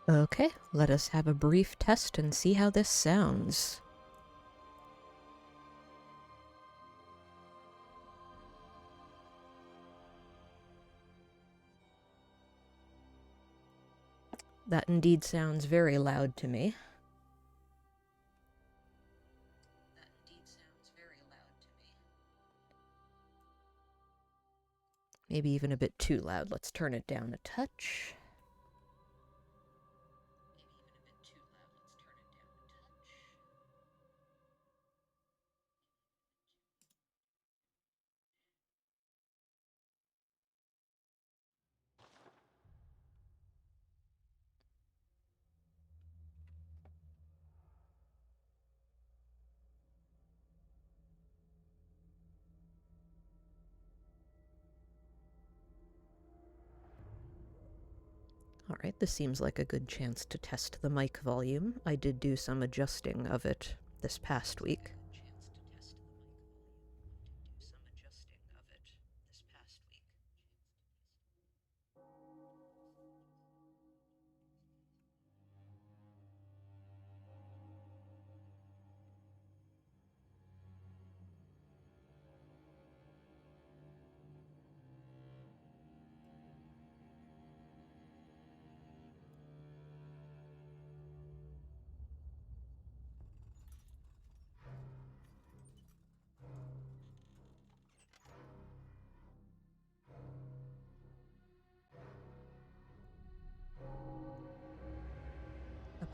Okay, let us have a brief test and see how this sounds. That indeed sounds very loud to me. Maybe even a bit too loud. Let's turn it down a touch. Alright, this seems like a good chance to test the mic volume. I did do some adjusting of it this past week.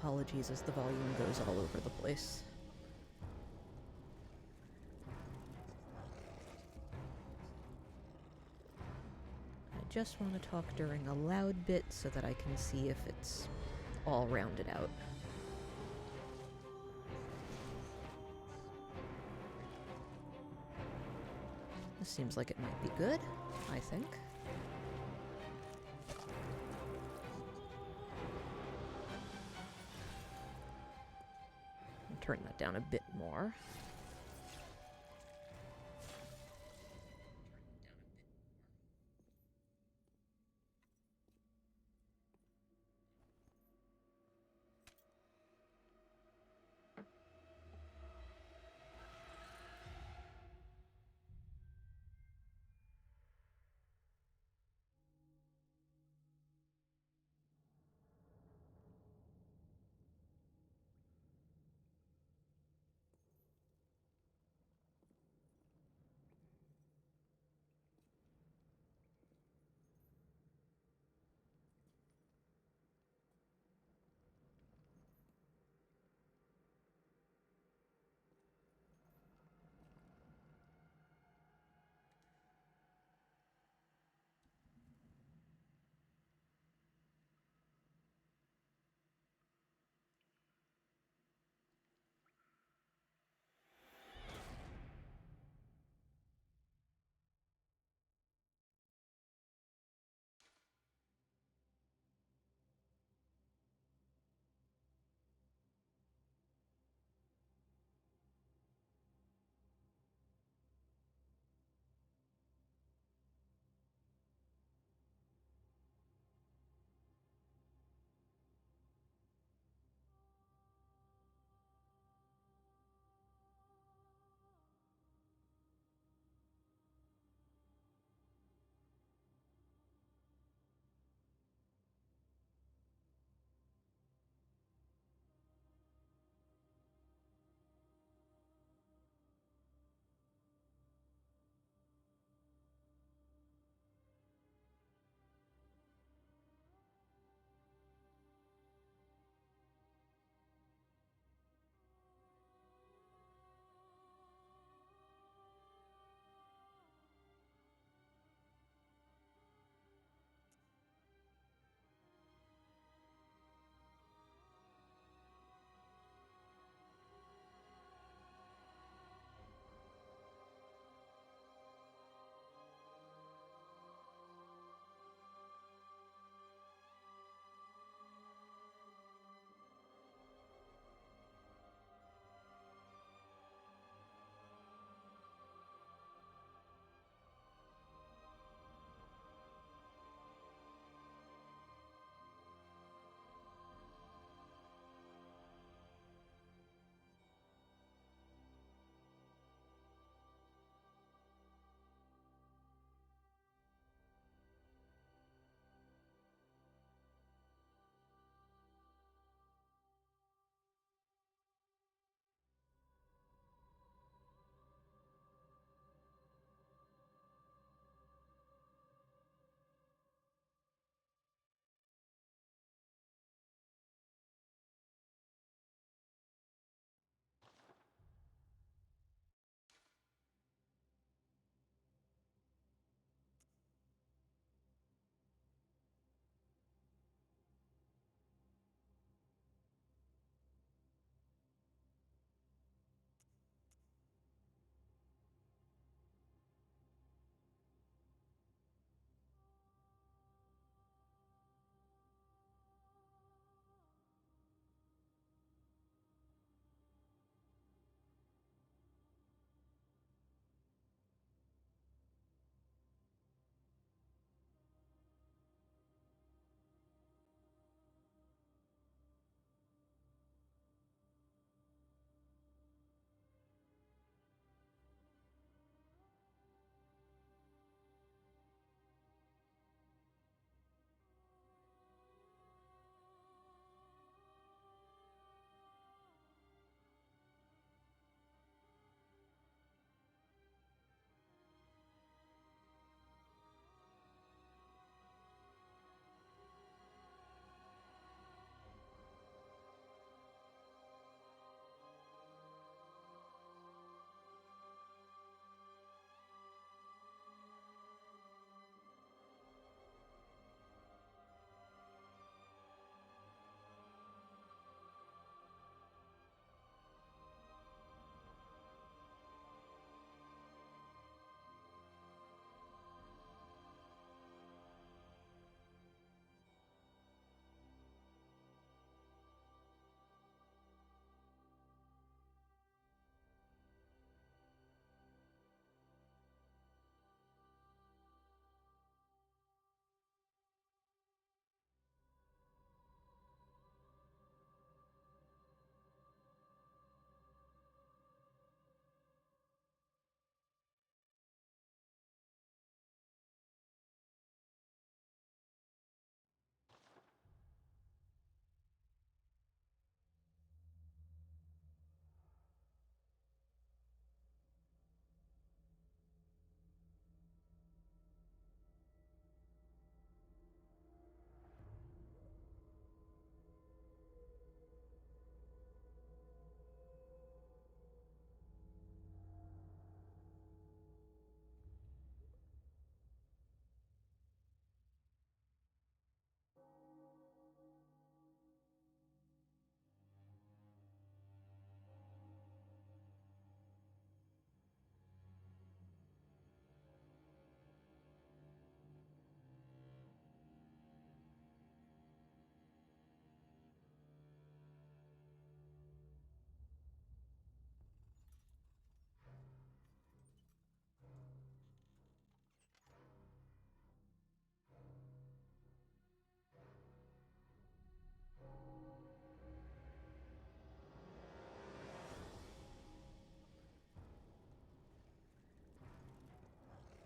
Apologies as the volume goes all over the place. I just want to talk during a loud bit so that I can see if it's all rounded out. This seems like it might be good, I think. Turn that down a bit more.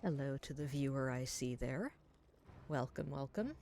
Hello to the viewer I see there. Welcome, welcome.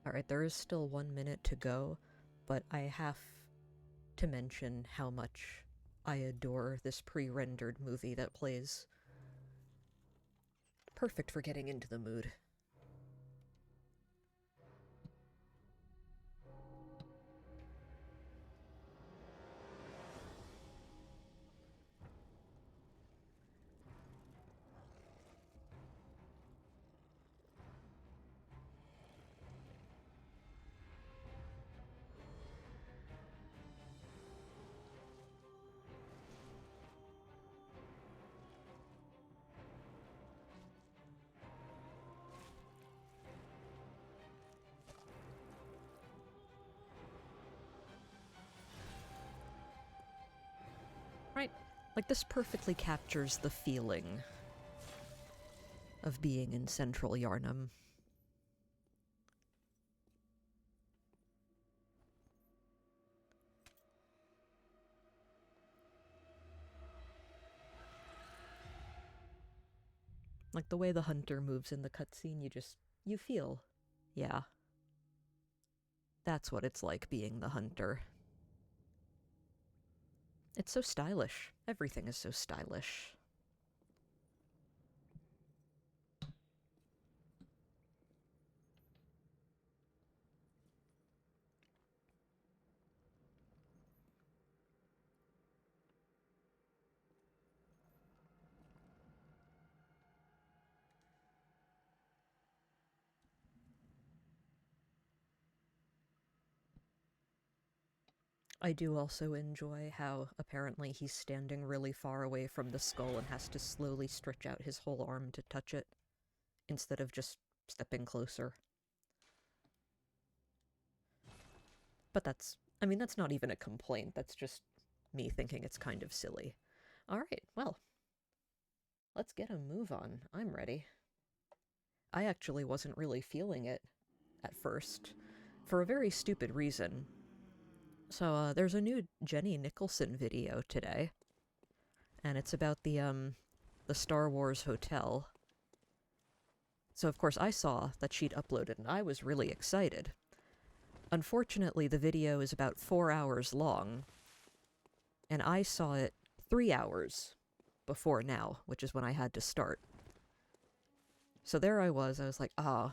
Alright, there is still 1 minute to go, but I have to mention how much I adore this pre-rendered movie that plays. Perfect for getting into the mood. Like, this perfectly captures the feeling of being in central Yharnam. Like, the way the hunter moves in the cutscene, you feel, yeah. That's what it's like being the hunter. It's so stylish. Everything is so stylish. I do also enjoy how apparently he's standing really far away from the skull and has to slowly stretch out his whole arm to touch it, instead of just stepping closer. But that's not even a complaint, that's just me thinking it's kind of silly. Alright, well, let's get a move on. I'm ready. I actually wasn't really feeling it at first, for a very stupid reason. So, there's a new Jenny Nicholson video today, and it's about the Star Wars hotel. So, of course, I saw that she'd uploaded, and I was really excited. Unfortunately, the video is about 4 hours long, and I saw it 3 hours before now, which is when I had to start. So there I was like, I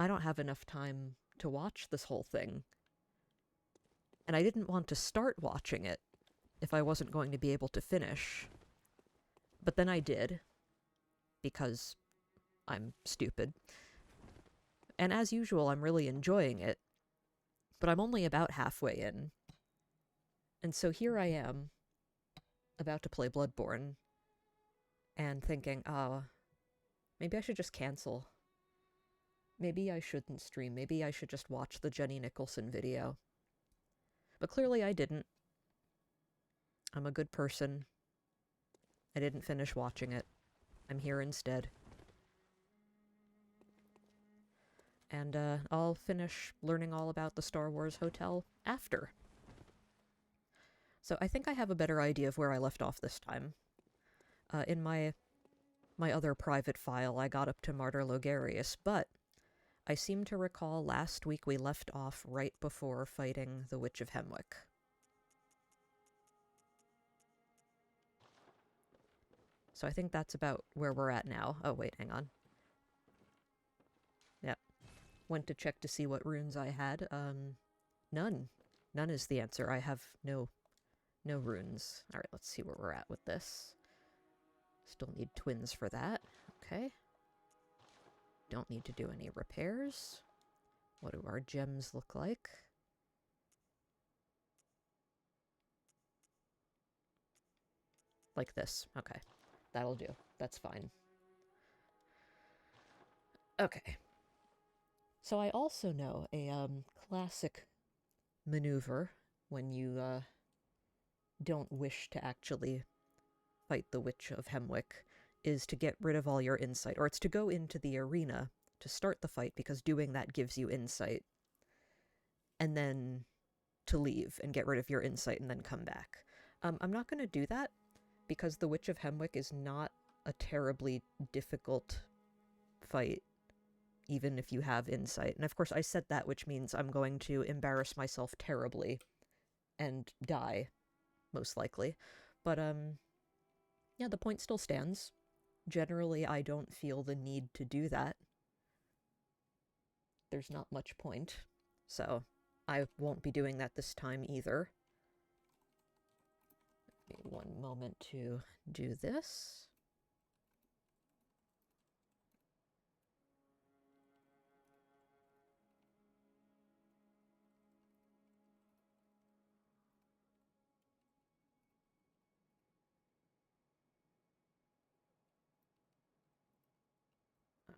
don't have enough time to watch this whole thing. And I didn't want to start watching it if I wasn't going to be able to finish. But then I did, because I'm stupid. And as usual, I'm really enjoying it, but I'm only about halfway in. And so here I am, about to play Bloodborne, and thinking, maybe I should just cancel. Maybe I shouldn't stream. Maybe I should just watch the Jenny Nicholson video. But clearly I didn't. I'm a good person. I didn't finish watching it. I'm here instead. And I'll finish learning all about the Star Wars hotel after. So I think I have a better idea of where I left off this time. In my other private file, I got up to Martyr Logarius, but I seem to recall last week we left off right before fighting the Witch of Hemwick. So I think that's about where we're at now. Oh, wait, hang on. Yep. Went to check to see what runes I had. None. None is the answer. I have no runes. Alright, let's see where we're at with this. Still need twins for that. Okay. Don't need to do any repairs. What do our gems look like? Like this. Okay. That'll do. That's fine. Okay. So I also know a classic maneuver when you don't wish to actually fight the Witch of Hemwick is to get rid of all your insight, or it's to go into the arena to start the fight because doing that gives you insight, and then to leave and get rid of your insight and then come back. I'm not going to do that because the Witch of Hemwick is not a terribly difficult fight, even if you have insight. And of course I said that, which means I'm going to embarrass myself terribly and die, most likely. But, yeah, the point still stands. Generally, I don't feel the need to do that. There's not much point, so I won't be doing that this time either. Give me one moment to do this.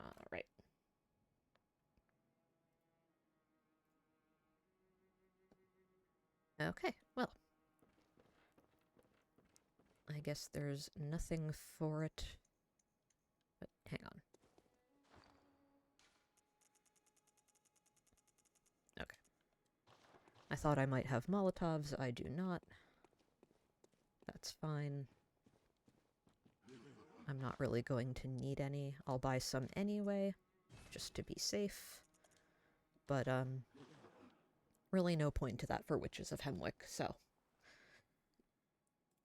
Alright. Okay, well. I guess there's nothing for it. But hang on. Okay. I thought I might have Molotovs. I do not. That's fine. I'm not really going to need any. I'll buy some anyway, just to be safe. But, really no point to that for Witches of Hemwick, so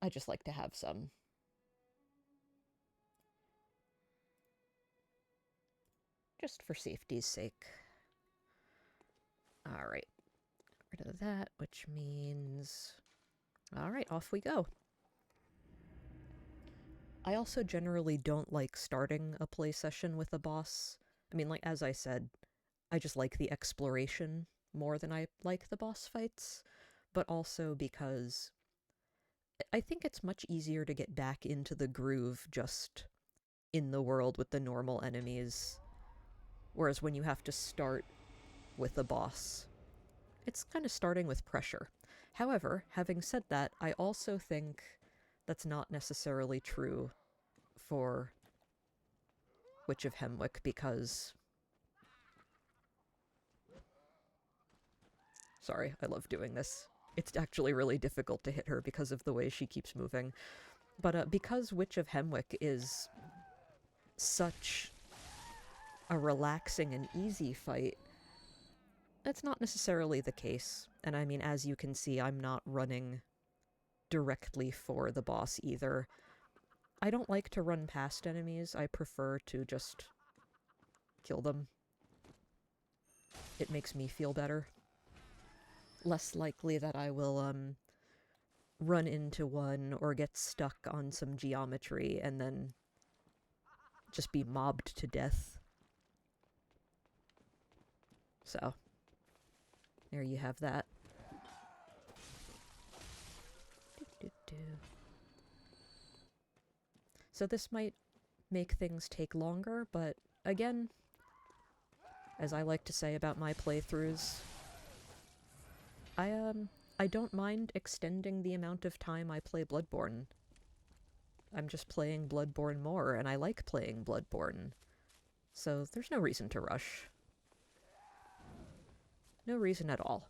I just like to have some. Just for safety's sake. Alright. Get rid of that, which means... Alright, off we go. I also generally don't like starting a play session with a boss. I mean, like, as I said, I just like the exploration more than I like the boss fights, but also because I think it's much easier to get back into the groove just in the world with the normal enemies, whereas when you have to start with a boss, it's kind of starting with pressure. However, having said that, I also think that's not necessarily true for Witch of Hemwick, because... Sorry, I love doing this. It's actually really difficult to hit her because of the way she keeps moving. But because Witch of Hemwick is such a relaxing and easy fight, that's not necessarily the case. And I mean, as you can see, I'm not running directly for the boss either. I don't like to run past enemies. I prefer to just kill them. It makes me feel better. Less likely that I will, run into one or get stuck on some geometry and then just be mobbed to death. So, there you have that. So this might make things take longer, but again, as I like to say about my playthroughs, I don't mind extending the amount of time I play Bloodborne. I'm just playing Bloodborne more, and I like playing Bloodborne. So there's no reason to rush. No reason at all.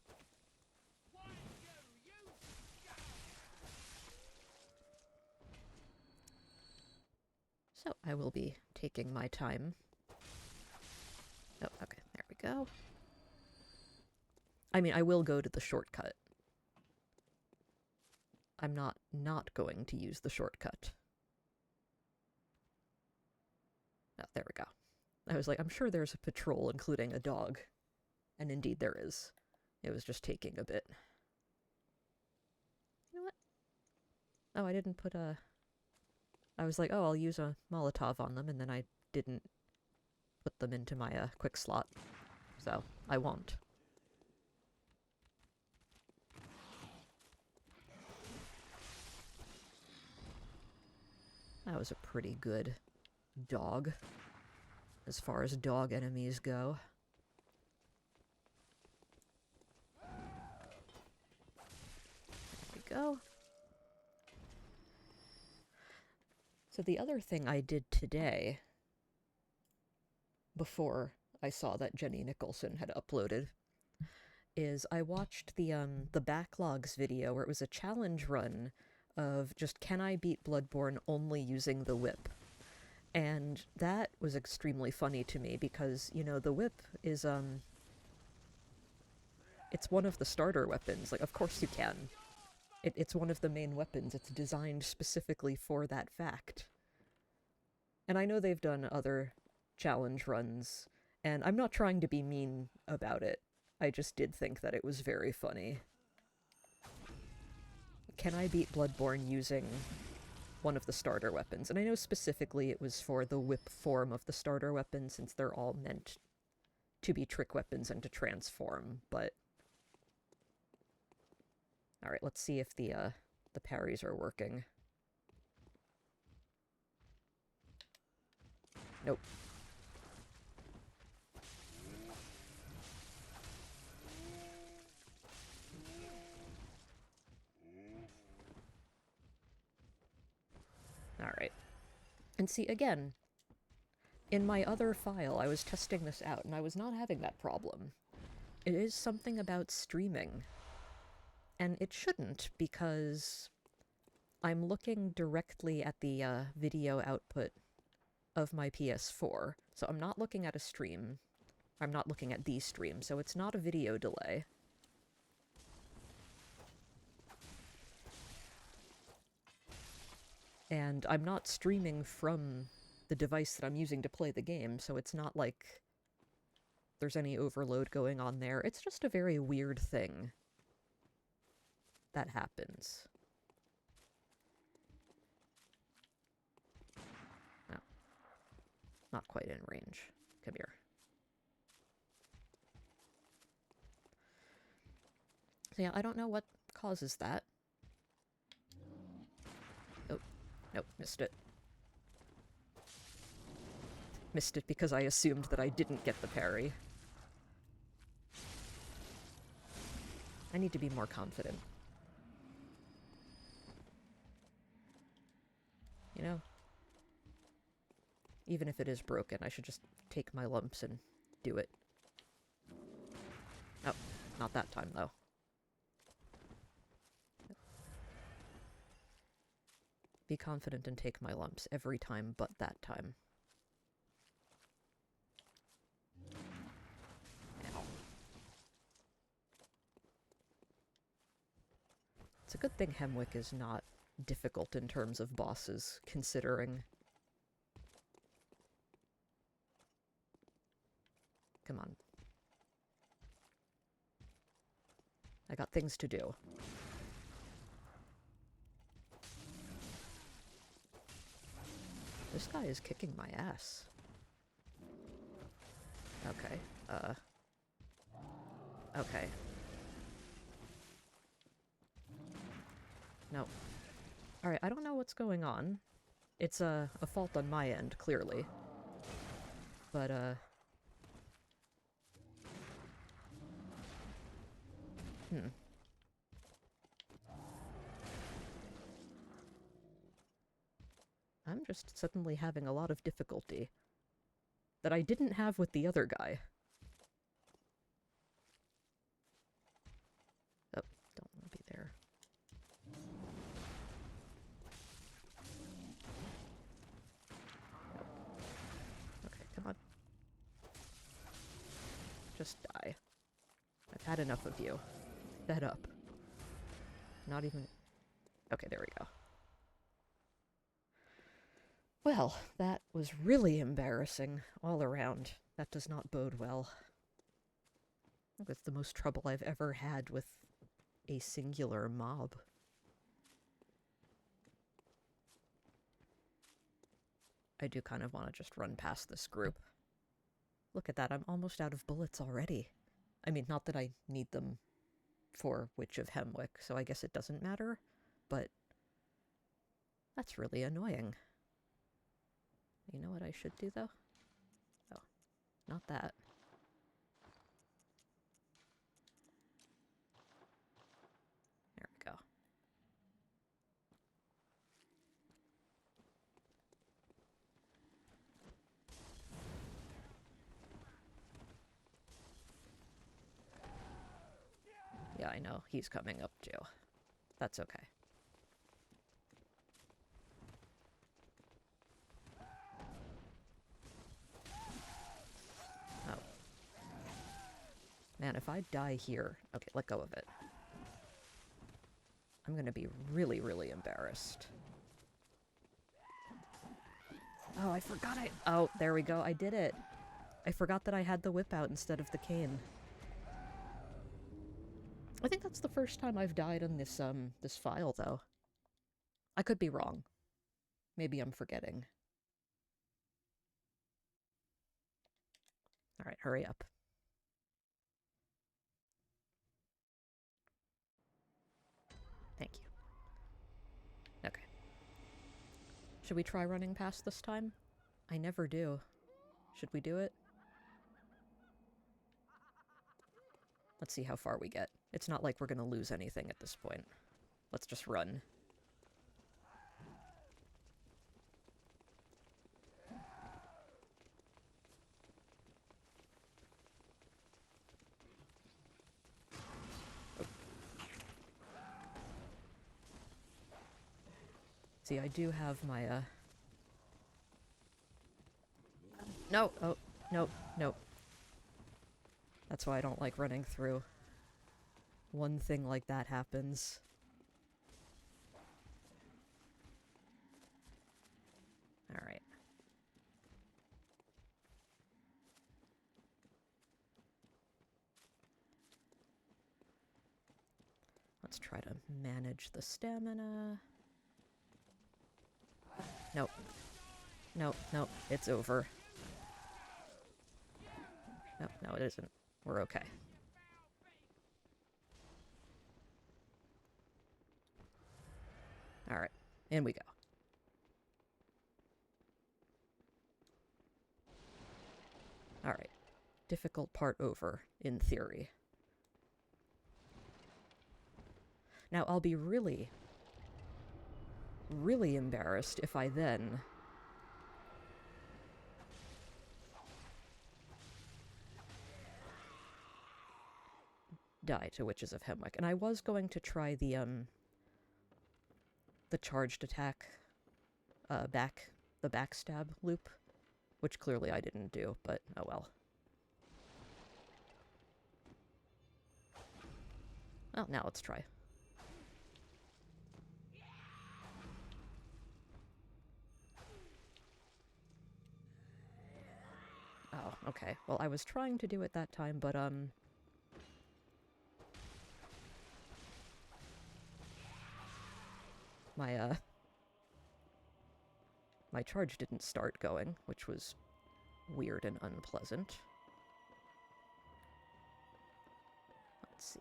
So I will be taking my time. Oh, okay, there we go. I mean, I will go to the shortcut. I'm not going to use the shortcut. Oh, there we go. I was like, I'm sure there's a patrol, including a dog. And indeed there is. It was just taking a bit. You know what? Oh, I didn't put a... I was like, oh, I'll use a Molotov on them, and then I didn't put them into my quick slot. So, I won't. That was a pretty good dog, as far as dog enemies go. There we go. So the other thing I did today, before I saw that Jenny Nicholson had uploaded, is I watched the Backlogs video where it was a challenge run of just, can I beat Bloodborne only using the whip? And that was extremely funny to me because, you know, the whip is, it's one of the starter weapons. Like, of course you can. It's one of the main weapons. It's designed specifically for that fact. And I know they've done other challenge runs, and I'm not trying to be mean about it. I just did think that it was very funny. Can I beat Bloodborne using one of the starter weapons? And I know specifically it was for the whip form of the starter weapon, since they're all meant to be trick weapons and to transform, but... Alright, let's see if the parries are working. Nope. And see, again, in my other file, I was testing this out, and I was not having that problem. It is something about streaming. And it shouldn't, because I'm looking directly at the video output of my PS4. So I'm not looking at a stream. I'm not looking at the stream, so it's not a video delay. And I'm not streaming from the device that I'm using to play the game, so it's not like there's any overload going on there. It's just a very weird thing that happens. No. Not quite in range. Come here. So yeah, I don't know what causes that. Oh, nope, missed it. Missed it because I assumed that I didn't get the parry. I need to be more confident. You know? Even if it is broken, I should just take my lumps and do it. Oh, not that time, though. Be confident and take my lumps every time but that time. Ow. It's a good thing Hemwick is not difficult in terms of bosses, considering... Come on. I got things to do. This guy is kicking my ass. Okay, okay. No. Alright, I don't know what's going on. It's a fault on my end, clearly. But, I'm just suddenly having a lot of difficulty that I didn't have with the other guy. Oh, don't want to be there. Nope. Okay, come on. Just die. I've had enough of you. Fed up. Not even... Okay, there we go. Well, that was really embarrassing all around. That does not bode well. I think that's the most trouble I've ever had with a singular mob. I do kind of want to just run past this group. Look at that, I'm almost out of bullets already. I mean, not that I need them for Witch of Hemwick, so I guess it doesn't matter, but that's really annoying. You know what I should do, though? Oh, not that. There we go. Yeah, I know. He's coming up, too. That's okay. Oh. Man, if I die here... Okay, let go of it. I'm gonna be really, really embarrassed. Oh, I forgot I... Oh, there we go. I did it. I forgot that I had the whip out instead of the cane. I think that's the first time I've died on this, this file, though. I could be wrong. Maybe I'm forgetting. Alright, hurry up. Thank you. Okay. Should we try running past this time? I never do. Should we do it? Let's see how far we get. It's not like we're gonna lose anything at this point. Let's just run. See, I do have my, No! Oh, nope, nope. That's why I don't like running through. One thing like that happens. Alright. Let's try to manage the stamina. Nope. Nope, nope, it's over. Nope, no it isn't. We're okay. Alright, in we go. Alright. Difficult part over, in theory. Now, I'll be really, really embarrassed if I then die to Witches of Hemwick. And I was going to try the charged attack, the backstab loop, which clearly I didn't do, but oh well. Well, now let's try. Oh, okay. Well, I was trying to do it that time, but, my charge didn't start going, which was weird and unpleasant. Let's see.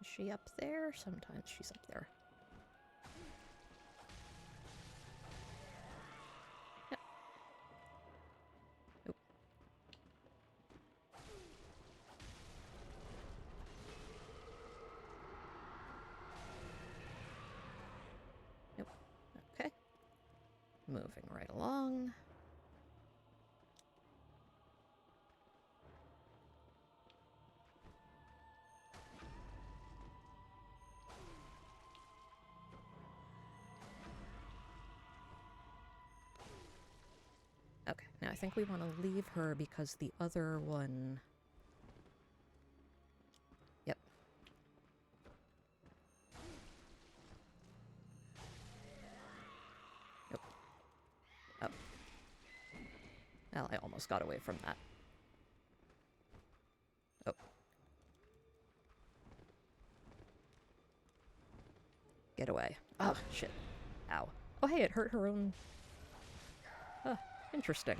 Is she up there? Sometimes she's up there. Yep. Nope. Nope. Okay. Moving right along. Okay, now I think we want to leave her because the other one... Yep. Nope. Oh. Well, I almost got away from that. Oh. Get away. Oh, shit. Ow. Oh, hey, it hurt her own... Huh. Interesting.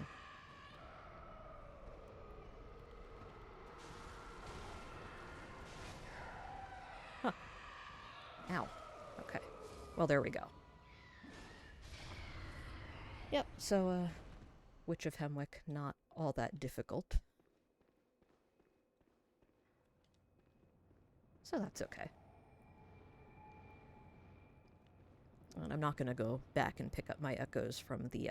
Huh. Ow. Okay. Well, there we go. Yep, so, Witch of Hemwick, not all that difficult. So that's okay. And I'm not gonna go back and pick up my echoes from the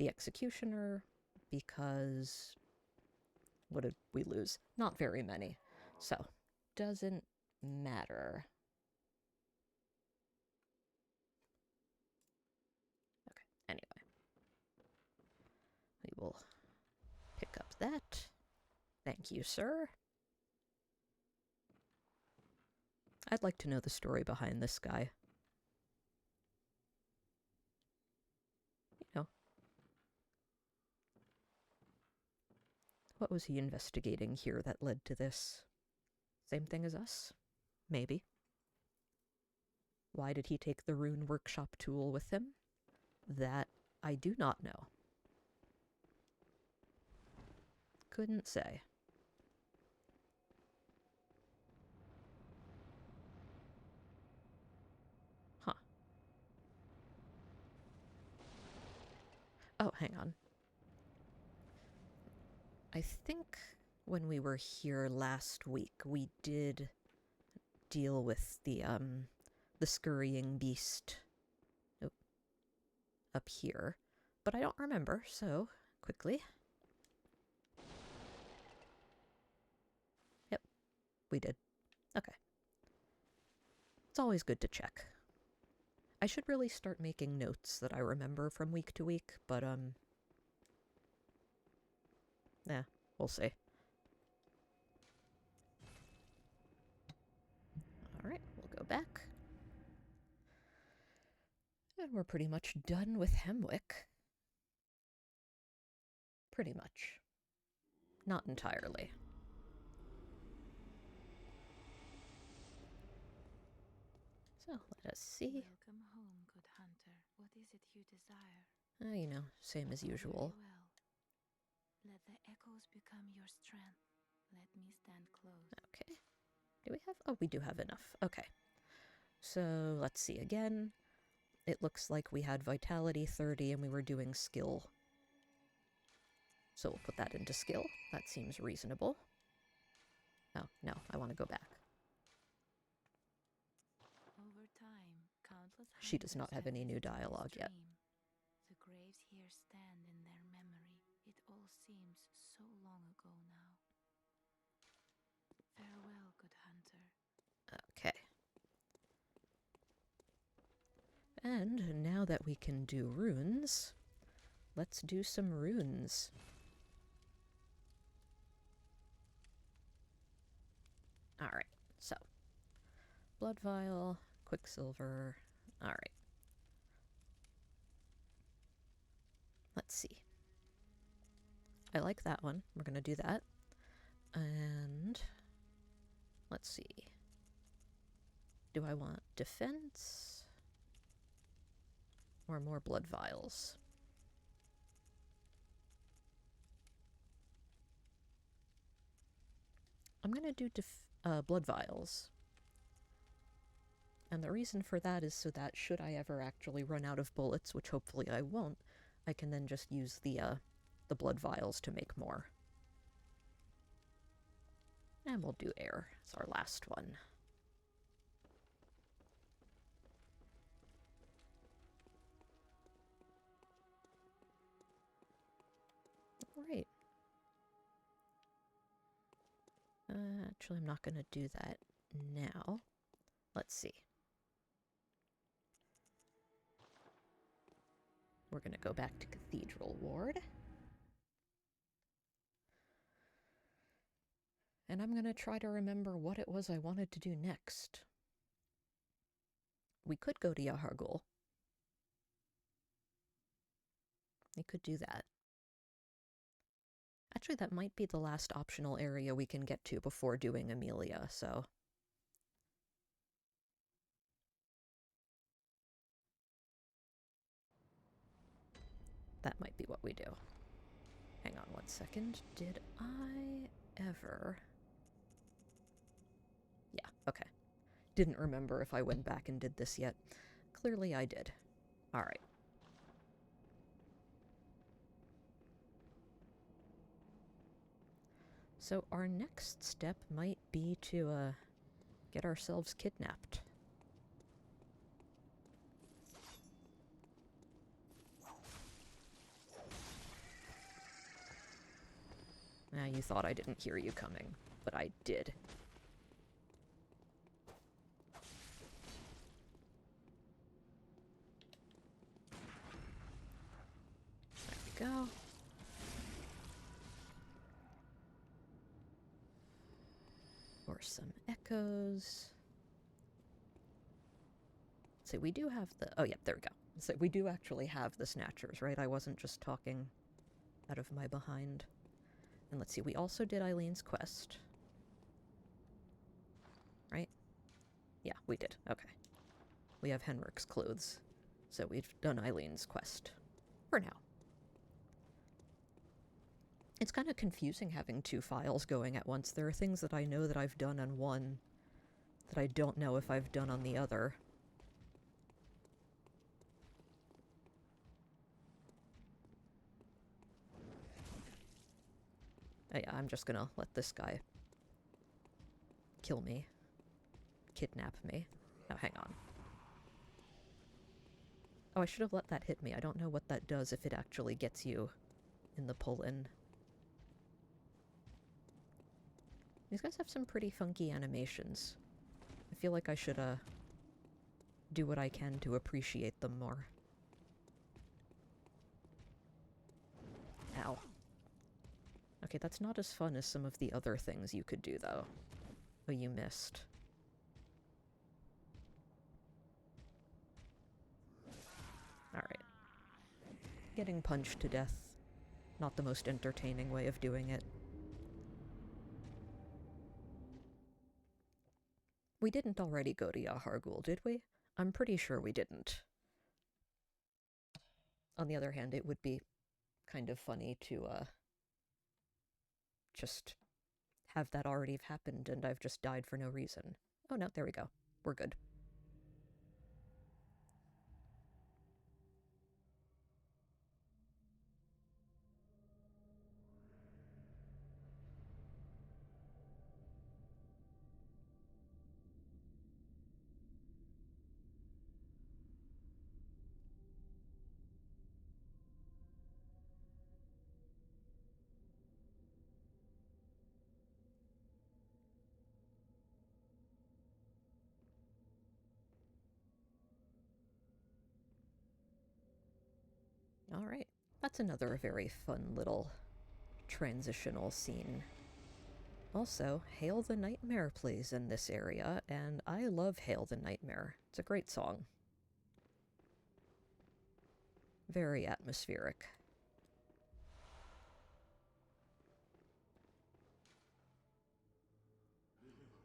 Executioner, because what did we lose? Not very many. So, doesn't matter. Okay, anyway. We will pick up that. Thank you, sir. I'd like to know the story behind this guy. You know. What was he investigating here that led to this? Same thing as us? Maybe. Why did he take the rune workshop tool with him? That I do not know. Couldn't say. Huh. Oh, hang on. I think when we were here last week, we did deal with the scurrying beast up here, but I don't remember, so quickly. we did. Okay. It's always good to check. I should really start making notes that I remember from week to week, but, yeah, we'll see. Alright, we'll go back. And we're pretty much done with Hemwick. Pretty much. Not entirely. So, let us see. Welcome home, good hunter. What is it you desire? You know, same as usual. Very well. Let the echoes become your strength. Let me stand close. Okay. Do we have... Oh, we do have enough. Okay. So, let's see again. It looks like we had Vitality 30 and we were doing skill. So we'll put that into skill. That seems reasonable. Oh, no, I want to go back. Over time, countless She does not have hunters any new visited this dialogue yet. stream. The graves here stand in their memory. It all seems so long ago now. Farewell, good hunter. Okay. And now that we can do runes, let's do some runes. Alright, so. Blood vial, quicksilver. Alright. Let's see. I like that one. We're gonna do that. And let's see. Do I want defense or more blood vials? I'm gonna do blood vials. And the reason for that is so that should I ever actually run out of bullets, which hopefully I won't, I can then just use the blood vials to make more. And we'll do air as our last one. Alright. Actually, I'm not going to do that now. Let's see. We're going to go back to Cathedral Ward. And I'm going to try to remember what it was I wanted to do next. We could go to Yahar'gul. We could do that. Actually, that might be the last optional area we can get to before doing Amelia, so... that might be what we do. Hang on 1 second. Did I ever... yeah, okay. Didn't remember if I went back and did this yet. Clearly I did. Alright. So our next step might be to, get ourselves kidnapped. Now you thought I didn't hear you coming, but I did. There we go. Or some echoes. So we do have the... oh, yeah, there we go. So we do actually have the Snatchers, right? I wasn't just talking out of my behind. And let's see, we also did Eileen's quest. Right? Yeah, we did. Okay. We have Henrik's clothes. So we've done Eileen's quest. For now. It's kind of confusing having 2 files going at once. There are things that I know that I've done on one that I don't know if I've done on the other. Yeah, I'm just gonna let this guy kill me. Kidnap me. Now, hang on. Oh, I should have let that hit me. I don't know what that does if it actually gets you in the pull-in. These guys have some pretty funky animations. I feel like I should, do what I can to appreciate them more. Ow. Okay, that's not as fun as some of the other things you could do, though. Oh, you missed. Alright. Getting punched to death. Not the most entertaining way of doing it. We didn't already go to Yahar'gul, did we? I'm pretty sure we didn't. On the other hand, it would be kind of funny to, just have that already have happened and I've just died for no reason. Oh no, there we go. We're good. Alright, that's another very fun little transitional scene. Also, Hail the Nightmare plays in this area, and I love Hail the Nightmare. It's a great song. Very atmospheric.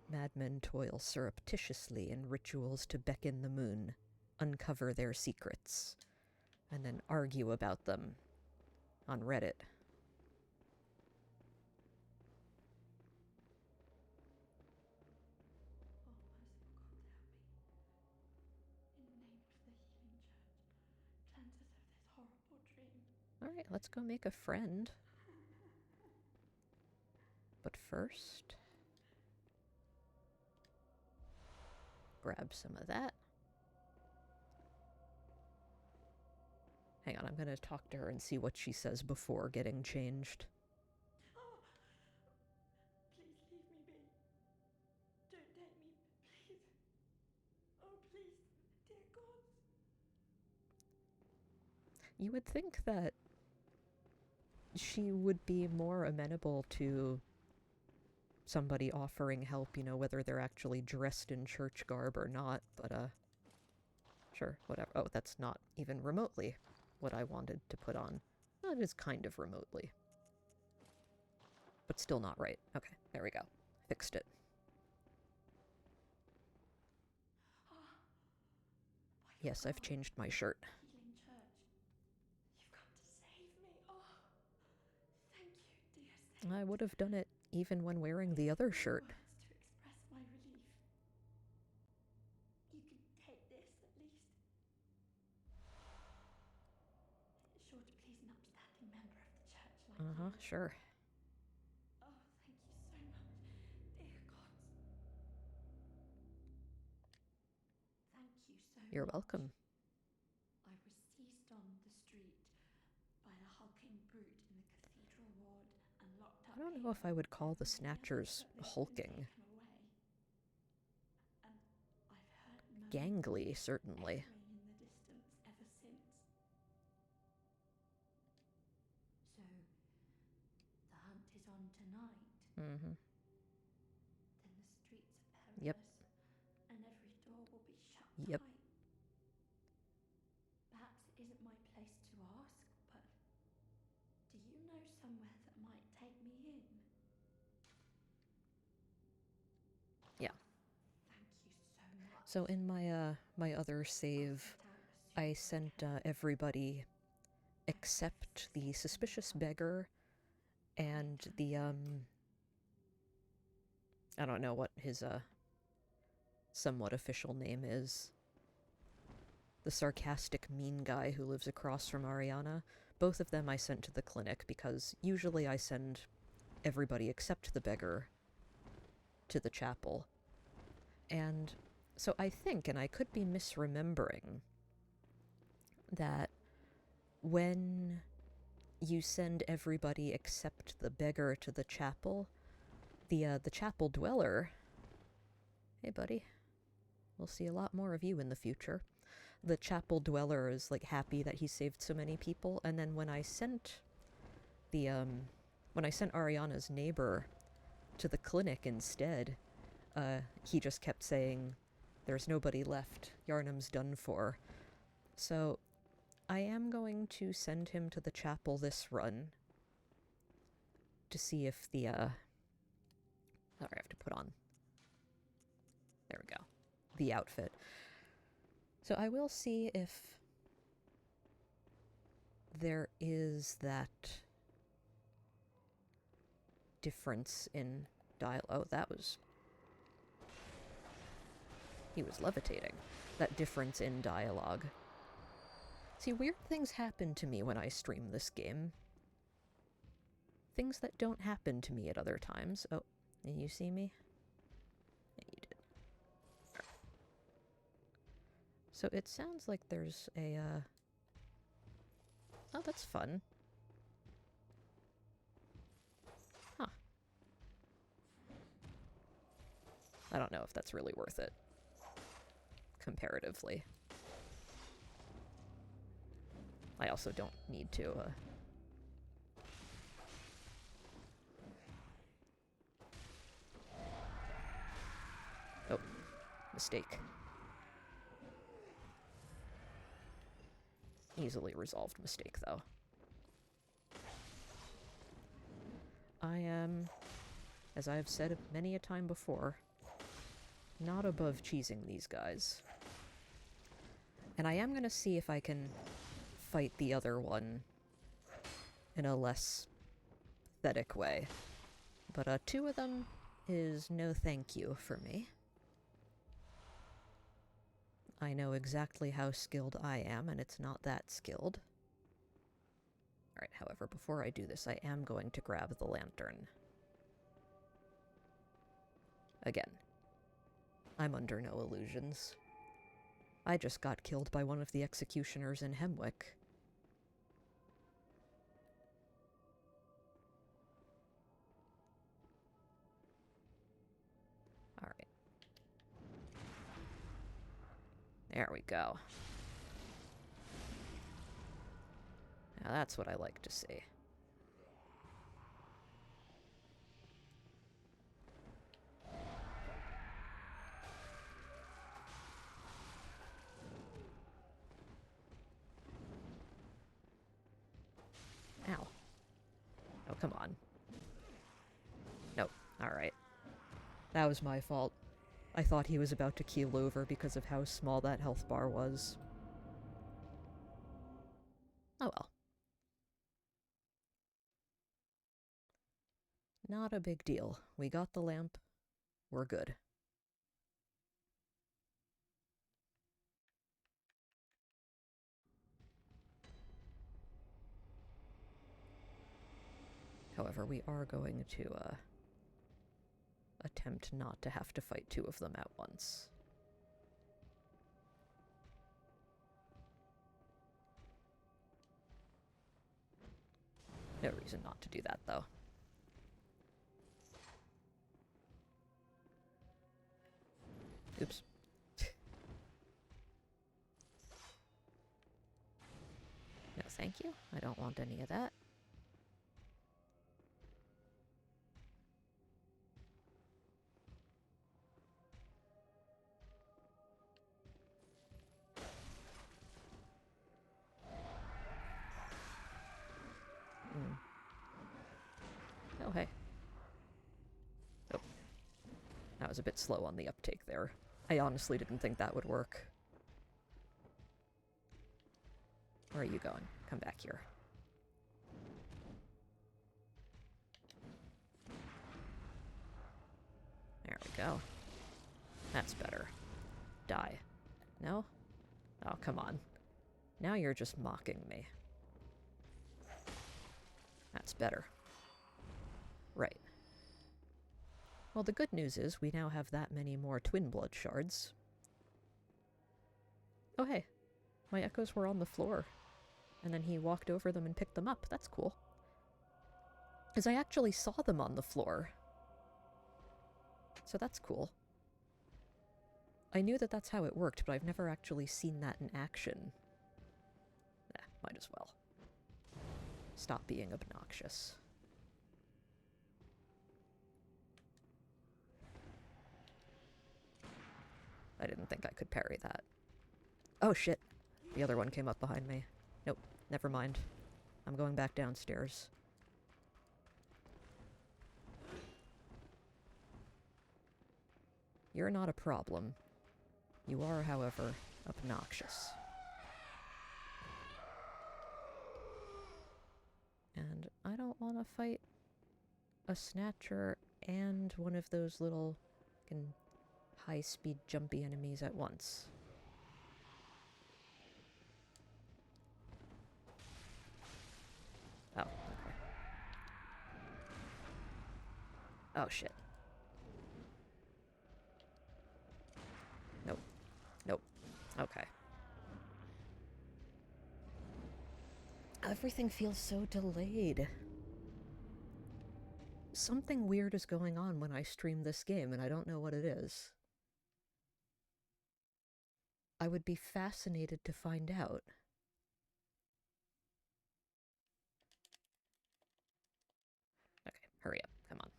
Madmen toil surreptitiously in rituals to beckon the moon, uncover their secrets, and then argue about them on Reddit. Alright, let's go make a friend. But first, grab some of that. Hang on, I'm gonna talk to her and see what she says before getting changed. Oh, please leave me be. Don't take me, please. Oh, please, dear gods. You would think that she would be more amenable to somebody offering help, you know, whether they're actually dressed in church garb or not, but, sure, whatever. Oh, that's not even remotely what I wanted to put on. Well, it is kind of remotely. But still not right. Okay, there we go. Fixed it. Yes, I've changed my shirt. Healing Church, you've come to save me. Oh, thank you, dear saint. I would have done it even when wearing the other shirt. Words to express my relief. You can take this at least. Sure to please an upstanding member of the church like you. Sure. Oh, thank you so much, dear gods. Thank you so much. You're welcome. I was seized on the street by the hulking brute in the cathedral ward and locked up. I don't know if I would call the Snatchers hulking. And I've heard Gangly, certainly. in the distance ever since. So the hunt is on tonight. Mm-hmm. Then the streets are perilous. Yep. And every door will be shut Yep. tight. Perhaps it isn't my place to ask, but do you know somewhere that might take me in? Yeah. Thank you so much. So in my, my other save, I sent, everybody except the suspicious beggar and the, I don't know what his, somewhat official name is. The sarcastic, mean guy who lives across from Ariana. Both of them I sent to the clinic, because usually I send everybody except the beggar to the chapel. And so I think, and I could be misremembering, that when you send everybody except the beggar to the chapel, The chapel dweller. Hey, buddy. We'll see a lot more of you in the future. The chapel dweller is, like, happy that he saved so many people, and then when I sent Ariana's neighbor to the clinic instead, he just kept saying, there's nobody left, Yharnam's done for. So, I am going to send him to the chapel this run to see if the, sorry, I have to put on, there we go, the outfit. So I will see if there is that difference in dialogue. Oh, that was... he was levitating. That difference in dialogue. See, weird things happen to me when I stream this game. Things that don't happen to me at other times. Oh, and you see me? Yeah, you did. So it sounds like there's a, oh, that's fun. Huh. I don't know if that's really worth it. Comparatively. I also don't need to, oh, mistake. Easily resolved mistake, though. I am, as I have said many a time before, not above cheesing these guys. And I am gonna see if I can fight the other one in a less pathetic way. But, 2 of them is no thank you for me. I know exactly how skilled I am, and it's not that skilled. Alright, however, before I do this, I am going to grab the lantern. Again, I'm under no illusions. I just got killed by one of the executioners in Hemwick. Alright. There we go. Now that's what I like to see. Ow. Oh, come on. Nope. Alright. That was my fault. I thought he was about to keel over because of how small that health bar was. Oh well. Not a big deal. We got the lamp. We're good. However, we are going to, attempt not to have to fight 2 of them at once. No reason not to do that, though. Oops. No, thank you. I don't want any of that. Oh, hey. Oh. That was a bit slow on the uptake there. I honestly didn't think that would work. Where are you going? Come back here. There we go. That's better. Die. No? Oh, come on. Now you're just mocking me. That's better. Right. Well, the good news is we now have that many more twin blood shards. Oh, hey. My echoes were on the floor. And then he walked over them and picked them up. That's cool. Because I actually saw them on the floor. So that's cool. I knew that that's how it worked, but I've never actually seen that in action. Might as well. Stop being obnoxious. I didn't think I could parry that. Oh shit! The other one came up behind me. Nope, never mind. I'm going back downstairs. You're not a problem. You are, however, obnoxious. And I don't want to fight a snatcher and one of those little high-speed jumpy enemies at once. Oh, okay. Oh, shit. Nope. Nope. Okay. Everything feels so delayed. Something weird is going on when I stream this game, and I don't know what it is. I would be fascinated to find out. Okay, hurry up. Come on.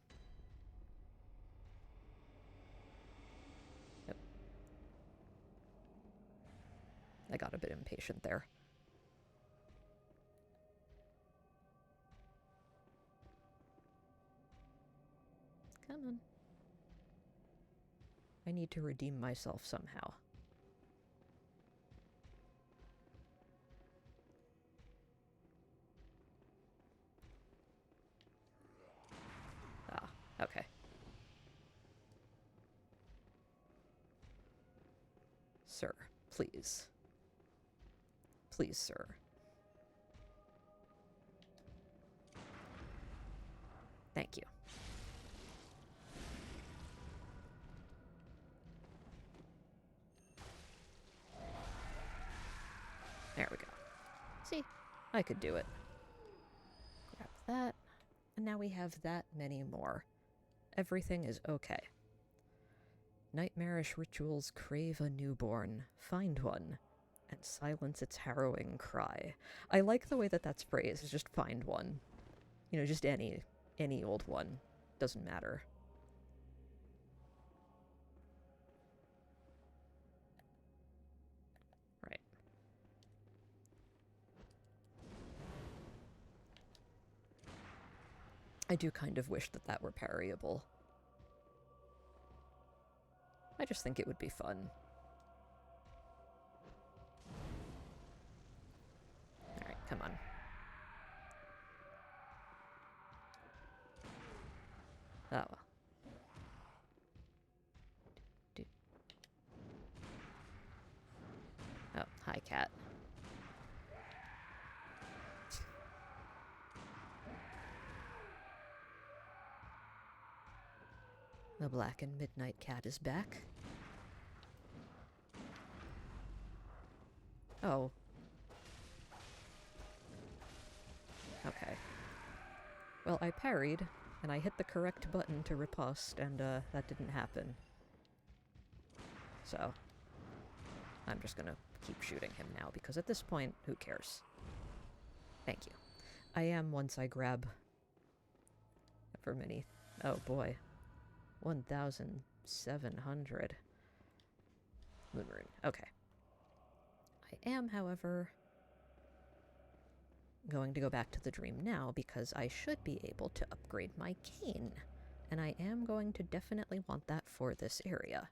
Nope. I got a bit impatient there. Come on. I need to redeem myself somehow. Ah, okay. Sir, please. Please, sir. Thank you. There we go. See? I could do it. Grab that. And now we have that many more. Everything is okay. Nightmarish rituals crave a newborn. Find one. And silence its harrowing cry. I like the way that that's phrased. Just find one. You know, just any old one. Doesn't matter. Right. I do kind of wish that that were parryable. I just think it would be fun. Alright, come on. Oh well. Oh, hi, cat. The Black and Midnight Cat is back. Oh. Okay. Well, I parried, and I hit the correct button to riposte, and that didn't happen. So, I'm just gonna keep shooting him now, because at this point, who cares? Thank you. I am, once I grab... for many... oh boy. 1,700. Moon Rune. Okay. I am, however, going to go back to the dream now because I should be able to upgrade my cane. And I am going to definitely want that for this area.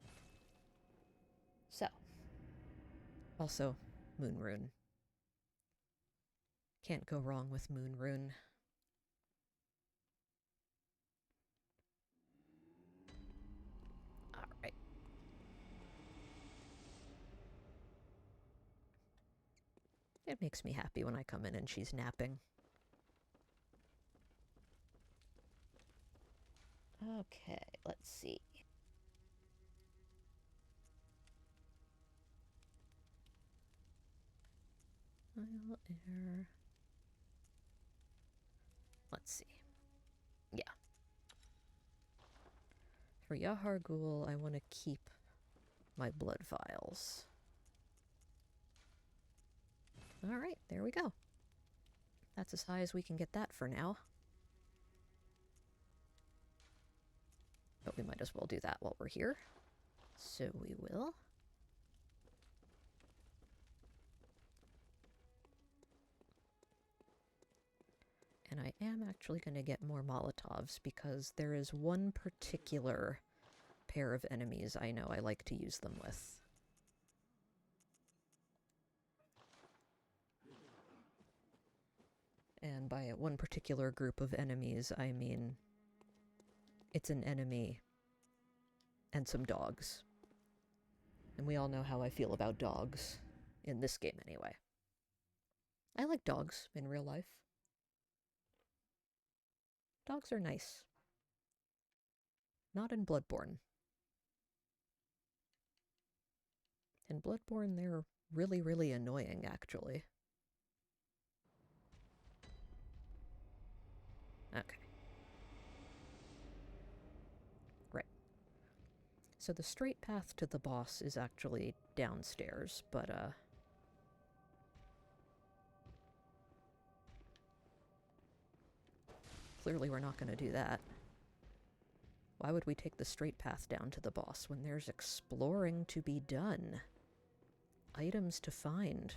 So. Also, Moon Rune. Can't go wrong with Moon Rune. Alright. It makes me happy when I come in and she's napping. Okay, let's see. Isle Air. Let's see. Yeah. For Yahar Ghul, I want to keep my blood vials. Alright, there we go. That's as high as we can get that for now. But we might as well do that while we're here. So we will. And I am actually going to get more Molotovs because there is one particular pair of enemies I know I like to use them with. And by one particular group of enemies, I mean it's an enemy and some dogs. And we all know how I feel about dogs, in this game anyway. I like dogs in real life. Dogs are nice. Not in Bloodborne. In Bloodborne, they're really, really annoying, actually. Okay. Right. So the straight path to the boss is actually downstairs, but, clearly we're not going to do that. Why would we take the straight path down to the boss when there's exploring to be done? Items to find.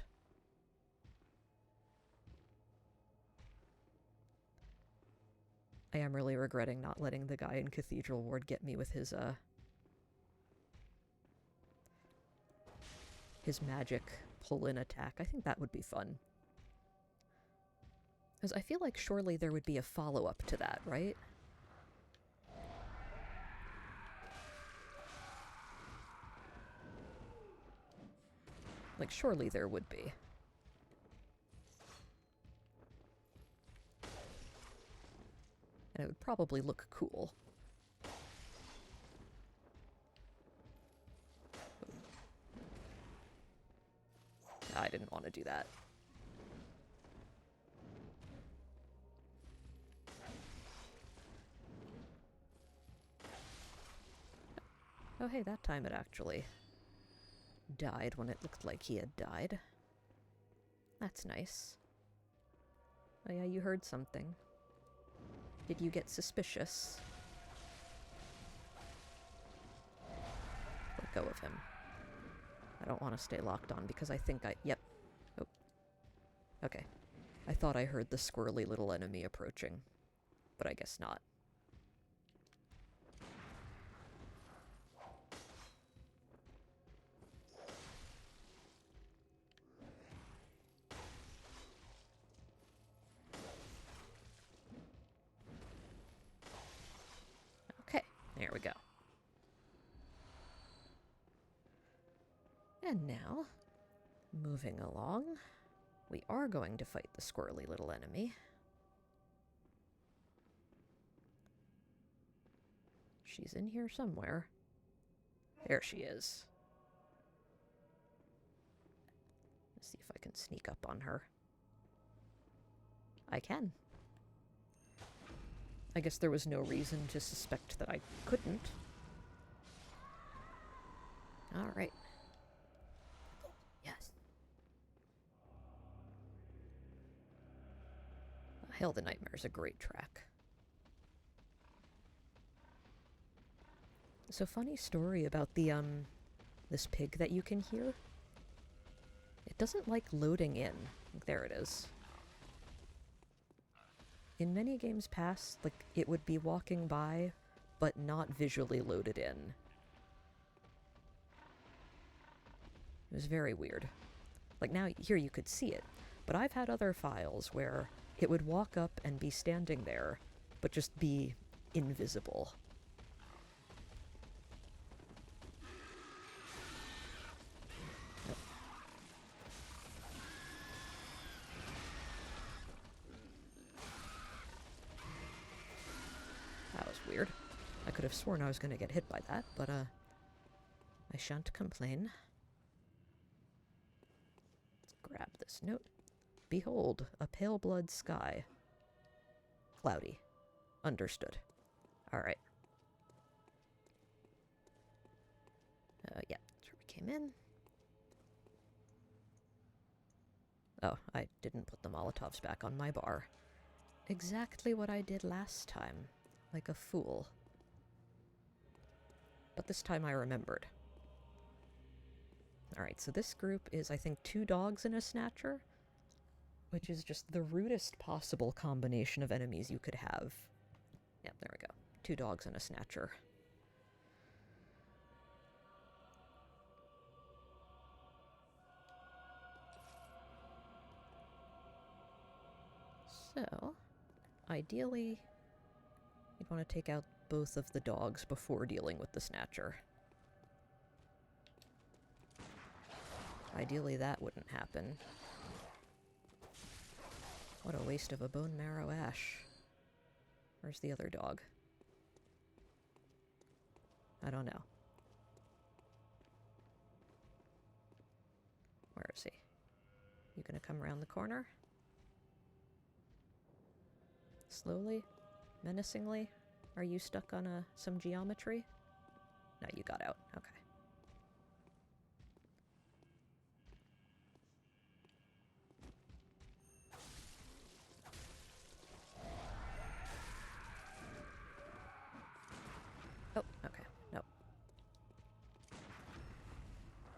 I am really regretting not letting the guy in Cathedral Ward get me with his magic pull-in attack. I think that would be fun. Because I feel like surely there would be a follow-up to that, right? Like, surely there would be. And it would probably look cool. I didn't want to do that. Oh hey, that time it actually died when it looked like he had died. That's nice. Oh yeah, you heard something. Did you get suspicious? Let go of him. I don't want to stay locked on because I think yep. Oh. Okay. I thought I heard the squirrely little enemy approaching, but I guess not. Okay, there we go. And now, moving along, we are going to fight the squirrely little enemy. She's in here somewhere. There she is. Let's see if I can sneak up on her. I can. I guess there was no reason to suspect that I couldn't. Alright. Yes. Hell, the Nightmare is a great track. So, funny story about the, this pig that you can hear. It doesn't like loading in. There it is. In many games past, like, it would be walking by, but not visually loaded in. It was very weird. Like, now, here you could see it, but I've had other files where it would walk up and be standing there, but just be invisible. That was weird. I could have sworn I was going to get hit by that, but, I shan't complain. Let's grab this note. Behold, a pale blood sky. Cloudy. Understood. Alright. Yeah, that's where we came in. Oh, I didn't put the Molotovs back on my bar. Exactly what I did last time. Like a fool. But this time I remembered. Alright, so this group is, I think, 2 dogs and a snatcher, which is just the rudest possible combination of enemies you could have. Yep, there we go. 2 dogs and a snatcher. So, ideally, you'd want to take out both of the dogs before dealing with the snatcher. Ideally, that wouldn't happen. What a waste of a bone marrow ash. Where's the other dog? I don't know. Where is he? You gonna come around the corner? Slowly? Menacingly? Are you stuck on some geometry? No, you got out. Okay. Oh, okay. Nope.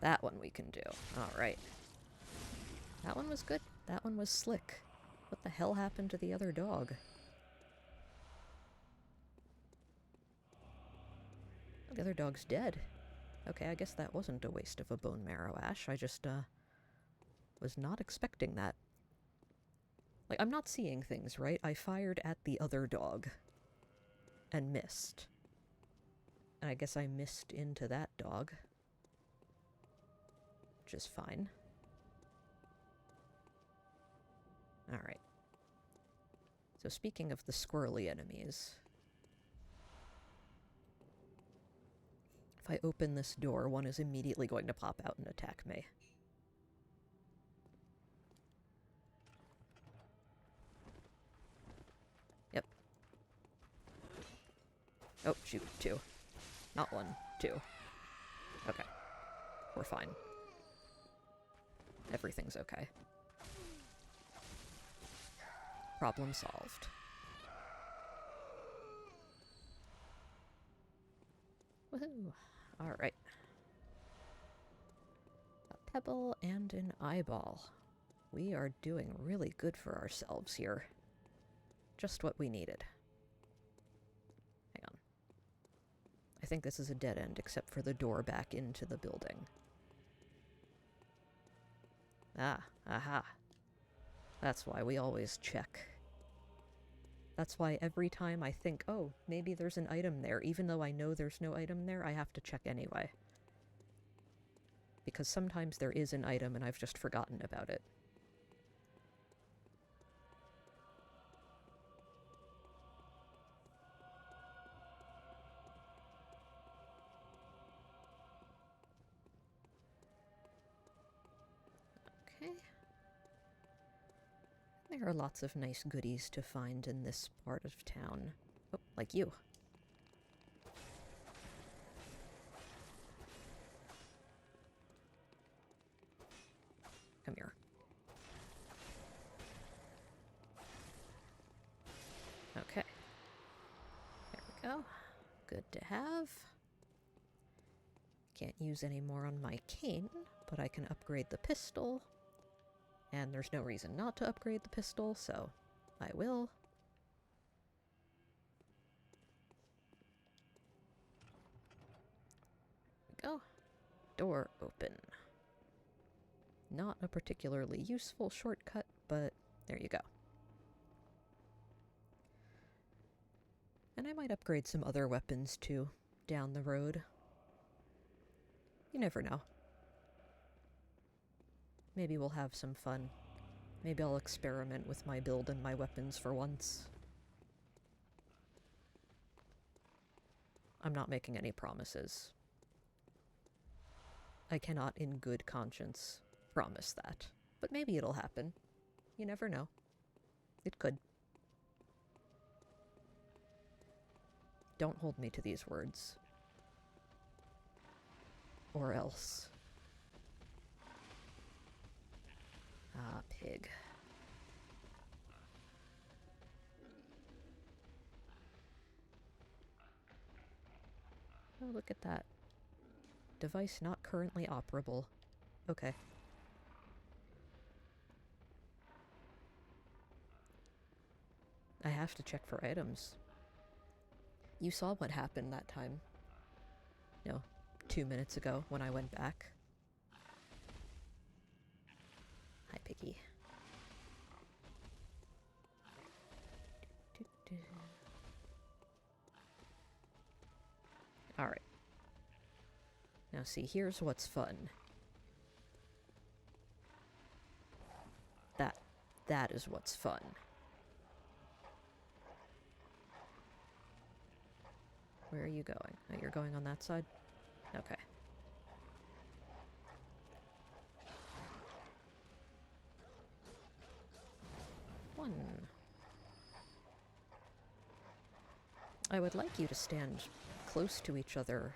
That one we can do. Alright. That one was good. That one was slick. What the hell happened to the other dog? Oh, the other dog's dead. Okay, I guess that wasn't a waste of a bone marrow ash. I just, was not expecting that. Like, I'm not seeing things, right? I fired at the other dog. And missed. And I guess I missed into that dog. Which is fine. Alright. So speaking of the squirrely enemies... If I open this door, one is immediately going to pop out and attack me. Yep. Oh, shoot, 2. Not 1, 2. Okay. We're fine. Everything's okay. Problem solved. Woohoo! Alright. A pebble and an eyeball. We are doing really good for ourselves here. Just what we needed. Hang on. I think this is a dead end, except for the door back into the building. Ah, aha. That's why we always check. That's why every time I think, oh, maybe there's an item there, even though I know there's no item there, I have to check anyway. Because sometimes there is an item and I've just forgotten about it. Okay. There are lots of nice goodies to find in this part of town. Oh, like you. Come here. Okay. There we go. Good to have. Can't use any more on my cane, but I can upgrade the pistol. And there's no reason not to upgrade the pistol, so I will. There we go. Door open. Not a particularly useful shortcut, but there you go. And I might upgrade some other weapons too, down the road. You never know. Maybe we'll have some fun. Maybe I'll experiment with my build and my weapons for once. I'm not making any promises. I cannot in good conscience promise that. But maybe it'll happen. You never know. It could. Don't hold me to these words. Or else. Ah, pig. Oh, look at that. Device not currently operable. Okay. I have to check for items. You saw what happened that time. No, 2 minutes ago when I went back. Hi, piggy. Alright. Now see, here's what's fun. That is what's fun. Where are you going? Oh, you're going on that side? Okay. One. I would like you to stand close to each other,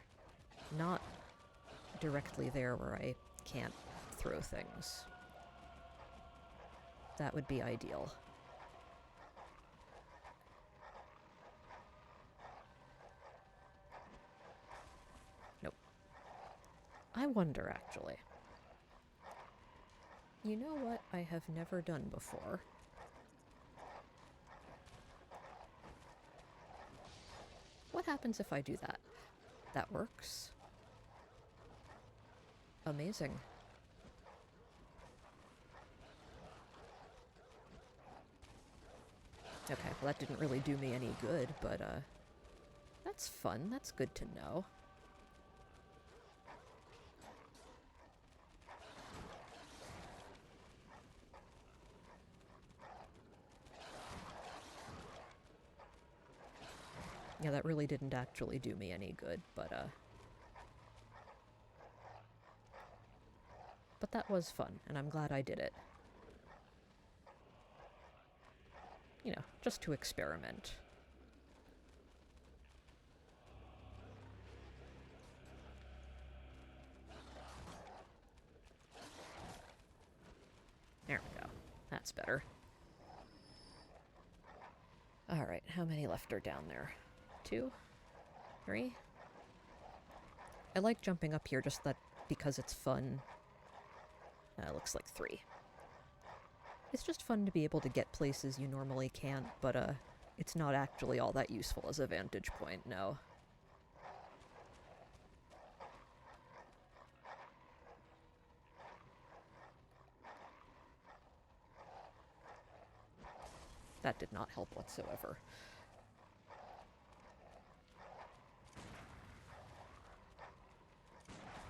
not directly there where I can't throw things. That would be ideal. Nope. I wonder, actually. You know what I have never done before? What happens if I do that? That works. Amazing. Okay, well that didn't really do me any good, but that's fun. That's good to know. Yeah, that really didn't actually do me any good, but that was fun, and I'm glad I did it. You know, just to experiment. There we go. That's better. Alright, how many left are down there? 2? 3? I like jumping up here just that because it's fun. Looks like 3. It's just fun to be able to get places you normally can't, but it's not actually all that useful as a vantage point, no. That did not help whatsoever.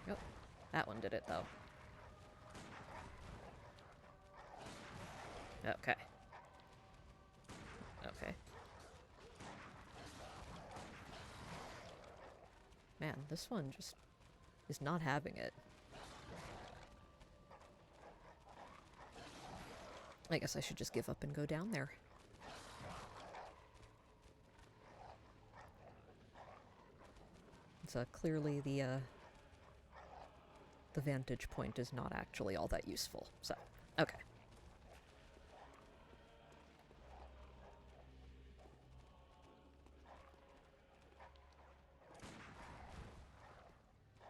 Nope. That one did it, though. Okay. Okay. Man, this one just is not having it. I guess I should just give up and go down there. It's clearly the vantage point is not actually all that useful, so, okay.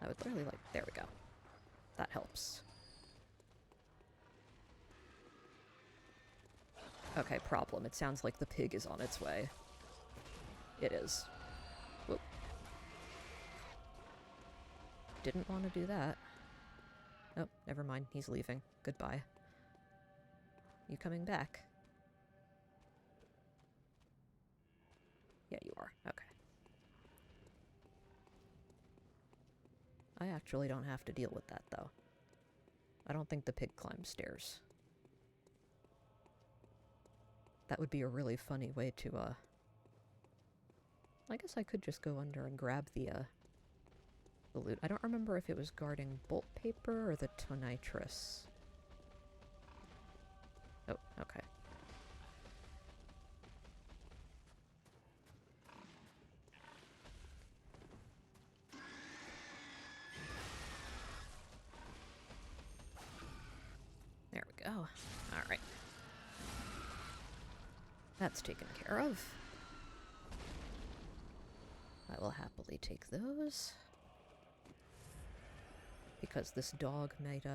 I would really like... There we go. That helps. Okay, problem. It sounds like the pig is on its way. It is. Whoop. Didn't want to do that. Oh, never mind. He's leaving. Goodbye. You coming back? Yeah, you are. Okay. I actually don't have to deal with that, though. I don't think the pig climbs stairs. That would be a really funny way to, I guess I could just go under and grab the loot. I don't remember if it was guarding bolt paper or the tonitrus. Oh, okay. That's taken care of. I will happily take those. Because this dog might,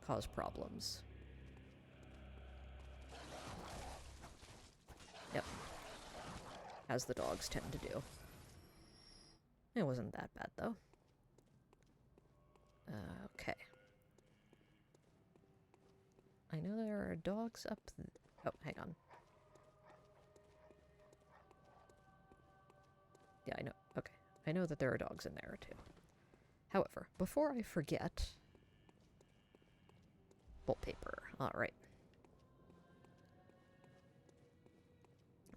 cause problems. Yep. As the dogs tend to do. It wasn't that bad, though. Okay. I know there are dogs up oh, hang on. Yeah, I know. Okay. I know that there are dogs in there, too. However, before I forget... Bolt paper. Alright.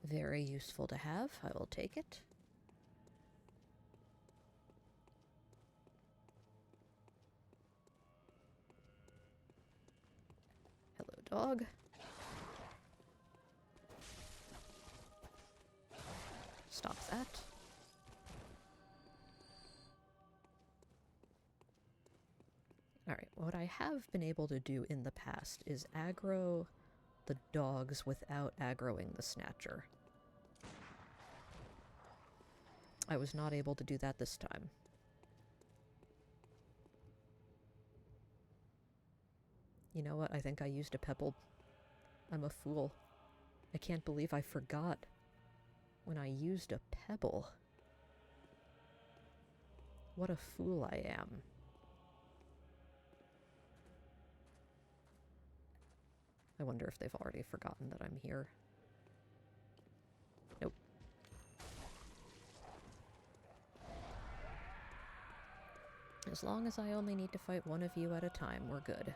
Very useful to have. I will take it. Hello, dog. Stop that. Alright, what I have been able to do in the past is aggro the dogs without aggroing the snatcher. I was not able to do that this time. You know what? I think I used a pebble. I'm a fool. I can't believe I forgot when I used a pebble. What a fool I am. I wonder if they've already forgotten that I'm here. Nope. As long as I only need to fight one of you at a time, we're good.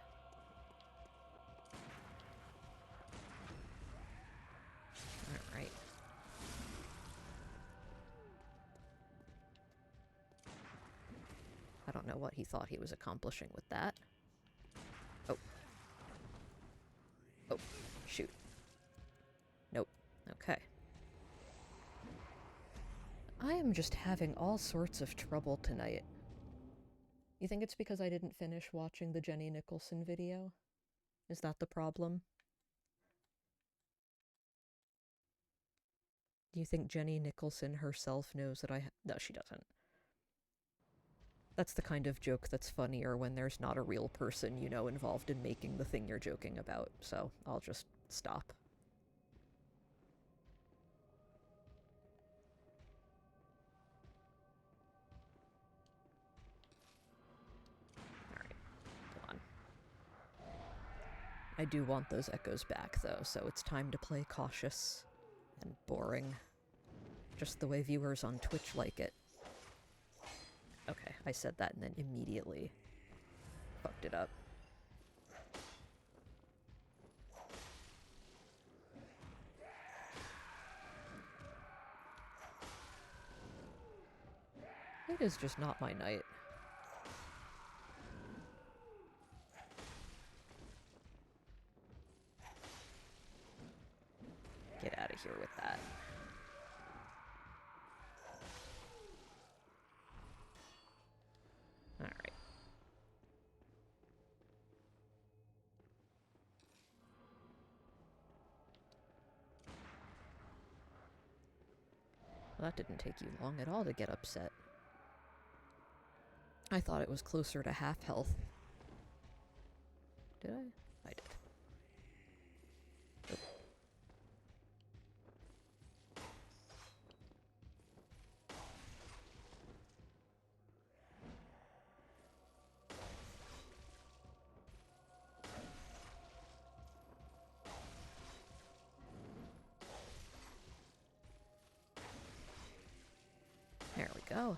Alright. I don't know what he thought he was accomplishing with that. Oh. Oh, shoot. Nope. Okay. I am just having all sorts of trouble tonight. You think it's because I didn't finish watching the Jenny Nicholson video? Is that the problem? Do you think Jenny Nicholson herself knows that no, she doesn't. That's the kind of joke that's funnier when there's not a real person, you know, involved in making the thing you're joking about, so I'll just stop. Alright, come on. I do want those echoes back, though, so it's time to play cautious and boring. Just the way viewers on Twitch like it. Okay, I said that and then immediately fucked it up. It is just not my night. Get out of here with that. Alright. Well, that didn't take you long at all to get upset. I thought it was closer to half health. Did I? I did. Nope. There we go.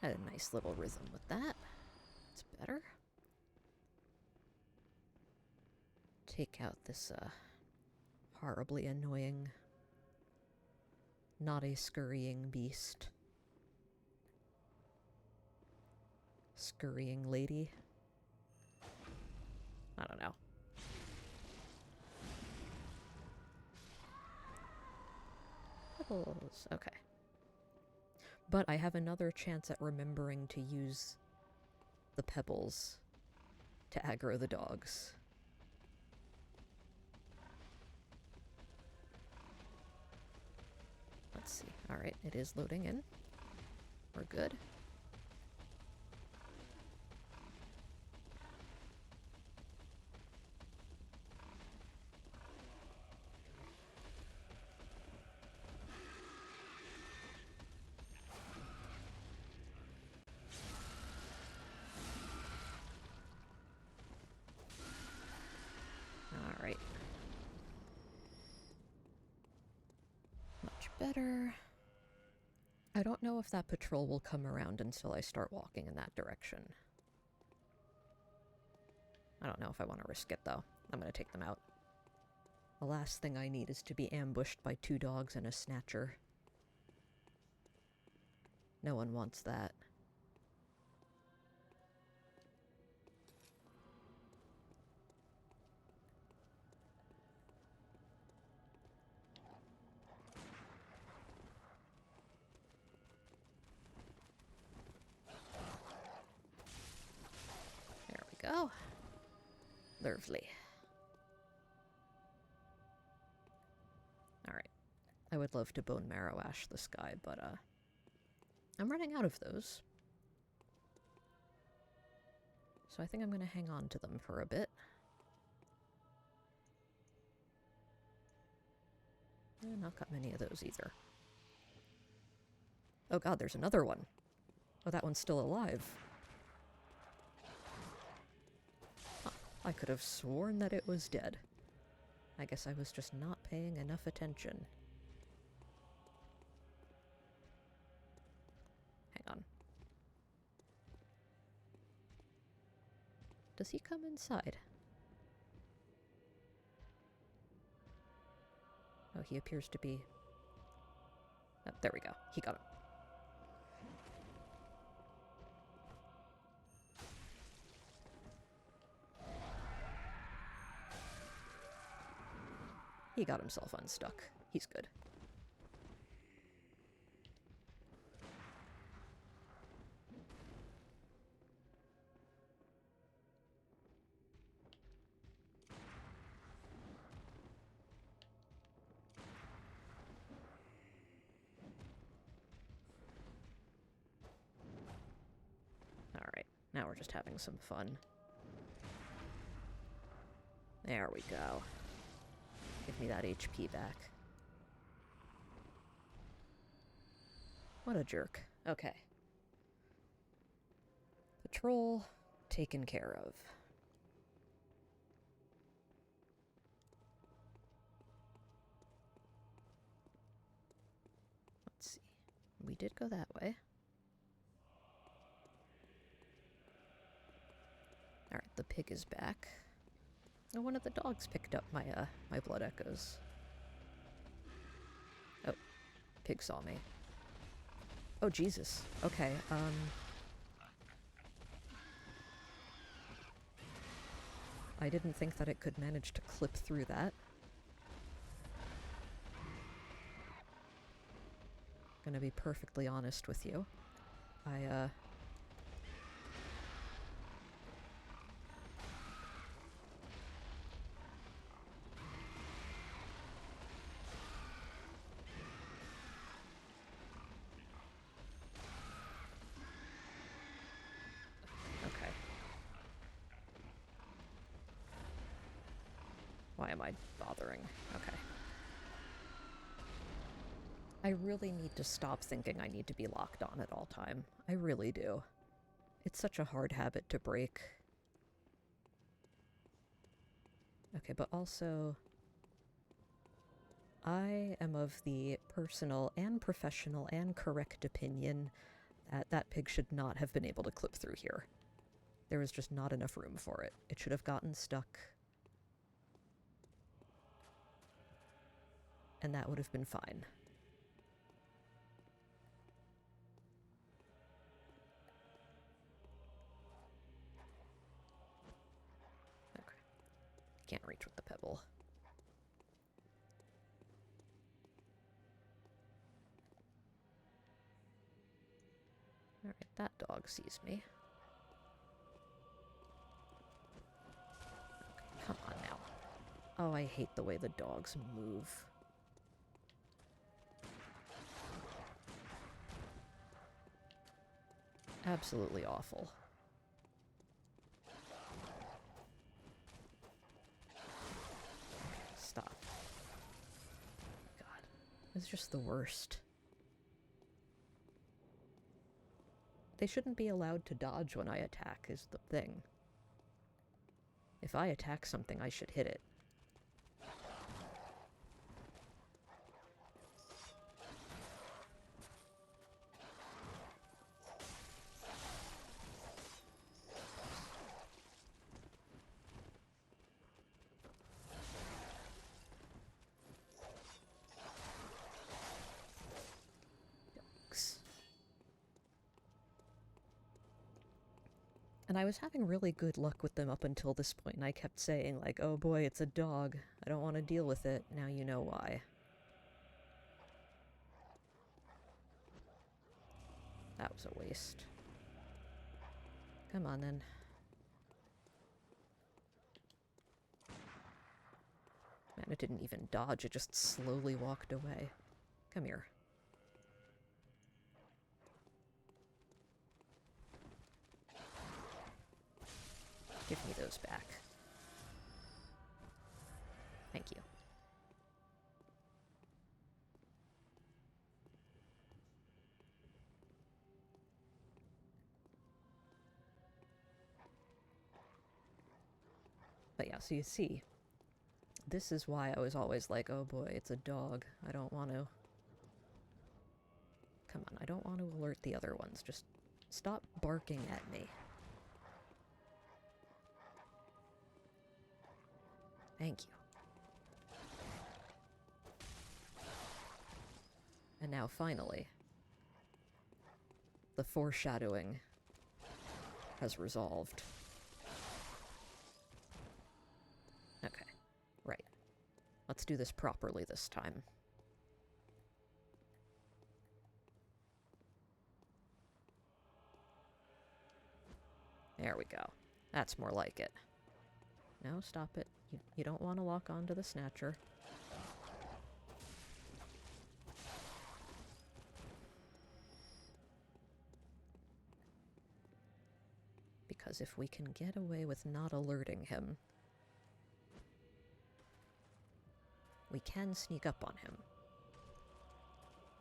Had a nice little rhythm with that. It's better. Take out this, horribly annoying, not a scurrying beast. Scurrying lady. I don't know. Pebbles. Okay. But I have another chance at remembering to use the pebbles to aggro the dogs. Let's see. Alright, it is loading in. We're good. Alright. Much better. I don't know if that patrol will come around until I start walking in that direction. I don't know if I want to risk it, though. I'm going to take them out. The last thing I need is to be ambushed by 2 dogs and a snatcher. No one wants that. There we go. Lovely. Alright. I would love to bone marrow ash this guy, but I'm running out of those. So I think I'm going to hang on to them for a bit. Not got many of those either. Oh god, there's another one. Oh, that one's still alive. Huh. I could have sworn that it was dead. I guess I was just not paying enough attention. Hang on. Does he come inside? Oh, he appears to be... Oh, there we go. He got him. He got himself unstuck. He's good. Alright, now we're just having some fun. There we go. Give me that HP back. What a jerk. Okay. Patrol taken care of. Let's see. We did go that way. Alright, the pig is back. Oh, one of the dogs picked up my, my blood echoes. Oh, pig saw me. Oh, Jesus. Okay, I didn't think that it could manage to clip through that. Gonna be perfectly honest with you. Okay. Why am I bothering? Okay. I really need to stop thinking I need to be locked on at all time. I really do. It's such a hard habit to break. Okay, but also... I am of the personal and professional and correct opinion that that pig should not have been able to clip through here. There was just not enough room for it. It should have gotten stuck. And that would have been fine. Okay. Can't reach with the pebble. Alright, that dog sees me. Okay, come on now. Oh, I hate the way the dogs move. Absolutely awful. Stop. God, it's just the worst. They shouldn't be allowed to dodge when I attack, is the thing. If I attack something, I should hit it. And I was having really good luck with them up until this point, and I kept saying, like, oh boy, it's a dog. I don't want to deal with it. Now you know why. That was a waste. Come on, then. Man, it didn't even dodge, it just slowly walked away. Come here. Give me those back. Thank you. But yeah, so you see, this is why I was always like, oh boy, it's a dog. I don't want to... Come on, I don't want to alert the other ones. Just stop barking at me. Thank you. And now, finally, the foreshadowing has resolved. Okay, right. Let's do this properly this time. There we go. That's more like it. No, stop it. You don't want to lock onto the snatcher. Because if we can get away with not alerting him, we can sneak up on him.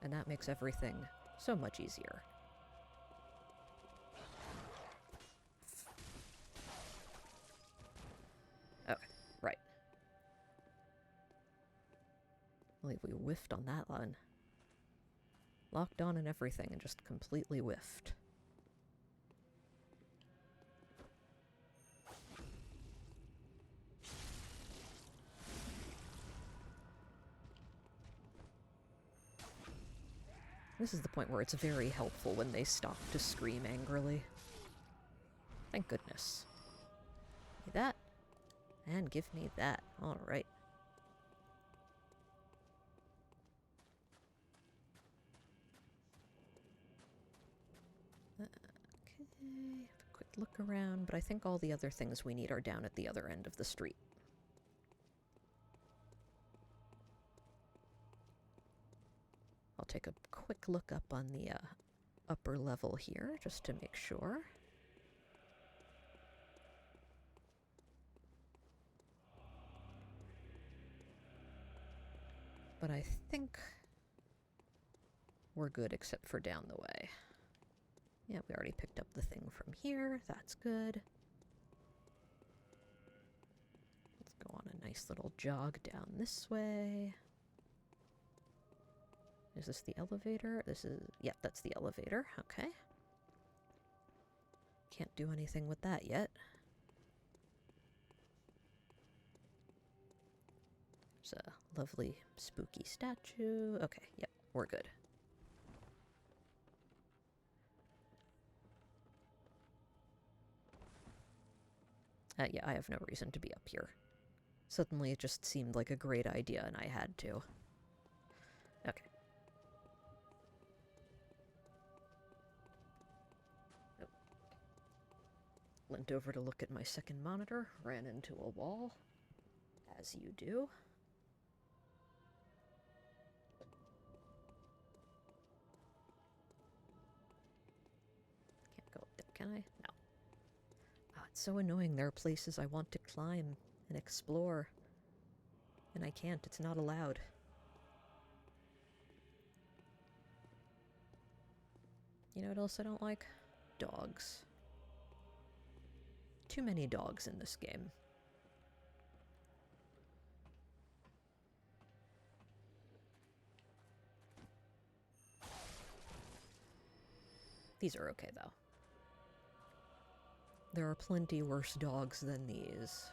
And that makes everything so much easier. Okay, right. I believe we whiffed on that one. Locked on and everything and just completely whiffed. This is the point where it's very helpful when they stop to scream angrily. Thank goodness. Give me that. And give me that. Alright. Okay. Have a quick look around, but I think all the other things we need are down at the other end of the street. I'll take a quick look up on the upper level here, just to make sure. But I think we're good except for down the way. Yeah, we already picked up the thing from here. That's good. Let's go on a nice little jog down this way. Is this the elevator? This is... Yep, that's the elevator. Okay. Can't do anything with that yet. There's a lovely spooky statue. Okay, yep, we're good. Yeah, I have no reason to be up here. Suddenly it just seemed like a great idea and I had to. Okay. Oh. Leant over to look at my second monitor, ran into a wall. As you do. Can't go Can I? No. Oh, it's so annoying. There are places I want to climb and explore. And I can't. It's not allowed. You know what else I don't like? Dogs. Too many dogs in this game. These are okay, though. There are plenty worse dogs than these.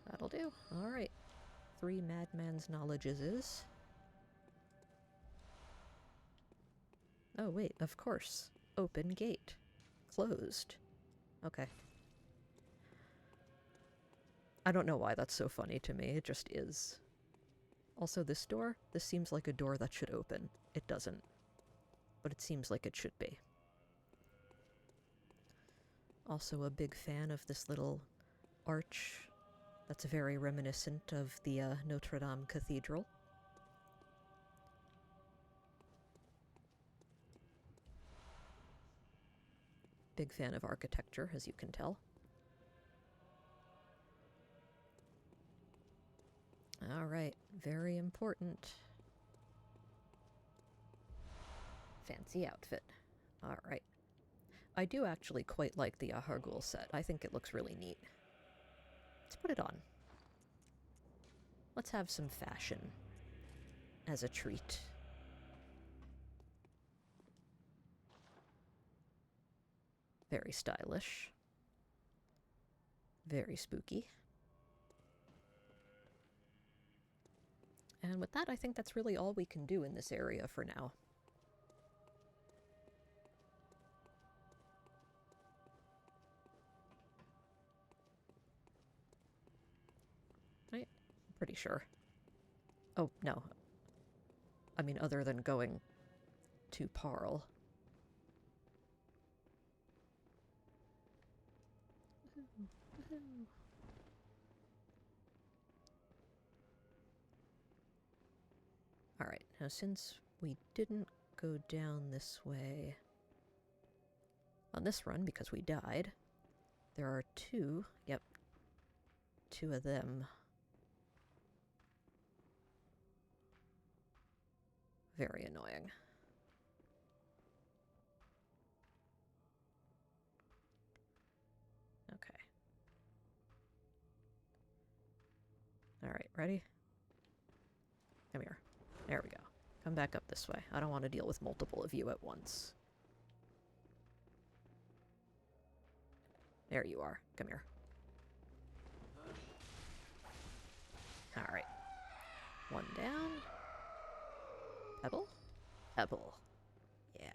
That'll do. Alright. 3 madman's knowledges is. Oh, wait, of course. Open gate. Closed. Okay. I don't know why that's so funny to me, it just is. Also, this door, this seems like a door that should open. It doesn't. But it seems like it should be. Also a big fan of this little arch that's very reminiscent of the Notre Dame Cathedral. Big fan of architecture, as you can tell. Alright, very important. Fancy outfit. Alright. I do actually quite like the Yharnam set. I think it looks really neat. Let's put it on. Let's have some fashion as a treat. Very stylish. Very spooky. And with that, I think that's really all we can do in this area for now. Right? Pretty sure. Oh, no. I mean, other than going to Parl. Alright, now since we didn't go down this way on this run because we died, there are 2, yep, 2 of them. Very annoying. Okay. Alright, ready? Come here. There we go. Come back up this way. I don't want to deal with multiple of you at once. There you are. Come here. Alright. 1 down. Pebble? Pebble. Yeah.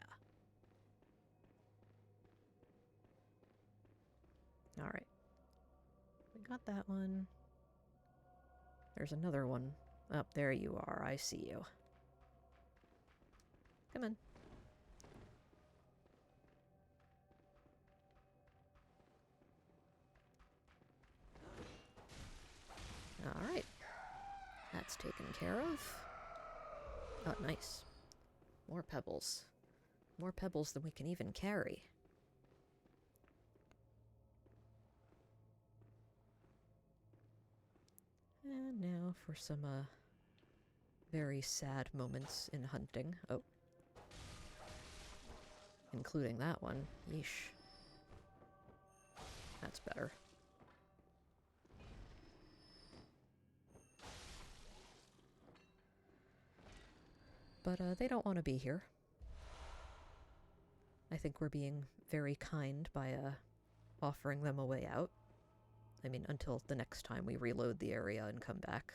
Alright. We got that one. There's another one. Oh, there you are. I see you. Come in. Alright. That's taken care of. Oh, nice. More pebbles. More pebbles than we can even carry. And now for some, very sad moments in hunting. Oh. Including that one. Yeesh. That's better. But, they don't want to be here. I think we're being very kind by, offering them a way out. I mean, until the next time we reload the area and come back.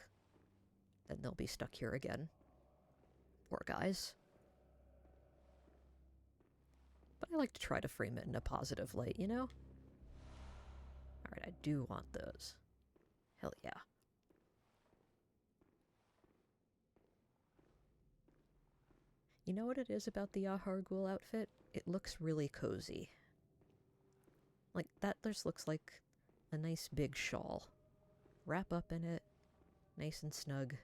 Then they'll be stuck here again. Poor guys. But I like to try to frame it in a positive light, you know? Alright, I do want those. Hell yeah. You know what it is about the Yharnam outfit? It looks really cozy. Like, that just looks like a nice big shawl. Wrap up in it, nice and snug.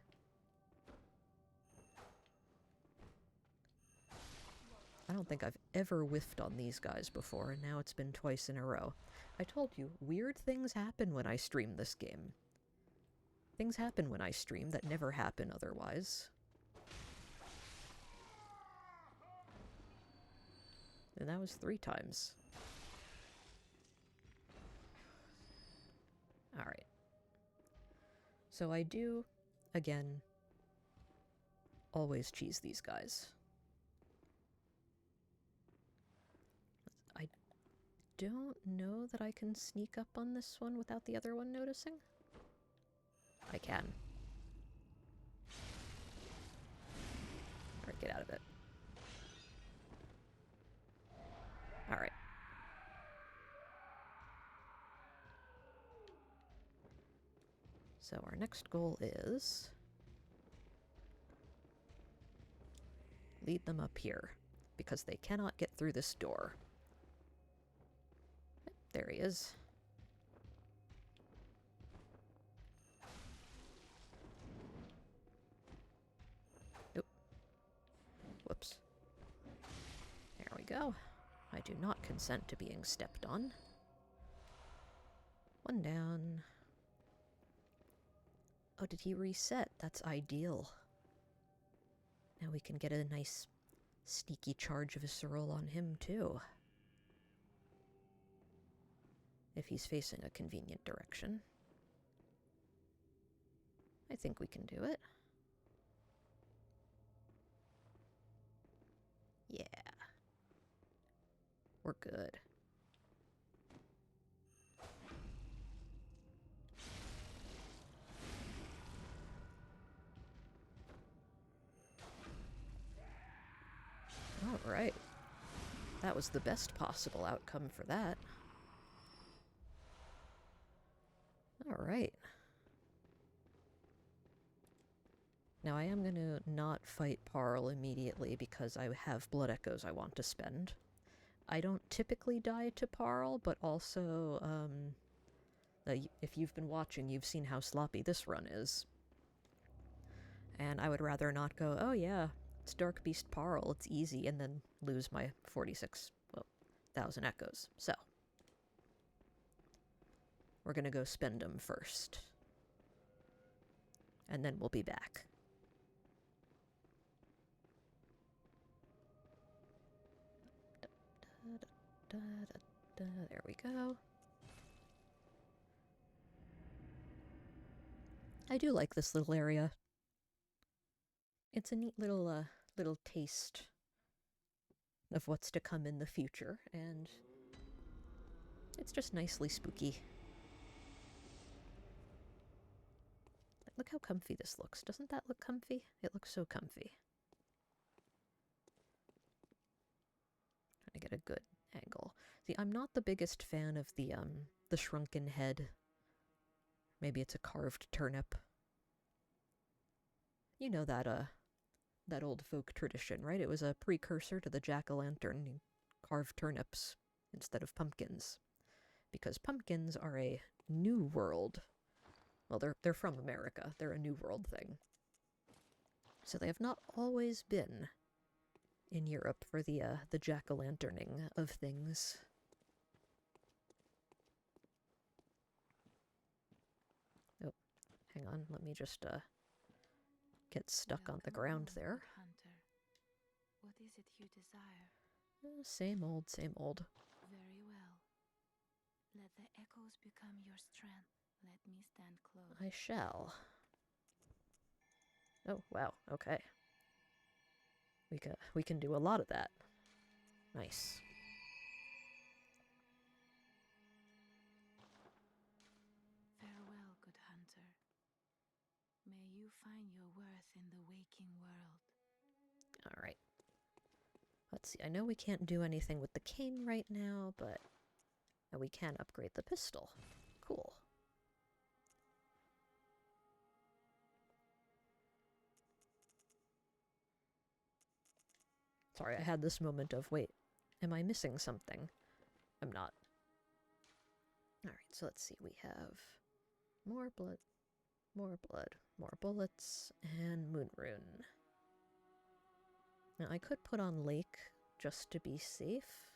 I don't think I've ever whiffed on these guys before, and now it's been twice in a row. I told you, weird things happen when I stream this game. Things happen when I stream that never happen otherwise. And that was 3 times. Alright. So I do, again, always cheese these guys. I don't know that I can sneak up on this one without the other one noticing. I can. Alright, get out of it. Alright. So our next goal is lead them up here, because they cannot get through this door. There he is. Nope. Whoops. There we go. I do not consent to being stepped on. 1 down. Oh, did he reset? That's ideal. Now we can get a nice sneaky charge visceral on him, too. If he's facing a convenient direction. I think we can do it. Yeah. We're good. Alright. That was the best possible outcome for that. Alright. Now I am going to not fight Parl immediately because I have blood echoes I want to spend. I don't typically die to Parl, but also, if you've been watching, you've seen how sloppy this run is. And I would rather not go, oh yeah, it's Dark Beast Parl, it's easy, and then lose my 46,000 echoes. So, we're gonna go spend them first. And then we'll be back. There we go. I do like this little area. It's a neat little taste of what's to come in the future, and it's just nicely spooky. Look how comfy this looks. Doesn't that look comfy? It looks so comfy. Trying to get a good angle. See, I'm not the biggest fan of the shrunken head. Maybe it's a carved turnip. You know that old folk tradition, right? It was a precursor to the jack-o'-lantern, carved turnips instead of pumpkins. Because pumpkins are a New World. Well, they're from America. They're a New World thing. So they have not always been in Europe for the jack-o'-lanterning of things. Oh, hang on. Let me just get stuck on the ground there. Hunter. What is it you desire? Same old, same old. Very well. Let the echoes become your strength. Let me stand close. I shall. Oh, wow, okay. We can do a lot of that. Nice. Farewell, good hunter. May you find your worth in the waking world. Alright. Let's see, I know we can't do anything with the cane right now, but we can upgrade the pistol. Cool. Sorry, I had this moment of, wait, am I missing something? I'm not. Alright, so let's see, we have more blood, more bullets, and moon rune. Now, I could put on Lake just to be safe.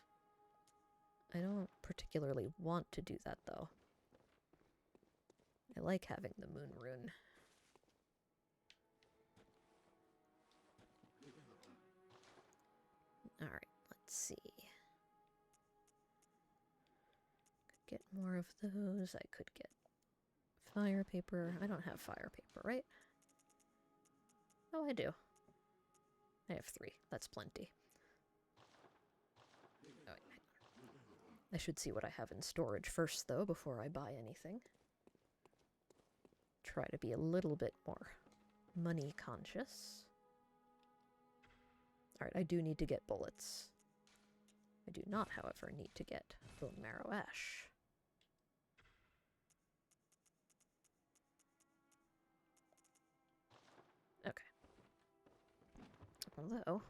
I don't particularly want to do that, though. I like having the moon rune. Alright, let's see. Could get more of those. I could get fire paper. I don't have fire paper, right? Oh, I do. I have 3. That's plenty. Oh, wait. I should see what I have in storage first, though, before I buy anything. Try to be a little bit more money conscious. Alright, I do need to get bullets. I do not, however, need to get bone marrow ash. Okay. Although,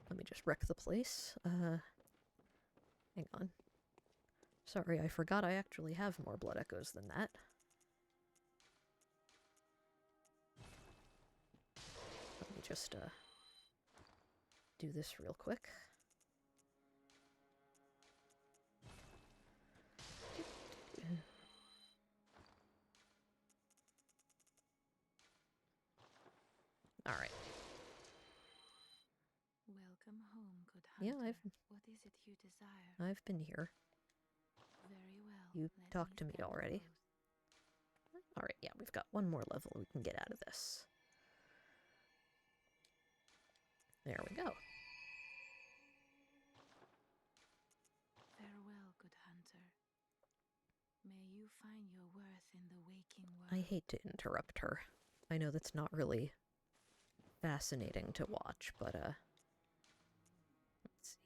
let me just wreck the place. Hang on. Sorry, I forgot I actually have more blood echoes than that. Let me just, do this real quick. Alright. Welcome home, good hunter. Yeah, What is it you desire? I've been here. Very well. You let talked to me stand already. close. Alright, yeah, we've got one more level we can get out of this. There we go. Farewell, good hunter. May you find your worth in the waking world. I hate to interrupt her. I know that's not really fascinating to watch, but, let's see.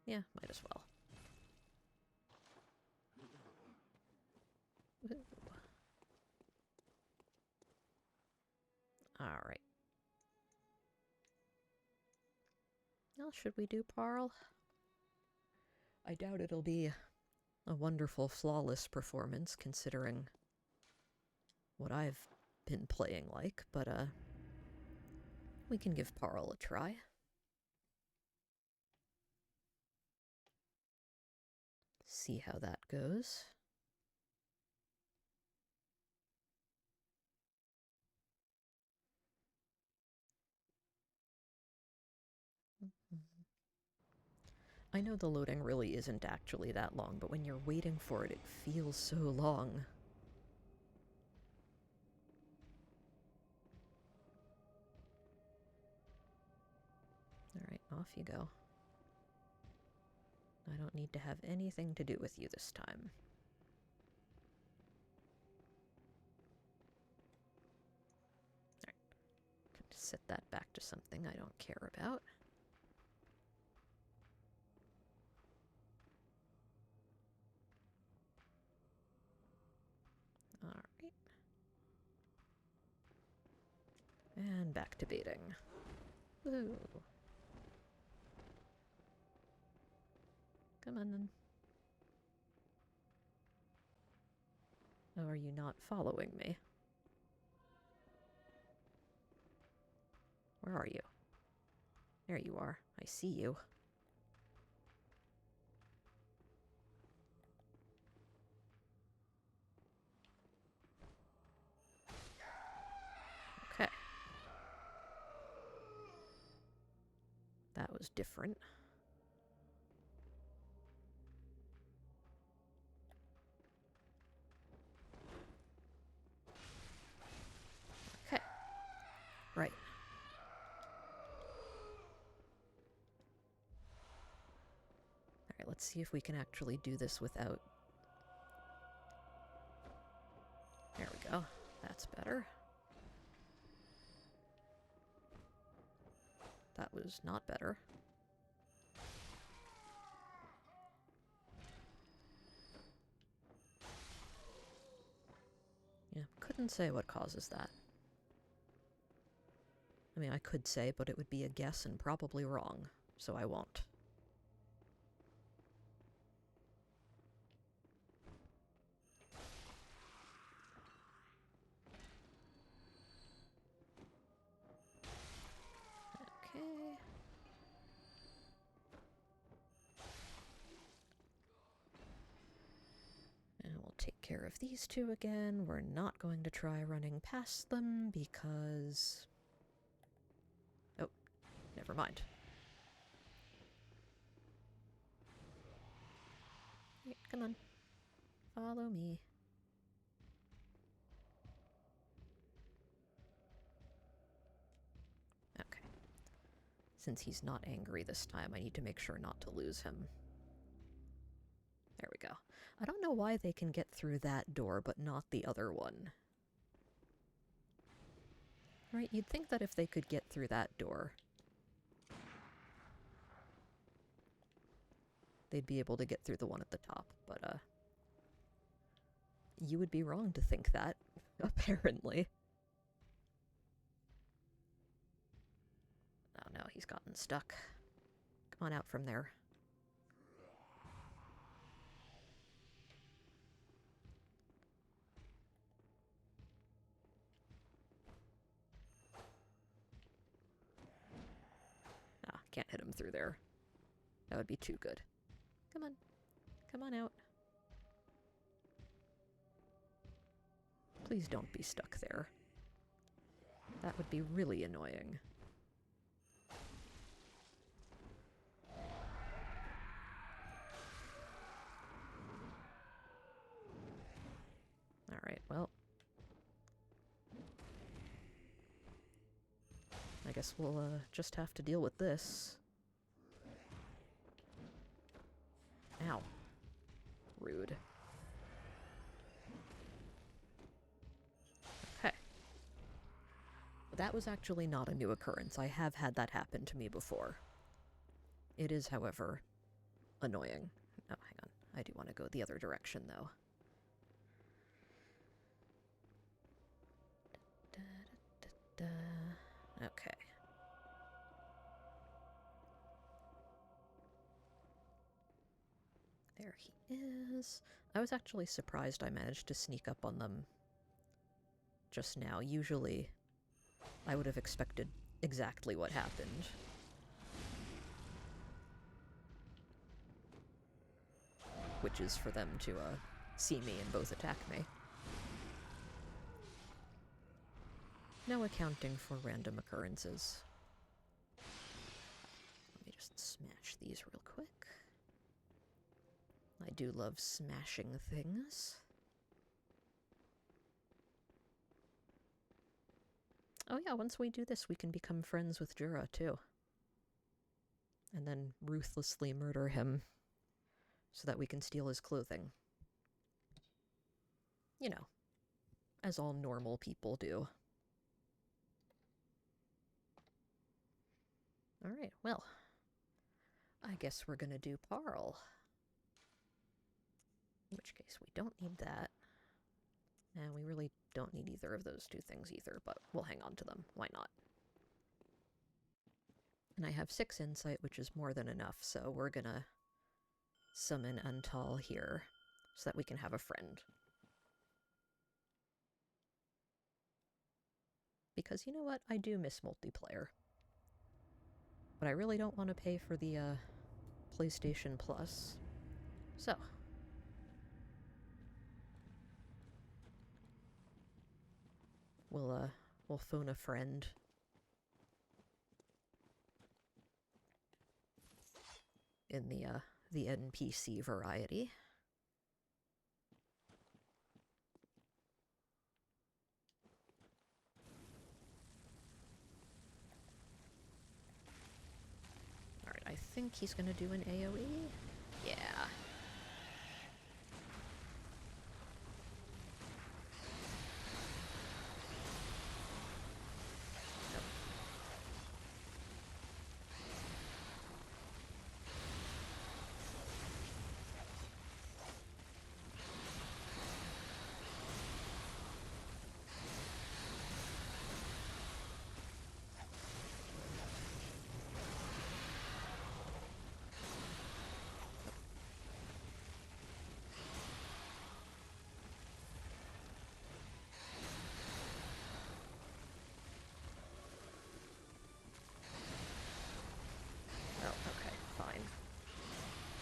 Yeah, might as well. Alright. Well, should we do Parl? I doubt it'll be a wonderful, flawless performance, considering what I've been playing like, but, we can give Parl a try. See how that goes. I know the loading really isn't actually that long, but when you're waiting for it, it feels so long. Alright, off you go. I don't need to have anything to do with you this time. Alright. Set that back to something I don't care about. Alright. And back to baiting. Woo! Come on then. Oh, are you not following me? Where are you? There you are. I see you. Okay. That was different. Okay. Right. Alright, let's see if we can actually do this without... There we go. That's better. That was not better. Yeah, couldn't say what causes that. I mean, I could say, but it would be a guess and probably wrong, so I won't. Okay. care of these two again. We're not going to try running past them because... Oh, never mind. Right, come on. Follow me. Okay. Since he's not angry this time, I need to make sure not to lose him. There we go. I don't know why they can get through that door, but not the other one. Right, you'd think that if they could get through that door, they'd be able to get through the one at the top, but, you would be wrong to think that, apparently. Oh no, he's gotten stuck. Come on out from there. Ah, can't hit him through there. That would be too good. Come on. Come on out. Please don't be stuck there. That would be really annoying. Alright, well. I guess we'll, just have to deal with this. Ow. Rude. Okay. That was actually not a new occurrence. I have had that happen to me before. It is, however, annoying. Oh, hang on. I do want to go the other direction, though. Okay. There he is. I was actually surprised I managed to sneak up on them just now. Usually, I would have expected exactly what happened. Which is for them to, see me and both attack me. No accounting for random occurrences. Let me just smash these real quick. I do love smashing things. Oh yeah, once we do this, we can become friends with Jura, too. And then ruthlessly murder him so that we can steal his clothing. You know, as all normal people do. Alright, well, I guess we're gonna do Parl. In which case, we don't need that. And we really don't need either of those two things either, but we'll hang on to them. Why not? And I have 6 insight, which is more than enough, so we're gonna summon Antal here so that we can have a friend. Because you know what? I do miss multiplayer. But I really don't want to pay for the, PlayStation Plus. So. We'll phone a friend. In the NPC variety. Alright, I think he's gonna do an AoE. Yeah.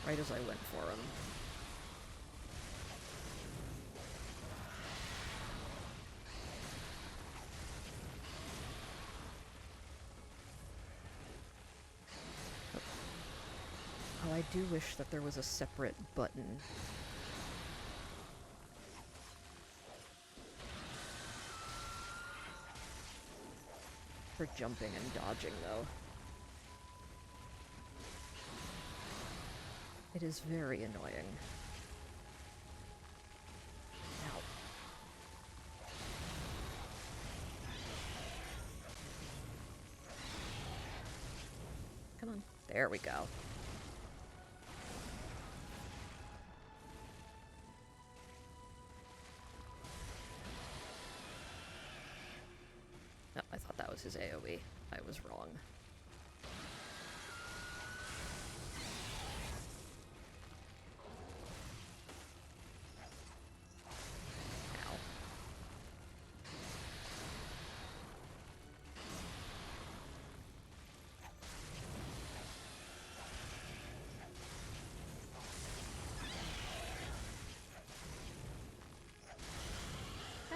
Right as I went for him. do wish that there was a separate button for jumping and dodging, though. It is very annoying. Ow. Come on. There we go. No, I thought that was his AoE. I was wrong. Ow.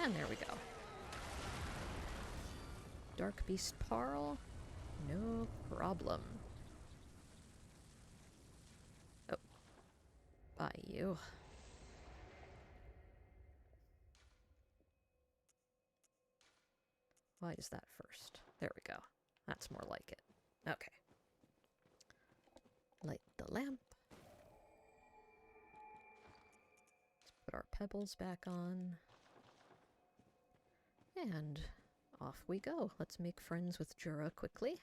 And there we go. Dark Beast Parl? No problem. Oh. Bye, you. Why is that first? There we go. That's more like it. Okay. Light the lamp. Let's put our pebbles back on. And off we go. Let's make friends with Jura quickly.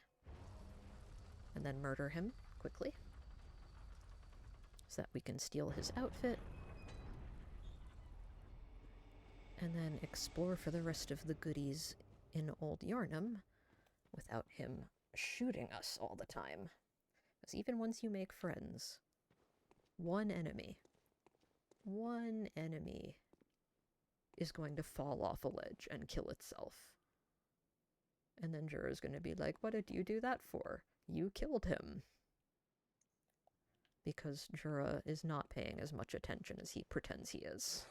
And then murder him quickly. So that we can steal his outfit. And then explore for the rest of the goodies in Old Yharnam without him shooting us all the time. Because even once you make friends, one enemy is going to fall off a ledge and kill itself. And then Jura's going to be like, what did you do that for? You killed him. Because Jura is not paying as much attention as he pretends he is.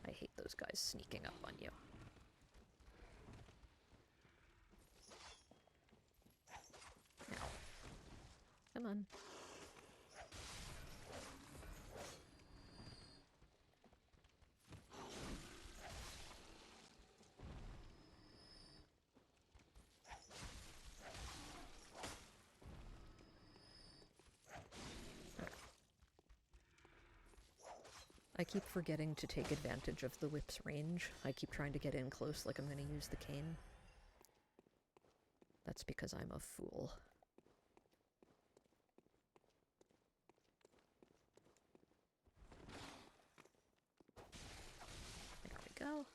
I hate those guys sneaking up on you. Ow. Come on. I keep forgetting to take advantage of the whip's range. I keep trying to get in close like I'm going to use the cane. That's because I'm a fool. There we go.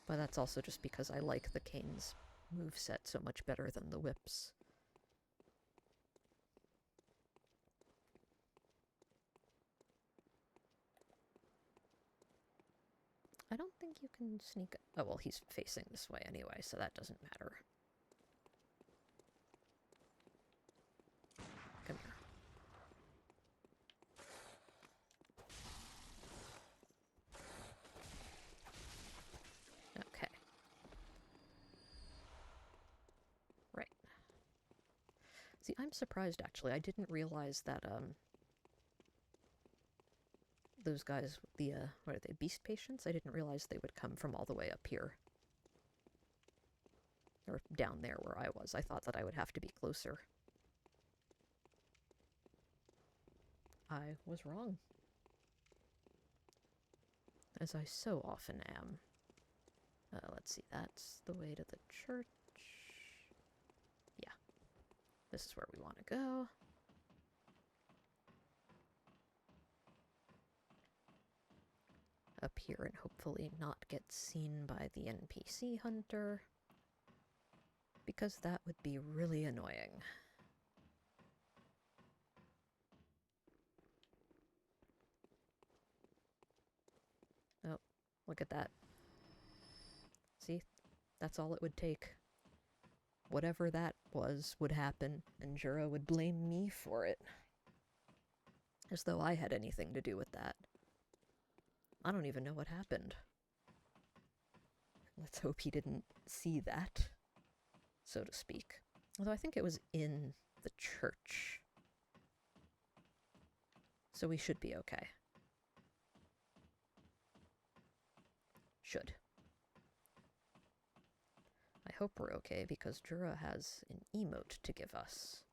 But that's also just because I like the cane's moveset so much better than the whip's. I don't think you can sneak... Oh, well, he's facing this way anyway, so that doesn't matter. Come here. Okay. Right. See, I'm surprised, actually. I didn't realize that, those guys, the, what are they, beast patients? I didn't realize they would come from all the way up here. Or down there where I was. I thought that I would have to be closer. I was wrong. As I so often am. Let's see, that's the way to the church. Yeah. This is where we want to go. Up here and hopefully not get seen by the NPC hunter. Because that would be really annoying. Oh, look at that. See? That's all it would take. Whatever that was would happen, and Jura would blame me for it. As though I had anything to do with that. I don't even know what happened. Let's hope he didn't see that, so to speak. Although I think it was in the church. So we should be okay. Should. I hope we're okay because Jura has an emote to give us.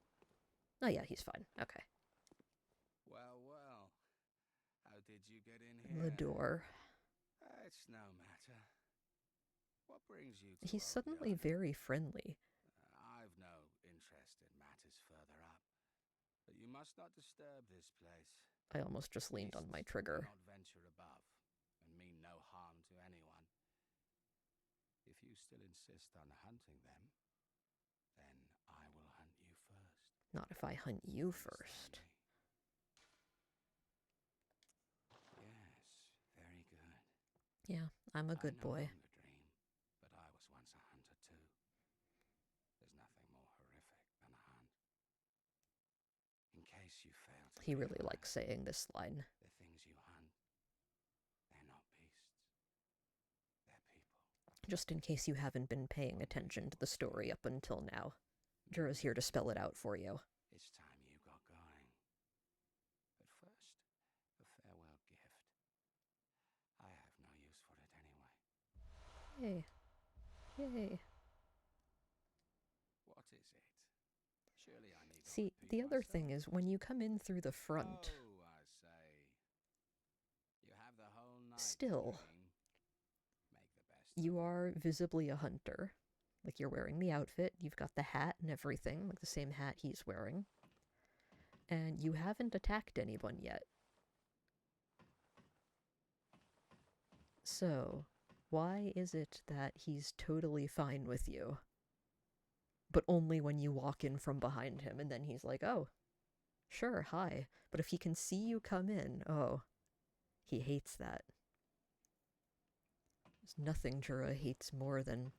Oh yeah, he's fine. Okay. Well, well. How did you get in here? The door. It's no matter. What brings you to He's Old suddenly Yharnam? very friendly. I've no interest in matters further up. But you must not disturb this place. I almost just leaned on my trigger. Do not venture above, and mean no harm to anyone. If you still insist on hunting them, then I will hunt you first. Not if I hunt you first. Yes, very good. Yeah, I'm a good I no boy. longer dream, but I was once a hunter too. There's nothing more horrific than a hunt. In case you fail to He really realize, likes saying this line. the things you hunt, they're not beasts. They're people. Just in case you haven't been paying attention to the story up until now. Jura's here to spell it out for you. It's time you got going. But first, a farewell gift. I have no use for it anyway. Yay. Yay. What is it? Surely I need to See, repeat the other myself. thing is, when you come in through the front, Oh, I say. You have the whole night. Still. to dream. Make the best of you it. are visibly a hunter. Like, you're wearing the outfit, you've got the hat and everything, like the same hat he's wearing. And you haven't attacked anyone yet. So, why is it that he's totally fine with you? But only when you walk in from behind him, and then he's like, oh, sure, hi. But if he can see you come in, oh, he hates that. There's nothing Jura hates more than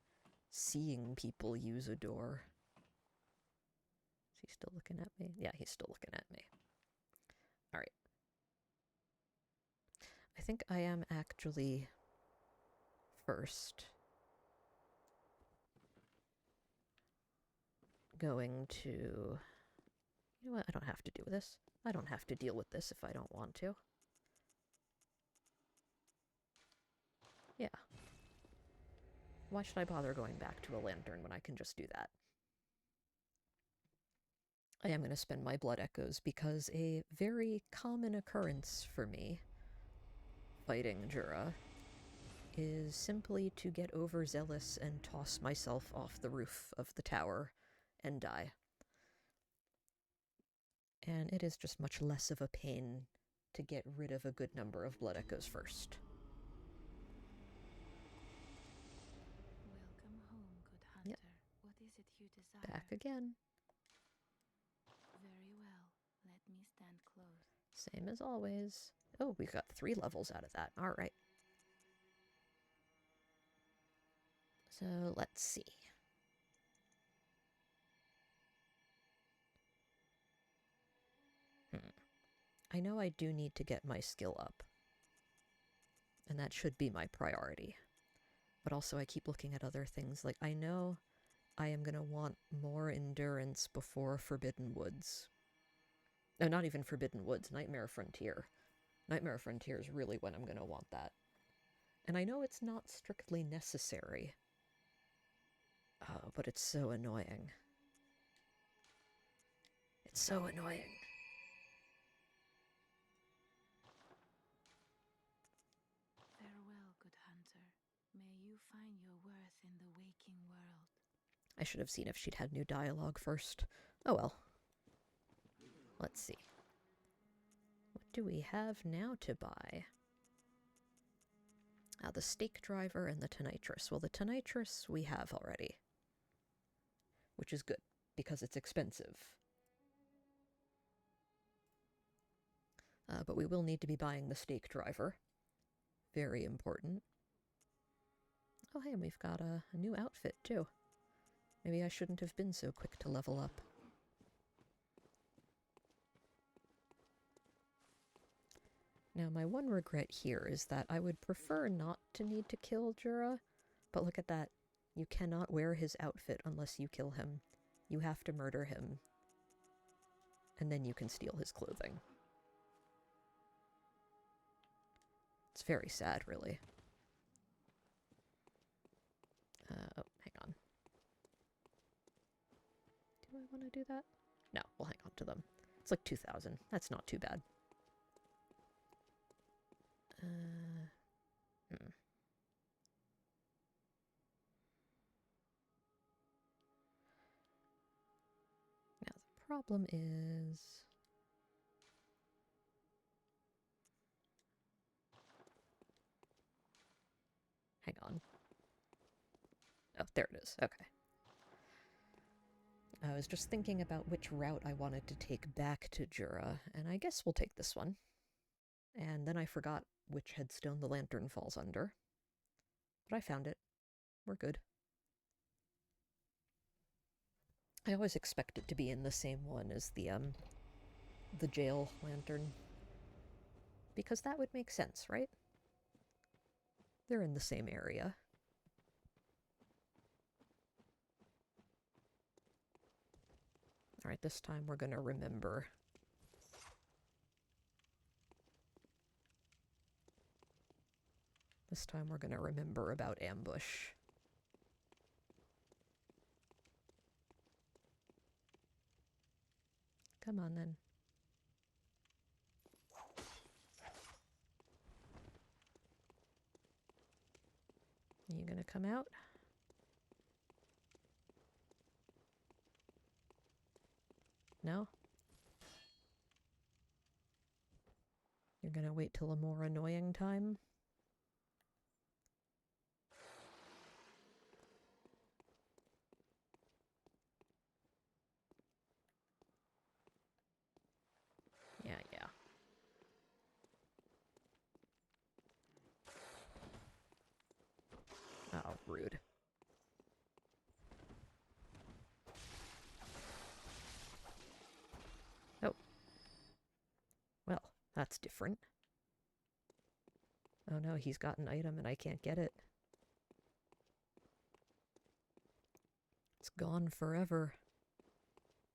seeing people use a door. Is he still looking at me? Yeah, he's still looking at me. Alright. I think I am actually first going to... You know what? I don't have to do this. I don't have to deal with this if I don't want to. Yeah. Why should I bother going back to a lantern when I can just do that? I am going to spend my blood echoes because a very common occurrence for me fighting Jura is simply to get overzealous and toss myself off the roof of the tower and die. And it is just much less of a pain to get rid of a good number of blood echoes first. Welcome home, good hunter. Yep. What is it you desire? Back again. Very well. Let me stand close. Same as always. Oh, we got 3 levels out of that. Alright. So, let's see. I know I do need to get my skill up. And that should be my priority. But also I keep looking at other things. Like, I know I am going to want more endurance before Forbidden Woods. No, not even Forbidden Woods, Nightmare Frontier. Nightmare Frontier is really when I'm going to want that. And I know it's not strictly necessary. Oh, but it's so annoying. It's so annoying. Farewell, good hunter. May you find your worth in the waking world. I should have seen if she'd had new dialogue first. Oh well. Let's see. What do we have now to buy? The stake driver and the tonitrus. Well, the tonitrus we have already. Which is good, because it's expensive. But we will need to be buying the stake driver. Very important. Oh hey, and we've got a new outfit too. Maybe I shouldn't have been so quick to level up. Now, my one regret here is that I would prefer not to need to kill Jura, but look at that. You cannot wear his outfit unless you kill him. You have to murder him, and then you can steal his clothing. It's very sad, really. Oh, hang on. Do I want to do that? No, we'll hang on to them. It's like 2,000. That's not too bad. Now, the problem is... Hang on. Oh, there it is. Okay. I was just thinking about which route I wanted to take back to Jura, and I guess we'll take this one. And then I forgot which headstone the lantern falls under. But I found it. We're good. I always expect it to be in the same one as the jail lantern. Because that would make sense, right? They're in the same area. Alright, this time we're gonna remember. This time we're gonna remember about ambush. Come on, then. Are you gonna come out? No? You're gonna wait till a more annoying time? Yeah, yeah. Oh, rude. Oh. Well, that's different. Oh no, he's got an item and I can't get it. It's gone forever.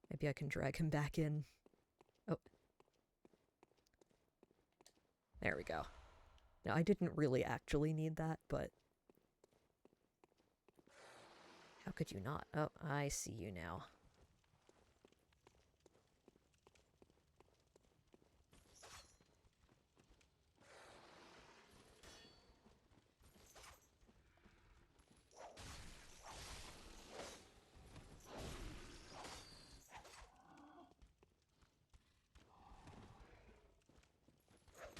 Maybe I can drag him back in. Oh. There we go. Now, I didn't really actually need that, but... How could you not? Oh, I see you now.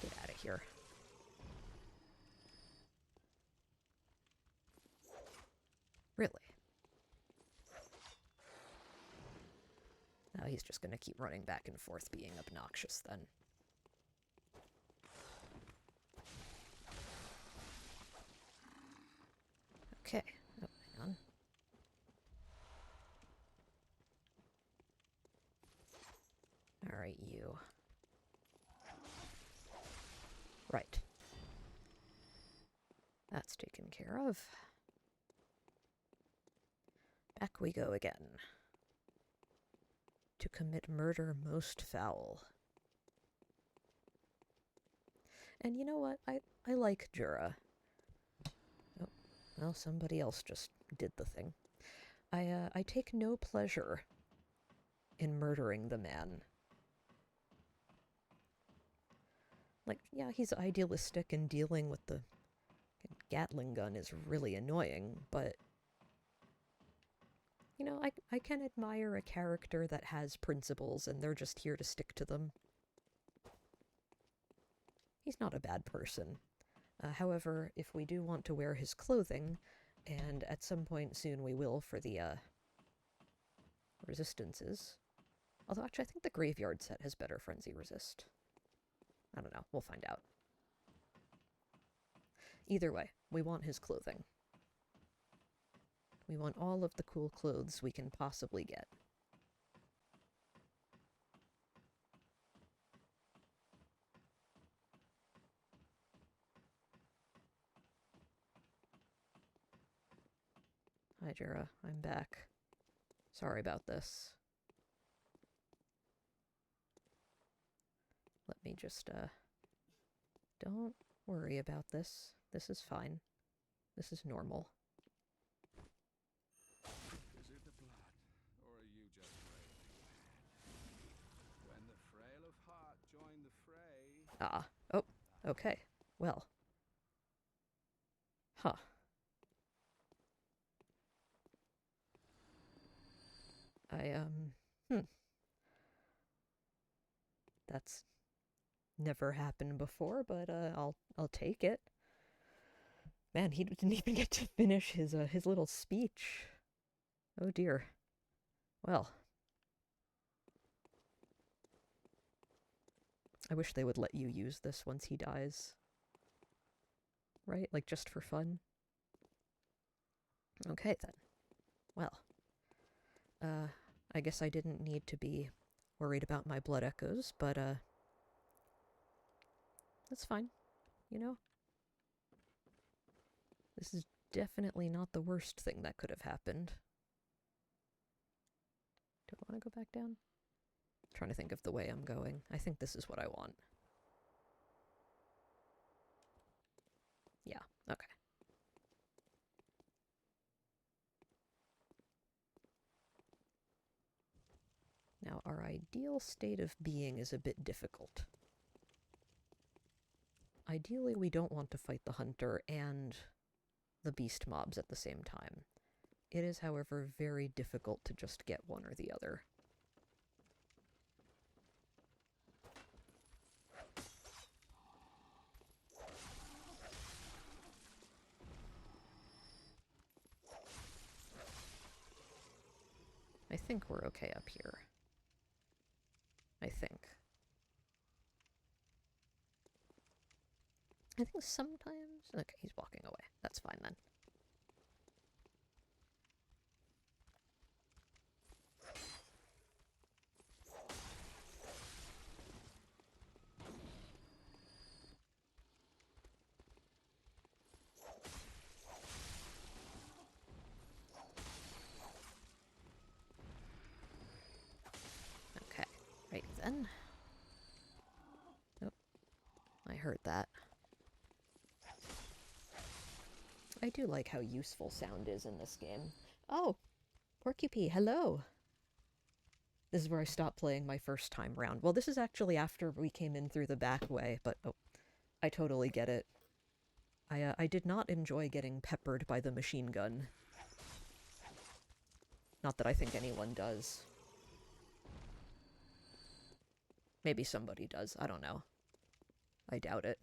Get out of here. Really? Oh, he's just gonna keep running back and forth being obnoxious then. Okay. Oh, hang on. Alright, you. Right. That's taken care of. Back we go again. To commit murder most foul. And you know what? I like Jura. Oh, well, somebody else just did the thing. I take no pleasure in murdering the man. Like, yeah, he's idealistic and dealing with the Gatling gun is really annoying, but... You know, I can admire a character that has principles and they're just here to stick to them. He's not a bad person. However, if we do want to wear his clothing, and at some point soon we will for the, resistances. Although, actually, I think the graveyard set has better frenzy resist. I don't know. We'll find out. Either way, we want his clothing. We want all of the cool clothes we can possibly get. Hi, Jera. I'm back. Sorry about this. Let me just, don't worry about this. This is fine. This is normal. Is it the blood, or are you just raving mad? When the frail of heart join the fray... Ah. Oh, okay. Well. Huh. That's never happened before, but, I'll take it. Man, he didn't even get to finish his little speech. Oh dear. Well. I wish they would let you use this once he dies. Right? Like, just for fun. Okay, then. Well. I guess I didn't need to be worried about my blood echoes, but, that's fine. You know? This is definitely not the worst thing that could have happened. Do I want to go back down? I'm trying to think of the way I'm going. I think this is what I want. Yeah, okay. Now, our ideal state of being is a bit difficult. Ideally, we don't want to fight the hunter and the beast mobs at the same time. It is, however, very difficult to just get one or the other. I think we're okay up here. I think. I think sometimes... Okay, he's walking away. That's fine then. Okay, right then. Oh, I heard that. I do like how useful sound is in this game. Oh, Porcupine, hello! This is where I stopped playing my first time round. Well, this is actually after we came in through the back way, but oh, I totally get it. I did not enjoy getting peppered by the machine gun. Not that I think anyone does. Maybe somebody does, I don't know. I doubt it.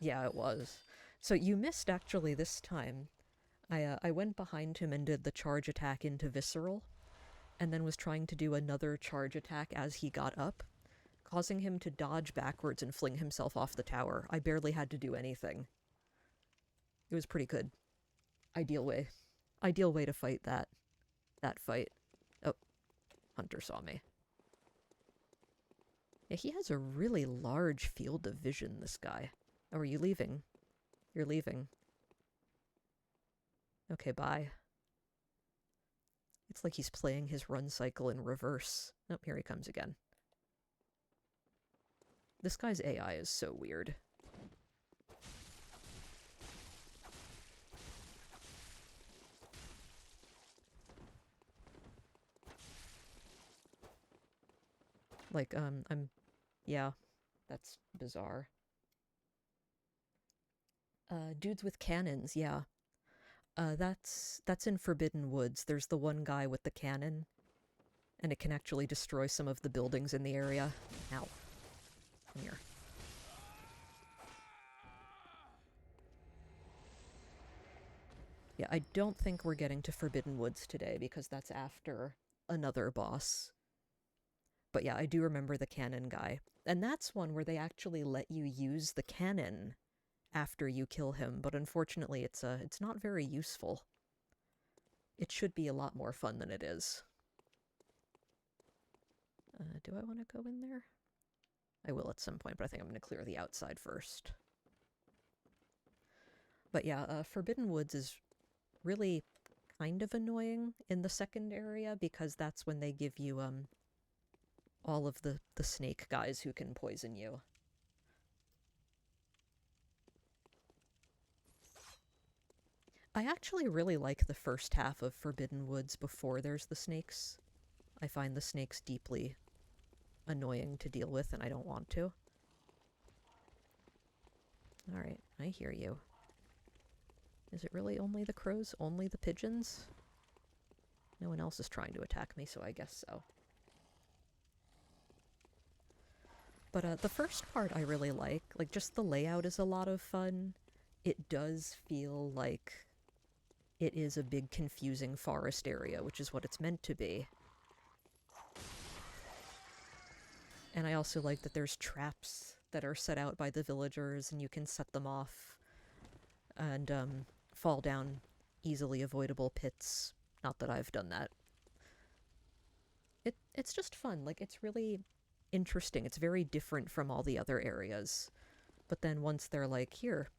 Yeah, it was. So you missed actually this time. I went behind him and did the charge attack into Visceral, and then was trying to do another charge attack as he got up, causing him to dodge backwards and fling himself off the tower. I barely had to do anything. It was pretty good. Ideal way. Ideal way to fight that fight. Oh, Hunter saw me. Yeah, he has a really large field of vision, this guy. Oh, are you leaving? You're leaving. Okay, bye. It's like he's playing his run cycle in reverse. Oh, here he comes again. This guy's AI is so weird. Like, yeah, that's bizarre. Dudes with cannons, yeah. That's in Forbidden Woods. There's the one guy with the cannon, and it can actually destroy some of the buildings in the area. Ow. Come here. Yeah, I don't think we're getting to Forbidden Woods today, because that's after another boss. But yeah, I do remember the cannon guy. And that's one where they actually let you use the cannon after you kill him, but unfortunately it's not very useful. It should be a lot more fun than it is. Do I want to go in there? I will at some point, but I think I'm going to clear the outside first. But yeah, Forbidden Woods is really kind of annoying in the second area because that's when they give you all of the snake guys who can poison you. I actually really like the first half of Forbidden Woods before there's the snakes. I find the snakes deeply annoying to deal with, and I don't want to. Alright, I hear you. Is it really only the crows? Only the pigeons? No one else is trying to attack me, so I guess so. But the first part I really like. Like, just the layout is a lot of fun. It does feel like it is a big confusing forest area, which is what it's meant to be. And I also like that there's traps that are set out by the villagers, and you can set them off and fall down easily avoidable pits. Not that I've done that. It's just fun. Like, it's really interesting. It's very different from all the other areas. But then once they're like, here,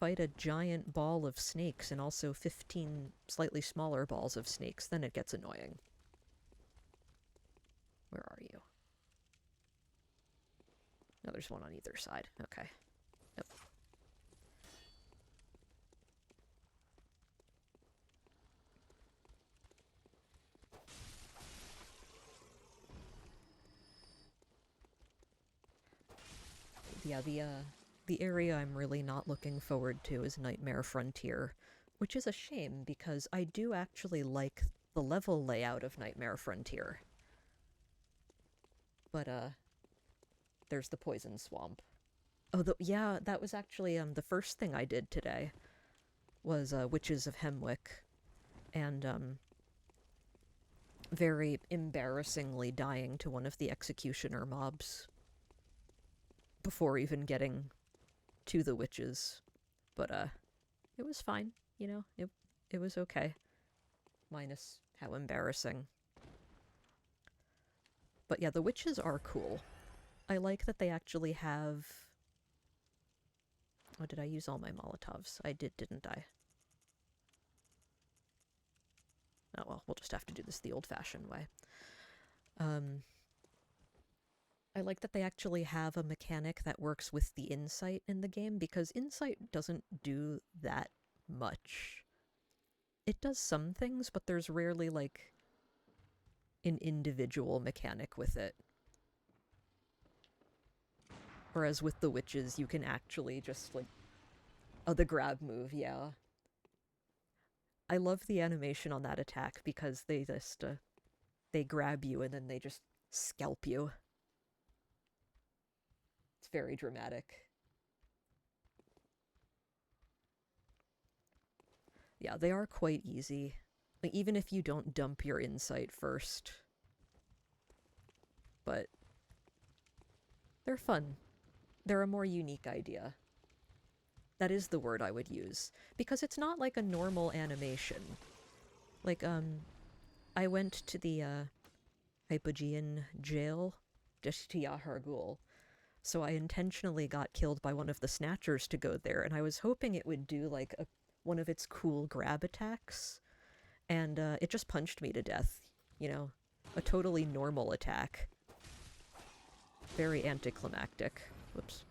fight a giant ball of snakes and also 15 slightly smaller balls of snakes, then it gets annoying. Where are you? No, there's one on either side. Okay. Yep. Yeah, the area I'm really not looking forward to is Nightmare Frontier, which is a shame because I do actually like the level layout of Nightmare Frontier. But there's the poison swamp. Oh, yeah, that was actually the first thing I did today was Witches of Hemwick, and very embarrassingly dying to one of the executioner mobs before even getting to the witches. But it was fine, you know. It was okay, minus how embarrassing. But yeah, the witches are cool. I like that they actually have... Oh, did I use all my Molotovs? I did, didn't I? Oh well, we'll just have to do this the old-fashioned way. I like that they actually have a mechanic that works with the insight in the game, because insight doesn't do that much. It does some things, but there's rarely, like, an individual mechanic with it. Whereas with the witches, you can actually just, like... Oh, the grab move, yeah. I love the animation on that attack, because they just, they grab you and then they just scalp you. It's very dramatic. Yeah, they are quite easy. Like, even if you don't dump your insight first. But they're fun. They're a more unique idea. That is the word I would use. Because it's not like a normal animation. Like, I went to the, Hypogean jail, just to Yahar'gul. So I intentionally got killed by one of the Snatchers to go there, and I was hoping it would do, like, one of its cool grab attacks. And, it just punched me to death, you know? A totally normal attack. Very anticlimactic. Whoops.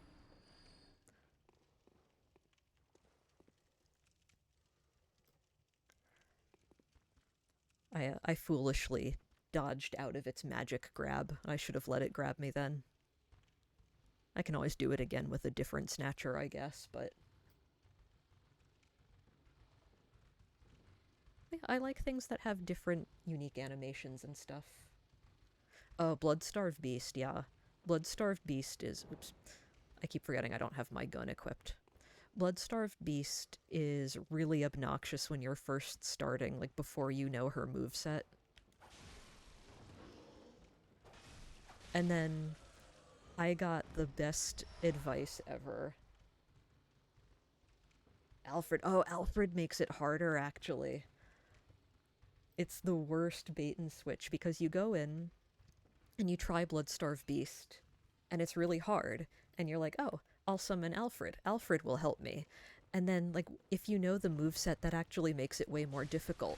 I foolishly dodged out of its magic grab. I should have let it grab me then. I can always do it again with a different Snatcher, I guess, but... Yeah, I like things that have different, unique animations and stuff. Bloodstarved Beast, yeah. Bloodstarved Beast is... Oops. I keep forgetting I don't have my gun equipped. Bloodstarved Beast is really obnoxious when you're first starting, like before you know her moveset. And then I got the best advice ever. Alfred. Oh, Alfred makes it harder, actually. It's the worst bait and switch, because you go in and you try Bloodstarved Beast, and it's really hard, and you're like, oh, I'll summon Alfred. Alfred will help me. And then, like, if you know the moveset, that actually makes it way more difficult.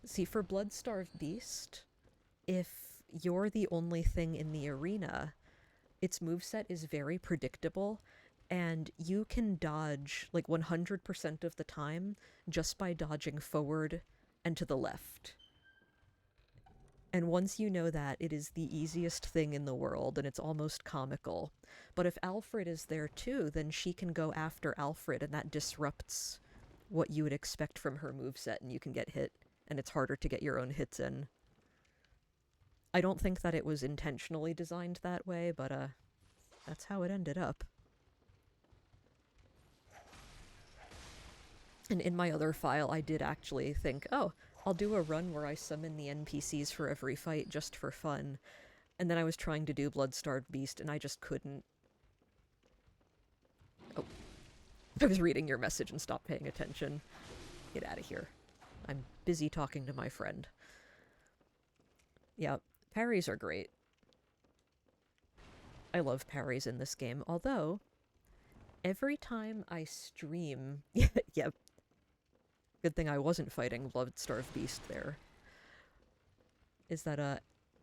See, for Bloodstarved Beast, if you're the only thing in the arena, its moveset is very predictable, and you can dodge, like, 100% of the time just by dodging forward and to the left. And once you know that, it is the easiest thing in the world, and it's almost comical. But if Alfred is there too, then she can go after Alfred, and that disrupts what you would expect from her moveset, and you can get hit, and it's harder to get your own hits in. I don't think that it was intentionally designed that way, but that's how it ended up. And in my other file, I did actually think, oh, I'll do a run where I summon the NPCs for every fight just for fun. And then I was trying to do Bloodstarved Beast, and I just couldn't. Oh. I was reading your message and stopped paying attention. Get out of here. I'm busy talking to my friend. Yeah, parries are great. I love parries in this game, although every time I stream... yeah, good thing I wasn't fighting Bloodstarved Beast there. Is that,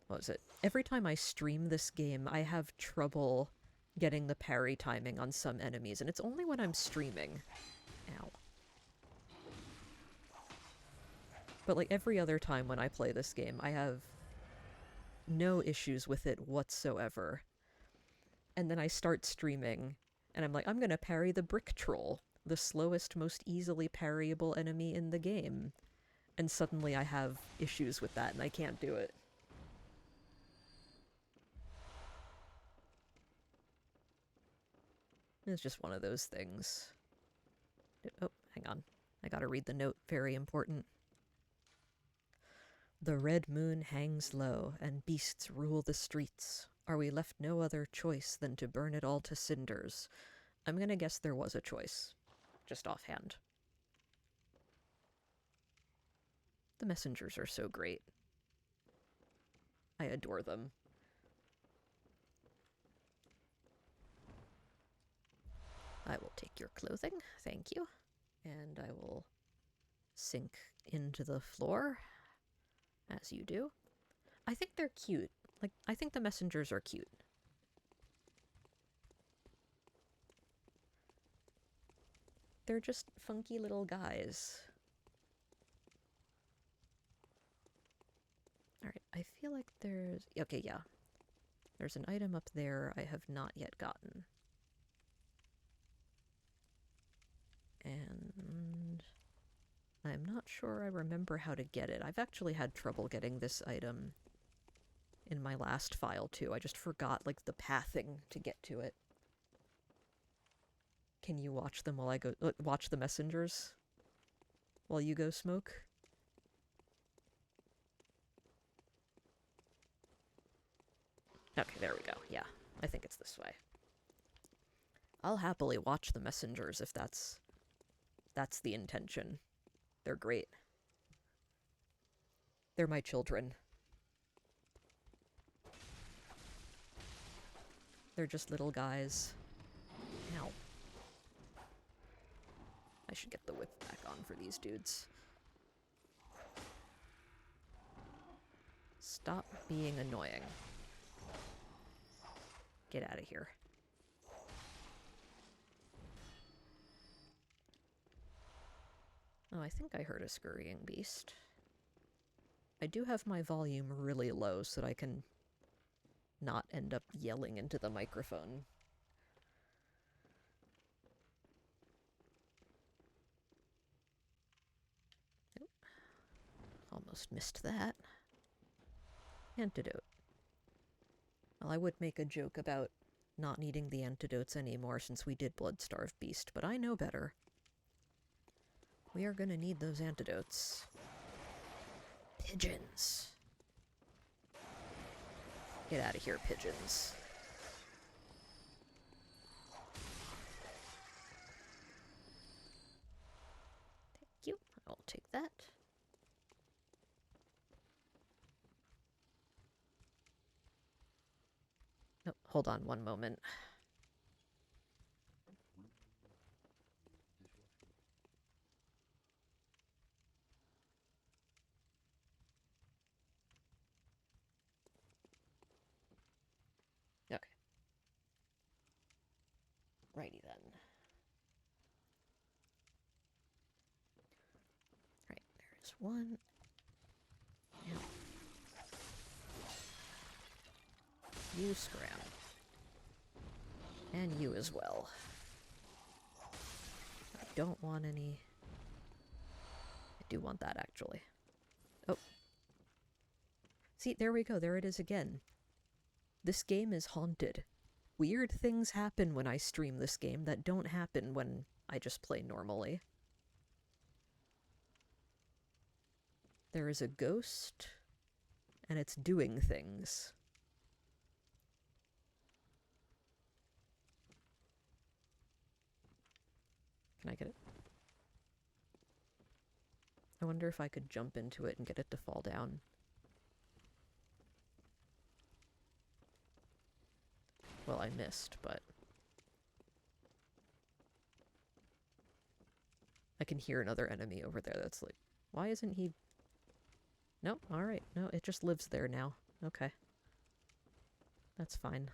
what was it? Every time I stream this game, I have trouble getting the parry timing on some enemies, and it's only when I'm streaming. Ow. But, like, every other time when I play this game, I have no issues with it whatsoever. And then I start streaming, and I'm like, I'm gonna parry the Brick Troll, the slowest, most easily parryable enemy in the game. And suddenly I have issues with that, and I can't do it. It's just one of those things. Oh, hang on. I gotta read the note. Very important. The red moon hangs low, and beasts rule the streets. Are we left no other choice than to burn it all to cinders? I'm gonna guess there was a choice. Just offhand. The messengers are so great. I adore them. I will take your clothing, thank you. And I will sink into the floor, as you do. I think they're cute. Like, I think the messengers are cute. They're just funky little guys. Alright, I feel like there's... Okay, yeah. There's an item up there I have not yet gotten. And I'm not sure I remember how to get it. I've actually had trouble getting this item in my last file, too. I just forgot, like, the pathing to get to it. Can you watch them while I go... watch the messengers? While you go smoke? Okay, there we go. Yeah, I think it's this way. I'll happily watch the messengers if that's the intention. They're great. They're my children. They're just little guys. Ow. I should get the whip back on for these dudes. Stop being annoying. Get out of here. Oh, I think I heard a scurrying beast. I do have my volume really low so that I can not end up yelling into the microphone. Nope. Almost missed that. Antidote. Well, I would make a joke about not needing the antidotes anymore since we did Bloodstarved Beast, but I know better. We are gonna need those antidotes. Pigeons. Get out of here, pigeons. Thank you. I'll take that. hold on one moment. Okay. Righty then. Right, there's one. Yeah. You scram. And you as well. I don't want any... I do want that, actually. Oh. See, there we go. There it is again. This game is haunted. Weird things happen when I stream this game that don't happen when I just play normally. There is a ghost, and it's doing things. Can I get it? I wonder if I could jump into it and get it to fall down. Well, I missed, but... I can hear another enemy over there that's like, why isn't he... Nope, alright. No, it just lives there now. Okay. That's fine.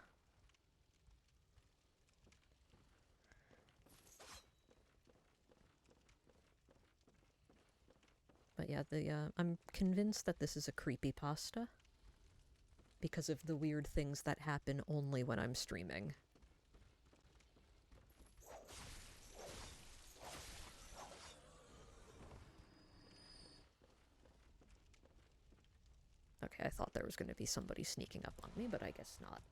But yeah, I'm convinced that this is a creepypasta because of the weird things that happen only when I'm streaming. Okay, I thought there was going to be somebody sneaking up on me, but I guess not.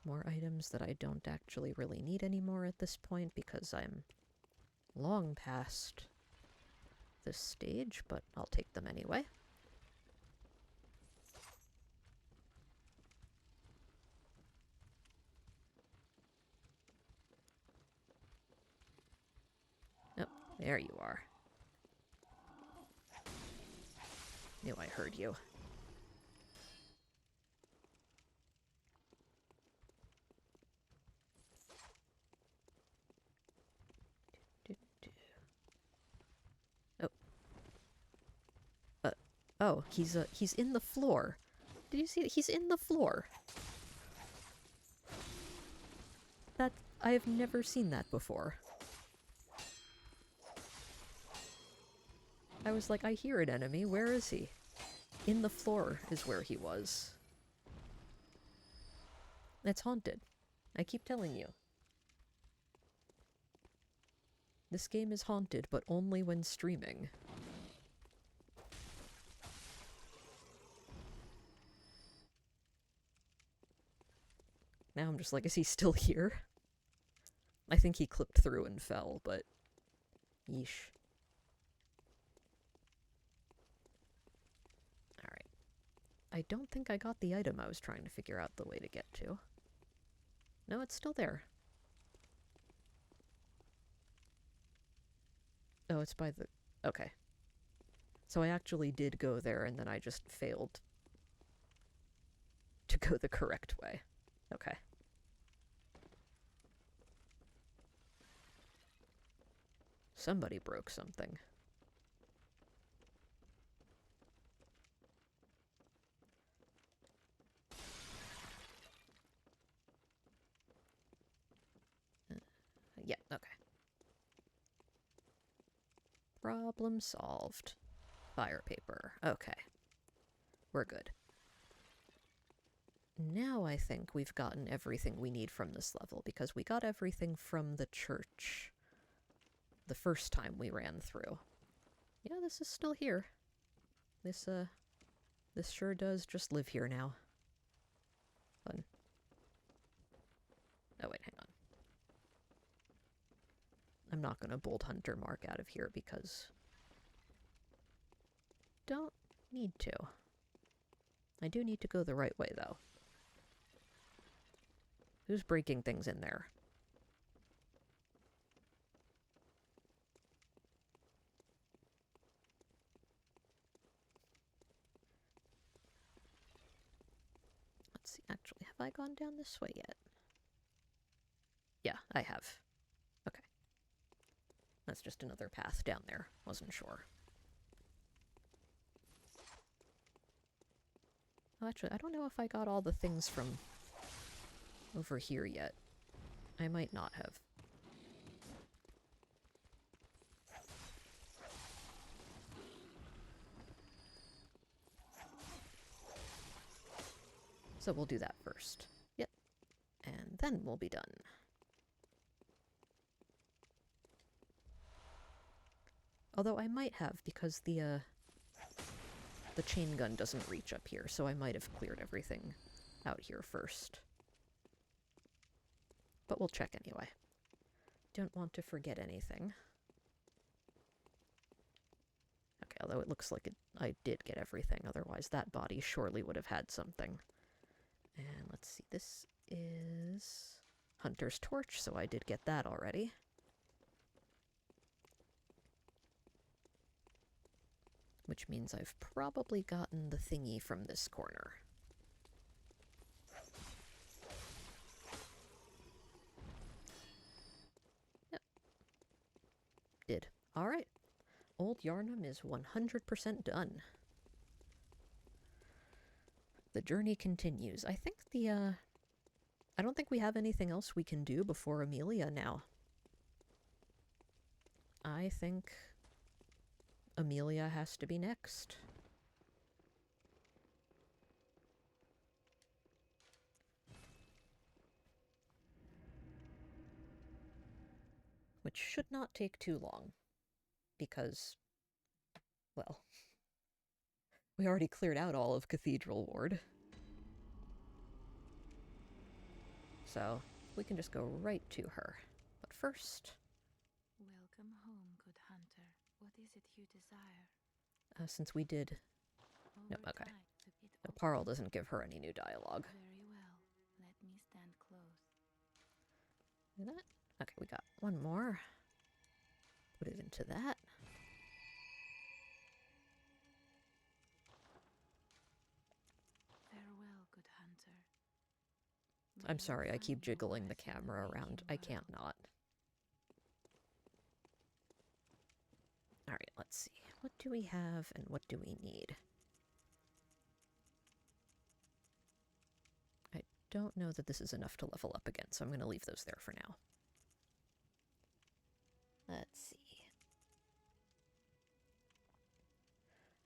More items that I don't actually really need anymore at this point because I'm long past this stage, but I'll take them anyway. Oh, there you are. Knew I heard you. Oh, he's in the floor. Did you see that? He's in the floor. I have never seen that before. I was like, I hear an enemy. Where is he? In the floor is where he was. It's haunted. I keep telling you. This game is haunted, but only when streaming. Now I'm just like, is he still here? I think he clipped through and fell, but... yeesh. Alright. I don't think I got the item I was trying to figure out the way to get to. No, it's still there. Oh, it's by the... okay. So I actually did go there, and then I just failed to go the correct way. Okay. Somebody broke something. Yeah, okay. Problem solved. Fire paper. Okay. We're good. Now I think we've gotten everything we need from this level, because we got everything from the church the first time we ran through. Yeah, this is still here. This sure does just live here now. Fun. Oh wait, hang on. I'm not gonna bold hunter mark out of here because... don't need to. I do need to go the right way, though. Who's breaking things in there? Have I gone down this way yet? Yeah, I have. Okay. That's just another path down there. Wasn't sure. Oh, actually, I don't know if I got all the things from over here yet. I might not have. So we'll do that first. Yep. And then we'll be done. Although I might have, because the chain gun doesn't reach up here, so I might have cleared everything out here first. But we'll check anyway. Don't want to forget anything. Okay, although it looks like I did get everything, otherwise that body surely would have had something. And let's see, this is Hunter's Torch, so I did get that already. Which means I've probably gotten the thingy from this corner. Yep. Did. Alright. Old Yharnam is 100% done. The journey continues. I think I don't think we have anything else we can do before Amelia now. I think Amelia has to be next. Which should not take too long. Because, well, we already cleared out all of Cathedral Ward. So, we can just go right to her. But first... Welcome home, good hunter. What is it you desire? since we did... No, Over okay. time, it No, all- Parl doesn't give her any new dialogue. Very well. Let me stand close. Do that? Okay, we got one more. Put it into that. Farewell, good hunter. I'm May you sorry, I keep find your jiggling the rest in camera around. waking I world. can't not. Alright, let's see. What do we have and what do we need? I don't know that this is enough to level up again, so I'm going to leave those there for now. Let's see.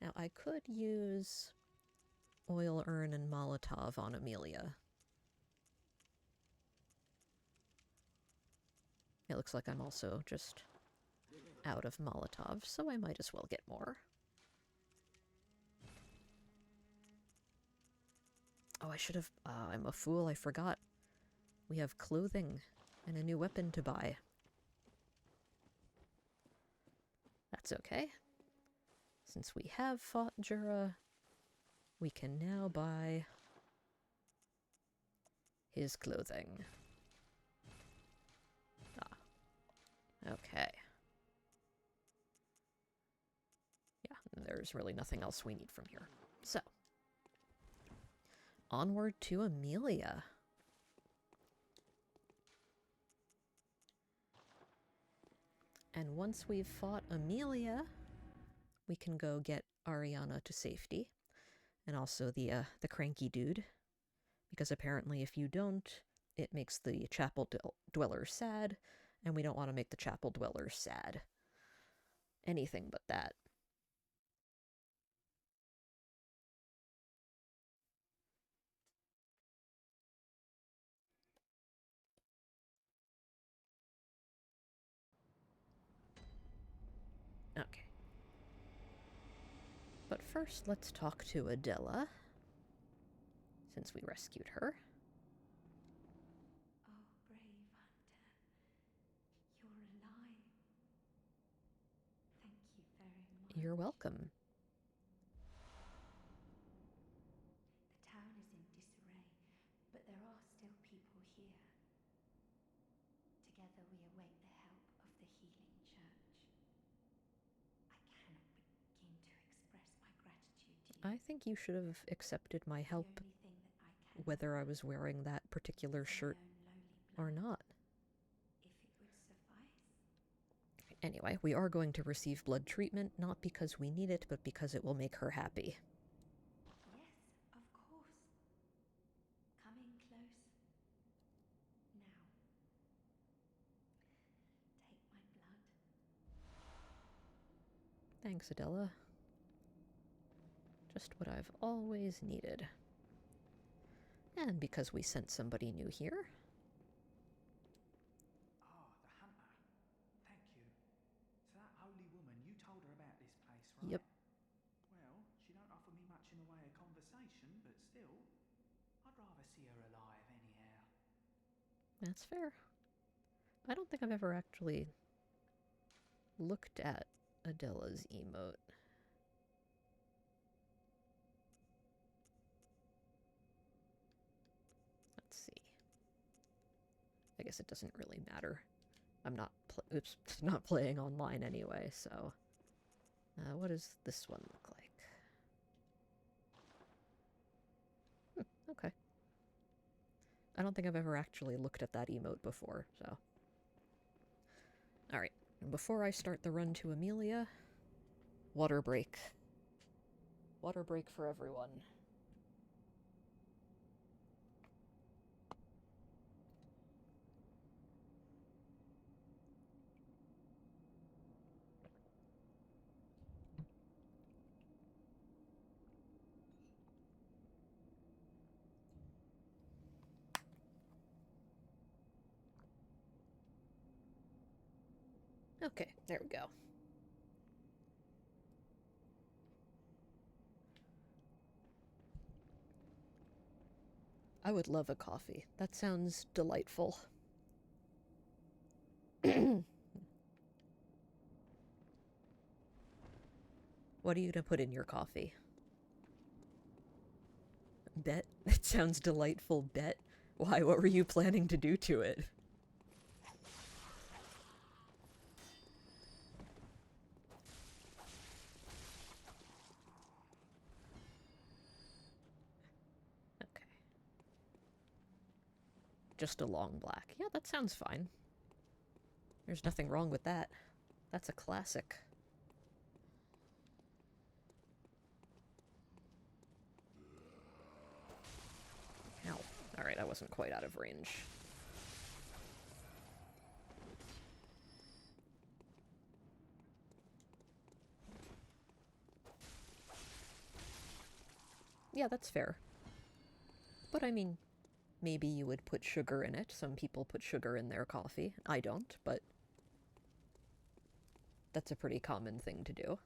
Now, I could use Oil Urn and Molotov on Amelia. It looks like I'm also just out of Molotov, so I might as well get more. Oh, I should have... I'm a fool, I forgot. We have clothing and a new weapon to buy. That's okay. Since we have fought Jura, we can now buy his clothing. Ah. Okay. Yeah, there's really nothing else we need from here. So, onward to Amelia. And once we've fought Amelia, we can go get Ariana to safety. And also the cranky dude. Because apparently if you don't, it makes the chapel dwellers sad. And we don't want to make the chapel dwellers sad. Anything but that. Okay. But first, let's talk to Adela, since we rescued her. Oh, brave hunter. You're alive. Thank you very much. You're welcome. The town is in disarray, but there are still people here. Together we await the help of the healing church. I cannot begin to express my gratitude to you. I think you should have accepted my help The only thing that I can whether I was wearing that particular shirt or not. If it would suffice. Anyway, we are going to receive blood treatment, not because we need it, but because it will make her happy. Yes, of course. Coming close. Now. Take my blood. Thanks, Adela. Just what I've always needed. And because we sent somebody new here. Ah, the hunter. Thank you. So that holy woman, you told her about this place, right? Yep. Well, she don't offer me much in the way of conversation, but still, I'd rather see her alive anyhow. That's fair. I don't think I've ever actually looked at Adela's emote. Let's see. I guess it doesn't really matter. I'm not not playing online anyway, so what does this one look like? Okay. I don't think I've ever actually looked at that emote before, so. Alright, before I start the run to Amelia, water break. Water break for everyone. Okay, there we go. I would love a coffee. That sounds delightful. What are you gonna put in your coffee? Bet? It sounds delightful, bet. Why, what were you planning to do to it? Okay. Just a long black. Yeah, that sounds fine. There's nothing wrong with that. That's a classic. Ow. Alright, I wasn't quite out of range. Yeah, that's fair. But I mean, maybe you would put sugar in it. Some people put sugar in their coffee. I don't, but that's a pretty common thing to do.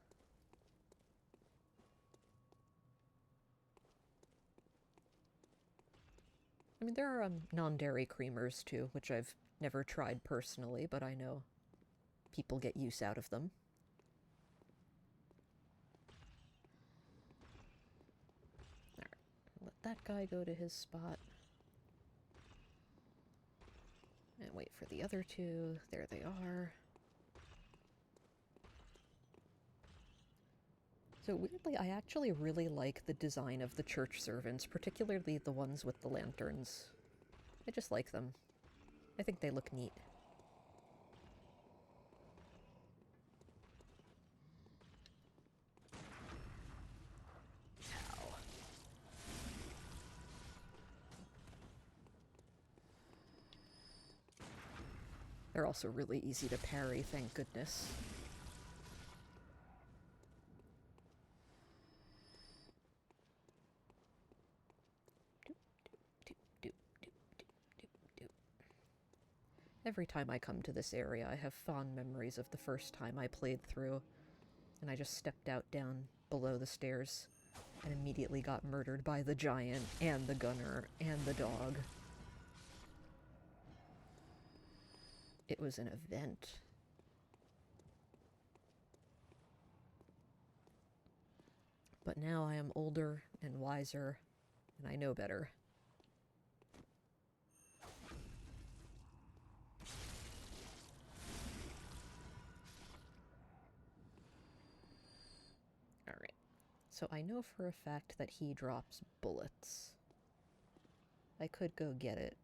I mean, there are non-dairy creamers too, which I've never tried personally, but I know people get use out of them. Alright, let that guy go to his spot. And wait for the other two. There they are. So weirdly, I actually really like the design of the church servants, particularly the ones with the lanterns. I just like them. I think they look neat. Ow. They're also really easy to parry, thank goodness. Every time I come to this area, I have fond memories of the first time I played through, and I just stepped out down below the stairs and immediately got murdered by the giant, and the gunner, and the dog. It was an event. But now I am older and wiser, and I know better. Alright. So I know for a fact that he drops bullets. I could go get it.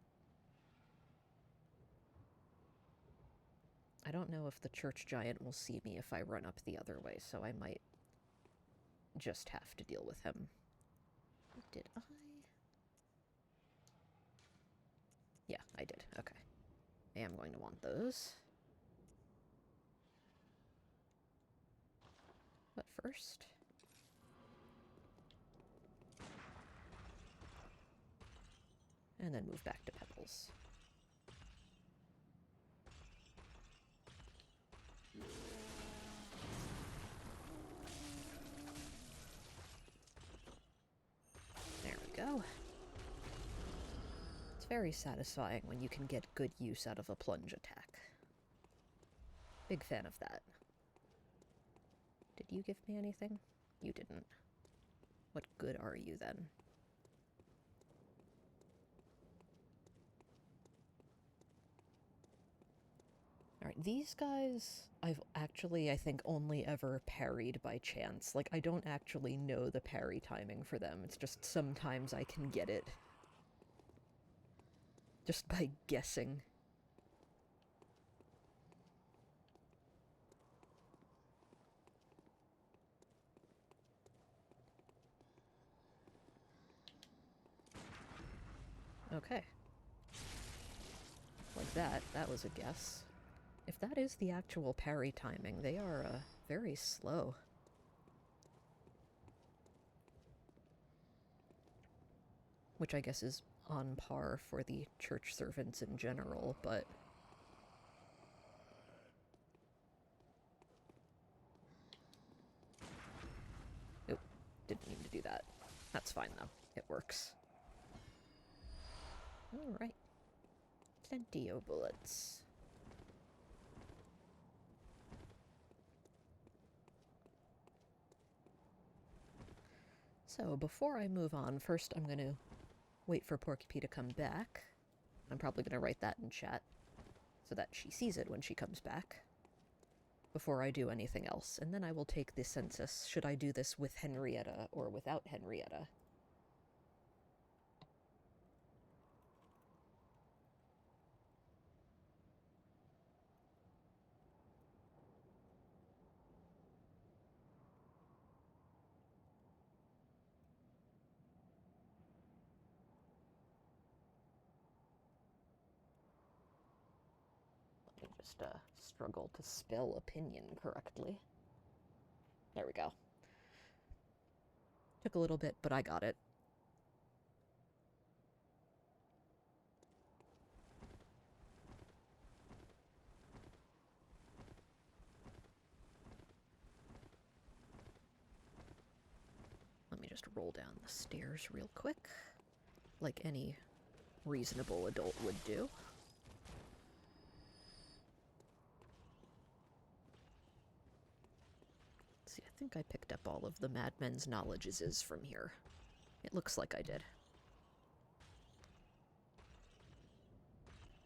I don't know if the church giant will see me if I run up the other way, so I might just have to deal with him. Did I? Yeah, I did. Okay. I am going to want those. But first... and then move back to Pebbles. There we go. It's very satisfying when you can get good use out of a plunge attack. Big fan of that. Did you give me anything? You didn't. What good are you then? Alright, these guys I've actually, I think, only ever parried by chance. Like, I don't actually know the parry timing for them. It's just sometimes I can get it. Just by guessing. Okay. Like that. That was a guess. If that is the actual parry timing, they are very slow. Which I guess is on par for the church servants in general, but... Oop, didn't mean to do that. That's fine though, it works. Alright. Plenty of bullets. So, before I move on, first I'm gonna wait for Porky to come back. I'm probably gonna write that in chat, so that she sees it when she comes back, before I do anything else. And then I will take the census, should I do this with Henrietta or without Henrietta. Just struggle to spell opinion correctly. There we go. Took a little bit, but I got it. Let me just roll down the stairs real quick, like any reasonable adult would do. I think I picked up all of the Madmen's knowledges from here. It looks like I did.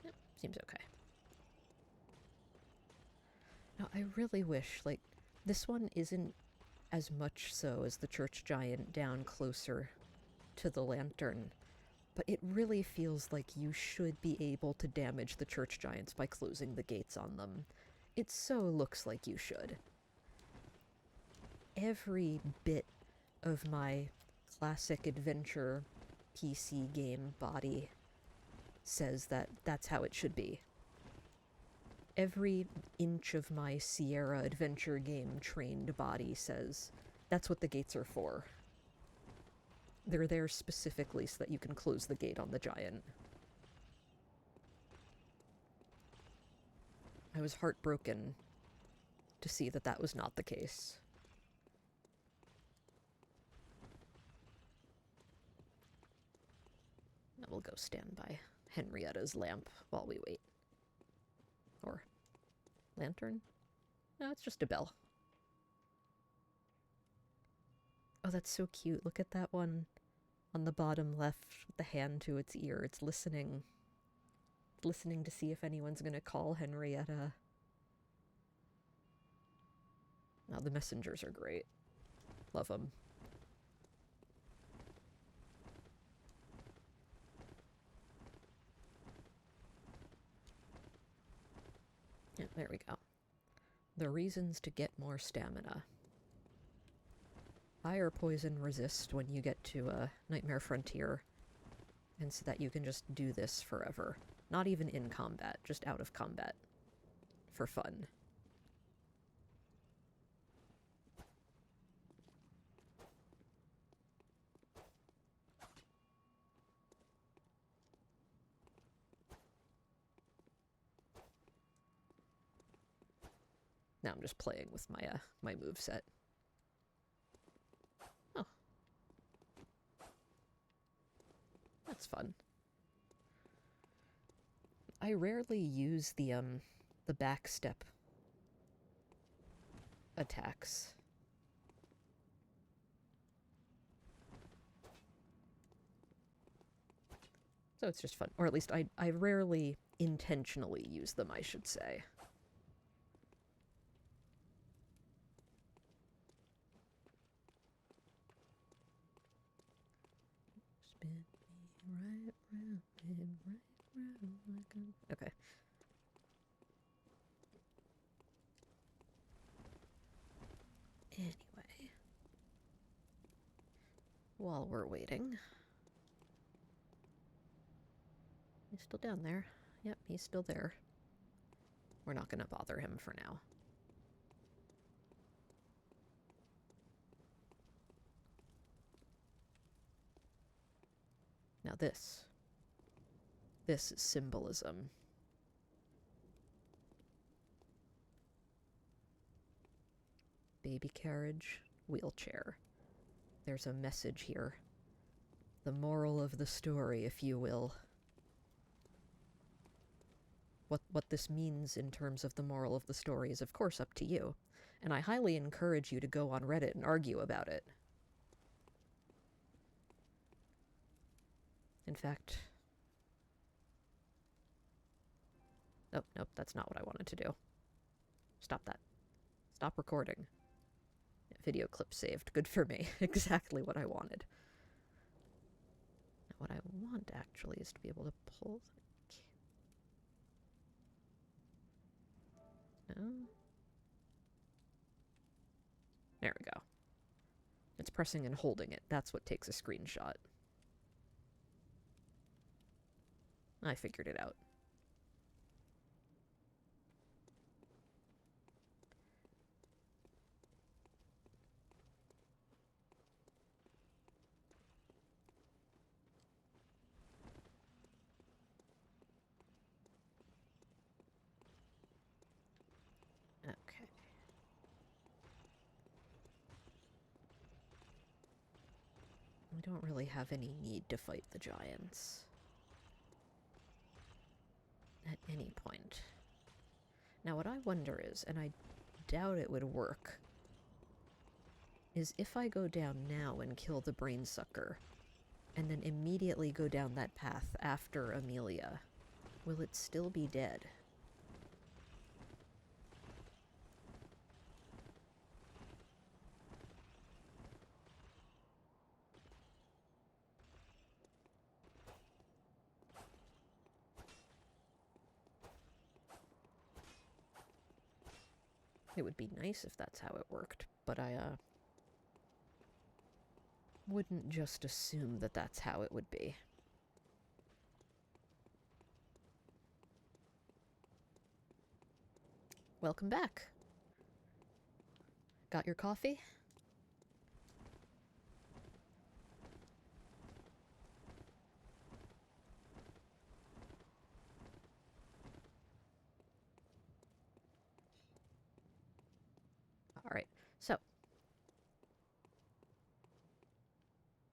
Yep, seems okay. Now, I really wish, like, this one isn't as much so as the church giant down closer to the lantern, but it really feels like you should be able to damage the church giants by closing the gates on them. It so looks like you should. Every bit of my classic adventure PC game body says that that's how it should be. Every inch of my Sierra adventure game trained body says that's what the gates are for. They're there specifically so that you can close the gate on the giant. I was heartbroken to see that that was not the case. Now we'll go stand by Henrietta's lamp while we wait. Or lantern? No, it's just a bell. Oh, that's so cute. Look at that one on the bottom left with the hand to its ear. It's listening. Listening to see if anyone's gonna call Henrietta. Now the messengers are great. Love them. Yeah, there we go. The reasons to get more stamina. Fire poison resist when you get to a Nightmare Frontier, and so that you can just do this forever. Not even in combat, just out of combat. For fun. Now I'm just playing with my moveset. Oh. That's fun. I rarely use the back step attacks. So it's just fun. Or at least I rarely intentionally use them, I should say. Spin me right round, spin right round like a... Okay. Anyway. While we're waiting... He's still down there. Yep, he's still there. We're not gonna bother him for now. Now this is symbolism. Baby carriage, wheelchair. There's a message here. The moral of the story, if you will. What this means in terms of the moral of the story is of course up to you, and I highly encourage you to go on Reddit and argue about it. In fact... Oh, nope, that's not what I wanted to do. Stop that. Stop recording. Video clip saved. Good for me. Exactly what I wanted. Now, what I want, actually, is to be able to pull the... No? There we go. It's pressing and holding it. That's what takes a screenshot. I figured it out. Okay. We don't really have any need to fight the giants. At any point. Now what I wonder is, and I doubt it would work, is if I go down now and kill the brain sucker, and then immediately go down that path after Amelia, will it still be dead? It would be nice if that's how it worked, but I, wouldn't just assume that that's how it would be. Welcome back. Got your coffee? All right, so.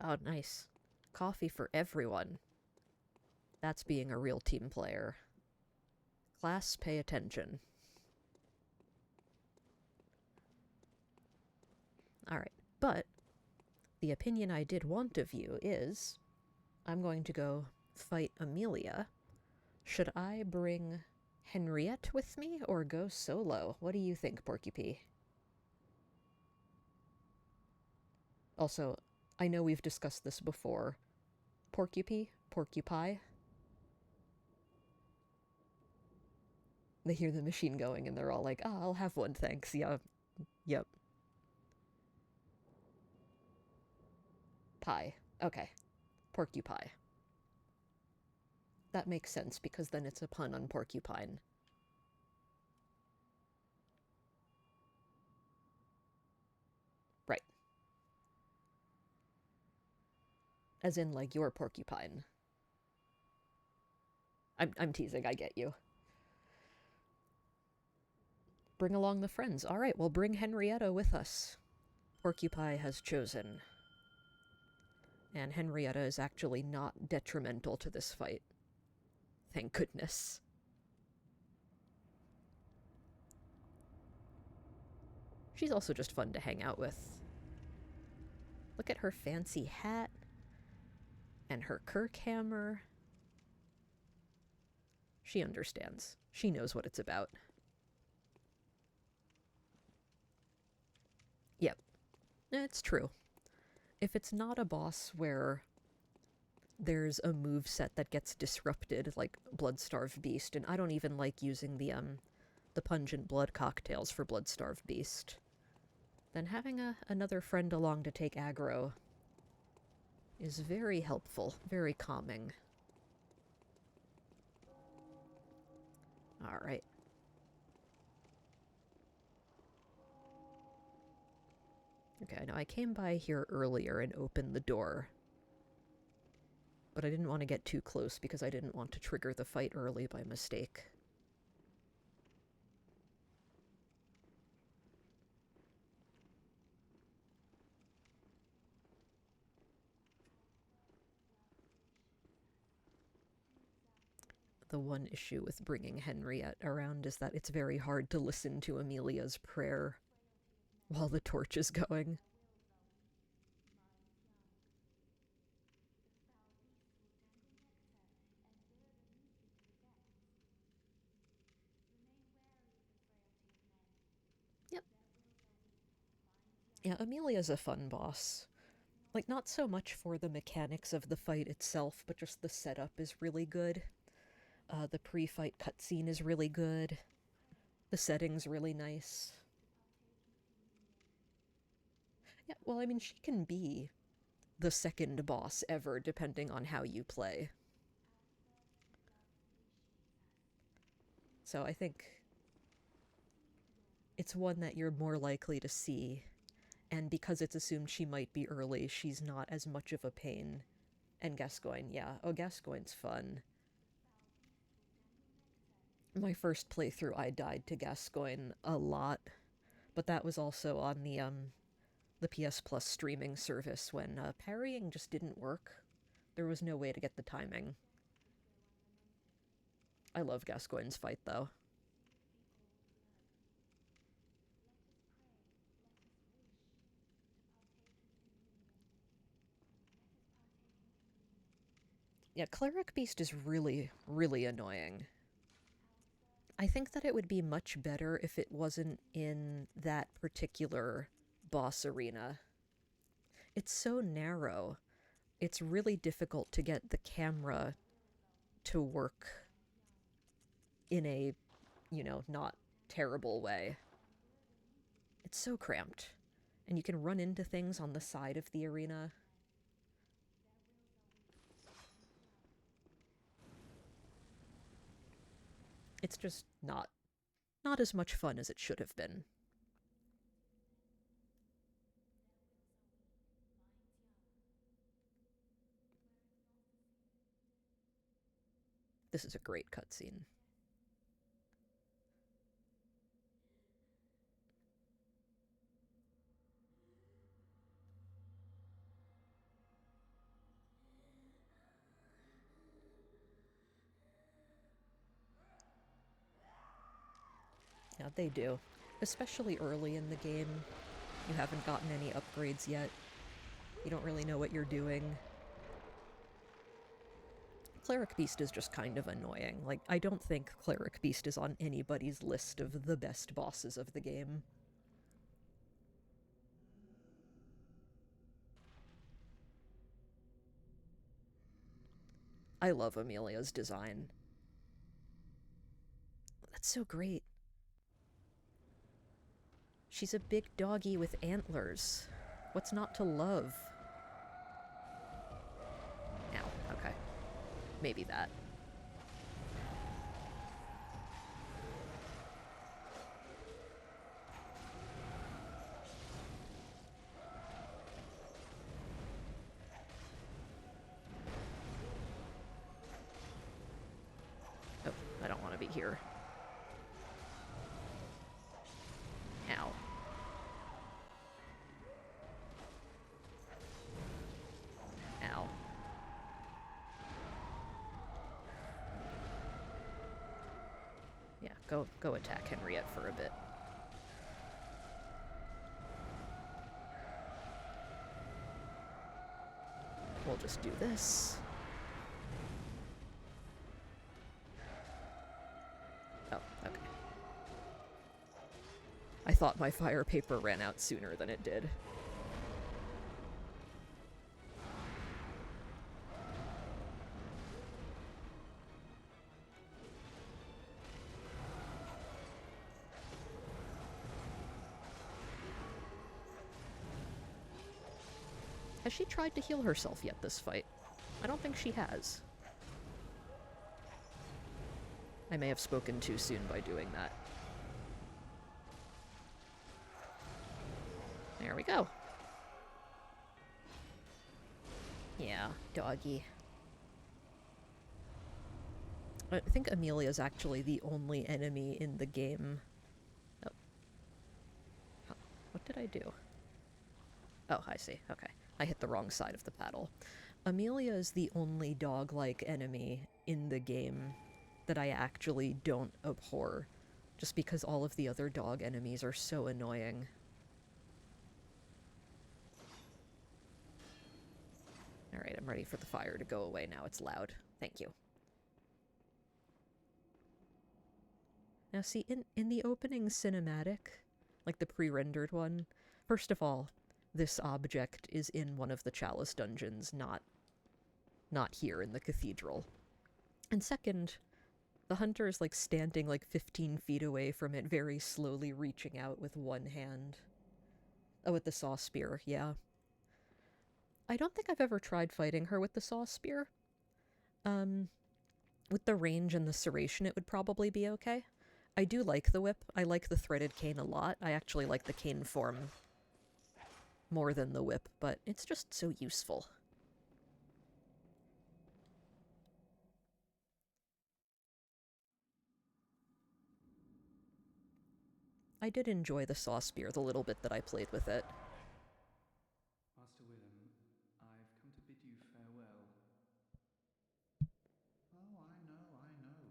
Oh, nice. Coffee for everyone. That's being a real team player. Class, pay attention. All right, but the opinion I did want of you is I'm going to go fight Amelia. Should I bring Henriette with me or go solo? What do you think, Porcupie? Also, I know we've discussed this before. Porcupie? Porcupie? They hear the machine going and they're all like, "Ah, I'll have one, thanks." Yeah. Yep. Pie. Okay. Porcupine. That makes sense because then it's a pun on porcupine. Right. As in, like, your porcupine. I'm teasing, I get you. Bring along the friends. All right, well, bring Henrietta with us. Porcupine has chosen. And Henrietta is actually not detrimental to this fight. Thank goodness. She's also just fun to hang out with. Look at her fancy hat. And her Kirk hammer. She understands. She knows what it's about. Yep. It's true. If it's not a boss where there's a move set that gets disrupted, like Bloodstarved Beast, and I don't even like using the pungent blood cocktails for Bloodstarved Beast, then having another friend along to take aggro is very helpful, very calming. Alright. Okay, now I came by here earlier and opened the door. But I didn't want to get too close because I didn't want to trigger the fight early by mistake. The one issue with bringing Henriette around is that it's very hard to listen to Amelia's prayer while the torch is going. Yep. Yeah, Amelia's a fun boss. Like, not so much for the mechanics of the fight itself, but just the setup is really good. The pre-fight cutscene is really good. The setting's really nice. Yeah, well, I mean, she can be the second boss ever, depending on how you play. So I think it's one that you're more likely to see, and because it's assumed she might be early, she's not as much of a pain. And Gascoigne, yeah. Oh, Gascoigne's fun. My first playthrough, I died to Gascoigne a lot, but that was also on the PS Plus streaming service when parrying just didn't work. There was no way to get the timing. I love Gascoigne's fight, though. Yeah, Cleric Beast is really, really annoying. I think that it would be much better if it wasn't in that particular boss arena. It's so narrow. It's really difficult to get the camera to work in a, not terrible way. It's so cramped. And you can run into things on the side of the arena. It's just not as much fun as it should have been. This is a great cutscene. Yeah, they do. Especially early in the game. You haven't gotten any upgrades yet. You don't really know what you're doing. Cleric Beast is just kind of annoying. Like, I don't think Cleric Beast is on anybody's list of the best bosses of the game. I love Amelia's design. That's so great. She's a big doggy with antlers. What's not to love? Ow, okay. Maybe that. Oh, I don't want to be here. Ow. Ow. Yeah, go attack Henriette for a bit. We'll just do this. Oh, okay. I thought my fire paper ran out sooner than it did. Has she tried to heal herself yet this fight? I don't think she has. I may have spoken too soon by doing that. There we go. Yeah, doggy. I think Amelia's actually the only enemy in the game. Oh. Huh. What did I do? Oh, I see. Okay. I hit the wrong side of the paddle. Amelia is the only dog-like enemy in the game that I actually don't abhor, just because all of the other dog enemies are so annoying. Alright, I'm ready for the fire to go away now. It's loud. Thank you. Now see, in the opening cinematic, like the pre-rendered one, first of all, this object is in one of the Chalice dungeons, not here in the cathedral. And second, the hunter is like standing like 15 feet away from it, very slowly reaching out with one hand. Oh, with the saw spear, yeah. I don't think I've ever tried fighting her with the saw spear. With the range and the serration, it would probably be okay. I do like the whip. I like the threaded cane a lot. I actually like the cane form more than the whip, but it's just so useful. I did enjoy the saw spear the little bit that I played with it. Master Willem, I've come to bid you farewell. Oh, I know.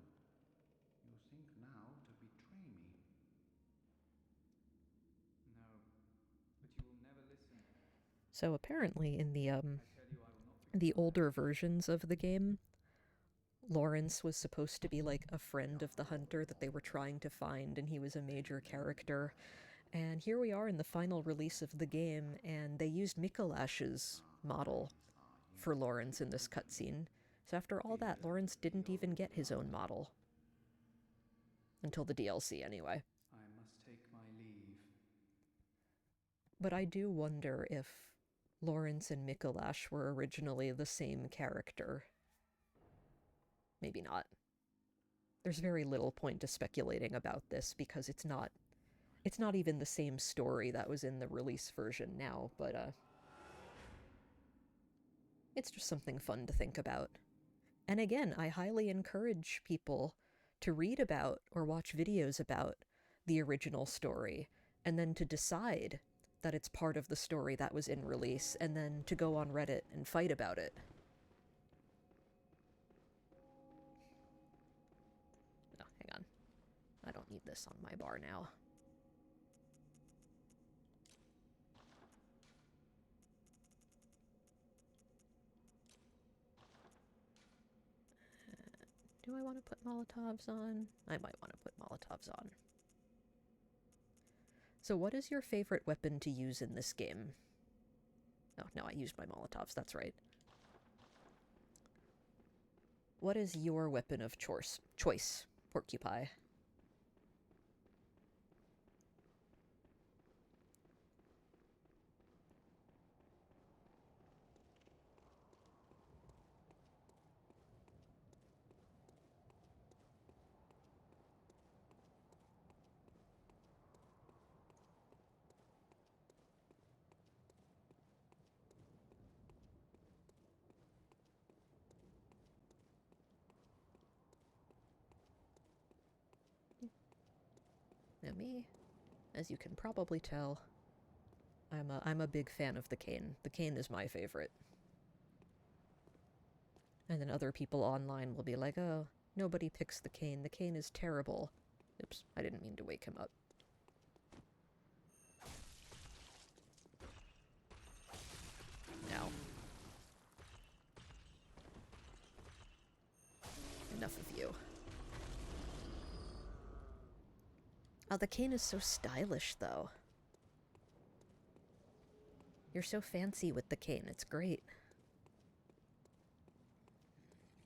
You think now to betray me. No, but you will never listen. So apparently in the I tell you, I will not forget the my older actions. versions of the game, Lawrence was supposed to be like a friend of the hunter that they were trying to find, and he was a major character. And here we are in the final release of the game, and they used Mikolash's model for Lawrence in this cutscene. So after all that, Lawrence didn't even get his own model. Until the DLC, anyway. I must take my leave. But I do wonder if Lawrence and Mikolash were originally the same character. Maybe not. There's very little point to speculating about this because it's not even the same story that was in the release version now, but it's just something fun to think about. And again, I highly encourage people to read about or watch videos about the original story, and then to decide that it's part of the story that was in release, and then to go on Reddit and fight about it. Oh, hang on. I don't need this on my bar now. Do I want to put Molotovs on? I might want to put Molotovs on. So what is your favorite weapon to use in this game? Oh, no, I used my Molotovs, that's right. What is your weapon of choice, Porcupine? Now me, as you can probably tell, I'm a big fan of the cane. The cane is my favorite. And then other people online will be like, oh, nobody picks the cane. The cane is terrible. Oops, I didn't mean to wake him up. Now. Enough of you. Oh, the cane is so stylish, though. You're so fancy with the cane. It's great.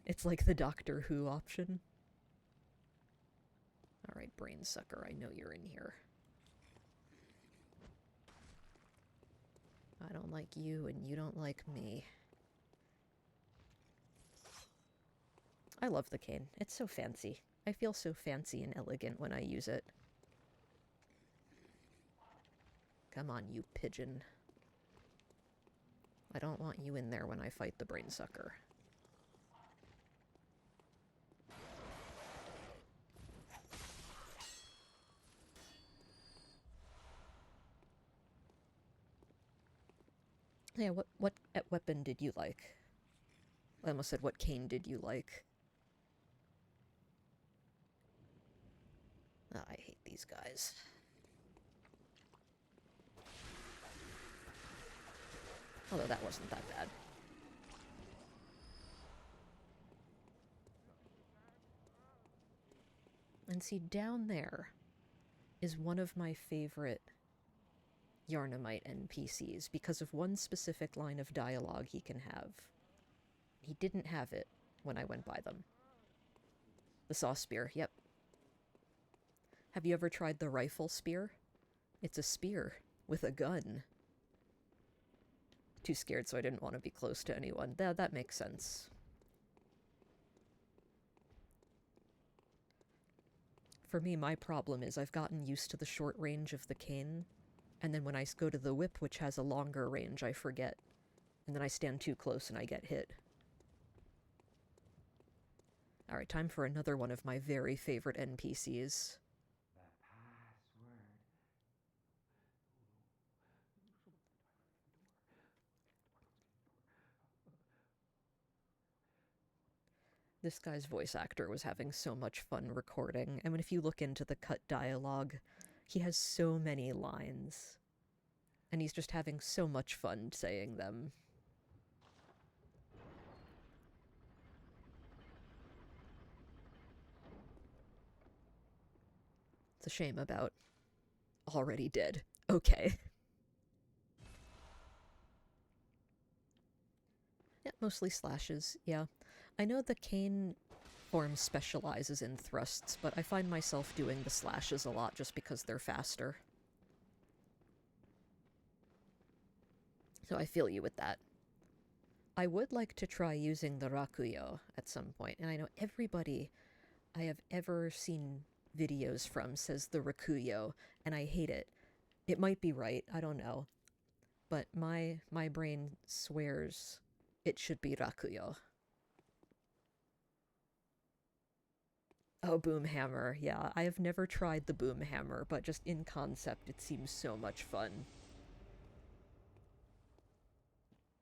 It's like the Doctor Who option. Alright, brain sucker, I know you're in here. I don't like you, and you don't like me. I love the cane. It's so fancy. I feel so fancy and elegant when I use it. Come on, you pigeon. I don't want you in there when I fight the brain sucker. Yeah, what weapon did you like? I almost said, what cane did you like? Oh, I hate these guys. Although that wasn't that bad. And see, down there is one of my favorite Yharnamite NPCs because of one specific line of dialogue he can have. He didn't have it when I went by them. The saw spear, yep. Have you ever tried the rifle spear? It's a spear with a gun. Too scared, so I didn't want to be close to anyone. That makes sense. For me, my problem is I've gotten used to the short range of the cane, and then when I go to the whip, which has a longer range, I forget. And then I stand too close and I get hit. Alright, time for another one of my very favorite NPCs. This guy's voice actor was having so much fun recording. I mean, if you look into the cut dialogue, he has so many lines. And he's just having so much fun saying them. It's a shame about already dead. Okay. Yeah, mostly slashes, yeah. I know the cane form specializes in thrusts, but I find myself doing the slashes a lot just because they're faster. So I feel you with that. I would like to try using the Rakuyo at some point, and I know everybody I have ever seen videos from says the Rakuyo, and I hate it. It might be right, I don't know. But my brain swears it should be Rakuyo. Oh, boom hammer. Yeah, I have never tried the boom hammer, but just in concept, it seems so much fun.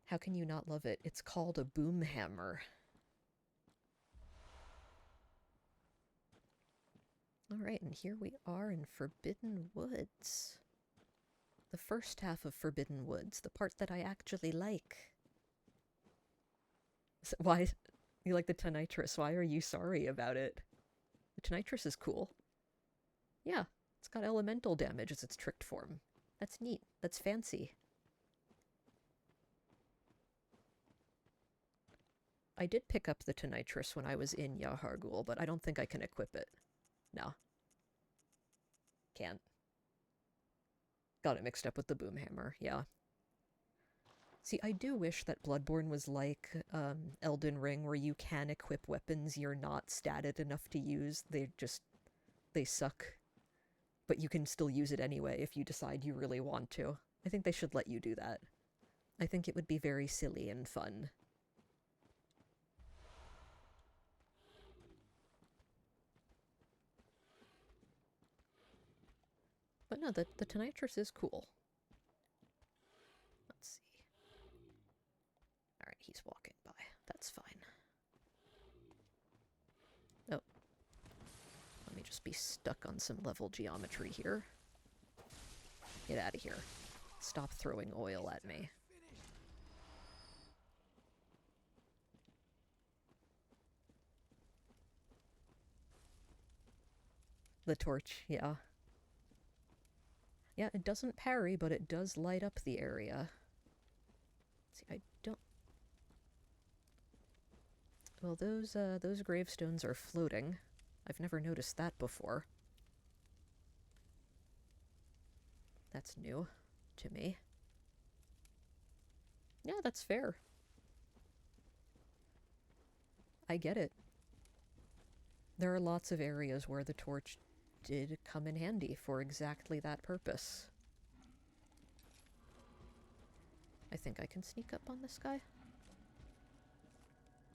How can you not love it? It's called a boom hammer. Alright, and here we are in Forbidden Woods. The first half of Forbidden Woods, the part that I actually like. So why? You like the Tonitrus? Why are you sorry about it? The Tonitrus is cool. Yeah, it's got elemental damage as its tricked form. That's neat. That's fancy. I did pick up the Tonitrus when I was in Yahar'gul, but I don't think I can equip it. No. Can't. Got it mixed up with the boom hammer, yeah. See, I do wish that Bloodborne was like Elden Ring, where you can equip weapons you're not statted enough to use. They suck. But you can still use it anyway if you decide you really want to. I think they should let you do that. I think it would be very silly and fun. But no, the Tonitrus is cool. Let's see. Alright, he's walking by. That's fine. Oh. Let me just be stuck on some level geometry here. Get out of here. Stop throwing oil at me. The torch, yeah. Yeah, it doesn't parry, but it does light up the area. See, I don't... Well, those gravestones are floating. I've never noticed that before. That's new to me. Yeah, that's fair. I get it. There are lots of areas where the torch did come in handy for exactly that purpose. I think I can sneak up on this guy.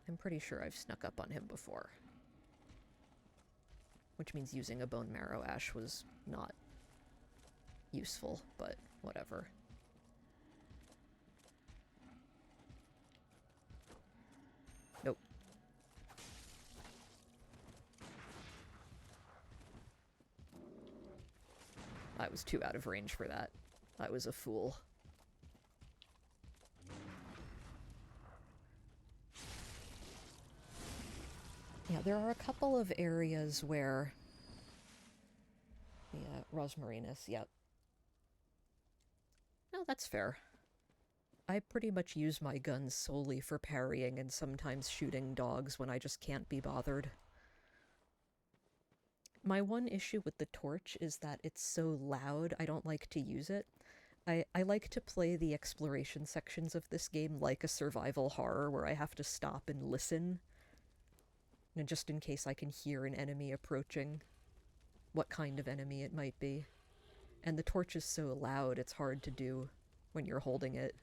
I'm pretty sure I've snuck up on him before. Which means using a bone marrow ash was not useful, but whatever. Nope. I was too out of range for that. I was a fool. Yeah, there are a couple of areas where... Yeah, Rosmarinus, yep. No, that's fair. I pretty much use my guns solely for parrying and sometimes shooting dogs when I just can't be bothered. My one issue with the torch is that it's so loud, I don't like to use it. I like to play the exploration sections of this game like a survival horror where I have to stop and listen. And just in case I can hear an enemy approaching, what kind of enemy it might be. And the torch is so loud, it's hard to do when you're holding it.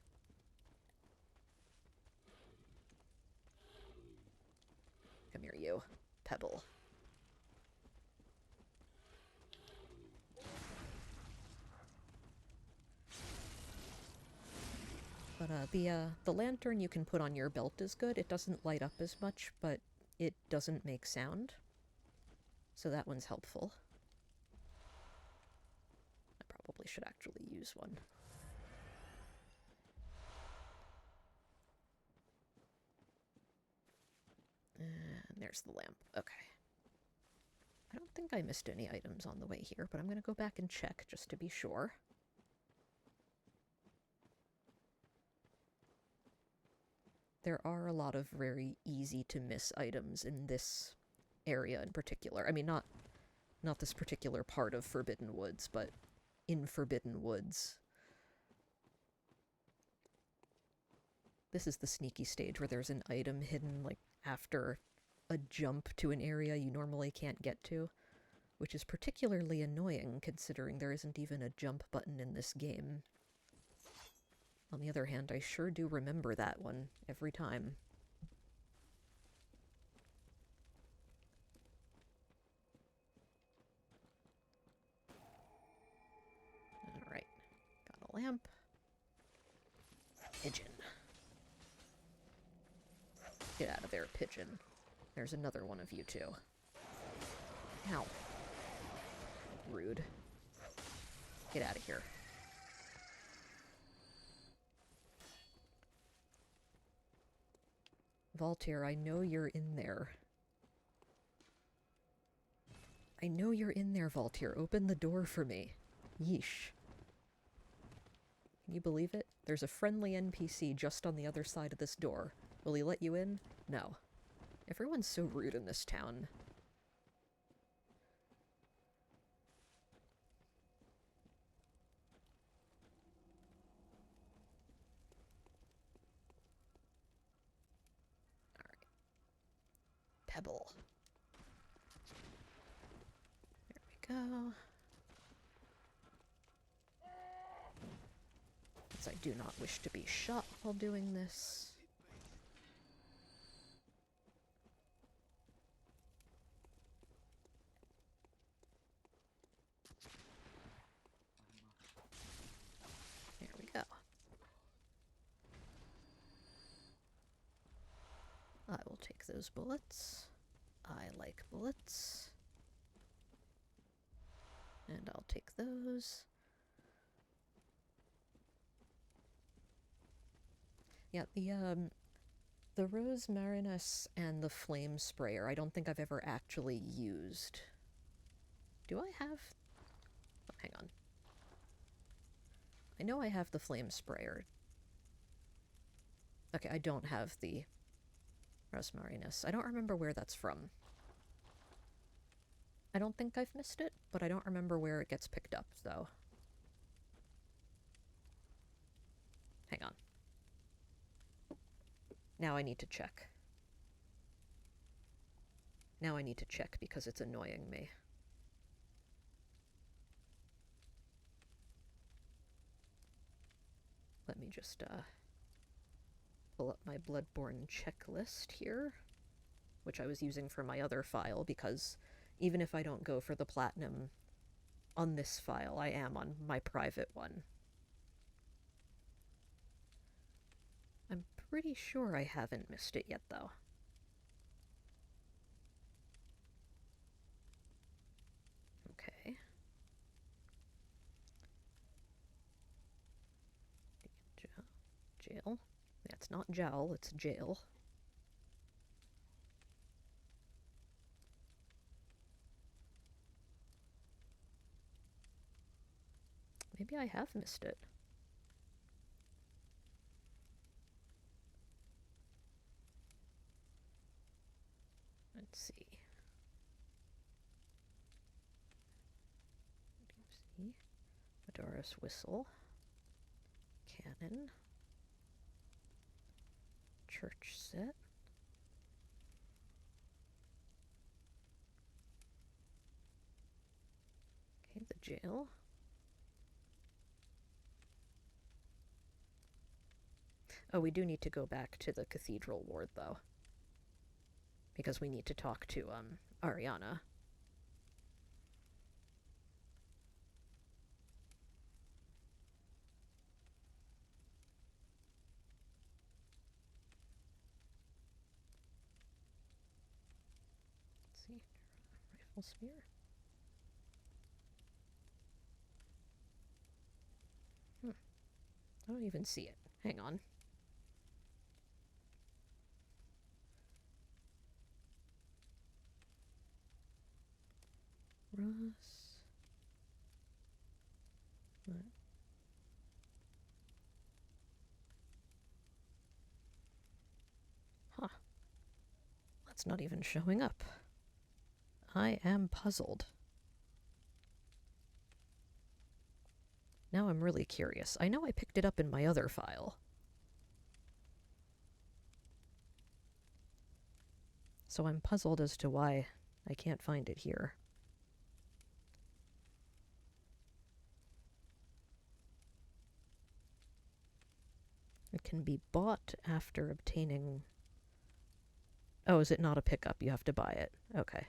Come here, you. Pebble. But the lantern you can put on your belt is good. It doesn't light up as much, but it doesn't make sound. So that one's helpful. I probably should actually use one. And there's the lamp. Okay. I don't think I missed any items on the way here, but I'm going to go back and check just to be sure. There are a lot of very easy to miss items in this area in particular. I mean, not this particular part of Forbidden Woods, but in Forbidden Woods. This is the sneaky stage where there's an item hidden, like, after a jump to an area you normally can't get to, which is particularly annoying considering there isn't even a jump button in this game. On the other hand, I sure do remember that one every time. Alright, got a lamp. Pigeon. Get out of there, pigeon. There's another one of you too. Ow. Rude. Get out of here. Valtyr, I know you're in there. I know you're in there, Valtyr. Open the door for me. Yeesh. Can you believe it? There's a friendly NPC just on the other side of this door. Will he let you in? No. Everyone's so rude in this town. Alright. Pebble. There we go. Since I do not wish to be shot while doing this. I will take those bullets. I like bullets. And I'll take those. Yeah, the Rose Marinus and the Flame Sprayer, I don't think I've ever actually used. Do I have? Oh, hang on. I know I have the Flame Sprayer. Okay, I don't have the Rose Marinus. I don't remember where that's from. I don't think I've missed it, but I don't remember where it gets picked up, though. Hang on. Now I need to check. Now I need to check because it's annoying me. Let me just pull up my Bloodborne checklist here, which I was using for my other file, because even if I don't go for the platinum on this file, I am on my private one. I'm pretty sure I haven't missed it yet, though. Okay. Jail. That's not jowl, it's jail. Maybe I have missed it. Let's see. Medora's Whistle. Cannon. Church set. Okay, the jail. Oh, we do need to go back to the cathedral ward, though. Because we need to talk to, Ariana. Let's see. Rifle spear. I don't even see it. Hang on. Ross. What? Huh. That's not even showing up. I am puzzled. Now I'm really curious. I know I picked it up in my other file. So I'm puzzled as to why I can't find it here. It can be bought after obtaining... Oh, is it not a pickup? You have to buy it. Okay.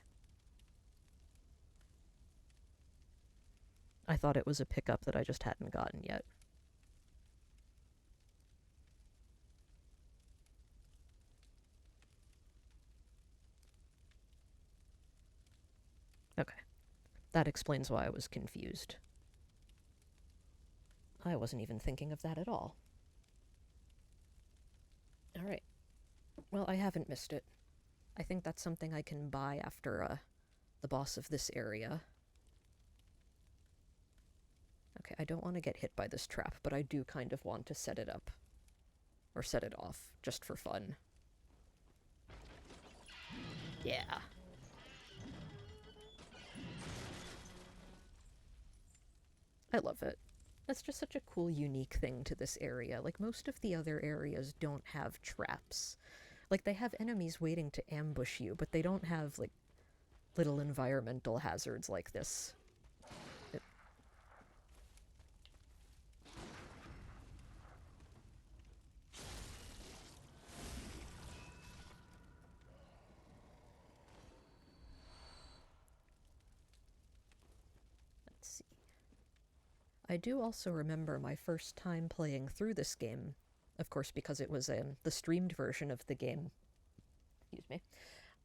I thought it was a pickup that I just hadn't gotten yet. Okay. That explains why I was confused. I wasn't even thinking of that at all. Alright. Well, I haven't missed it. I think that's something I can buy after, the boss of this area. Okay, I don't want to get hit by this trap, but I do kind of want to set it up. Or set it off, just for fun. Yeah. I love it. That's just such a cool, unique thing to this area. Like, most of the other areas don't have traps. Like, they have enemies waiting to ambush you, but they don't have, like, little environmental hazards like this. Let's see. I do also remember my first time playing through this game, of course because it was the streamed version of the game. excuse me,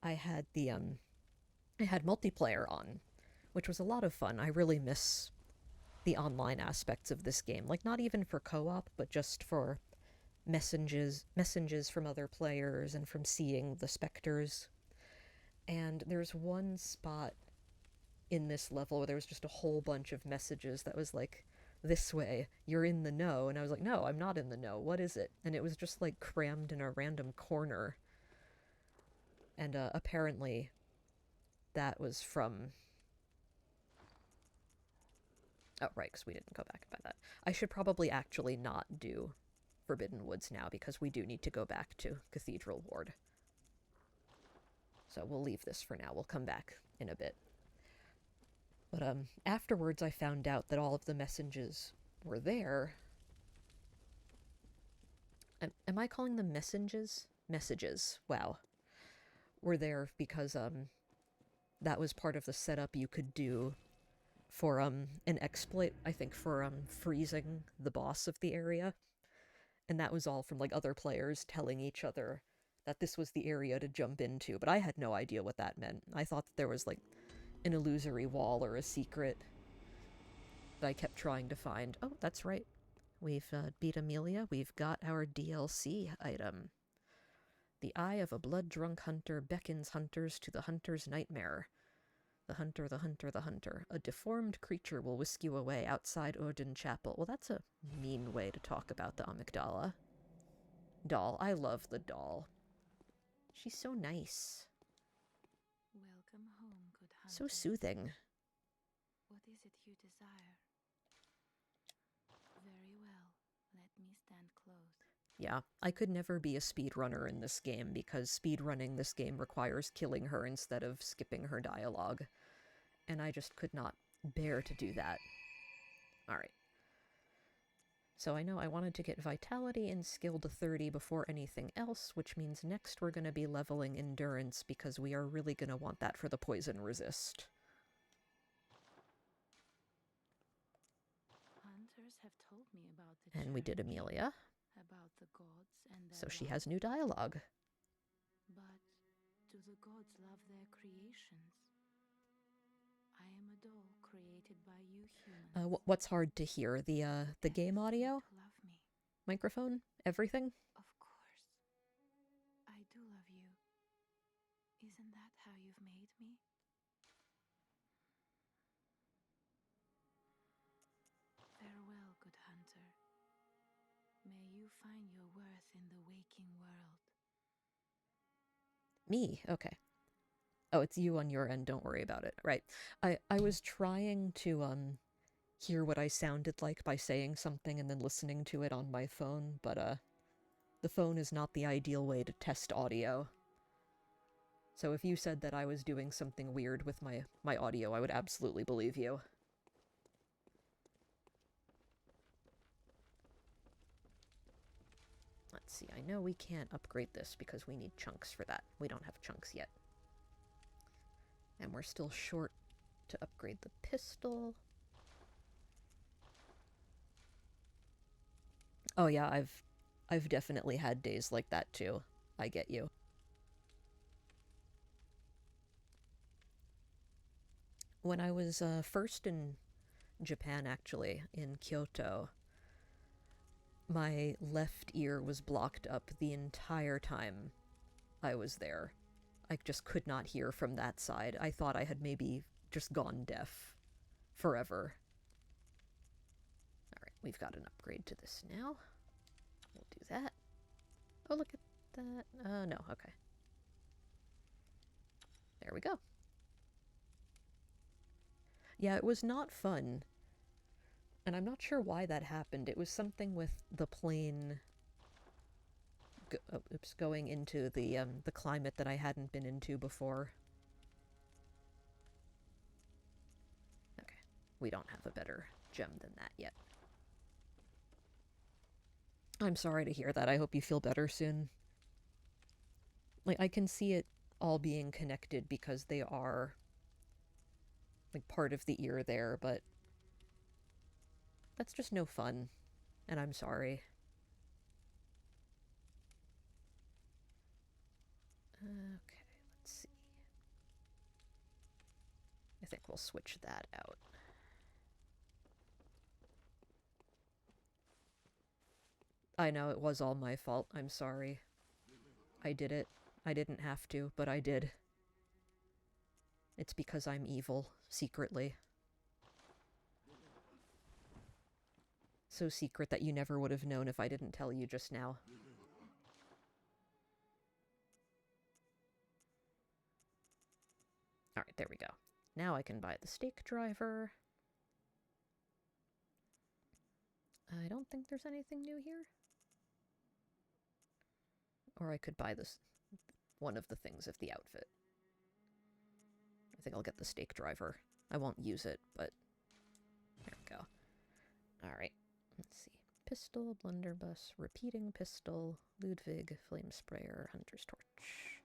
I had I had multiplayer on, which was a lot of fun. I really miss the online aspects of this game. Like, not even for co-op, but just for messages from other players and from seeing the specters. And there's one spot in this level where there was just a whole bunch of messages that was like, this way, you're in the know. And I was like, no, I'm not in the know. What is it? And it was just like crammed in a random corner. And apparently that was from... Oh, right, because we didn't go back by that. I should probably actually not do Forbidden Woods now, because we do need to go back to Cathedral Ward. So we'll leave this for now. We'll come back in a bit. But afterwards I found out that all of the messages were there. Am I calling them messages? Messages. Wow. Were there because that was part of the setup you could do for an exploit, I think, for freezing the boss of the area. And that was all from like other players telling each other that this was the area to jump into, but I had no idea what that meant. I thought that there was like an illusory wall or a secret that I kept trying to find. Oh, that's right. We've beat Amelia. We've got our DLC item. The eye of a blood-drunk hunter beckons hunters to the hunter's nightmare. The hunter, the hunter, the hunter. A deformed creature will whisk you away outside Odin Chapel. Well, that's a mean way to talk about the amygdala. Doll. I love the doll. She's so nice. Welcome home, good hunter. So soothing. What is it you desire? Very well. Let me stand close. Yeah, I could never be a speedrunner in this game, because speedrunning this game requires killing her instead of skipping her dialogue. And I just could not bear to do that. Alright. So I know I wanted to get Vitality and Skill to 30 before anything else, which means next we're going to be leveling Endurance, because we are really going to want that for the Poison Resist. Hunters have told me about the And we did church, Amelia, about the gods and their so she love. has new dialogue. But do the gods love their creations? I am a doll created by you humans. What's hard to hear? The game audio? To love me. Microphone? Everything? Of course. I do love you. Isn't that how you've made me? Farewell, good hunter. May you find your worth in the waking world. Me? Okay. Oh, it's you on your end, don't worry about it. Right. I was trying to hear what I sounded like by saying something and then listening to it on my phone, but the phone is not the ideal way to test audio. So if you said that I was doing something weird with my audio, I would absolutely believe you. Let's see, I know we can't upgrade this because we need chunks for that. We don't have chunks yet. And we're still short to upgrade the pistol. Oh yeah, I've definitely had days like that too. I get you. When I was first in Japan, actually, in Kyoto, my left ear was blocked up the entire time I was there. I just could not hear from that side. I thought I had maybe just gone deaf forever. Alright, we've got an upgrade to this now. We'll do that. Oh, look at that. No, okay. There we go. Yeah, it was not fun. And I'm not sure why that happened. It was something with the plane going into the climate that I hadn't been into before. Okay, we don't have a better gem than that yet. I'm sorry to hear that. I hope you feel better soon. Like, I can see it all being connected because they are like part of the ear there, but that's just no fun, and I'm sorry. Okay, let's see. I think we'll switch that out. I know it was all my fault. I'm sorry. I did it. I didn't have to, but I did. It's because I'm evil, secretly. So secret that you never would have known if I didn't tell you just now. Alright, there we go. Now I can buy the stake driver. I don't think there's anything new here. Or I could buy this one of the things of the outfit. I think I'll get the stake driver. I won't use it, but there we go. Alright, let's see. Pistol, blunderbuss, repeating pistol, Ludwig, flame sprayer, hunter's torch.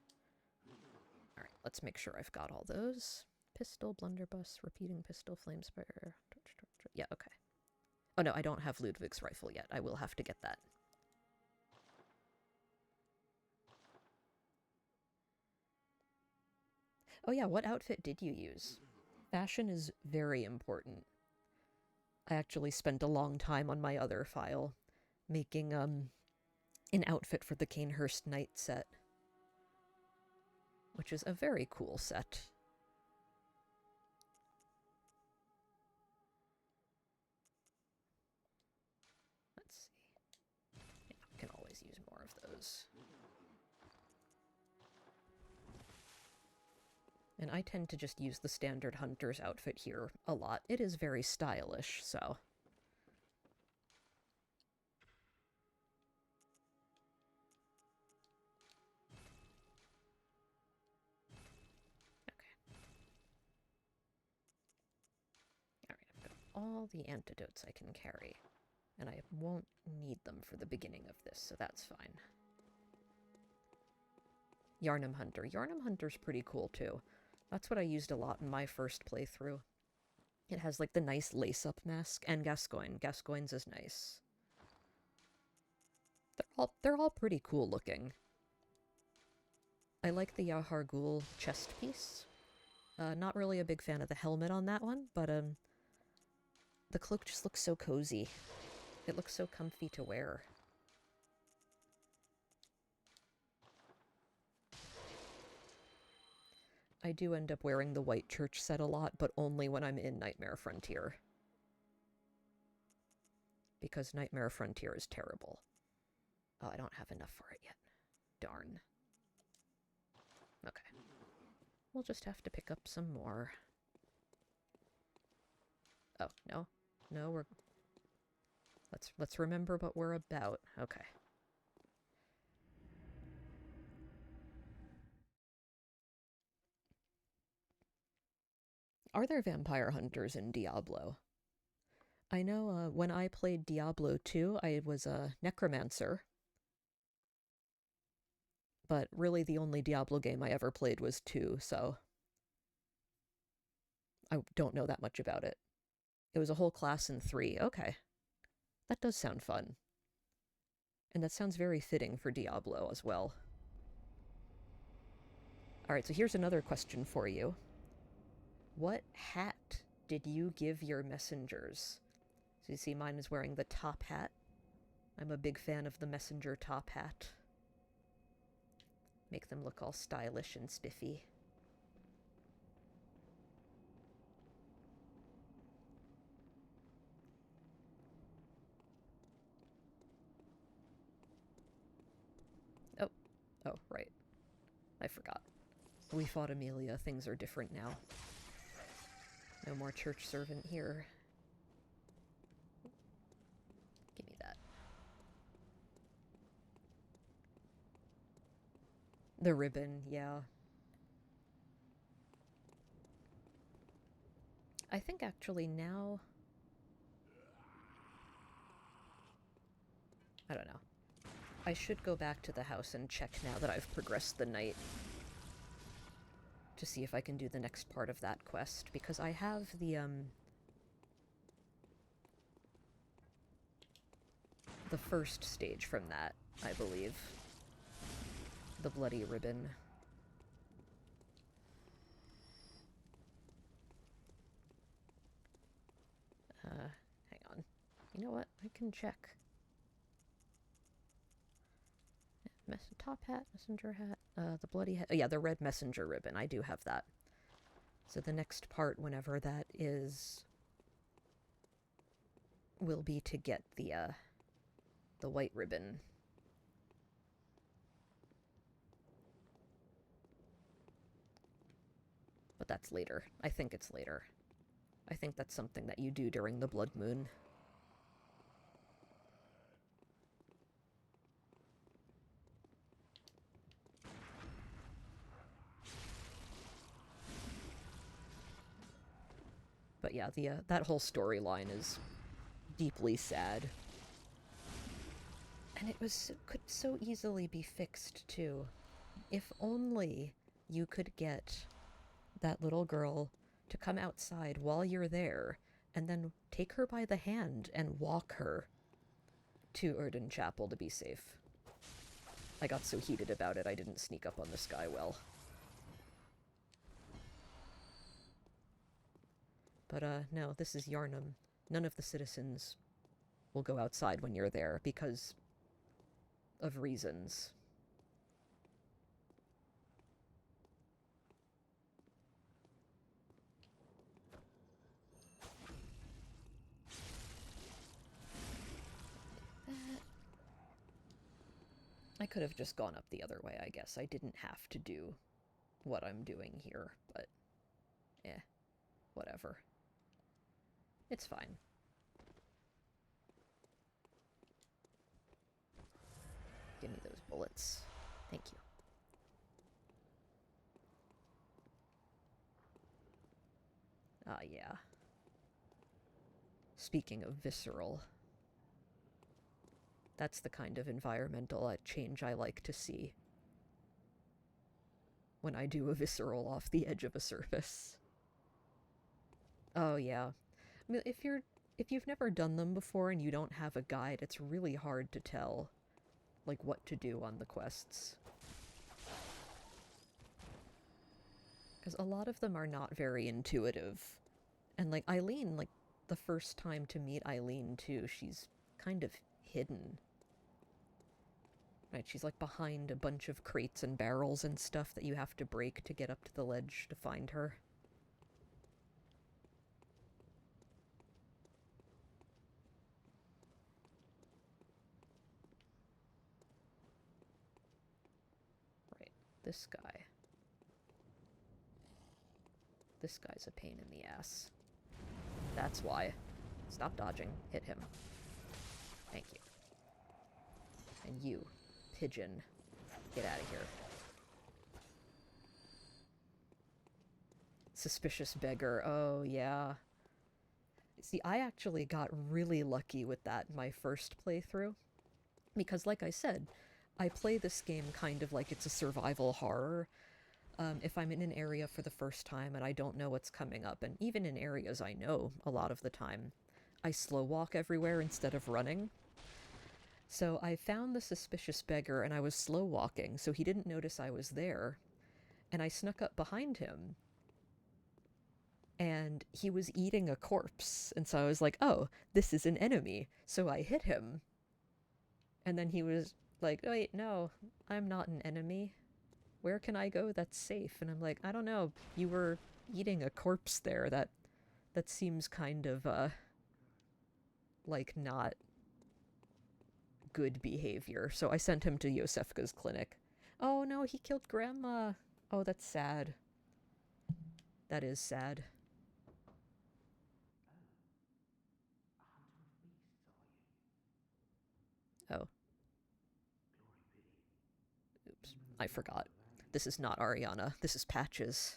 Alright, let's make sure I've got all those. Pistol, blunderbuss, repeating pistol, flame sprayer, torch. Yeah, okay. Oh no, I don't have Ludwig's rifle yet. I will have to get that. Oh yeah, what outfit did you use? Fashion is very important. I actually spent a long time on my other file making an outfit for the Canehurst Knight set, which is a very cool set. Let's see. Yeah, I can always use more of those. And I tend to just use the standard hunter's outfit here a lot. It is very stylish, so... all the antidotes I can carry, and I won't need them for the beginning of this, so that's fine. Yharnam Hunter. Yharnam Hunter's pretty cool, too. That's what I used a lot in my first playthrough. It has, like, the nice lace-up mask, and Gascoigne. Gascoigne's is nice. They're all pretty cool looking. I like the Yahar'gul chest piece. Not really a big fan of the helmet on that one, but, the cloak just looks so cozy. It looks so comfy to wear. I do end up wearing the White Church set a lot, but only when I'm in Nightmare Frontier. Because Nightmare Frontier is terrible. Oh, I don't have enough for it yet. Darn. Okay. We'll just have to pick up some more. Oh, no. No, we're... Let's remember what we're about. Okay. Are there vampire hunters in Diablo? I know when I played Diablo 2, I was a necromancer. But really the only Diablo game I ever played was 2, so... I don't know that much about it. It was a whole class in 3. Okay. That does sound fun. And that sounds very fitting for Diablo as well. Alright, so here's another question for you. What hat did you give your messengers? So you see mine is wearing the top hat. I'm a big fan of the messenger top hat. Make them look all stylish and spiffy. Oh, right. I forgot. We fought Amelia. Things are different now. No more church servant here. Give me that. The ribbon, yeah. I think actually now... I don't know. I should go back to the house and check now that I've progressed the night. To see if I can do the next part of that quest, because I have the first stage from that, I believe. The bloody ribbon. You know what? I can check. Top hat, messenger hat, the bloody hat. Oh, yeah, the red messenger ribbon. I do have that. So the next part, whenever that is, will be to get the white ribbon. But that's later. I think it's later. I think that's something that you do during the blood moon. But yeah, that whole storyline is deeply sad. And could so easily be fixed too. If only you could get that little girl to come outside while you're there, and then take her by the hand and walk her to Erden Chapel to be safe. I got so heated about it I didn't sneak up on this guy well. But no, this is Yharnam. None of the citizens will go outside when you're there because of reasons. I could have just gone up the other way, I guess. I didn't have to do what I'm doing here, but whatever. It's fine. Give me those bullets. Thank you. Ah, yeah. Speaking of visceral, that's the kind of environmental change I like to see when I do a visceral off the edge of a surface. Oh, yeah. I mean, if you've never done them before and you don't have a guide, it's really hard to tell, like, what to do on the quests. Because a lot of them are not very intuitive. And, like, Eileen, like, the first time to meet Eileen, too, she's kind of hidden. Right, she's, like, behind a bunch of crates and barrels and stuff that you have to break to get up to the ledge to find her. Right, this guy. This guy's a pain in the ass. That's why. Stop dodging. Hit him. Thank you. And you, pigeon, get out of here. Suspicious beggar. Oh, yeah. See, I actually got really lucky with that in my first playthrough. Because, like I said, I play this game kind of like it's a survival horror. If I'm in an area for the first time and I don't know what's coming up, and even in areas I know a lot of the time, I slow walk everywhere instead of running. So I found the suspicious beggar and I was slow walking, so he didn't notice I was there. And I snuck up behind him. And he was eating a corpse. And so I was like, oh, this is an enemy. So I hit him. And then he was like, wait, no, I'm not an enemy. Where can I go that's safe? And I'm like, I don't know. You were eating a corpse there. That seems kind of, like, not good behavior. So I sent him to Yosefka's clinic. Oh, no, he killed Grandma. Oh, that's sad. That is sad. Oh. Oops. I forgot. This is not Ariana. This is Patches.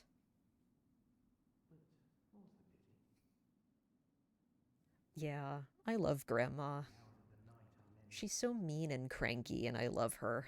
Yeah, I love Grandma. She's so mean and cranky, and I love her.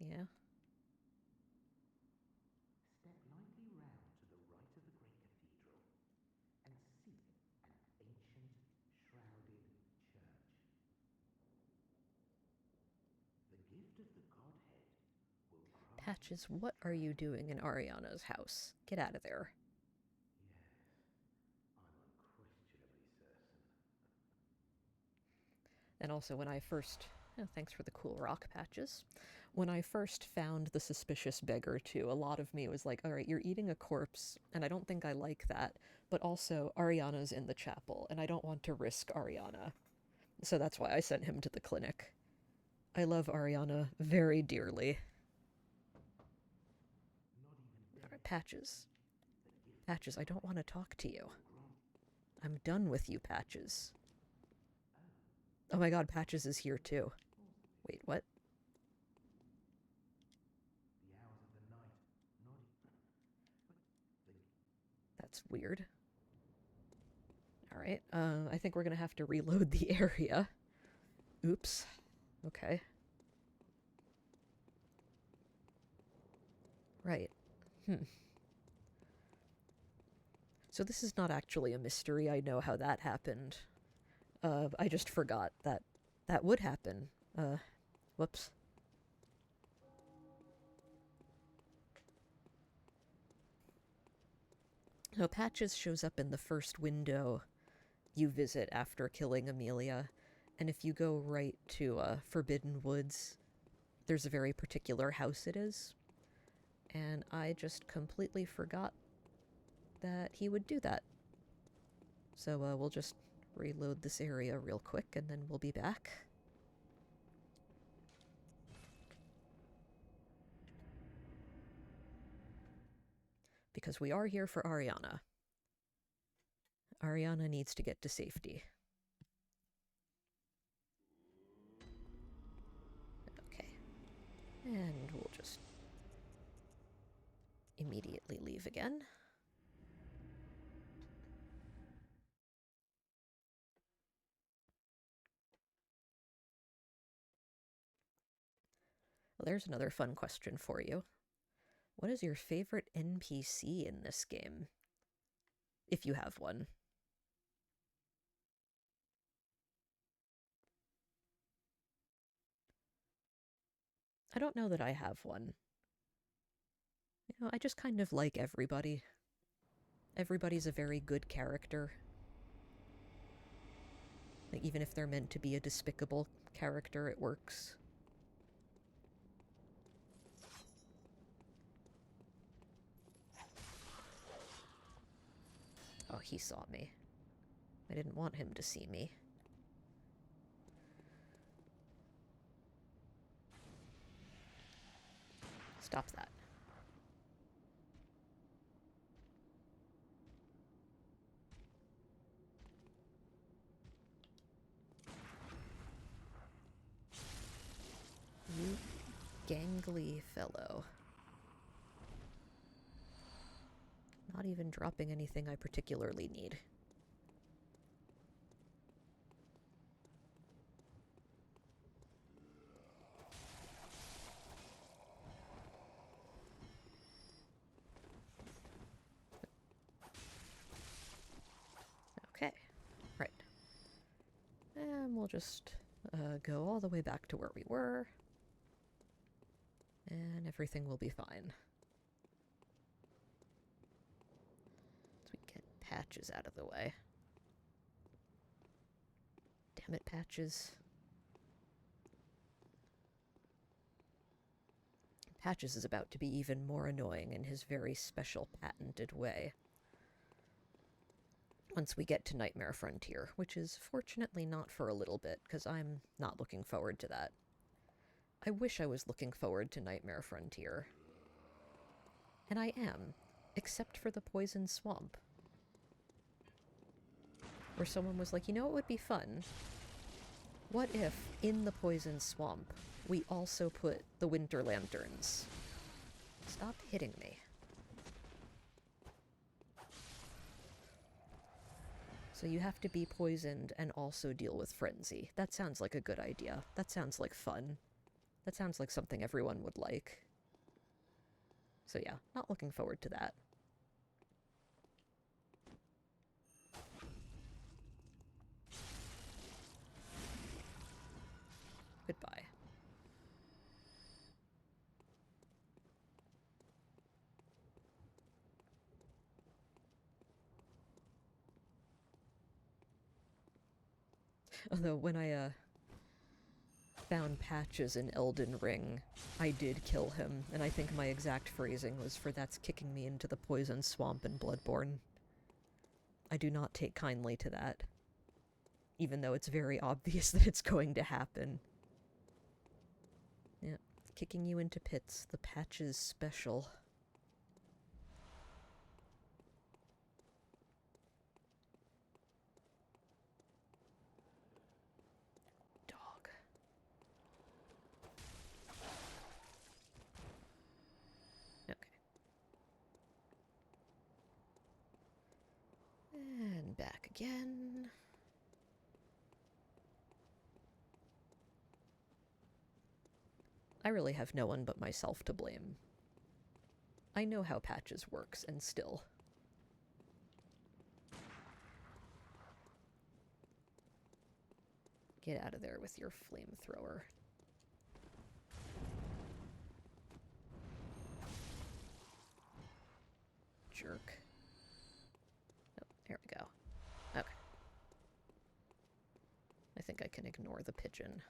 Yeah. Step lightly round to the right of the great cathedral and seek an ancient, shrouded church. The gift of the Godhead will grant Patches, what are you doing in Ariana's house? Get out of there. Yes, I'm unquestionably certain. And also, when I first... Oh, thanks for the cool rock, Patches. When I first found the suspicious beggar, too, a lot of me was like, all right, you're eating a corpse, and I don't think I like that. But also, Ariana's in the chapel, and I don't want to risk Ariana. So that's why I sent him to the clinic. I love Ariana very dearly. All right, Patches. Patches, I don't want to talk to you. I'm done with you, Patches. Oh my god, Patches is here too. Wait, what? The hours of the night, That's weird. Alright, I think we're gonna have to reload the area. Oops. Okay. Right. So this is not actually a mystery. I know how that happened. I just forgot that that would happen. Whoops. So Patches shows up in the first window you visit after killing Amelia, and if you go right to Forbidden Woods, there's a very particular house it is, and I just completely forgot that he would do that. So we'll just reload this area real quick, and then we'll be back. Because we are here for Ariana. Ariana needs to get to safety. Okay. And we'll just immediately leave again. Well, there's another fun question for you. What is your favorite NPC in this game? If you have one. I don't know that I have one. You know, I just kind of like everybody. Everybody's a very good character. Like, even if they're meant to be a despicable character, it works. Oh, he saw me. I didn't want him to see me. Stop that. You gangly fellow. Not even dropping anything I particularly need. Okay, right. And we'll just go all the way back to where we were. And everything will be fine. So we get Patches out of the way. Damn it, Patches. Patches is about to be even more annoying in his very special, patented way. Once we get to Nightmare Frontier, which is fortunately not for a little bit, because I'm not looking forward to that. I wish I was looking forward to Nightmare Frontier. And I am, except for the Poison Swamp. Where someone was like, you know what would be fun? What if, in the Poison Swamp, we also put the Winter Lanterns? Stop hitting me. So you have to be poisoned and also deal with frenzy. That sounds like a good idea. That sounds like fun. That sounds like something everyone would like. So yeah, not looking forward to that. Goodbye. Although when I found Patches in Elden Ring, I did kill him, and I think my exact phrasing was for "that's kicking me into the poison swamp" in Bloodborne. I do not take kindly to that, even though it's very obvious that it's going to happen. Yeah, kicking you into pits, the Patches special. Dog. Okay. And back again. I really have no one but myself to blame. I know how Patches works, and still. Get out of there with your flamethrower. Jerk. Oh, here we go. Okay. I think I can ignore the pigeon.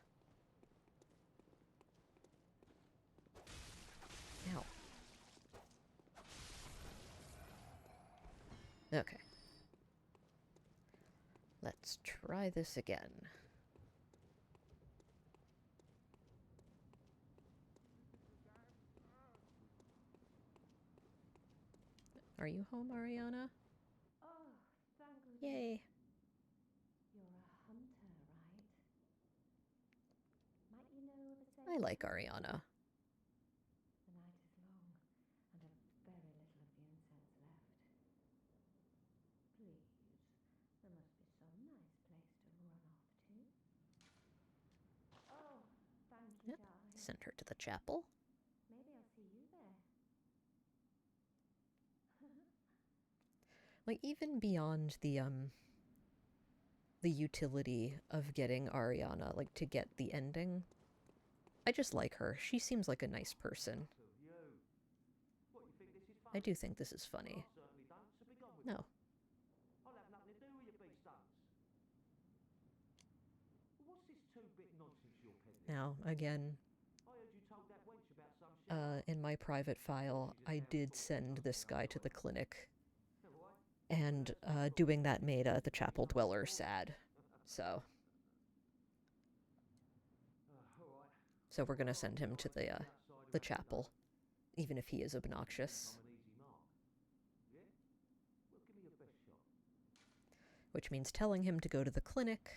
Ow. Okay. Let's try this again. Are you home, Ariana? Oh, thank goodness. Yay. You're a hunter, right? Might you know the same? I like Ariana. The night is long, and I've very little of the incense left. Please, there must be some nice place to run off to. Oh, thank you, Yep. darling. Send her to the chapel. Maybe I'll see you there. Like, even beyond the utility of getting Ariana, like, to get the ending, I just like her. She seems like a nice person. I do think this is funny. No. I'll have nothing to do with your beast stunts. What's this two-bit nonsense you're peddling? Now, again, I heard you told that wench about some shit. in my private file, I did send this guy to the clinic. And doing that made the chapel dweller sad. So we're gonna send him to the chapel, even if he is obnoxious. Which means telling him to go to the clinic.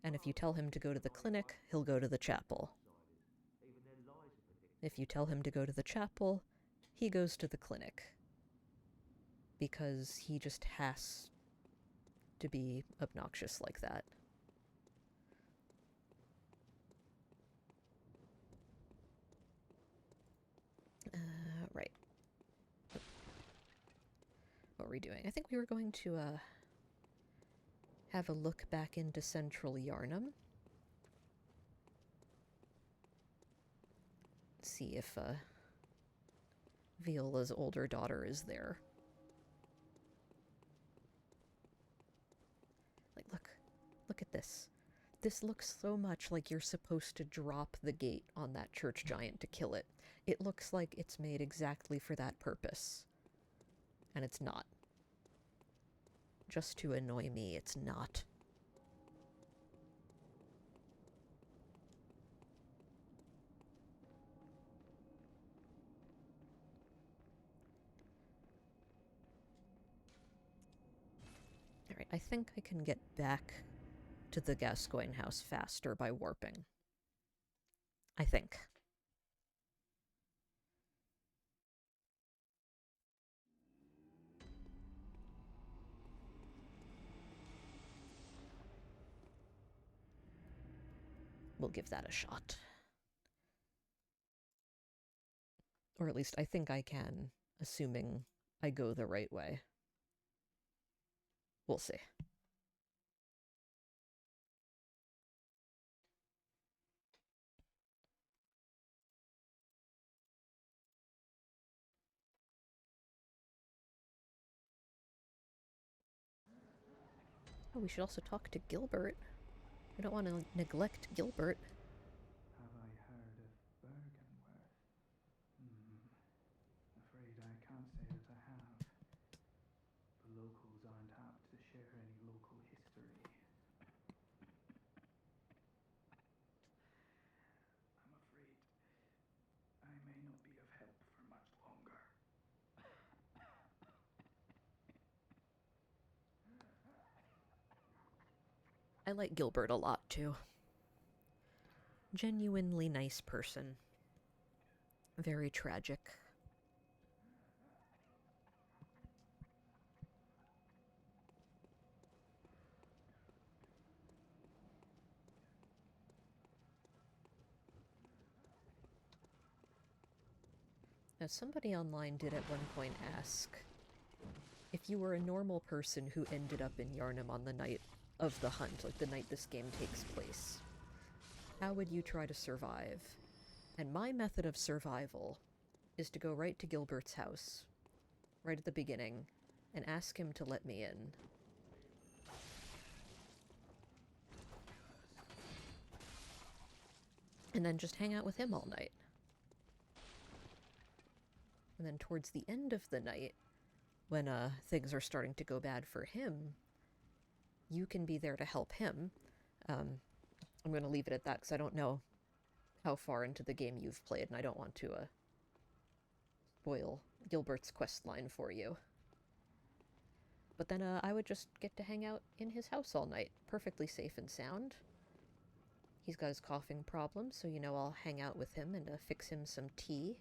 And if you tell him to go to the clinic, he'll go to the chapel. If you tell him to go to the chapel, he goes to the clinic. Because he just has to be obnoxious like that. Right. What were we doing? I think we were going to have a look back into central Yharnam. See if Viola's older daughter is there. Like, look at this. This looks so much like you're supposed to drop the gate on that church giant to kill it. It looks like it's made exactly for that purpose. And it's not. Just to annoy me, it's not. Alright, I think I can get back to the Gascoigne house faster by warping. I think. we'll give that a shot. Or at least I think I can, assuming I go the right way. We'll see. Oh, we should also talk to Gilbert. I don't want to neglect Gilbert. Have I heard of Bergenworth? Afraid I can't say that I have. The locals aren't apt to share any local history. I'm afraid I may not be of help for much longer. I like Gilbert a lot, too. Genuinely nice person. Very tragic. Now, somebody online did at one point ask if you were a normal person who ended up in Yharnam on the night of the hunt, like the night this game takes place, how would you try to survive? And my method of survival is to go right to Gilbert's house, right at the beginning, and ask him to let me in. And then just hang out with him all night. And then towards the end of the night, when things are starting to go bad for him, you can be there to help him. I'm going to leave it at that because I don't know how far into the game you've played, and I don't want to spoil Gilbert's quest line for you. But then I would just get to hang out in his house all night, perfectly safe and sound. He's got his coughing problem, so you know I'll hang out with him and fix him some tea.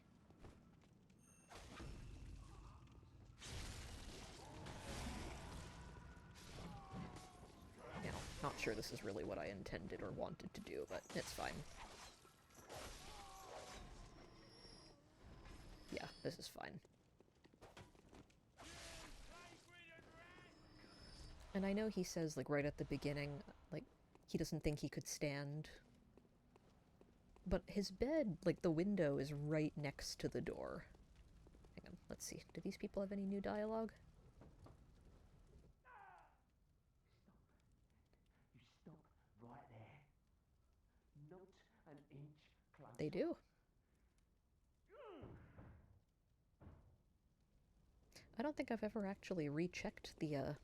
Now, not sure this is really what I intended or wanted to do, but it's fine. Yeah, this is fine. And I know he says, like, right at the beginning, like, he doesn't think he could stand. But his bed, like, the window is right next to the door. Hang on, let's see. Do these people have any new dialogue? You stop right there. Not an inch closer. They do. I don't think I've ever actually rechecked the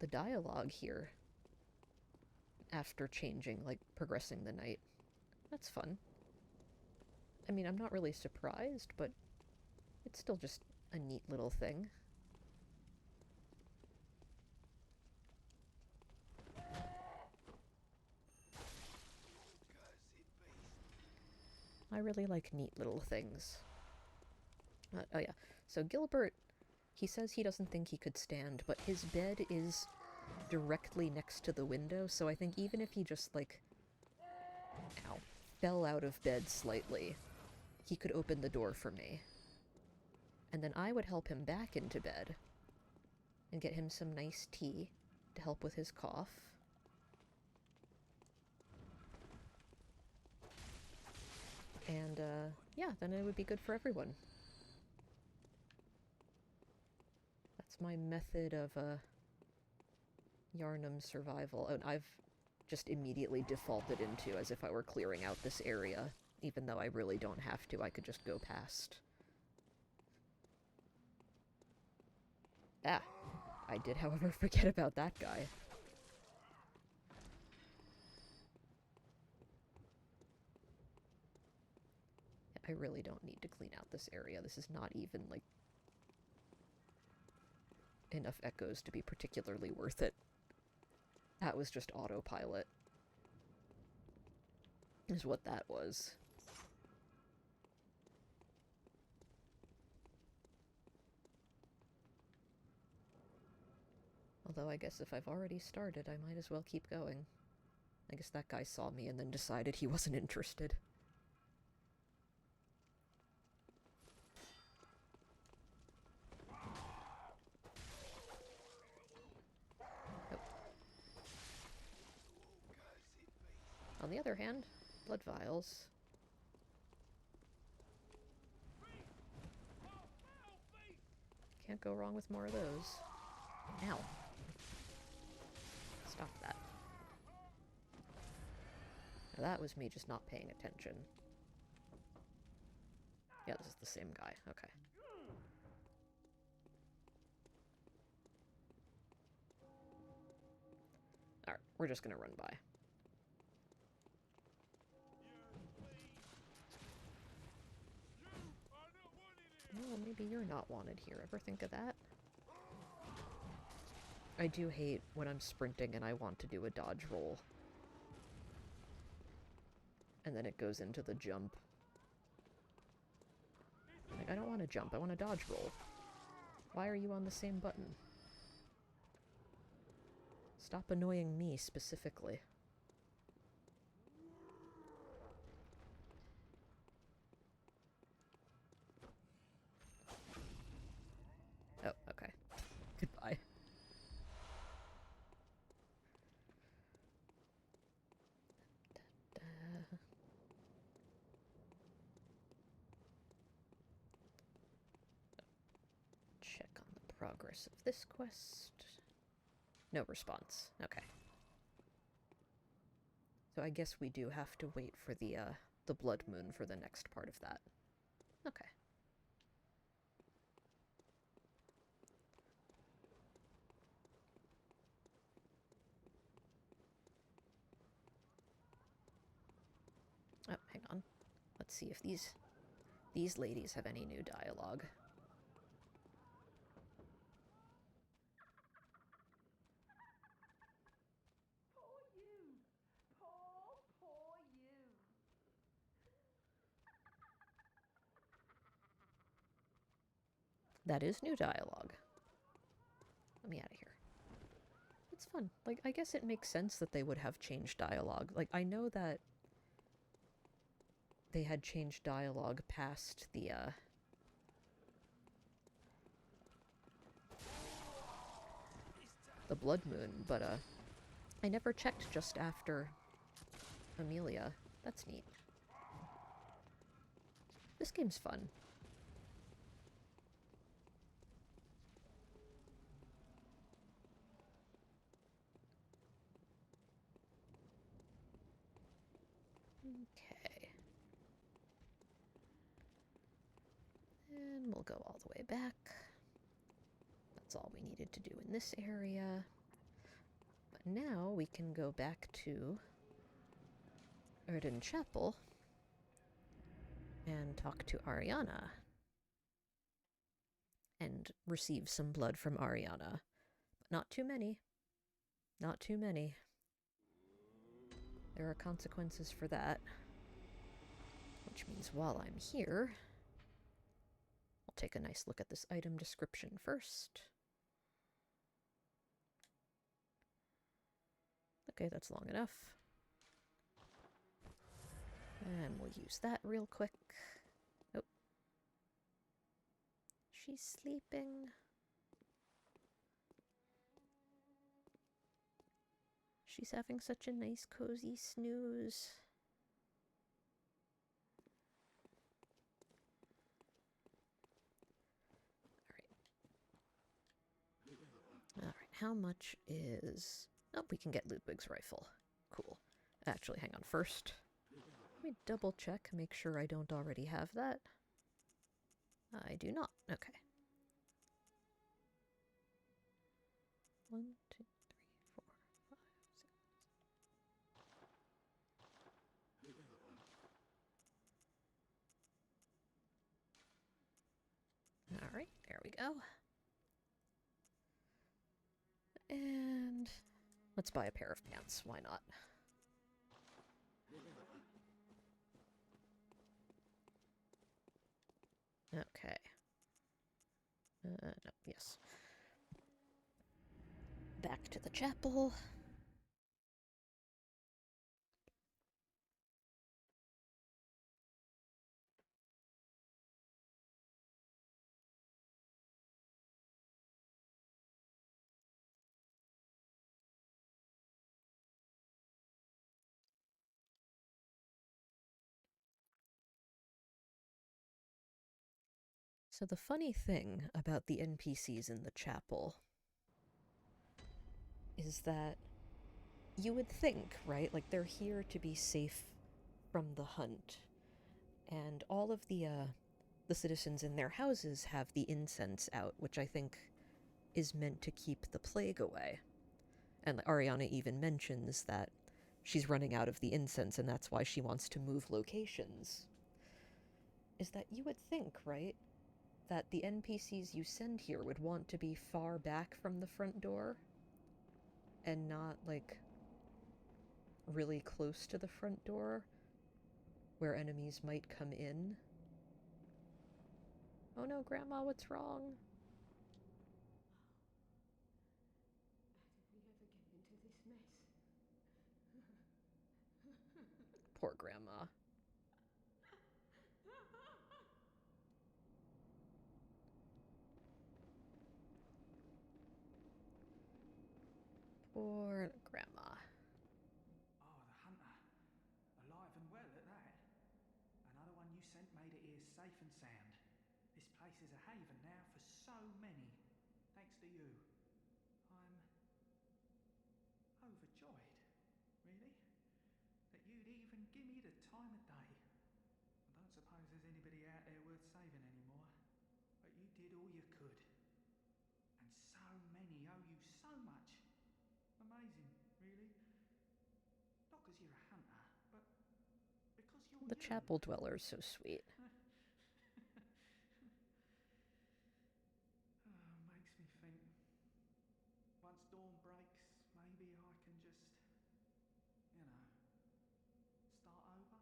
dialogue here after changing, like, progressing the night. That's fun. I mean, I'm not really surprised, but it's still just a neat little thing. I really like neat little things. Oh yeah, so Gilbert, he says he doesn't think he could stand, but his bed is directly next to the window, so I think even if he just, like, ow, fell out of bed slightly, he could open the door for me. And then I would help him back into bed and get him some nice tea to help with his cough. And, yeah, then it would be good for everyone. That's my method of, Yharnam survival. Oh, and I've just immediately defaulted into as if I were clearing out this area, even though I really don't have to. I could just go past. Ah, I did, however, forget about that guy. I really don't need to clean out this area. This is not even, like, enough echoes to be particularly worth it. That was just autopilot, is what that was. Although I guess if I've already started, I might as well keep going. I guess that guy saw me and then decided he wasn't interested. Nope. On the other hand, blood vials. Can't go wrong with more of those. Ow. Stop that. Now that was me just not paying attention. Yeah, this is the same guy. Okay. Alright, we're just gonna run by. Well, maybe you're not wanted here. Ever think of that? I do hate when I'm sprinting and I want to do a dodge roll. And then it goes into the jump. Like, I don't want to jump, I want to dodge roll. Why are you on the same button? Stop annoying me specifically. Oh, okay. Goodbye. Check on the progress of this quest. No response. Okay. So I guess we do have to wait for the blood moon for the next part of that. Okay. Oh, hang on. Let's see if these ladies have any new dialogue. Poor you! Poor you! That is new dialogue. Let me out of here. It's fun. Like, I guess it makes sense that they would have changed dialogue. Like, I know that they had changed dialogue past the blood moon, but I never checked just after Amelia. That's neat. This game's fun. Okay. And we'll go all the way back. That's all we needed to do in this area. But now we can go back to Erden Chapel and talk to Ariana. And receive some blood from Ariana. But not too many. Not too many. There are consequences for that. Which means while I'm here, I'll take a nice look at this item description first. Okay, that's long enough. And we'll use that real quick. Oh. She's sleeping. She's having such a nice cozy snooze. Alright, how much is... Oh, we can get Ludwig's rifle. Cool. Actually, hang on first. Let me double check, make sure I don't already have that. I do not. Okay. 1, 2, 3, 4, 5, 6. Alright, there we go. And let's buy a pair of pants. Why not? Okay. No, yes. Back to the chapel. So the funny thing about the NPCs in the chapel is that you would think, right? Like, they're here to be safe from the hunt. And all of the citizens in their houses have the incense out, which I think is meant to keep the plague away. And Ariana even mentions that she's running out of the incense and that's why she wants to move locations. Is that you would think, right? That the NPCs you send here would want to be far back from the front door and not, like, really close to the front door where enemies might come in. Oh no, Grandma, what's wrong? How did we ever get into this mess? Poor Grandma. Poor Grandma. Oh, the hunter. Alive and well at that. Another one you sent made it here safe and sound. This place is a haven now for so many. Thanks to you. I'm overjoyed, really, that you'd even give me the time of day. I don't suppose there's anybody out there worth saving anymore, but you did all you could. And so many owe you so much. Amazing, really. Not because you're a hunter, but because you're The you. chapel dweller is so sweet. Makes me think. Once dawn breaks, maybe I can just, start over.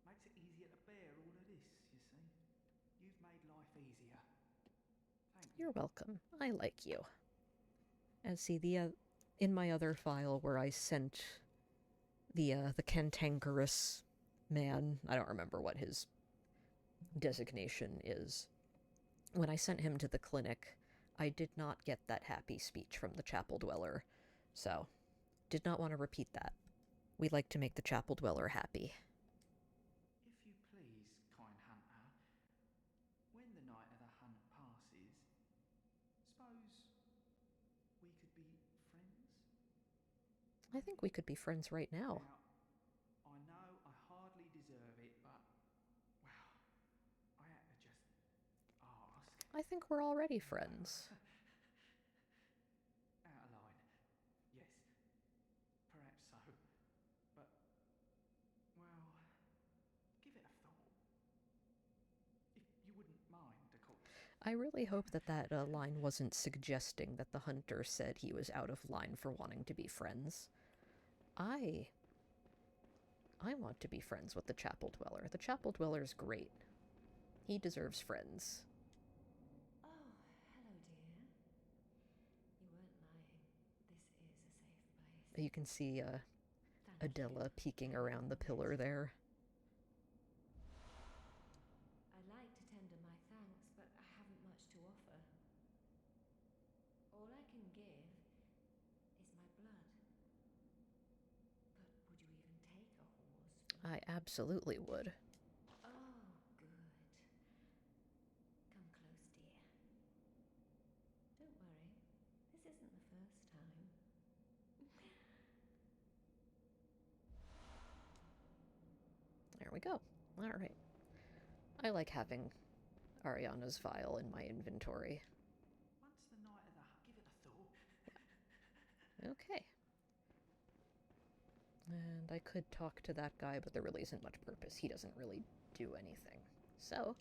Makes it easier to bear all of this, you see. You've made life easier. Thank you. You're welcome. I like you. And see, in my other file where I sent the cantankerous man, I don't remember what his designation is. When I sent him to the clinic, I did not get that happy speech from the chapel dweller, so did not want to repeat that. We like to make the chapel dweller happy. If you please, kind hunter, when the night of the hunt passes, suppose we could be friends? I think we could be friends right now. Now, I know I hardly deserve it, but, well, I had to just ask. I think we're already friends. Out of line. Yes, perhaps so. But, well, give it a thought. If you wouldn't mind, of course. I really hope that line wasn't suggesting that the hunter said he was out of line for wanting to be friends. I want to be friends with the chapel dweller. The chapel dweller's great. He deserves friends. Oh, hello, dear. You weren't lying. This is a safe place. You can see Thank Adela you. peeking around the pillar there. I'd like to tender my thanks, but I haven't much to offer. All I can give is my blood. But would you even take a horse? I absolutely would. Oh, good. Come close, dear. Don't worry, this isn't the first time. There we go. All right. I like having Ariana's vial in my inventory. Once the night of the hunt, give it a thought. Okay. And I could talk to that guy, but there really isn't much purpose. He doesn't really do anything. So,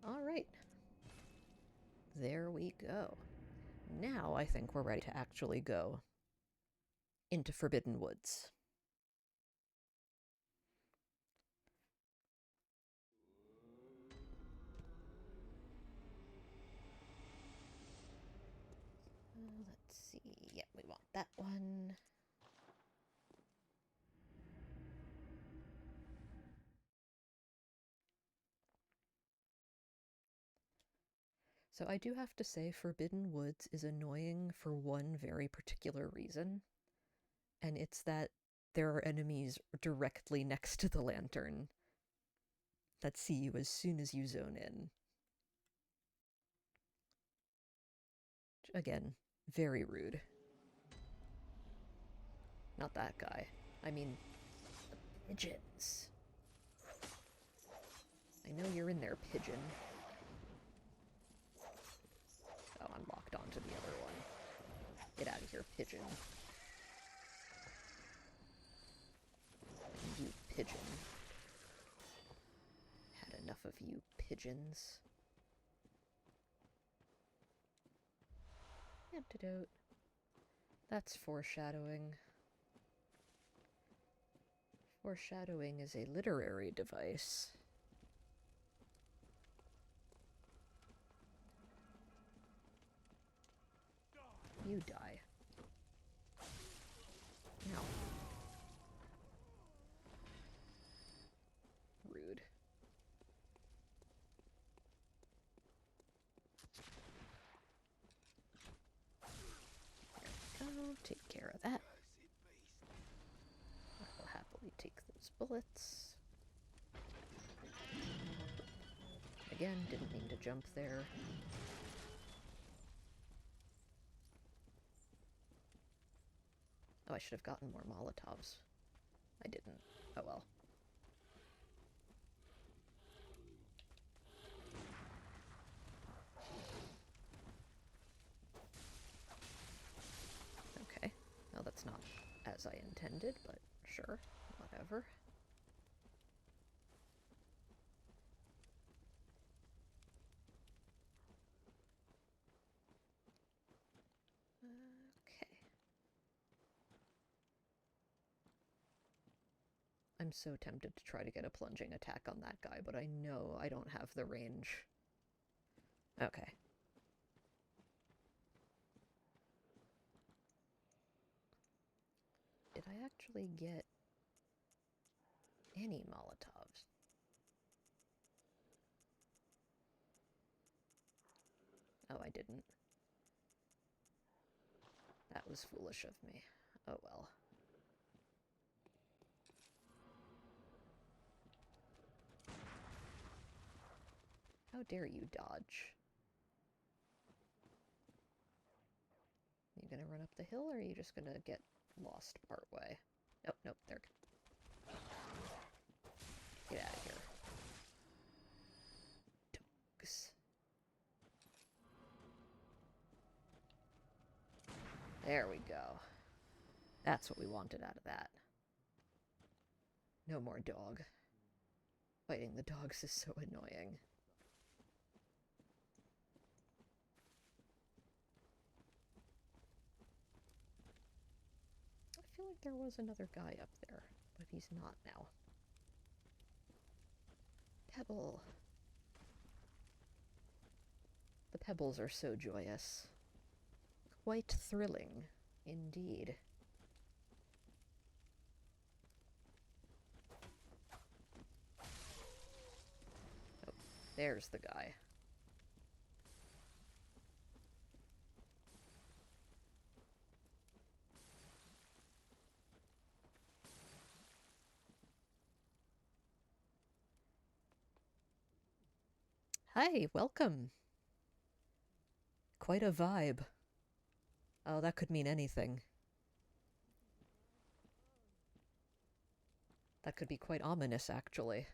all right. There we go. Now I think we're ready to actually go into Forbidden Woods. Let's see. Yeah, we want that one. So I do have to say Forbidden Woods is annoying for one very particular reason, and it's that there are enemies directly next to the lantern that see you as soon as you zone in. Again, very rude. Not that guy. I mean, the pigeons. I know you're in there, pigeon. Oh, I'm locked onto the other one. Get out of here, pigeon. You pigeon. Had enough of you pigeons. Antidote. That's foreshadowing. Foreshadowing is a literary device. You die. Now. Rude. There we go. Take care of that. I'll happily take those bullets. Again, didn't mean to jump there. Oh, I should have gotten more Molotovs. I didn't. Oh well. Okay. Well, that's not as I intended, but sure. Whatever. Okay. I'm so tempted to try to get a plunging attack on that guy, but I know I don't have the range. Okay. Did I actually get any Molotovs? Oh, I didn't. That was foolish of me. Oh well. How dare you dodge? You gonna run up the hill, or are you just gonna get lost part way? Nope, nope, there. Get out of here. Dogs. There we go. That's what we wanted out of that. No more dog. Fighting the dogs is so annoying. I feel like there was another guy up there, but he's not now. Pebble. The pebbles are so joyous. Quite thrilling, indeed. Oh, there's the guy. Hi, welcome. Quite a vibe. Oh, that could mean anything. That could be quite ominous, actually.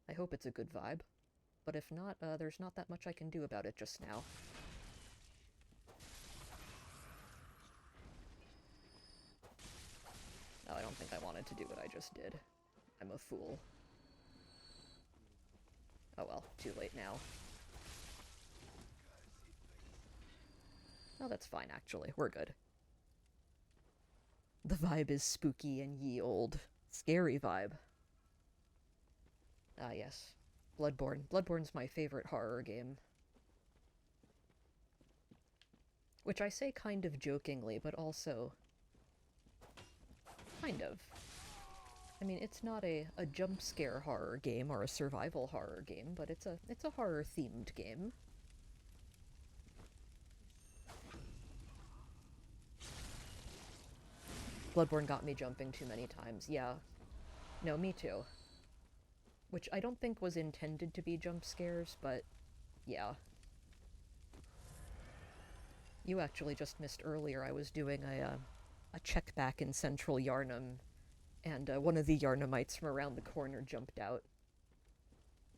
I hope it's a good vibe. But if not, there's not that much I can do about it just now. Oh, I don't think I wanted to do what I just did. I'm a fool. Oh well, too late now. Oh, that's fine, actually. We're good. The vibe is spooky and ye old. Scary vibe. Ah, yes. Bloodborne. Bloodborne's my favorite horror game. Which I say kind of jokingly, but also... kind of. I mean, it's not a jump scare horror game or a survival horror game, but it's a horror-themed game. Bloodborne got me jumping too many times. Yeah. No, me too. Which I don't think was intended to be jump scares, but Yeah. You actually just missed earlier. I was doing a check back in central Yharnam, and one of the Yharnamites from around the corner jumped out.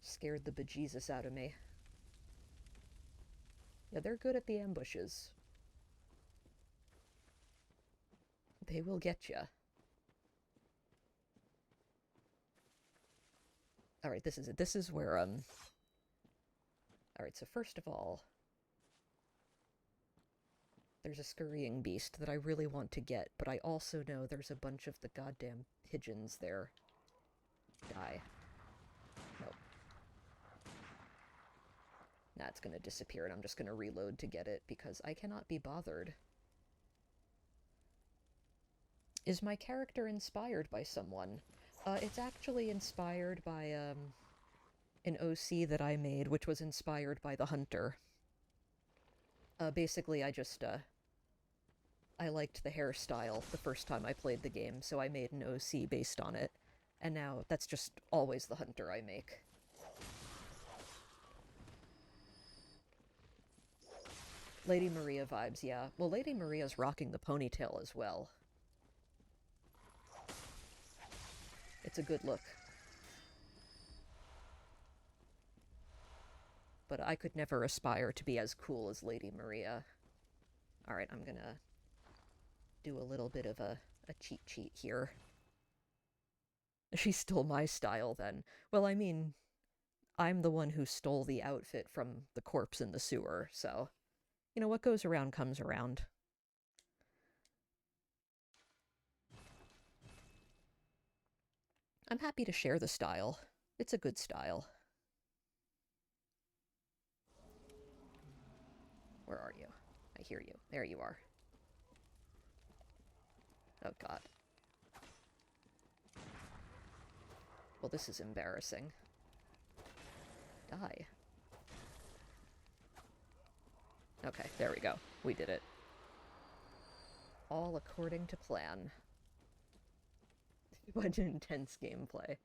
Scared the bejesus out of me. Yeah, they're good at the ambushes. They will get ya. Alright, this is it. This is where, Alright, so first of all, there's a scurrying beast that I really want to get, but I also know there's a bunch of the goddamn pigeons there. Die. Nope. Nah, it's gonna disappear, and I'm just gonna reload to get it, because I cannot be bothered. Is my character inspired by someone? It's actually inspired by, an OC that I made, which was inspired by the Hunter. Basically, I liked the hairstyle the first time I played the game, so I made an OC based on it. And now, that's just always the Hunter I make. Lady Maria vibes, yeah. Well, Lady Maria's rocking the ponytail as well. It's a good look. But I could never aspire to be as cool as Lady Maria. Alright, I'm gonna do a little bit of a cheat sheet here. She stole my style, then. Well, I mean, I'm the one who stole the outfit from the corpse in the sewer, so... You know, what goes around comes around. I'm happy to share the style. It's a good style. Where are you? I hear you. There you are. Oh god. Well, this is embarrassing. Die. Okay, there we go. We did it. All according to plan. What an intense gameplay.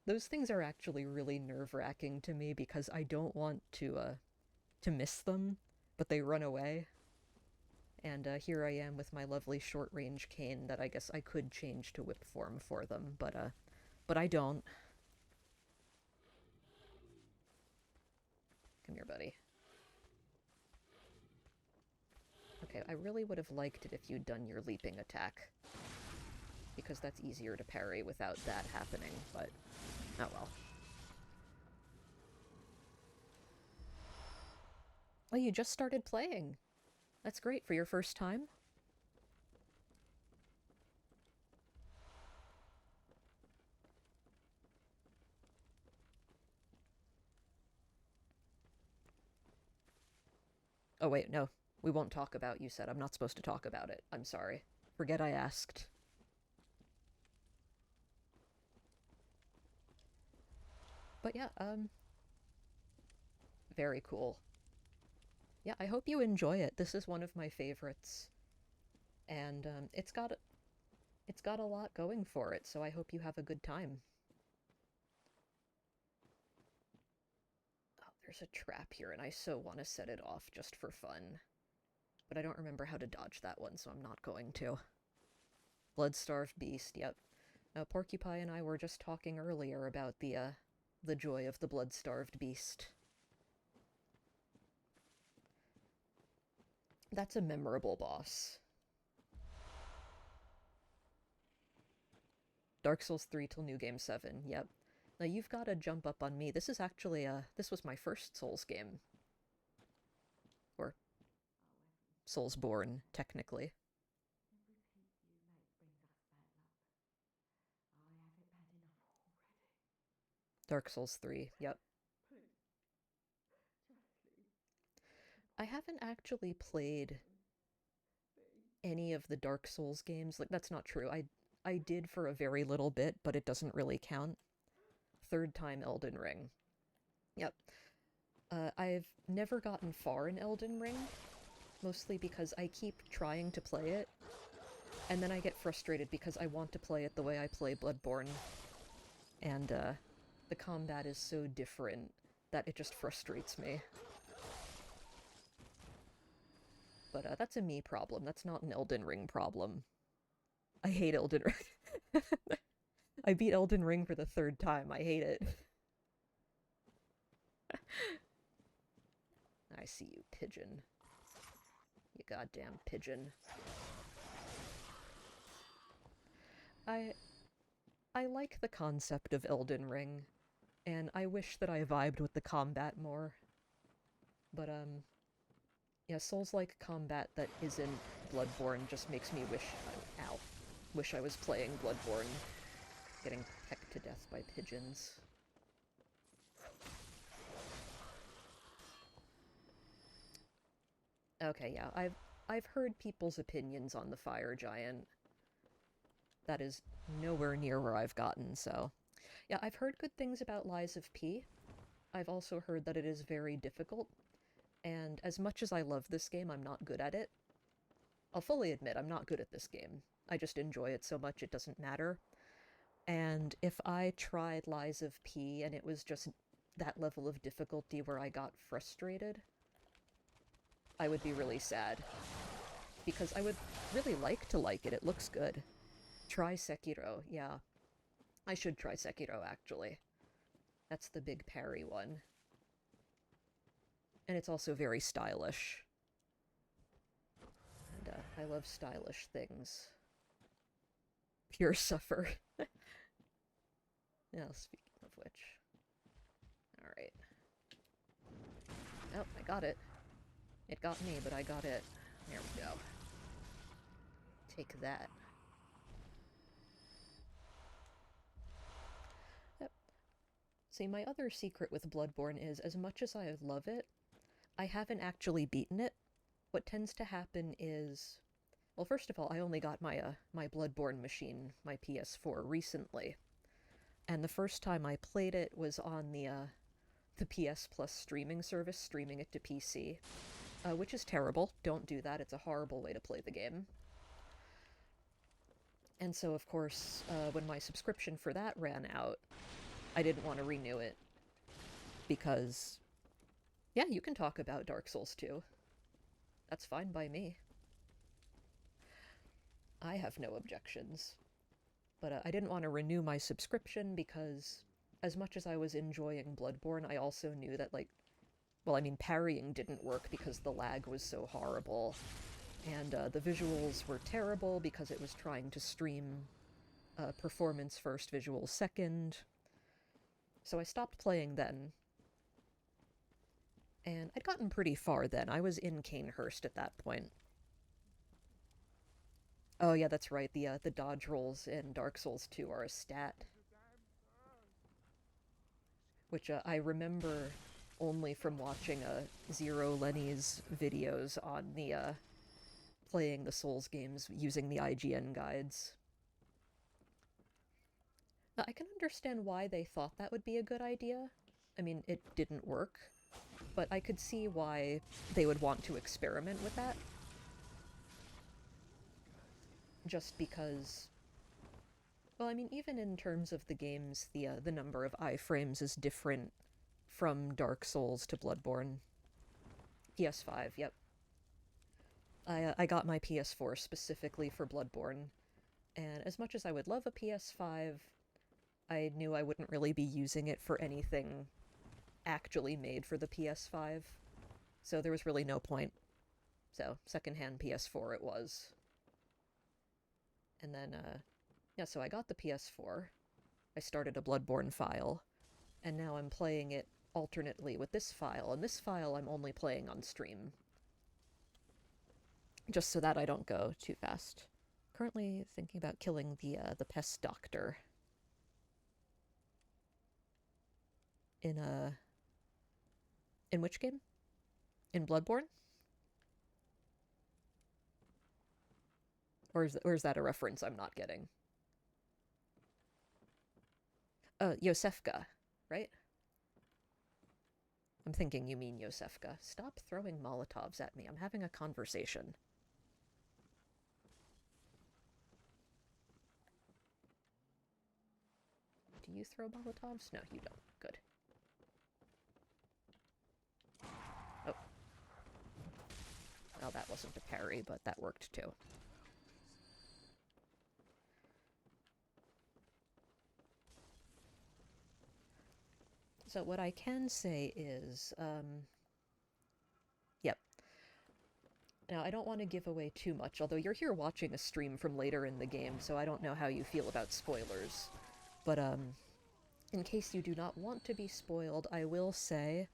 Those things are actually really nerve-wracking to me because I don't want to miss them, but they run away. And here I am with my lovely short-range cane that I guess I could change to whip form for them, but I don't. Come here, buddy. Okay, I really would have liked it if you'd done your leaping attack, because that's easier to parry without that happening, but oh well. Oh, you just started playing. That's great for your first time. Oh wait, no. We won't talk about, you said. I'm not supposed to talk about it. I'm sorry. Forget I asked. But yeah, very cool. Yeah, I hope you enjoy it. This is one of my favorites. And, it's got a lot going for it, so I hope you have a good time. Oh, there's a trap here, and I so want to set it off just for fun. But I don't remember how to dodge that one, so I'm not going to. Blood-starved beast, yep. Porcupine and I were just talking earlier about the joy of the blood-starved beast. That's a memorable boss. Dark Souls 3 till New Game 7, yep. Now you've got to jump up on me. This is actually, this was my first Souls game. Or Soulsborne, technically. Dark Souls 3, yep. I haven't actually played any of the Dark Souls games. Like, that's not true. I did for a very little bit, but it doesn't really count. Third time Elden Ring. Yep. I've never gotten far in Elden Ring, mostly because I keep trying to play it, and then I get frustrated because I want to play it the way I play Bloodborne. And, the combat is so different that it just frustrates me. But that's a me problem. That's not an Elden Ring problem. I hate Elden Ring. I beat Elden Ring for the 3rd time. I hate it. I see you, pigeon. You goddamn pigeon. I like the concept of Elden Ring, and I wish that I vibed with the combat more. But, yeah, Souls-like combat that isn't Bloodborne just makes me wish... Ow. Wish I was playing Bloodborne. Getting pecked to death by pigeons. Okay, yeah, I've heard people's opinions on the fire giant. That is nowhere near where I've gotten, so... Yeah, I've heard good things about Lies of P. I've also heard that it is very difficult, and as much as I love this game, I'm not good at it. I'll fully admit, I'm not good at this game. I just enjoy it so much it doesn't matter. And if I tried Lies of P and it was just that level of difficulty where I got frustrated, I would be really sad. Because I would really like to like it. It looks good. Try Sekiro, yeah. I should try Sekiro, actually. That's the big parry one. And it's also very stylish. And I love stylish things. Pure suffer. Now, speaking of which. Alright. Oh, I got it. It got me, but I got it. There we go. Take that. Yep. See, my other secret with Bloodborne is, as much as I love it, I haven't actually beaten it. What tends to happen is... Well, first of all, I only got my my Bloodborne machine, my PS4, recently. And the first time I played it was on the PS Plus streaming service, streaming it to PC. Which is terrible. Don't do that. It's a horrible way to play the game. And so, of course, when my subscription for that ran out, I didn't want to renew it. Because, yeah, you can talk about Dark Souls 2. That's fine by me. I have no objections. But I didn't want to renew my subscription because, as much as I was enjoying Bloodborne, I also knew that, like, well, I mean, parrying didn't work because the lag was so horrible. And the visuals were terrible because it was trying to stream performance first, visuals second. So I stopped playing then. And I'd gotten pretty far then. I was in Canehurst at that point. Oh yeah, that's right. The dodge rolls in Dark Souls 2 are a stat. Which I remember only from watching Zero Lenny's videos on the playing the Souls games using the IGN guides. I can understand why they thought that would be a good idea. I mean, it didn't work, but I could see why they would want to experiment with that. Just because... Well, I mean, even in terms of the games, the number of iframes is different from Dark Souls to Bloodborne. PS5, yep. I got my PS4 specifically for Bloodborne, and as much as I would love a PS5, I knew I wouldn't really be using it for anything actually made for the PS5, so there was really no point. So, secondhand PS4 it was. And then, yeah, so I got the PS4, I started a Bloodborne file, and now I'm playing it alternately with this file, and this file I'm only playing on stream. Just so that I don't go too fast. Currently thinking about killing the pest doctor. In which game? In Bloodborne? Or is that a reference I'm not getting? Yosefka, right? I'm thinking you mean Yosefka. Stop throwing Molotovs at me. I'm having a conversation. Do you throw Molotovs? No, you don't. Good. Oh, that wasn't a parry, but that worked too. So what I can say is, yep. Now, I don't want to give away too much, although you're here watching a stream from later in the game, so I don't know how you feel about spoilers. But, in case you do not want to be spoiled, I will say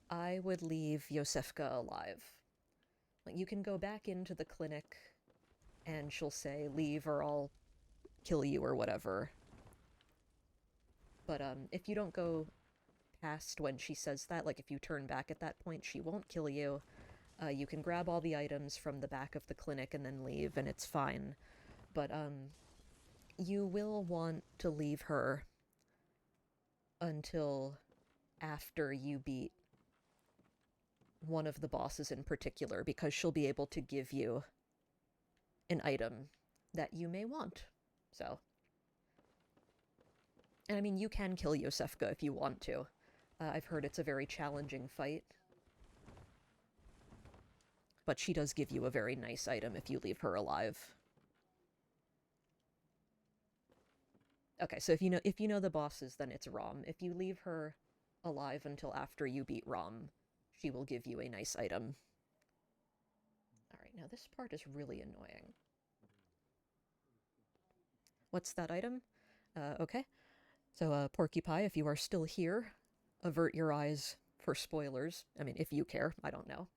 I would leave Yosefka alive. Like, you can go back into the clinic, and she'll say, leave or I'll kill you or whatever. But, if you don't go past when she says that, like if you turn back at that point, she won't kill you. You can grab all the items from the back of the clinic and then leave, and it's fine. But, you will want to leave her until after you beat one of the bosses in particular, because she'll be able to give you an item that you may want. So, and I mean, you can kill Yosefka if you want to. I've heard it's a very challenging fight. But she does give you a very nice item if you leave her alive. Okay, so if you know the bosses, then it's Rom. If you leave her alive until after you beat Rom, she will give you a nice item. Alright, now this part is really annoying. What's that item? Okay. So, Porcupine, if you are still here, avert your eyes for spoilers. I mean, if you care, I don't know.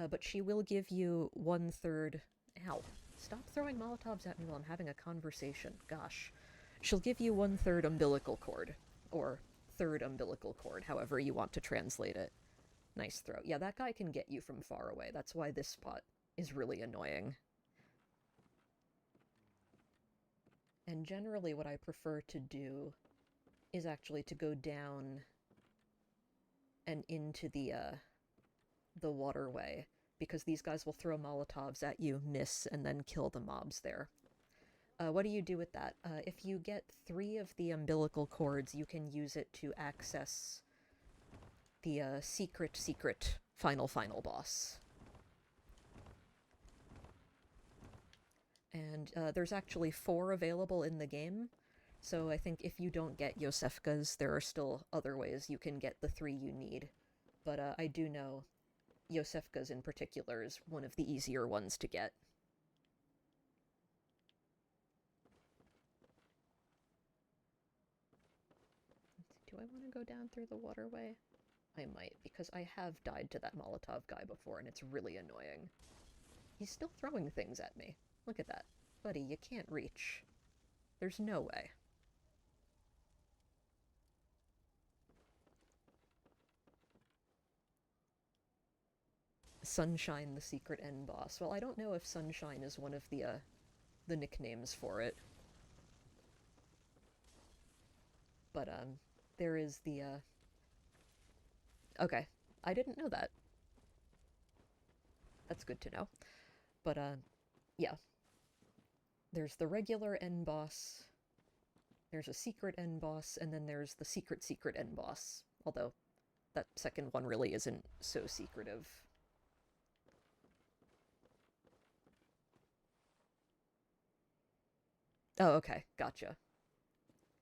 But she will give you 1/3... Ow. Stop throwing Molotovs at me while I'm having a conversation. Gosh. She'll give you 1/3 umbilical cord. Or third umbilical cord, however you want to translate it. Nice throw. Yeah, that guy can get you from far away. That's why this spot is really annoying. And generally what I prefer to do is actually to go down and into the waterway, because these guys will throw Molotovs at you, miss, and then kill the mobs there. What do you do with that? If you get 3 of the umbilical cords, you can use it to access the secret final boss. And there's actually 4 available in the game, so I think if you don't get Yosefka's, there are still other ways you can get the 3 you need. But I do know Yosefka's in particular is one of the easier ones to get. Do I want to go down through the waterway? I might, because I have died to that Molotov guy before, and it's really annoying. He's still throwing things at me. Look at that. Buddy, you can't reach. There's no way. Sunshine, the secret end boss. Well, I don't know if Sunshine is one of the nicknames for it. But, there is the, Okay, I didn't know that. That's good to know. But, yeah. There's the regular end boss, there's a secret end boss, and then there's the secret end boss. Although, that second one really isn't so secretive. Oh, okay, gotcha.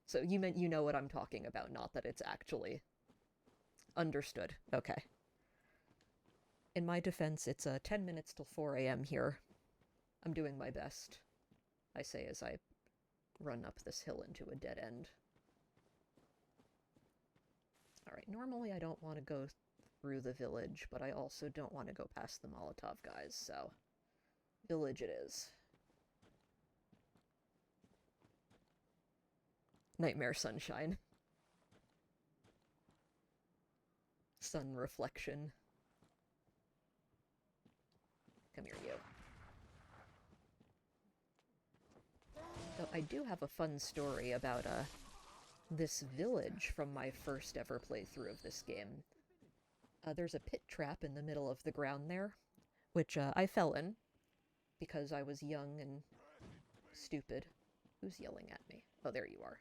So you meant you know what I'm talking about, not that it's actually... Understood. Okay. In my defense, it's 10 minutes till 4 a.m. here. I'm doing my best, I say as I run up this hill into a dead end. Alright, normally I don't want to go through the village, but I also don't want to go past the Molotov guys, so... Village it is. Nightmare Sunshine. Sun reflection. Come here, you. So I do have a fun story about, this village from my first ever playthrough of this game. There's a pit trap in the middle of the ground there, which, I fell in, because I was young and stupid. Who's yelling at me? Oh, there you are.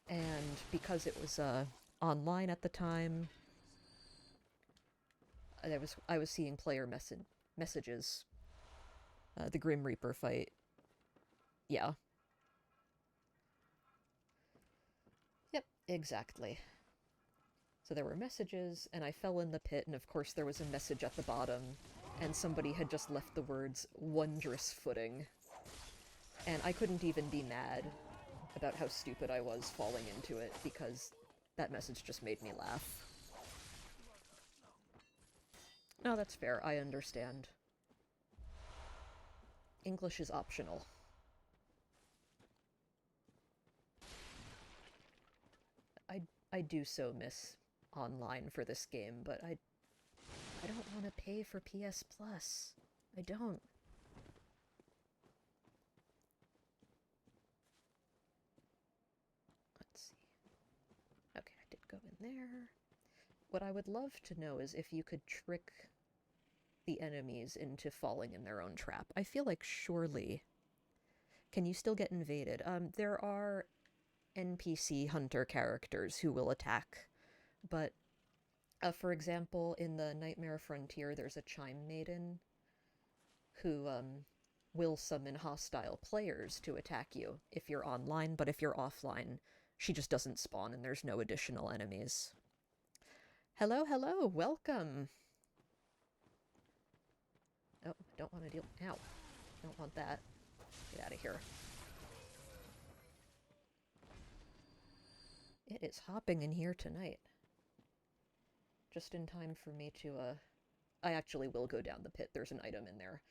And because it was, online at the time, I was seeing player messages. The Grim Reaper fight. Yeah. Yep, exactly. So there were messages, and I fell in the pit, and of course there was a message at the bottom, and somebody had just left the words, "wondrous footing." And I couldn't even be mad about how stupid I was falling into it, because that message just made me laugh. No, that's fair, I understand. English is optional. I do so miss online for this game, but I don't want to pay for PS Plus. I don't. Let's see. Okay, I did go in there. What I would love to know is if you could trick the enemies into falling in their own trap. I feel like surely... Can you still get invaded? There are NPC hunter characters who will attack, but for example, in the Nightmare Frontier, there's a Chime Maiden who will summon hostile players to attack you if you're online, but if you're offline, she just doesn't spawn and there's no additional enemies. Hello, hello, welcome! Oh, don't want to deal... Ow. Don't want that. Get out of here. It is hopping in here tonight. Just in time for me to, I actually will go down the pit. There's an item in there.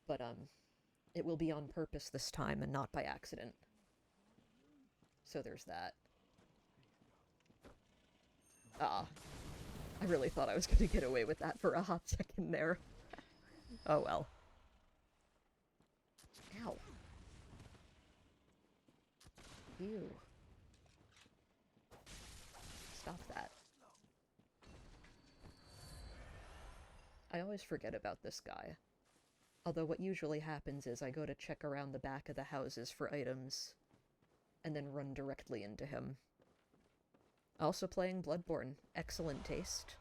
But, it will be on purpose this time and not by accident. So there's that. Ah. I really thought I was going to get away with that for a hot second there. Oh well. Ow. Ew. Stop that. I always forget about this guy. Although what usually happens is I go to check around the back of the houses for items, and then run directly into him. Also playing Bloodborne. Excellent taste.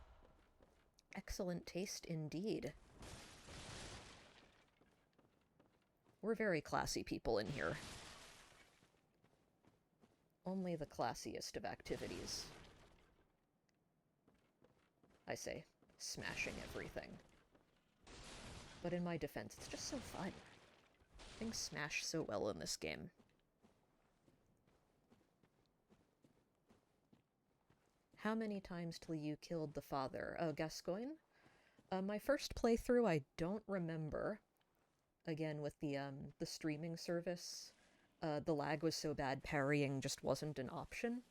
Excellent taste indeed. We're very classy people in here. Only the classiest of activities. I say, smashing everything. But in my defense, it's just so fun. Things smash so well in this game. How many times till you killed the father? Oh, Gascoigne? My first playthrough, I don't remember. Again, with the streaming service, the lag was so bad, parrying just wasn't an option.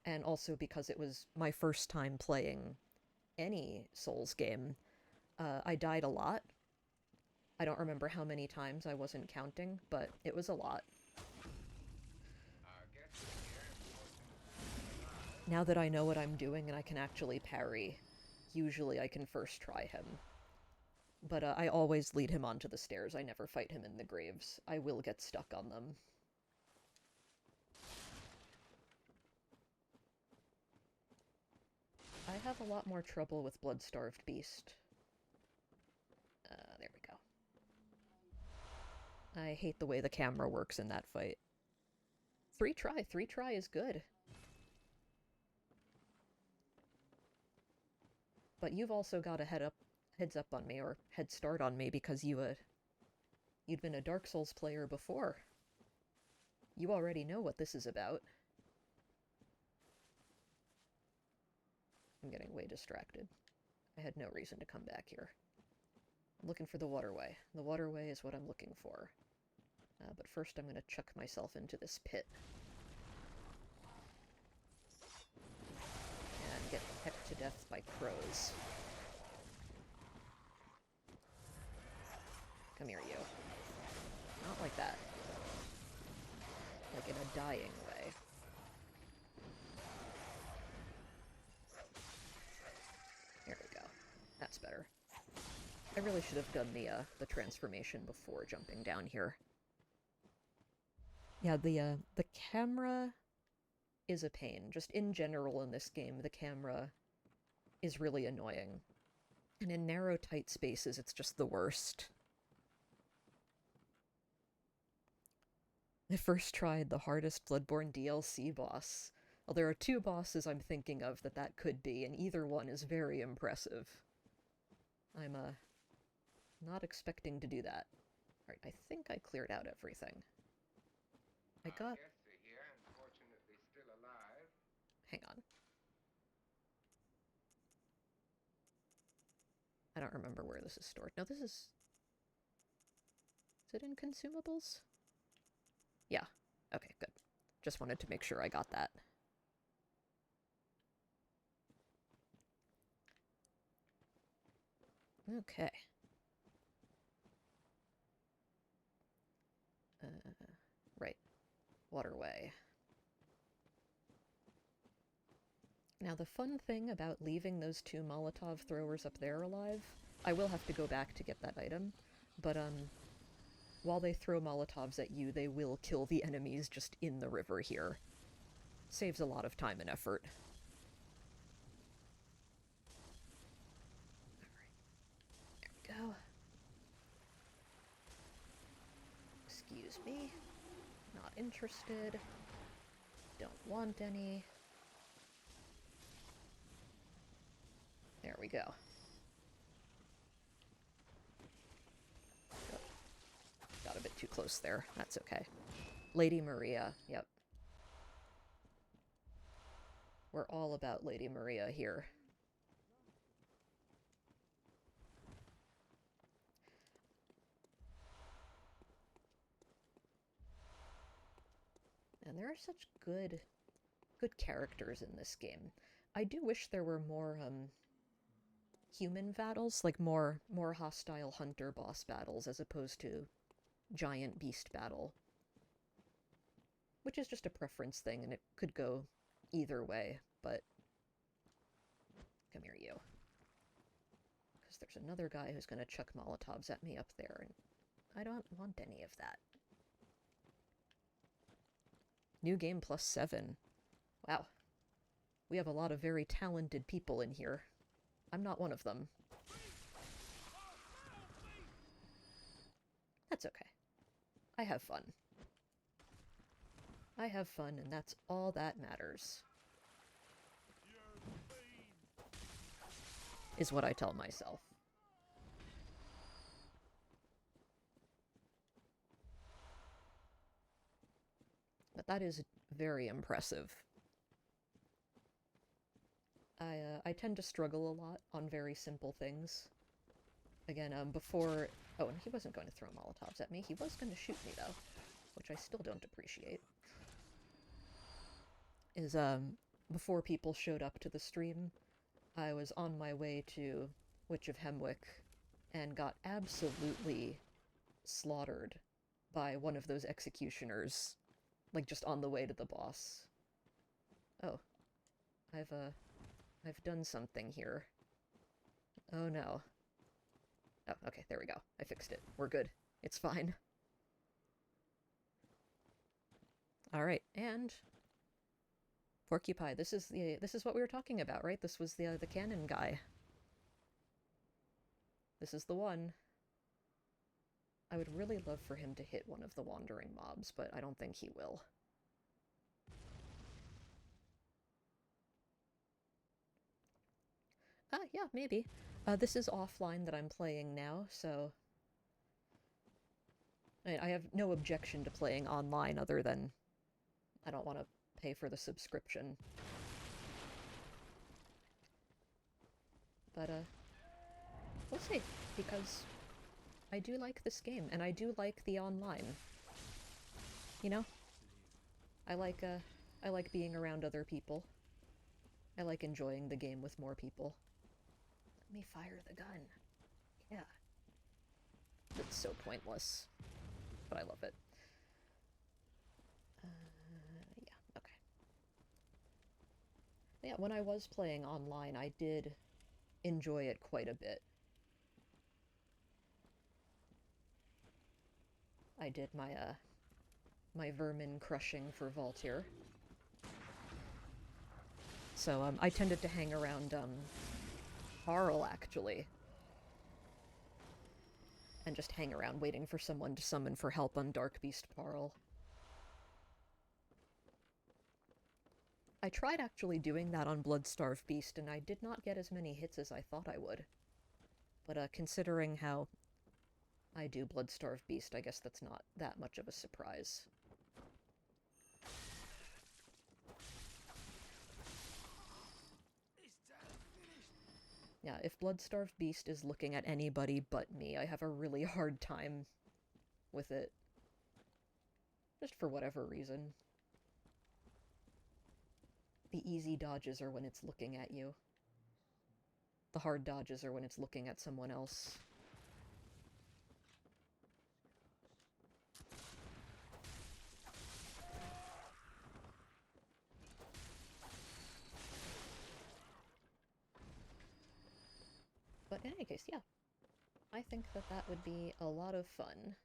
And also because it was my first time playing any Souls game, I died a lot. I don't remember how many times, I wasn't counting, but it was a lot. Now that I know what I'm doing and I can actually parry, usually I can first try him. But I always lead him onto the stairs, I never fight him in the graves. I will get stuck on them. I have a lot more trouble with Blood-Starved Beast. There we go. I hate the way the camera works in that fight. 3 try is good. But you've also got a heads up on me, or head start on me, because you'd been a Dark Souls player before. You already know what this is about. I'm getting way distracted. I had no reason to come back here. I'm looking for the waterway. The waterway is what I'm looking for. But first I'm going to chuck myself into this pit. And get pecked to death by crows. Come here, you. Not like that. Like in a dying way. There we go. That's better. I really should have done the transformation before jumping down here. Yeah, the camera is a pain. Just in general in this game, the camera is really annoying. And in narrow, tight spaces, it's just the worst. I first tried the hardest Bloodborne DLC boss. Well, there are two bosses I'm thinking of that could be, and either one is very impressive. I'm, not expecting to do that. Alright, I think I cleared out everything. I got... here, unfortunately still alive. Hang on. I don't remember where this is stored. No, this is... Is it in consumables? Yeah. Okay, good. Just wanted to make sure I got that. Okay. Right. Waterway. Now, the fun thing about leaving those two Molotov throwers up there alive, I will have to go back to get that item, but, while they throw Molotovs at you, they will kill the enemies just in the river here. Saves a lot of time and effort. Alright. There we go. Excuse me. Not interested. Don't want any. There we go. Oh, got a bit too close there. That's okay. Lady Maria, yep. We're all about Lady Maria here. And there are such good characters in this game. I do wish there were more, human battles, like more hostile hunter boss battles as opposed to giant beast battle. Which is just a preference thing, and it could go either way, but... Come here, you. Because there's another guy who's gonna chuck Molotovs at me up there, and I don't want any of that. New game plus 7. Wow. We have a lot of very talented people in here. I'm not one of them. That's okay. I have fun. I have fun, and that's all that matters. Is what I tell myself. But that is very impressive. I tend to struggle a lot on very simple things. Again, before... Oh, and he wasn't going to throw Molotovs at me. He was going to shoot me, though. Which I still don't appreciate. Is, before people showed up to the stream, I was on my way to Witch of Hemwick and got absolutely slaughtered by one of those executioners. Like, just on the way to the boss. Oh. I've done something here. Oh no. Oh, okay, there we go. I fixed it. We're good. It's fine. Alright, and... Porcupine, this is what we were talking about, right? This was the cannon guy. This is the one. I would really love for him to hit one of the wandering mobs, but I don't think he will. Yeah, maybe. This is offline that I'm playing now, so... I have no objection to playing online other than I don't want to pay for the subscription. But, we'll see, because I do like this game, and I do like the online. You know? I like being around other people. I like enjoying the game with more people. Let me fire the gun. Yeah. It's so pointless. But I love it. Yeah, okay. Yeah, when I was playing online, I did enjoy it quite a bit. I did my, my vermin crushing for Voltaire. So, I tended to hang around, Harl, actually. and just hang around waiting for someone to summon for help on Dark Beast Parl. I tried actually doing that on Bloodstarved Beast, and I did not get as many hits as I thought I would. But considering how I do Bloodstarved Beast, I guess that's not that much of a surprise. Yeah, if Bloodstarved Beast is looking at anybody but me, I have a really hard time with it. Just for whatever reason. The easy dodges are when it's looking at you. The hard dodges are when it's looking at someone else. But in any case, yeah. I think that that would be a lot of fun.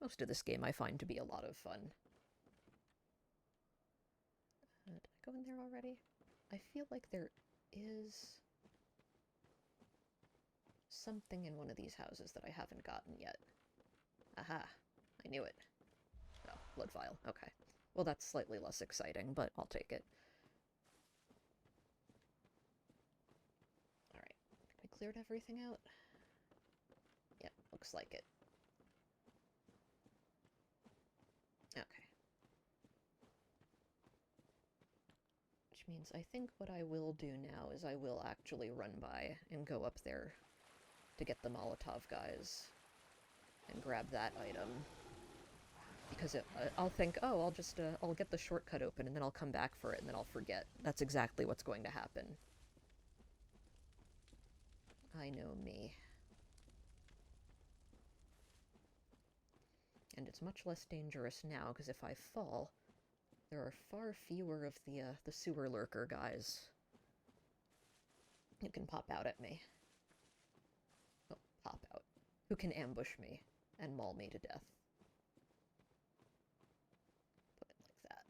Most of this game I find to be a lot of fun. Did I go in there already? I feel like there is something in one of these houses that I haven't gotten yet. Aha! I knew it. Oh, blood vial. Okay. Well, that's slightly less exciting, but I'll take it. Alright. I cleared everything out? Yep, looks like it. Okay. Which means I think what I will do now is I will actually run by and go up there to get the Molotov guys and grab that item. Because I'll think, oh, I'll get the shortcut open and then I'll come back for it and then I'll forget. That's exactly what's going to happen. I know me. And it's much less dangerous now, because if I fall, there are far fewer of the sewer lurker guys who can pop out at me. Well, pop out. Who can ambush me and maul me to death. Put it like that.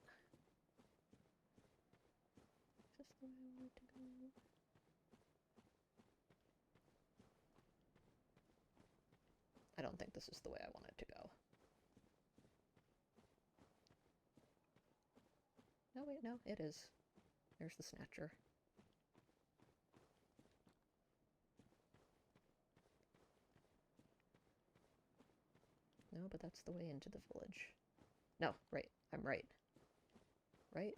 Is this the way I wanted to go? I don't think this is the way I wanted to go. No, wait, no, it is. There's the Snatcher. No, but that's the way into the village. No, right. I'm right. Right?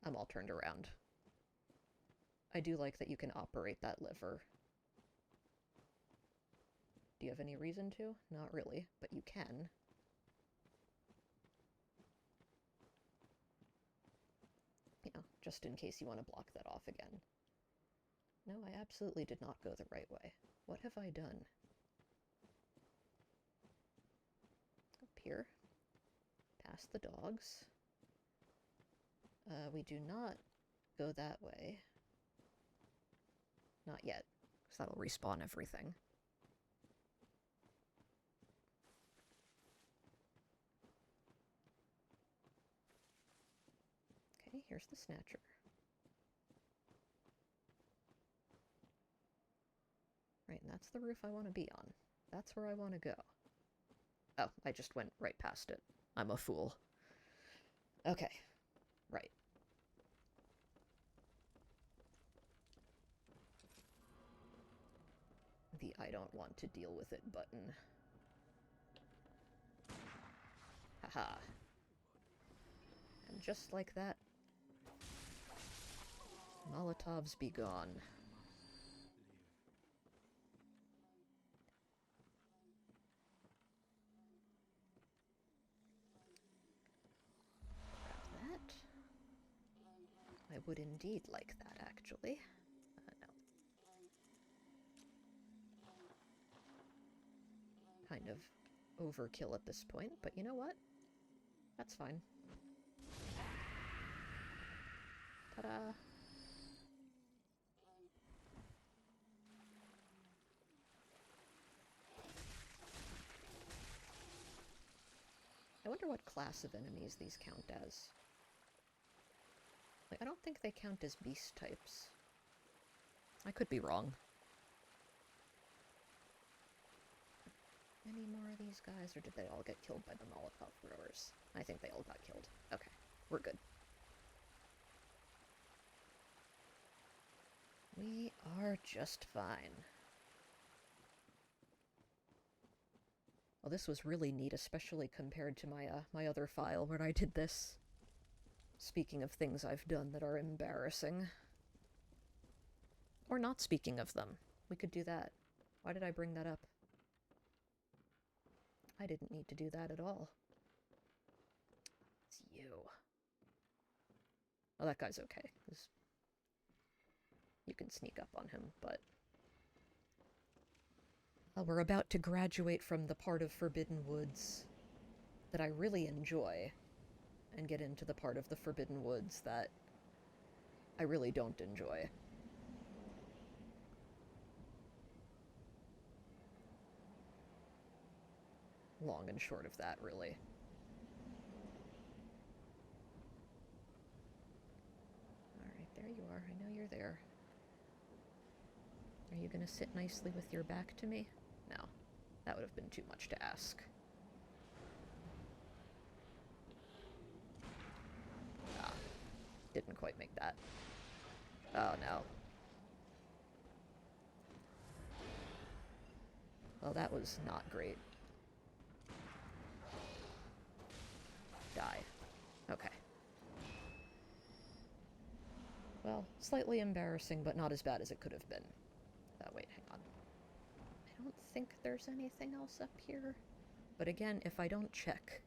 I'm all turned around. I do like that you can operate that lever. Do you have any reason to? Not really, but you can. You know, just in case you want to block that off again. No, I absolutely did not go the right way. What have I done? Up here. Past the dogs. We do not go that way. Not yet, because that'll respawn everything. Okay, here's the Snatcher. Right, and that's the roof I want to be on. That's where I want to go. Oh, I just went right past it. I'm a fool. Okay, right. The I don't want to deal with it button. Haha. And just like that, Molotovs be gone. Grab that. I would indeed like that, actually. No. Kind of overkill at this point, but you know what? That's fine. Ta-da! I wonder what class of enemies these count as. Like, I don't think they count as beast types. I could be wrong. Any more of these guys, or did they all get killed by the Molotov throwers? I think they all got killed. Okay, we're good. We are just fine. Well, this was really neat, especially compared to my other file where I did this. Speaking of things I've done that are embarrassing. Or not speaking of them. We could do that. Why did I bring that up? I didn't need to do that at all. It's you. Oh, that guy's okay, 'cause you can sneak up on him, but... Well, we're about to graduate from the part of Forbidden Woods that I really enjoy, and get into the part of the Forbidden Woods that I really don't enjoy. Long and short of that, really. Alright, there you are. I know you're there. Are you gonna sit nicely with your back to me? No. That would have been too much to ask. Ah. Didn't quite make that. Oh no. Well, that was not great. Die. Okay. Well, slightly embarrassing, but not as bad as it could have been. Wait, hang on. I don't think there's anything else up here. But again, if I don't check,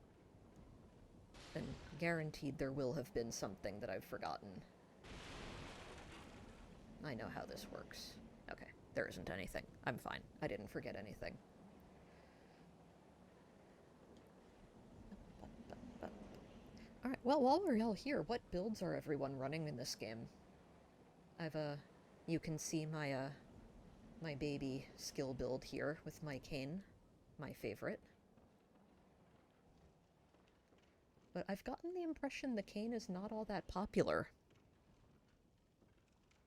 then guaranteed there will have been something that I've forgotten. I know how this works. Okay, there isn't anything. I'm fine. I didn't forget anything. Alright, well, while we're all here, what builds are everyone running in this game? You can see my baby skill build here with my cane, my favorite. But I've gotten the impression the cane is not all that popular.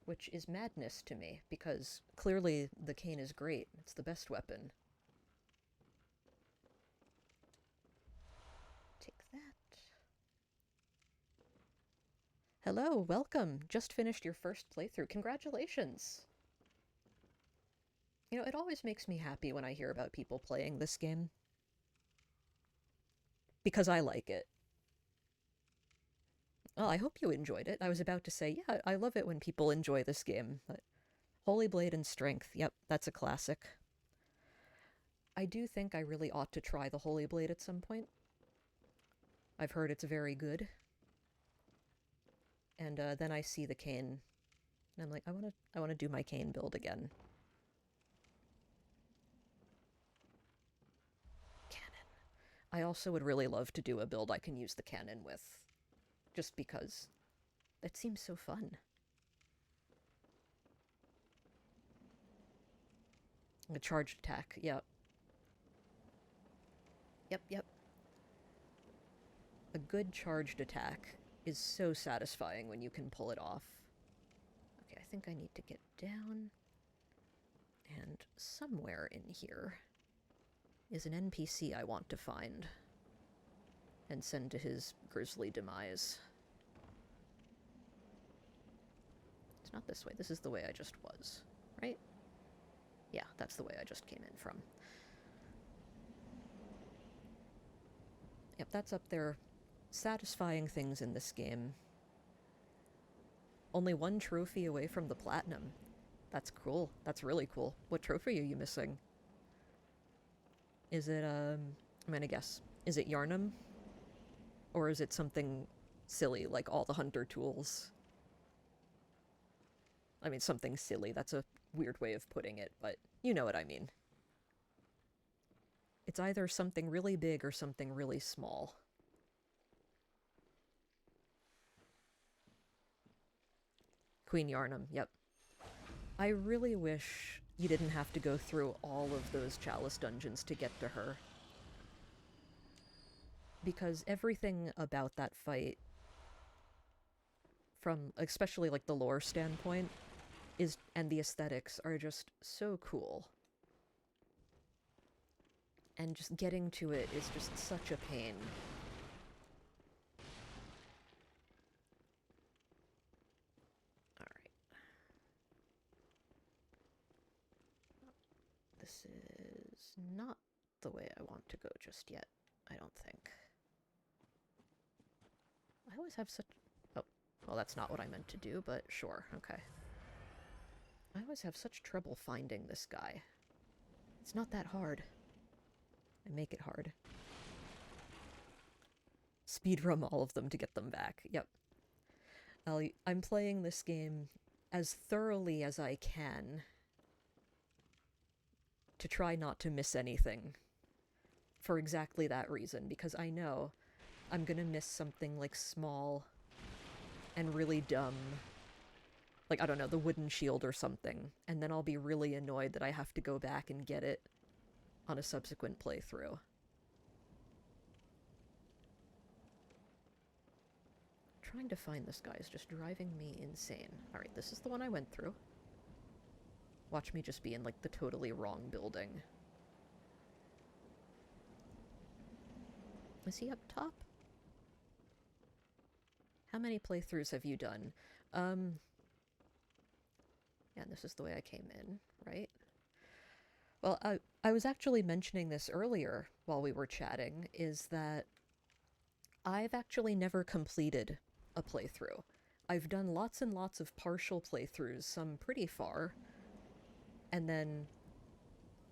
Which is madness to me, because clearly the cane is great. It's the best weapon. Take that. Hello, welcome. Just finished your first playthrough. Congratulations! You know, it always makes me happy when I hear about people playing this game. Because I like it. Well, I hope you enjoyed it. I was about to say, yeah, I love it when people enjoy this game. But Holy Blade and Strength, yep, that's a classic. I do think I really ought to try the Holy Blade at some point. I've heard it's very good. And then I see the cane, and I'm like, I wanna do my cane build again. I also would really love to do a build I can use the cannon with, just because that seems so fun. A charged attack, yep. Yep. A good charged attack is so satisfying when you can pull it off. Okay, I think I need to get down, and somewhere in here is an NPC I want to find and send to his grisly demise. It's not this way. This is the way I just was, right? Yeah, that's the way I just came in from. Yep, that's up there. Satisfying things in this game. Only one trophy away from the platinum. That's cool. That's really cool. What trophy are you missing? Is it, I'm gonna guess. Is it Yharnam? Or is it something silly, like all the hunter tools? I mean, something silly. That's a weird way of putting it, but you know what I mean. It's either something really big or something really small. Queen Yharnam, yep. I really wish you didn't have to go through all of those Chalice dungeons to get to her. Because everything about that fight from especially like the lore standpoint and the aesthetics are just so cool. And just getting to it is just such a pain. Alright. This is not the way I want to go just yet, I don't think. I always have such... Oh, well, that's not what I meant to do, but sure, okay. I always have such trouble finding this guy. It's not that hard. I make it hard. Speedrun all of them to get them back. Yep. I'm playing this game as thoroughly as I can to try not to miss anything. For exactly that reason, because I know I'm gonna miss something like small and really dumb. Like, I don't know, the wooden shield or something. And then I'll be really annoyed that I have to go back and get it on a subsequent playthrough. Trying to find this guy is just driving me insane. Alright, this is the one I went through. Watch me just be in, like, the totally wrong building. Is he up top? How many playthroughs have you done? Yeah, this is the way I came in, right? Well, I was actually mentioning this earlier while we were chatting, is that I've actually never completed a playthrough. I've done lots and lots of partial playthroughs, some pretty far, and then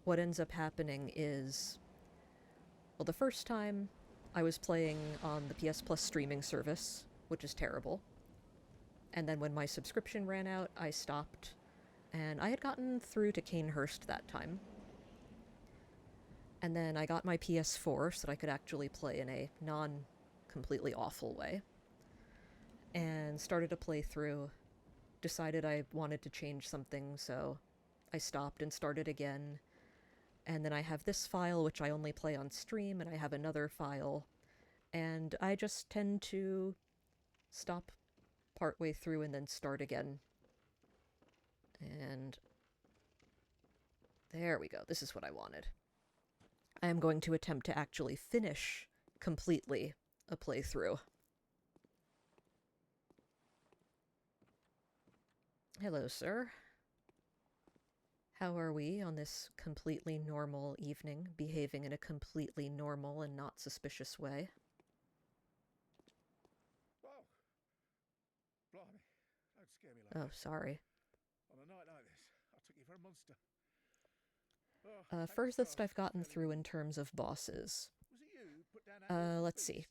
what ends up happening is, well, the first time I was playing on the PS Plus streaming service, which is terrible, and then when my subscription ran out, I stopped, and I had gotten through to Canehurst that time. And then I got my PS4 so that I could actually play in a non-completely awful way. And started a playthrough, decided I wanted to change something, so I stopped and started again. And then I have this file, which I only play on stream, and I have another file. And I just tend to stop partway through and then start again. And there we go. This is what I wanted. I am going to attempt to actually finish completely a playthrough. Hello, sir. How are we on this completely normal evening, behaving in a completely normal and not suspicious way? Whoa! Blimey, don't scare me like Oh, sorry. On a night like this, I took you for a monster. Furthest I've gotten through in terms of bosses. Let's see.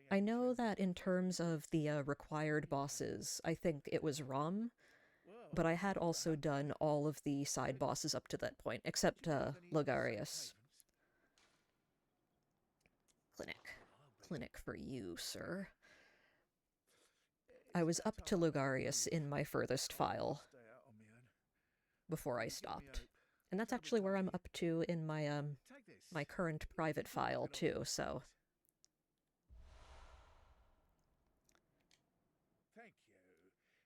I know that in terms of the required bosses, I think it was Rom, but I had also done all of the side bosses up to that point, except Logarius. Clinic for you, sir. I was up to Logarius in my furthest file before I stopped. And that's actually where I'm up to in my my current private file too, so. Thank you.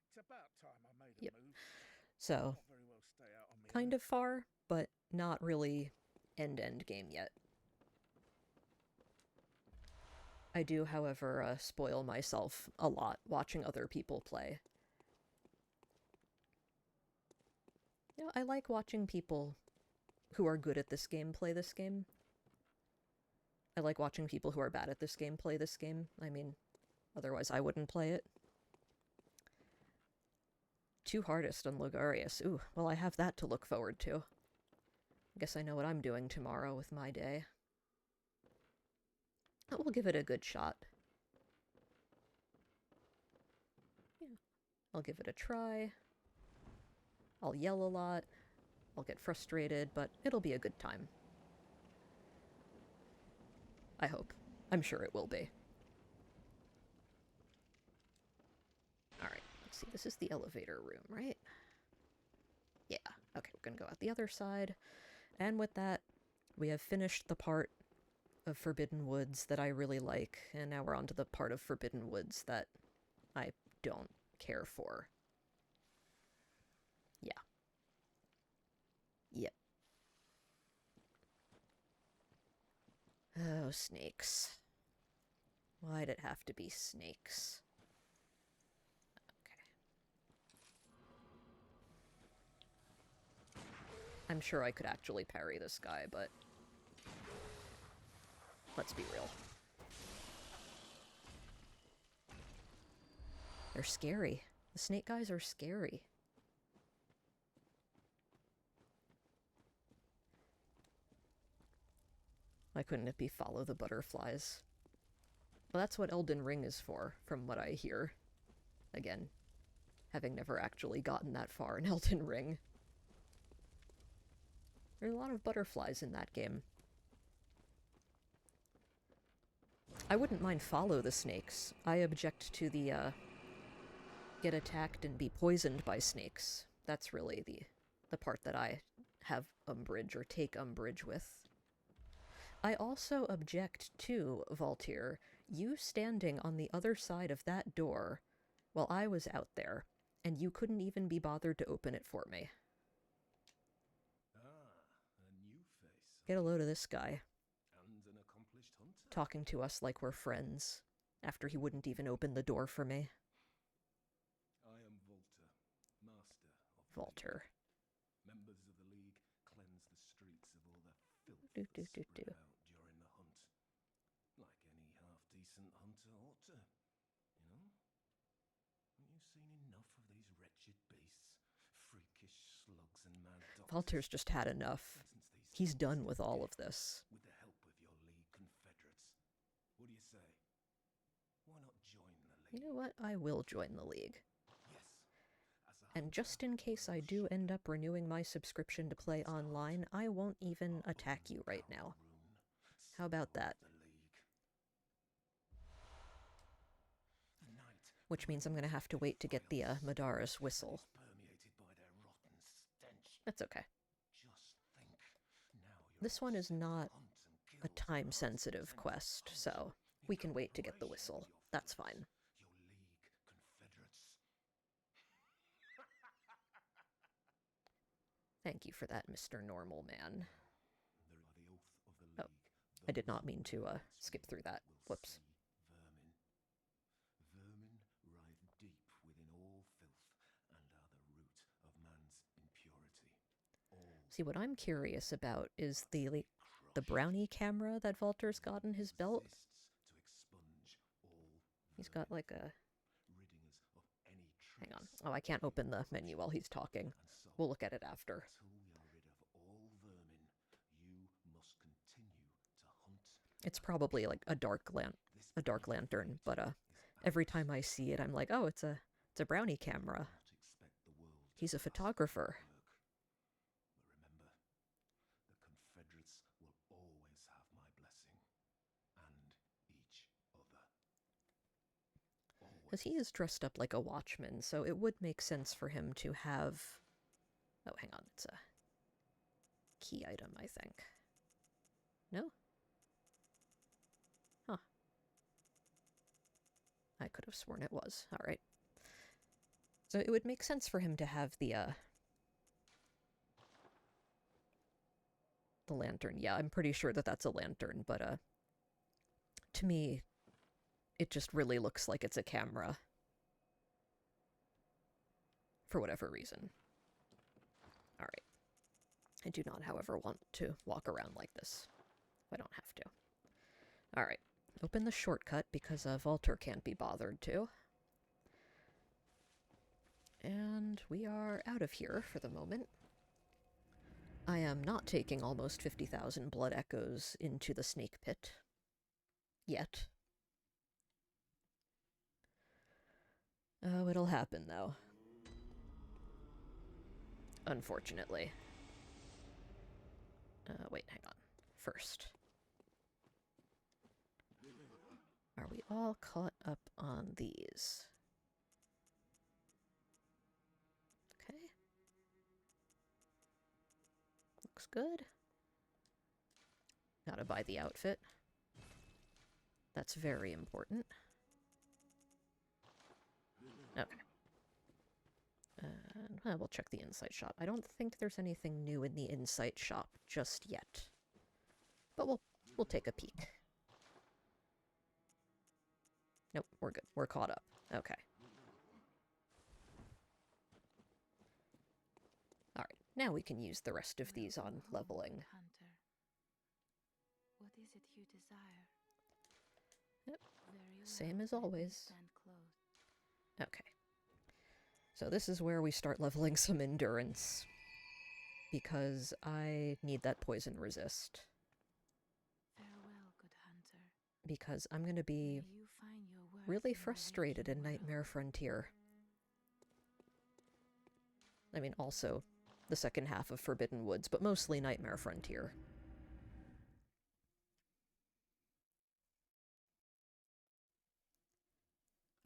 It's about time I made a Yep. move. So, kind of far, but not really end game yet. I do, however, spoil myself a lot watching other people play. You know, I like watching people who are good at this game play this game. I like watching people who are bad at this game play this game. I mean, otherwise I wouldn't play it. 2 hardest on Logarius. Ooh, well, I have that to look forward to. Guess I know what I'm doing tomorrow with my day. But we'll give it a good shot. Yeah, I'll give it a try. I'll yell a lot. I'll get frustrated, but it'll be a good time. I hope. I'm sure it will be. Alright, let's see. This is the elevator room, right? Yeah. Okay, we're gonna go out the other side. And with that, we have finished the part of Forbidden Woods that I really like, and now we're on to the part of Forbidden Woods that I don't care for. Yeah. Yep. Oh, snakes. Why'd it have to be snakes? Okay. I'm sure I could actually parry this guy, but let's be real. They're scary. The snake guys are scary. Why couldn't it be follow the butterflies? Well, that's what Elden Ring is for, from what I hear. Again, having never actually gotten that far in Elden Ring. There's a lot of butterflies in that game. I wouldn't mind follow the snakes. I object to the, get attacked and be poisoned by snakes. That's really the part that I have umbrage or take umbrage with. I also object to, Voltaire, you standing on the other side of that door while I was out there, and you couldn't even be bothered to open it for me. A new face. Get a load of this guy. And an accomplished hunter. Talking to us like we're friends, after he wouldn't even open the door for me. I am Volter, master of the Volter. League. Members of the League cleanse the streets of all the filth Do, do, that do, do. spread out during the hunt. Like any half-decent hunter ought to, you know? Haven't you seen enough of these wretched beasts? Freakish slugs and mad dogs. Volter's just had enough. He's done with all of this. With the help of your League confederates. What do you say? Why not join the League? You know what? I will join the League. Yes. And just in case I do end up renewing my subscription to play online, I won't even attack you right now. How about that? Which means I'm going to have to wait to get the Madara's whistle. That's okay. This one is not a time-sensitive quest, so we can wait to get the whistle. That's fine. Thank you for that, Mr. Normal Man. Oh, I did not mean to skip through that. Whoops. Vermin writhe deep within all filth and are the root of man's impurity. See, what I'm curious about is the brownie camera that Volter's got in his belt. He's got like a... Hang on. Oh, I can't open the menu while he's talking. We'll look at it after. It's probably like a dark lantern, but every time I see it, I'm like, oh, it's a brownie camera. He's a photographer. But remember, the Confederates will always have my blessing, and each other. Because he is dressed up like a watchman, so it would make sense for him to have... Oh, hang on, it's a key item, I think. No? Huh. I could have sworn it was. Alright. So it would make sense for him to have the lantern. Yeah, I'm pretty sure that that's a lantern, but, to me, it just really looks like it's a camera. For whatever reason. Alright. I do not, however, want to walk around like this. I don't have to. Alright. Open the shortcut, because Volter can't be bothered to. And we are out of here for the moment. I am not taking almost 50,000 blood echoes into the snake pit. Yet. Oh, it'll happen, though. Unfortunately. Wait, hang on. First. Are we all caught up on these? Okay. Looks good. Gotta buy the outfit. That's very important. Okay. And well, we'll check the insight shop. I don't think there's anything new in the insight shop just yet. But we'll take a peek. Nope, we're good. We're caught up. Okay. Alright, now we can use the rest of these on leveling. Hunter. What is it you desire? Yep. Very Same well, as let me always. stand close. Okay. So this is where we start leveling some endurance. Because I need that poison resist. Farewell, good hunter. Because I'm going to be May you find your worth really in the frustrated in waking Nightmare world. Frontier. I mean, also the second half of Forbidden Woods, but mostly Nightmare Frontier.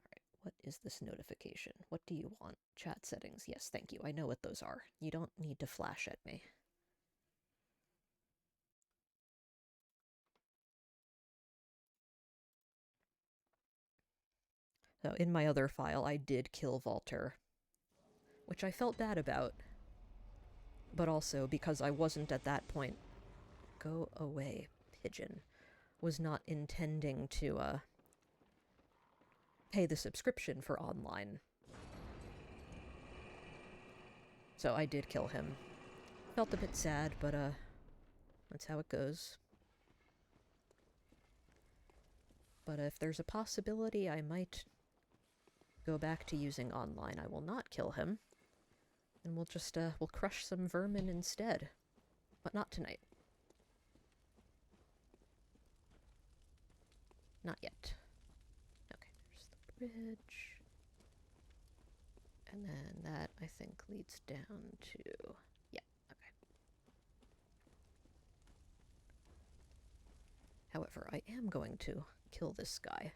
Alright, what is this notification? What do you want? Chat settings. Yes, thank you. I know what those are. You don't need to flash at me. So in my other file, I did kill Valter, which I felt bad about, but also because I wasn't at that point, go away, pigeon, was not intending to pay the subscription for online. So I did kill him. Felt a bit sad, but that's how it goes. But if there's a possibility I might go back to using online, I will not kill him. And we'll just, we'll crush some vermin instead. But not tonight. Not yet. Okay, there's the bridge. And then that, I think, leads down to... yeah, okay. However, I am going to kill this guy.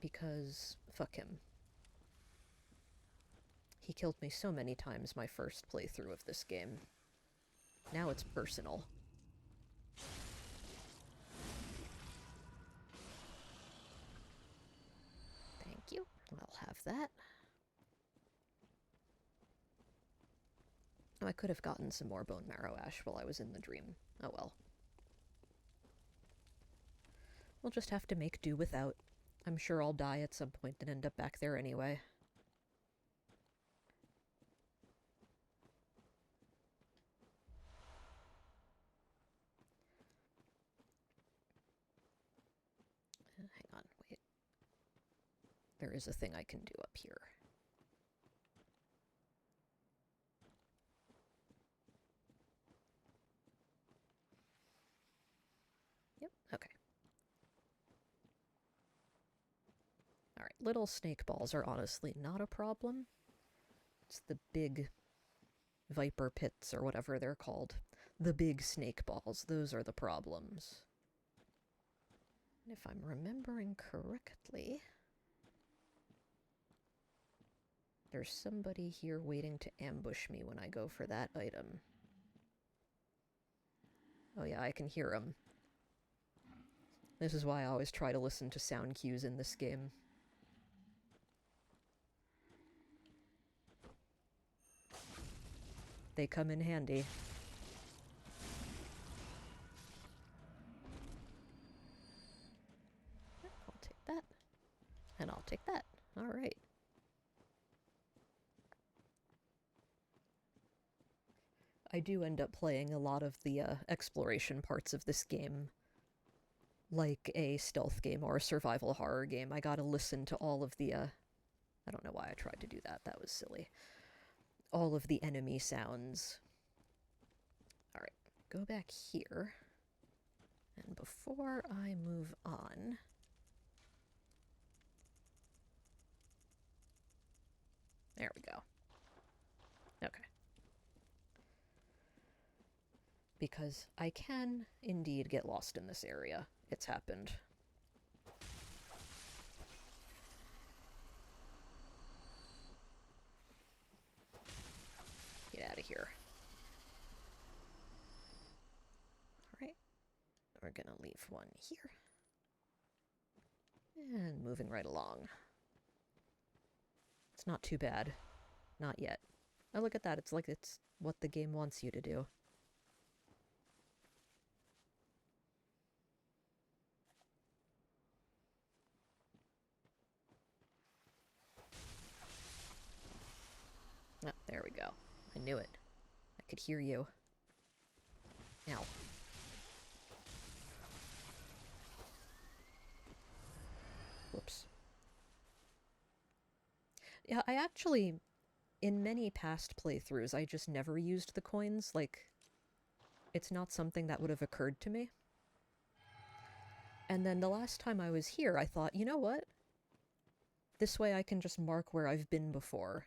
Because, fuck him. He killed me so many times my first playthrough of this game. Now it's personal. Thank you. I'll have that. Oh, I could have gotten some more bone marrow ash while I was in the dream. Oh well. We'll just have to make do without. I'm sure I'll die at some point and end up back there anyway. Hang on, wait. There is a thing I can do up here. Yep, okay. Alright, little snake balls are honestly not a problem. It's the big viper pits or whatever they're called. The big snake balls, those are the problems. And if I'm remembering correctly, there's somebody here waiting to ambush me when I go for that item. Oh yeah, I can hear him. This is why I always try to listen to sound cues in this game. They come in handy. I'll take that. And I'll take that. Alright. I do end up playing a lot of the exploration parts of this game like a stealth game or a survival horror game. I gotta listen to all of the, I don't know why I tried to do that, that was silly. All of the enemy sounds. Alright, go back here. And before I move on... there we go. Okay. Because I can indeed get lost in this area. It's happened. Get out of here. Alright. We're gonna leave one here. And moving right along. It's not too bad. Not yet. Oh, look at that. It's like it's what the game wants you to do. Oh, there we go. I knew it. I could hear you. Ow. Whoops. Yeah, I actually, in many past playthroughs, I just never used the coins. Like, it's not something that would have occurred to me. And then the last time I was here, I thought, you know what? This way I can just mark where I've been before.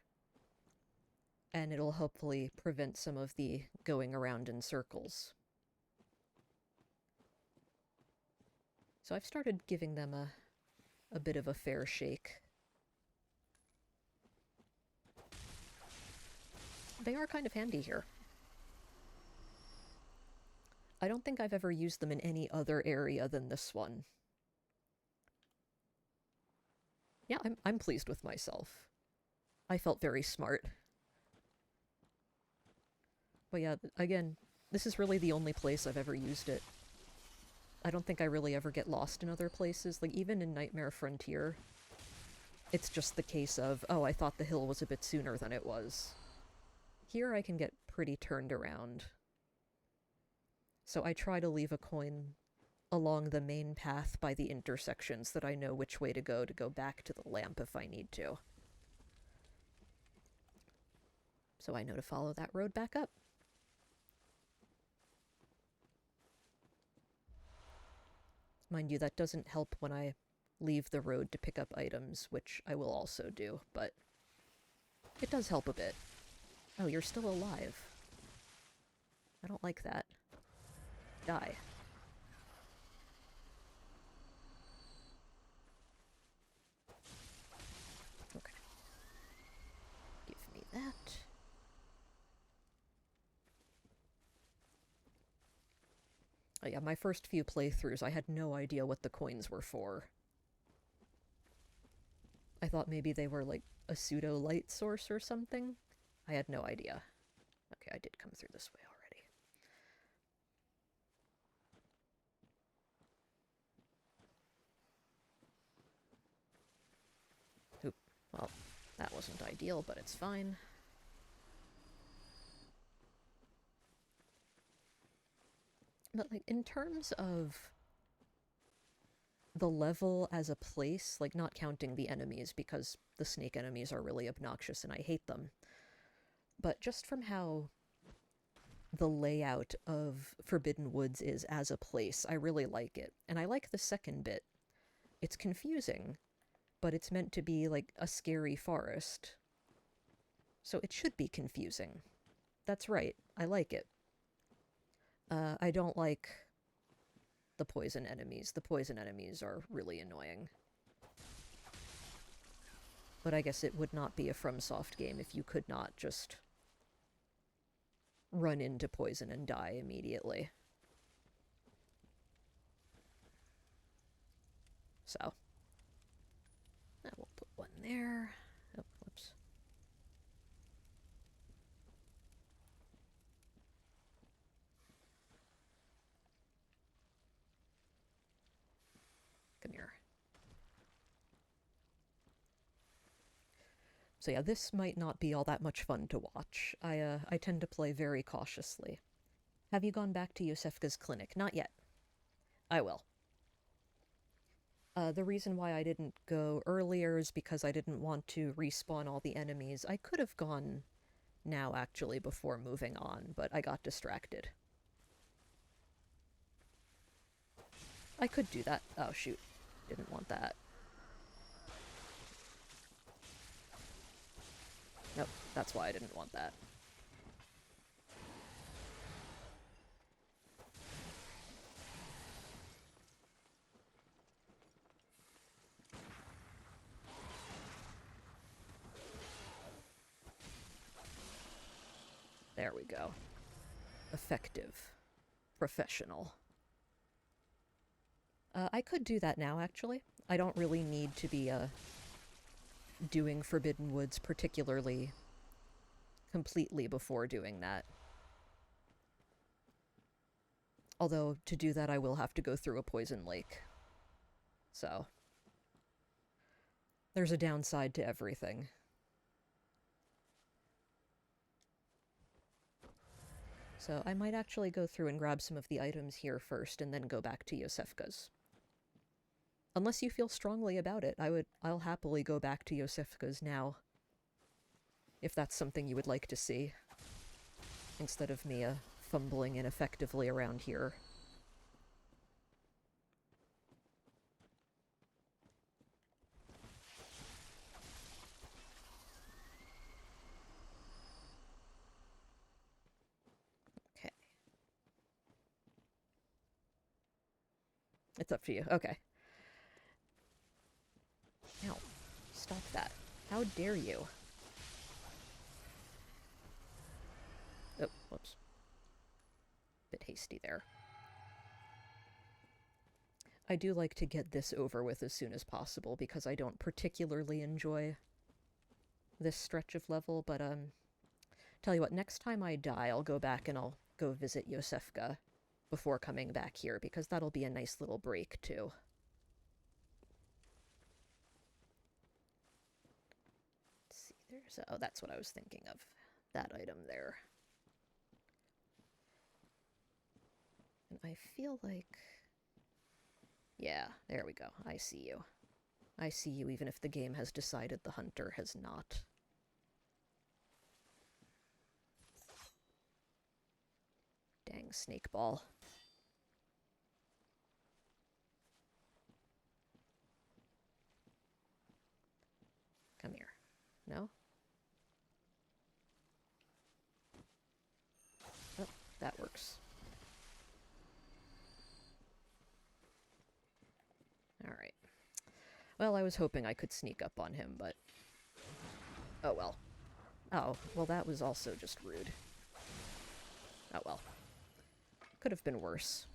And it'll hopefully prevent some of the going around in circles. So I've started giving them a bit of a fair shake. They are kind of handy here. I don't think I've ever used them in any other area than this one. Yeah, I'm pleased with myself. I felt very smart. But yeah, again, this is really the only place I've ever used it. I don't think I really ever get lost in other places. Like, even in Nightmare Frontier, it's just the case of, oh, I thought the hill was a bit sooner than it was. Here I can get pretty turned around. So I try to leave a coin along the main path by the intersections that I know which way to go back to the lamp if I need to. So I know to follow that road back up. Mind you, that doesn't help when I leave the road to pick up items, which I will also do, but it does help a bit. Oh, you're still alive. I don't like that. Die. Okay. Give me that. Oh yeah, my first few playthroughs, I had no idea what the coins were for. I thought maybe they were like a pseudo light source or something. I had no idea. Okay, I did come through this way already. Oop. Well, that wasn't ideal, but it's fine. But like, in terms of the level as a place, like not counting the enemies, because the snake enemies are really obnoxious and I hate them, but just from how the layout of Forbidden Woods is as a place, I really like it. And I like the second bit. It's confusing, but it's meant to be like a scary forest. So it should be confusing. That's right, I like it. I don't like the poison enemies. The poison enemies are really annoying. But I guess it would not be a FromSoft game if you could not just run into poison and die immediately. So, we'll put one there. Oh, whoops. Come here. So yeah, this might not be all that much fun to watch. I tend to play very cautiously. Have you gone back to Yosefka's clinic? Not yet. I will. The reason why I didn't go earlier is because I didn't want to respawn all the enemies. I could have gone now, actually, before moving on, but I got distracted. I could do that. Oh, shoot. Didn't want that. Nope, that's why I didn't want that. There we go. Effective. Professional. I could do that now, actually. I don't really need to be doing Forbidden Woods particularly completely before doing that. Although, to do that I will have to go through a poison lake. So, there's a downside to everything. So I might actually go through and grab some of the items here first and then go back to Yosefka's. Unless you feel strongly about it, I'll happily go back to Yosefka's now. If that's something you would like to see. Instead of me fumbling ineffectively around here. Okay. It's up to you. Okay. Now, stop that. How dare you? Oh, whoops. Bit hasty there. I do like to get this over with as soon as possible because I don't particularly enjoy this stretch of level, but tell you what, next time I die, I'll go back and I'll go visit Yosefka before coming back here, because that'll be a nice little break, too. Let's see, there's... oh, that's what I was thinking of. That item there. And I feel like... yeah, there we go. I see you. I see you, even if the game has decided the hunter has not. Dang snake ball. Come here. No? Oh, that works. Alright. Well, I was hoping I could sneak up on him, but... oh well. Oh, well that was also just rude. Oh well. Could have been worse.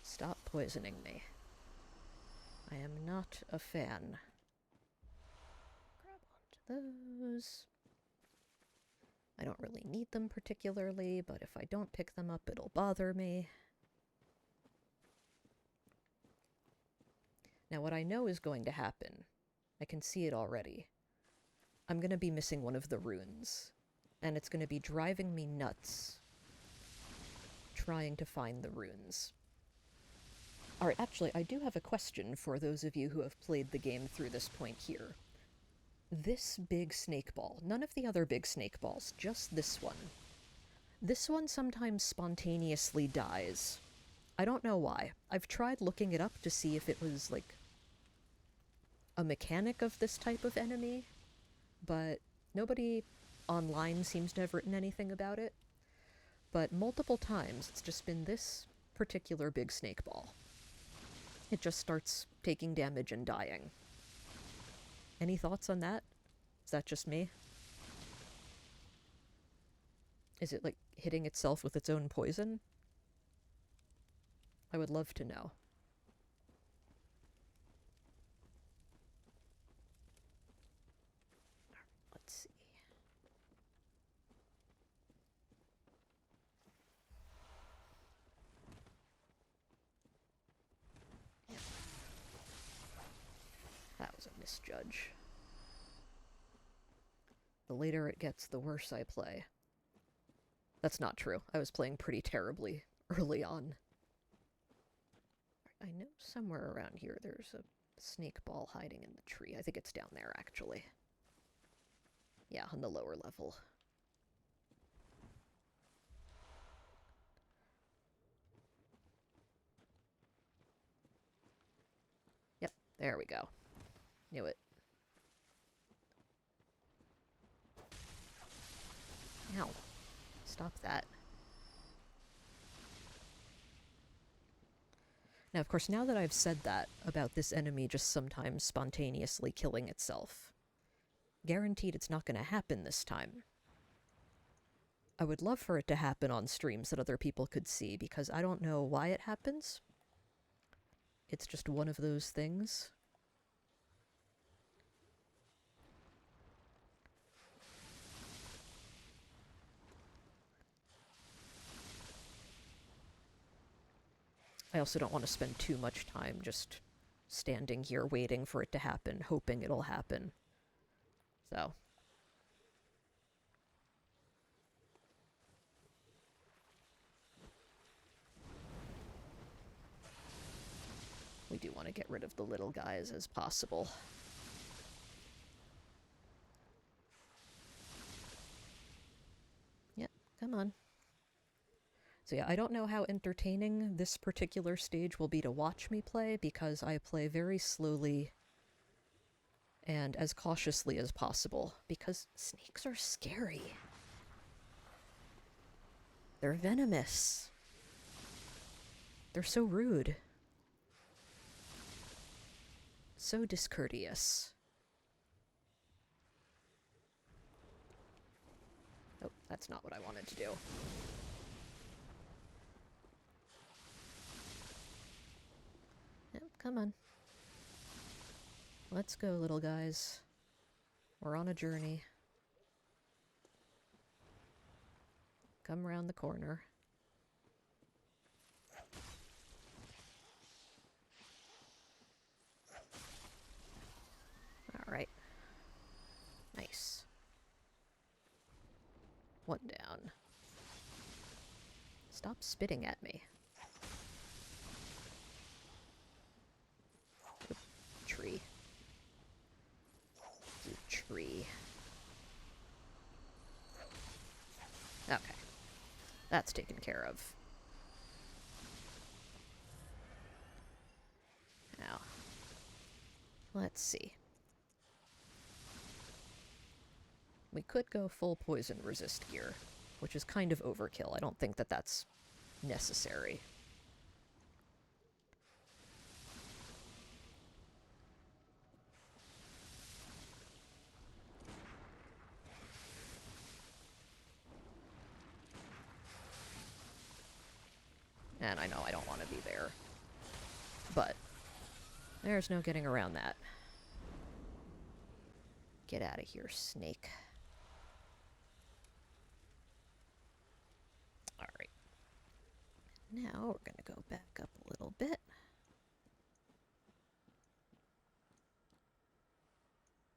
Stop poisoning me. I am not a fan. Grab onto those. I don't really need them particularly, but if I don't pick them up, it'll bother me. Now, what I know is going to happen, I can see it already. I'm going to be missing one of the runes, and it's going to be driving me nuts trying to find the runes. Alright, actually, I do have a question for those of you who have played the game through this point here. This big snake ball, none of the other big snake balls, just this one. This one sometimes spontaneously dies. I don't know why. I've tried looking it up to see if it was, like, a mechanic of this type of enemy, but nobody online seems to have written anything about it. But multiple times, it's just been this particular big snake ball. It just starts taking damage and dying. Any thoughts on that? Is that just me? Is it, like, hitting itself with its own poison? I would love to know. Let's see. That was a misjudge. The later it gets, the worse I play. That's not true. I was playing pretty terribly early on. I know somewhere around here there's a snake ball hiding in the tree. I think it's down there, actually. Yeah, on the lower level. Yep, there we go. Knew it. Ow. Stop that. Now, of course, now that I've said that about this enemy just sometimes spontaneously killing itself, guaranteed it's not going to happen this time. I would love for it to happen on streams that other people could see, because I don't know why it happens. It's just one of those things. I also don't want to spend too much time just standing here waiting for it to happen, hoping it'll happen. So. We do want to get rid of the little guys as possible. Yep, come on. So yeah, I don't know how entertaining this particular stage will be to watch me play, because I play very slowly and as cautiously as possible, because snakes are scary. They're venomous. They're so rude. So discourteous. Oh, that's not what I wanted to do. Yep, come on. Let's go, little guys. We're on a journey. Come around the corner. Alright. Nice. One down. Stop spitting at me. Tree. You tree. Okay. That's taken care of. Now, let's see. We could go full poison resist gear, which is kind of overkill. I don't think that that's necessary. And I know I don't want to be there. But there's no getting around that. Get out of here, snake. Alright. Now we're going to go back up a little bit.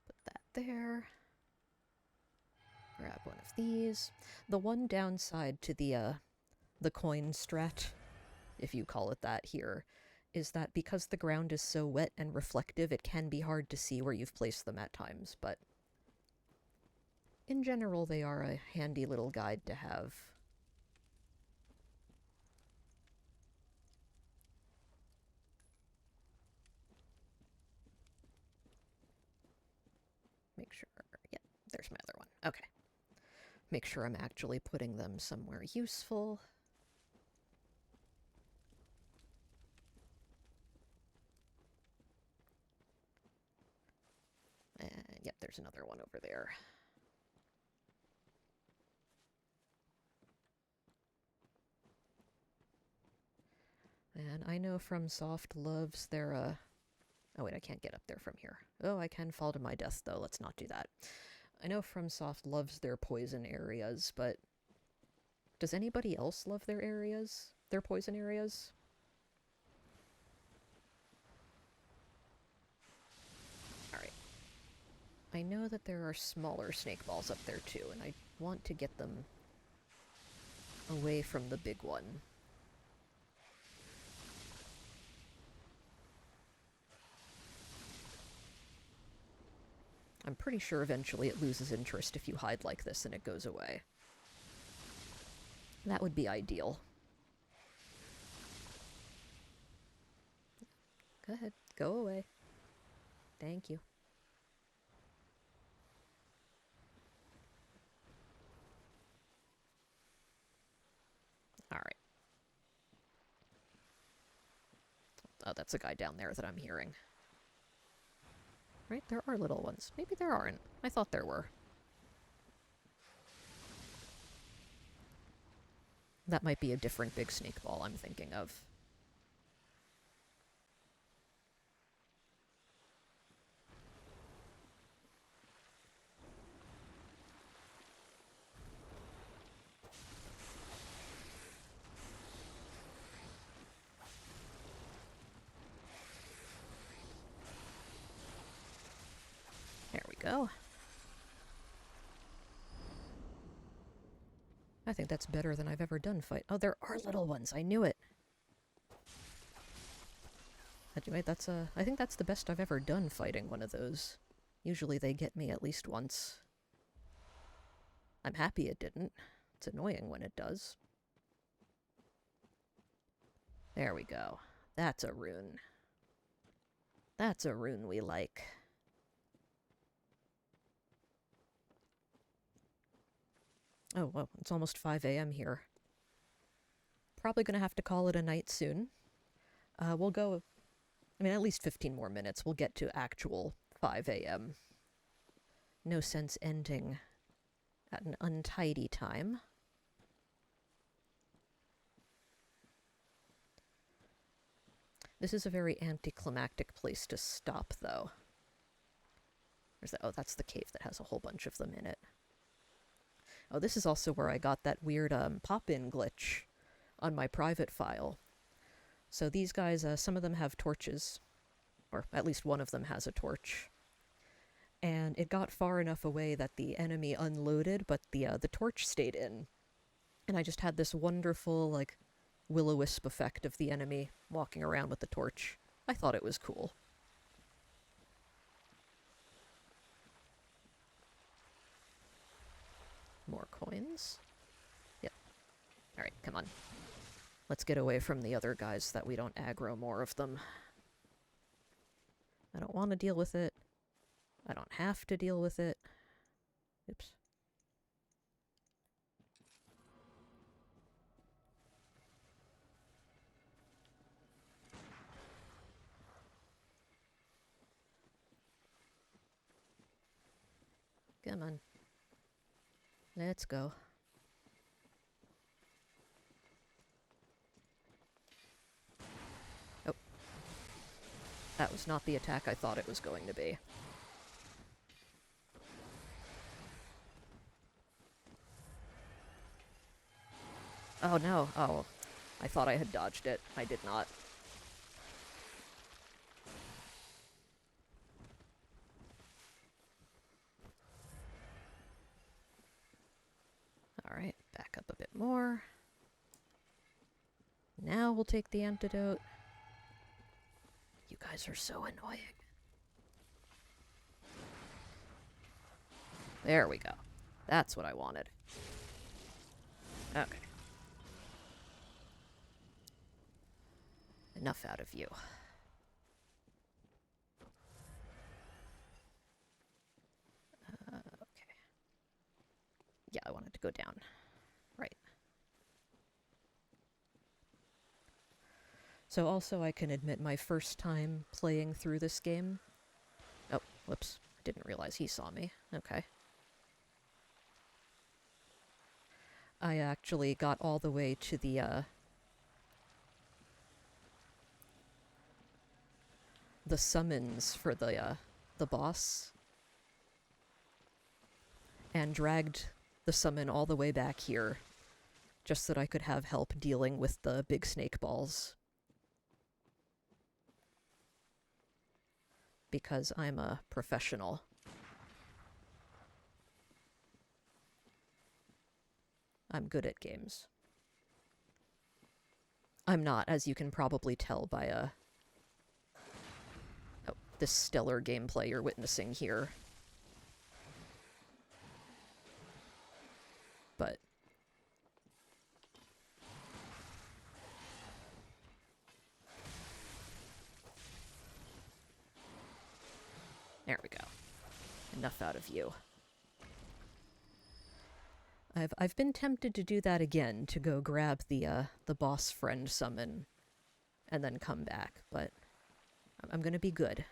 Put that there. Grab one of these. The one downside to the coin strat, if you call it that here, is that because the ground is so wet and reflective, it can be hard to see where you've placed them at times, but in general, they are a handy little guide to have. Make sure, yeah, there's my other one. Okay. Make sure I'm actually putting them somewhere useful. And yep, there's another one over there. And I know From Soft loves their, oh wait, I can't get up there from here. Oh, I can fall to my death, though. Let's not do that. I know From Soft loves their poison areas, but does anybody else love their areas? Their poison areas? Alright. I know that there are smaller snake balls up there, too, and I want to get them away from the big one. I'm pretty sure eventually it loses interest if you hide like this and it goes away. That would be ideal. Go ahead. Go away. Thank you. Alright. Oh, that's a guy down there that I'm hearing. Right, there are little ones. Maybe there aren't. I thought there were. That might be a different big snake ball I'm thinking of. There we go. I think that's better than I've ever done fight. Oh, there are little ones. I knew it. Anyway, I think that's the best I've ever done fighting one of those. Usually they get me at least once. I'm happy it didn't. It's annoying when it does. There we go. That's a rune. That's a rune we like. Oh, well, it's almost 5 a.m. here. Probably gonna have to call it a night soon. We'll go, I mean, at least 15 more minutes. We'll get to actual 5 a.m. No sense ending at an untidy time. This is a very anticlimactic place to stop, though. There's that, oh, that's the cave that has a whole bunch of them in it. Oh, this is also where I got that weird pop-in glitch on my private file. So these guys, some of them have torches, or at least one of them has a torch. And it got far enough away that the enemy unloaded, but the torch stayed in. And I just had this wonderful, like, will-o-wisp effect of the enemy walking around with the torch. I thought it was cool. More coins? Yep. Alright, come on. Let's get away from the other guys so that we don't aggro more of them. I don't want to deal with it. I don't have to deal with it. Oops. Come on. Let's go. Oh. That was not the attack I thought it was going to be. Oh no. Oh. I thought I had dodged it. I did not. Alright, back up a bit more. Now we'll take the antidote. You guys are so annoying. There we go. That's what I wanted. Okay. Enough out of you. Okay. Yeah, I wanted to go down. Right. So also I can admit my first time playing through this game. Oh, whoops. I didn't realize he saw me. Okay. I actually got all the way to the summons for the boss. And dragged the summon all the way back here. Just so that I could have help dealing with the big snake balls. Because I'm a professional. I'm good at games. I'm not, as you can probably tell by this stellar gameplay you're witnessing here. But there we go. Enough out of you. I've been tempted to do that again, to go grab the boss friend summon and then come back, but I'm gonna be good.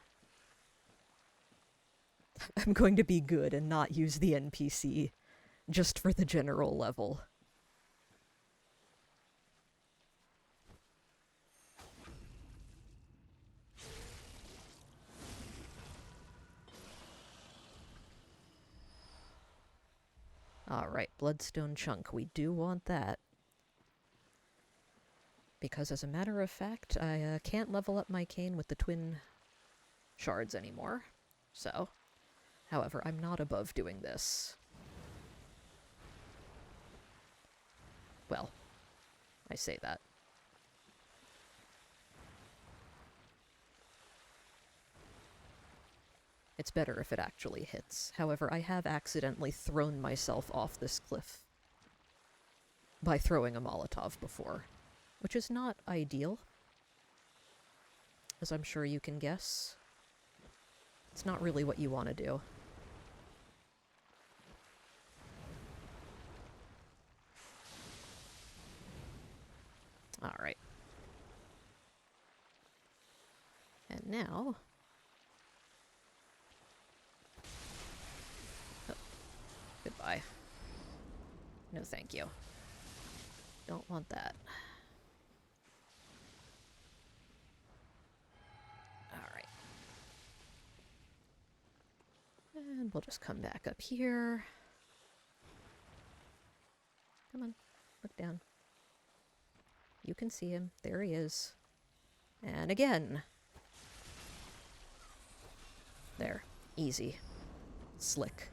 I'm going to be good and not use the NPC just for the general level. Alright, Bloodstone Chunk. We do want that. Because as a matter of fact, I can't level up my cane with the twin shards anymore. So, however, I'm not above doing this. Well, I say that. It's better if it actually hits. However, I have accidentally thrown myself off this cliff by throwing a Molotov before, which is not ideal, as I'm sure you can guess. It's not really what you want to do. Alright. And now... Oh, goodbye. No thank you. Don't want that. Alright. And we'll just come back up here. Come on, look down. You can see him. There he is. And again. There. Easy. Slick.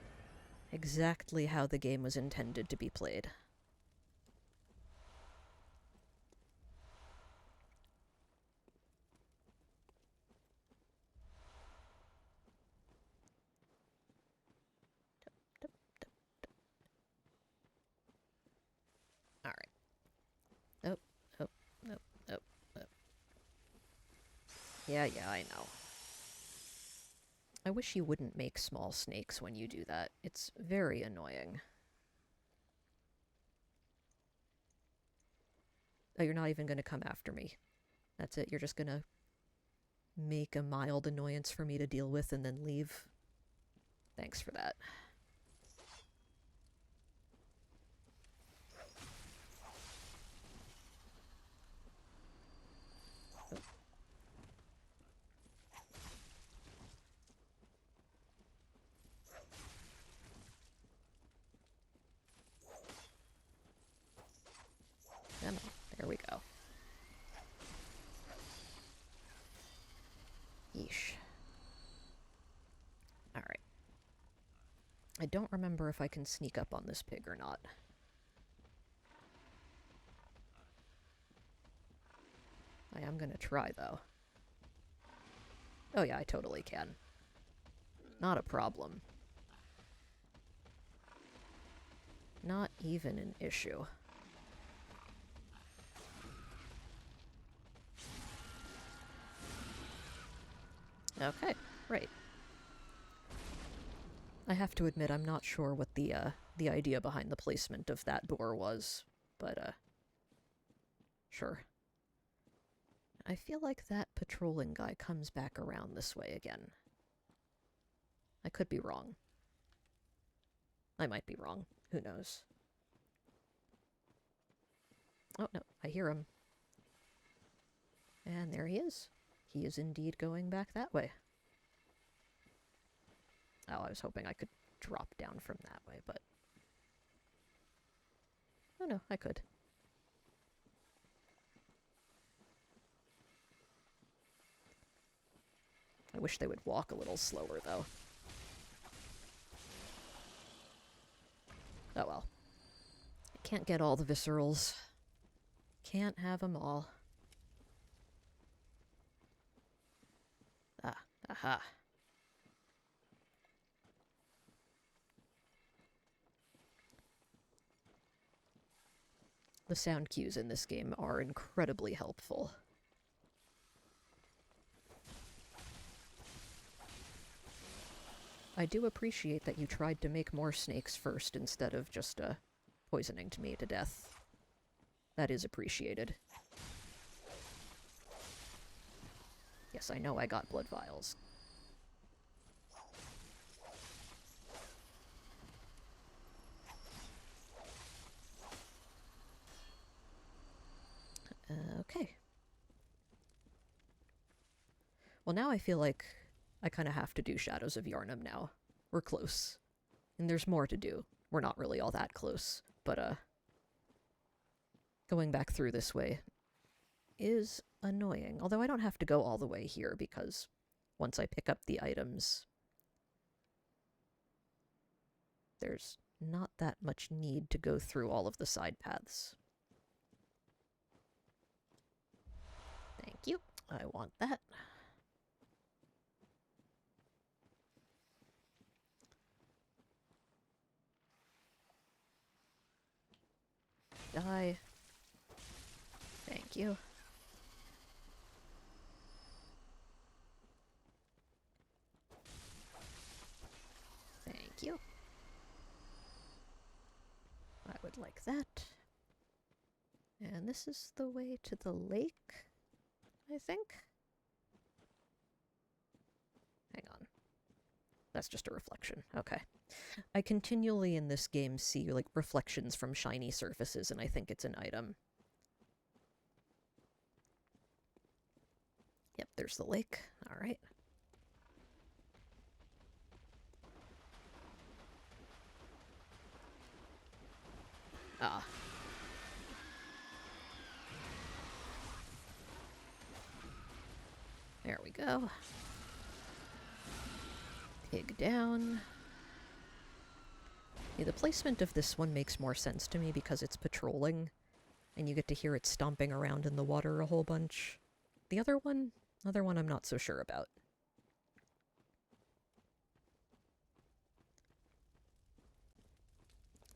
Exactly how the game was intended to be played. Alright. Oh, oh, oh, oh, oh. Yeah, I know. I wish you wouldn't make small snakes when you do that. It's very annoying. Oh, you're not even going to come after me. That's it, you're just going to make a mild annoyance for me to deal with and then leave. Thanks for that. Come on, there we go. Yeesh. Alright. I don't remember if I can sneak up on this pig or not. I am gonna try, though. Oh yeah, I totally can. Not a problem. Not even an issue. Okay, right. I have to admit, I'm not sure what the idea behind the placement of that door was, but, sure. I feel like that patrolling guy comes back around this way again. I could be wrong. I might be wrong. Who knows? Oh, no, I hear him. And there he is. He is indeed going back that way. Oh, I was hoping I could drop down from that way, but... Oh no, I could. I wish they would walk a little slower, though. Oh well. Can't get all the viscerals. Can't have them all. Ah, aha. The sound cues in this game are incredibly helpful. I do appreciate that you tried to make more snakes first instead of just, poisoning me to death. That is appreciated. Yes, I know I got blood vials. Okay. Well, now I feel like I kind of have to do Shadows of Yharnam now. We're close. And there's more to do. we're not really all that close, but going back through this way is annoying. Although I don't have to go all the way here because once I pick up the items, there's not that much need to go through all of the side paths. Thank you. I want that. Die. Thank you. Thank you. I would like that. And this is the way to the lake, I think? Hang on. That's just a reflection. Okay. I continually in this game see, like, reflections from shiny surfaces, and I think it's an item. Yep, there's the lake. Alright. Ah. There we go. Pig down. Yeah, the placement of this one makes more sense to me because it's patrolling, and you get to hear it stomping around in the water a whole bunch. The other one I'm not so sure about.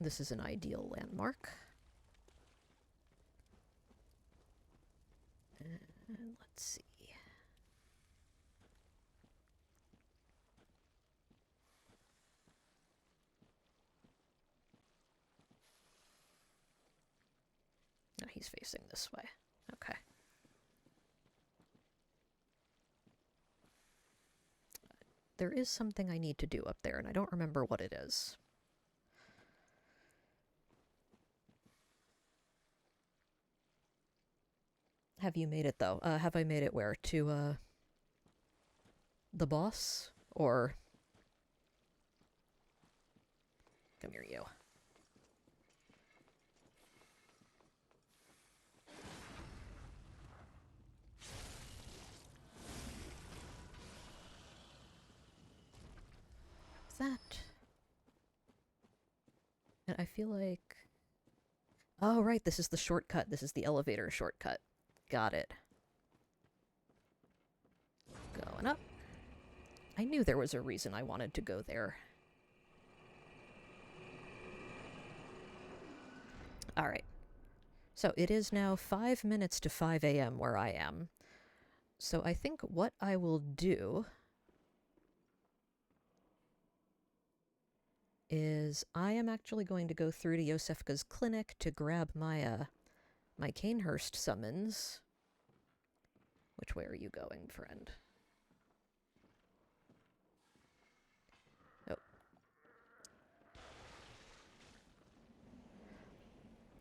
This is an ideal landmark. And let's see. No, he's facing this way. Okay. There is something I need to do up there, and I don't remember what it is. Have you made it, though? Have I made it where? To, the boss? Or... Come here, you. That. And I feel like... Oh, right, this is the shortcut. This is the elevator shortcut. Got it. Going up. I knew there was a reason I wanted to go there. Alright. So it is now 5 minutes to 5 a.m. where I am. So I think what I will do is I am actually going to go through to Yosefka's clinic to grab my, my Canehurst summons. Which way are you going, friend? Oh.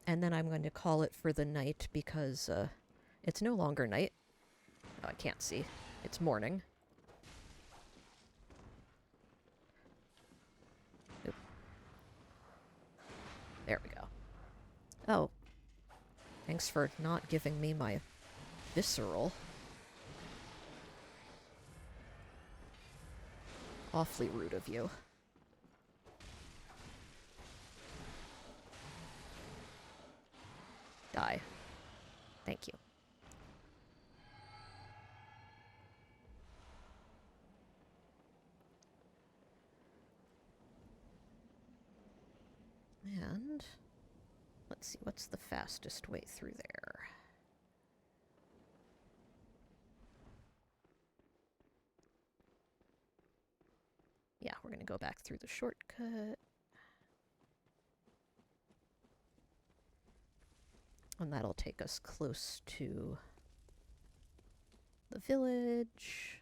And then I'm going to call it for the night because, it's no longer night. Oh, I can't see. It's morning. Oop. There we go. Oh. Thanks for not giving me my visceral. Awfully rude of you. Die. Thank you. And let's see, what's the fastest way through there? Yeah, we're going to go back through the shortcut. And that'll take us close to the village.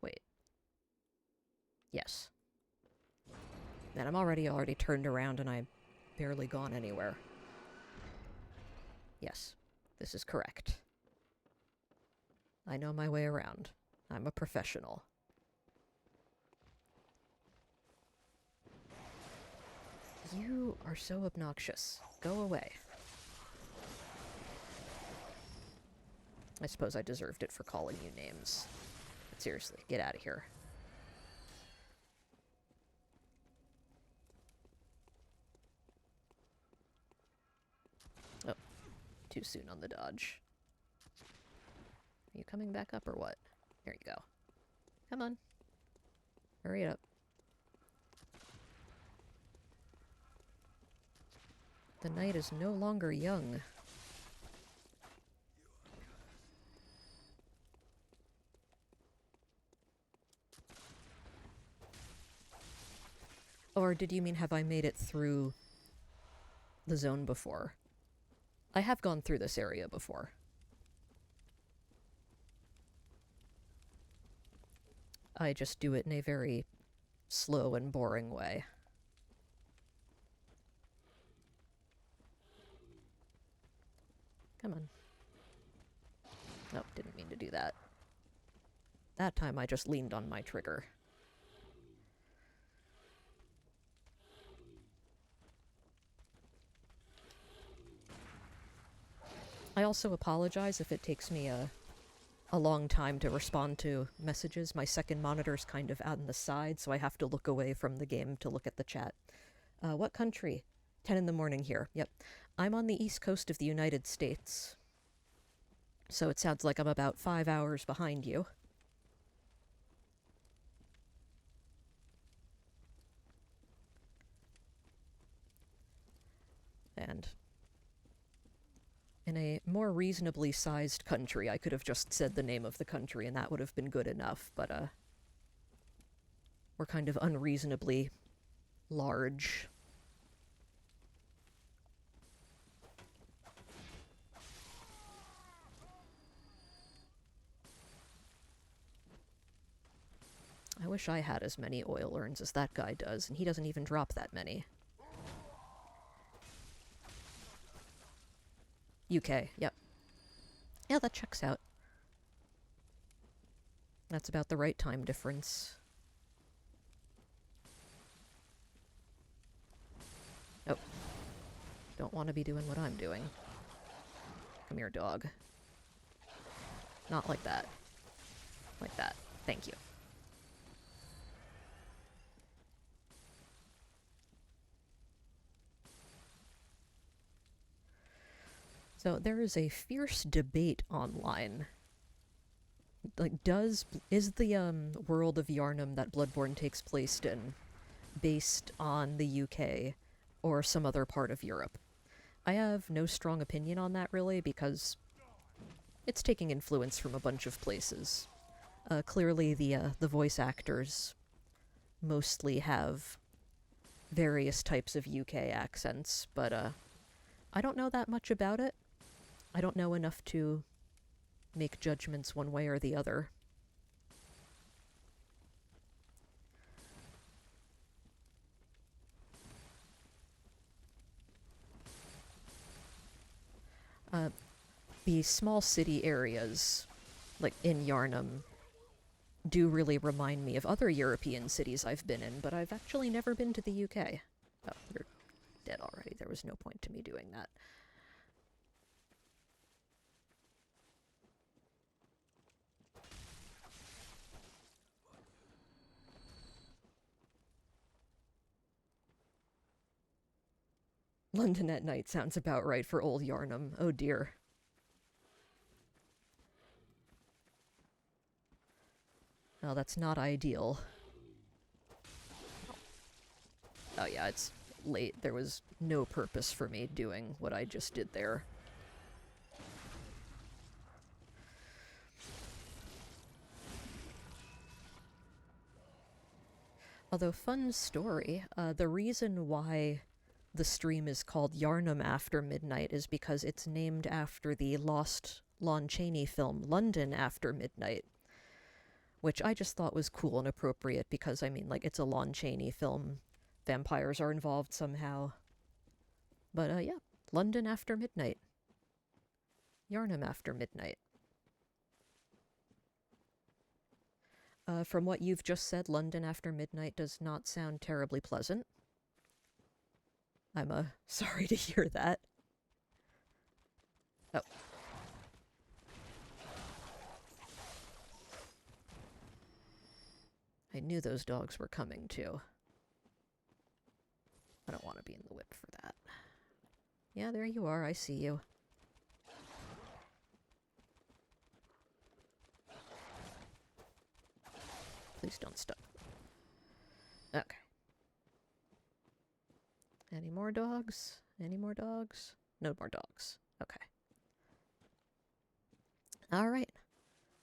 Wait. Yes. And I'm already turned around and I've barely gone anywhere. Yes, this is correct. I know my way around. I'm a professional. You are so obnoxious. Go away. I suppose I deserved it for calling you names. But seriously, get out of here. Oh, too soon on the dodge. Are you coming back up or what? There you go. Come on. Hurry up. The night is no longer young. Or did you mean have I made it through the zone before? I have gone through this area before. I just do it in a very slow and boring way. Come on. Oh, didn't mean to do that. That time I just leaned on my trigger. I also apologize if it takes me a long time to respond to messages. My second monitor's kind of out on the side, so I have to look away from the game to look at the chat. What country? 10 in the morning here. Yep. I'm on the east coast of the United States. So it sounds like I'm about 5 hours behind you. And in a more reasonably sized country, I could have just said the name of the country and that would have been good enough, but we're kind of unreasonably large. I wish I had as many oil urns as that guy does, and he doesn't even drop that many. UK, yep. Yeah, that checks out. That's about the right time difference. Oh. Don't want to be doing what I'm doing. Come here, dog. Not like that. Like that. Thank you. So there is a fierce debate online. Like, is the world of Yharnam that Bloodborne takes place in based on the UK or some other part of Europe? I have no strong opinion on that, really, because it's taking influence from a bunch of places. Clearly, the voice actors mostly have various types of UK accents, but I don't know that much about it. I don't know enough to make judgments one way or the other. The small city areas, like in Yharnam, do really remind me of other European cities I've been in, but I've actually never been to the UK. Oh, you're dead already. There was no point to me doing that. London at night sounds about right for old Yharnam. Oh dear. Well, that's not ideal. Oh yeah, it's late. There was no purpose for me doing what I just did there. Although, fun story, the reason why the stream is called Yharnam After Midnight is because it's named after the lost Lon Chaney film London After Midnight, which I just thought was cool and appropriate because, I mean, like, it's a Lon Chaney film. Vampires are involved somehow. But, yeah, London After Midnight. Yharnam After Midnight. From what you've just said, London After Midnight does not sound terribly pleasant. I'm sorry to hear that. Oh. I knew those dogs were coming too. I don't want to be in the whip for that. Yeah, there you are. I see you. Please don't stop. Okay. Any more dogs? Any more dogs? No more dogs. Okay. All right.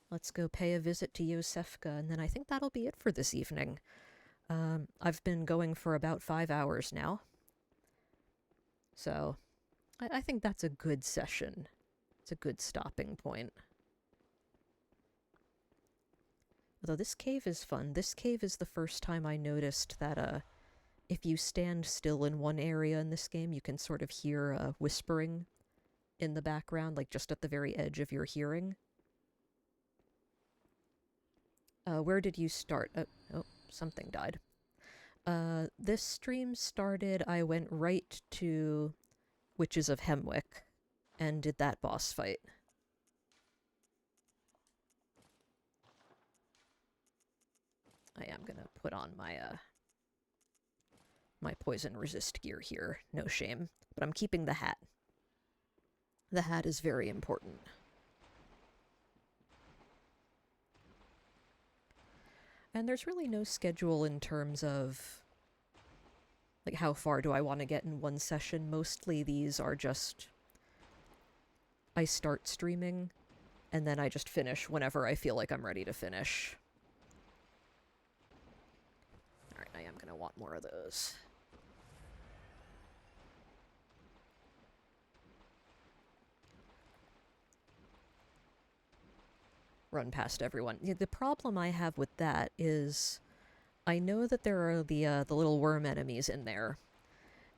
Let's go pay a visit to Yosefka, and then I think that'll be it for this evening. I've been going for about 5 hours now. So, I think that's a good session. It's a good stopping point. Although this cave is fun. This cave is the first time I noticed that, if you stand still in one area in this game, you can sort of hear whispering in the background, like just at the very edge of your hearing. Where did you start? Oh, something died. This stream started, I went right to Witches of Hemwick and did that boss fight. I am gonna put on my, my poison resist gear here, no shame. But I'm keeping the hat. The hat is very important. And there's really no schedule in terms of, like, how far do I want to get in one session. Mostly these are just, I start streaming, and then I just finish whenever I feel like I'm ready to finish. Alright, I am going to want more of those. Run past everyone. Yeah, the problem I have with that is I know that there are the little worm enemies in there,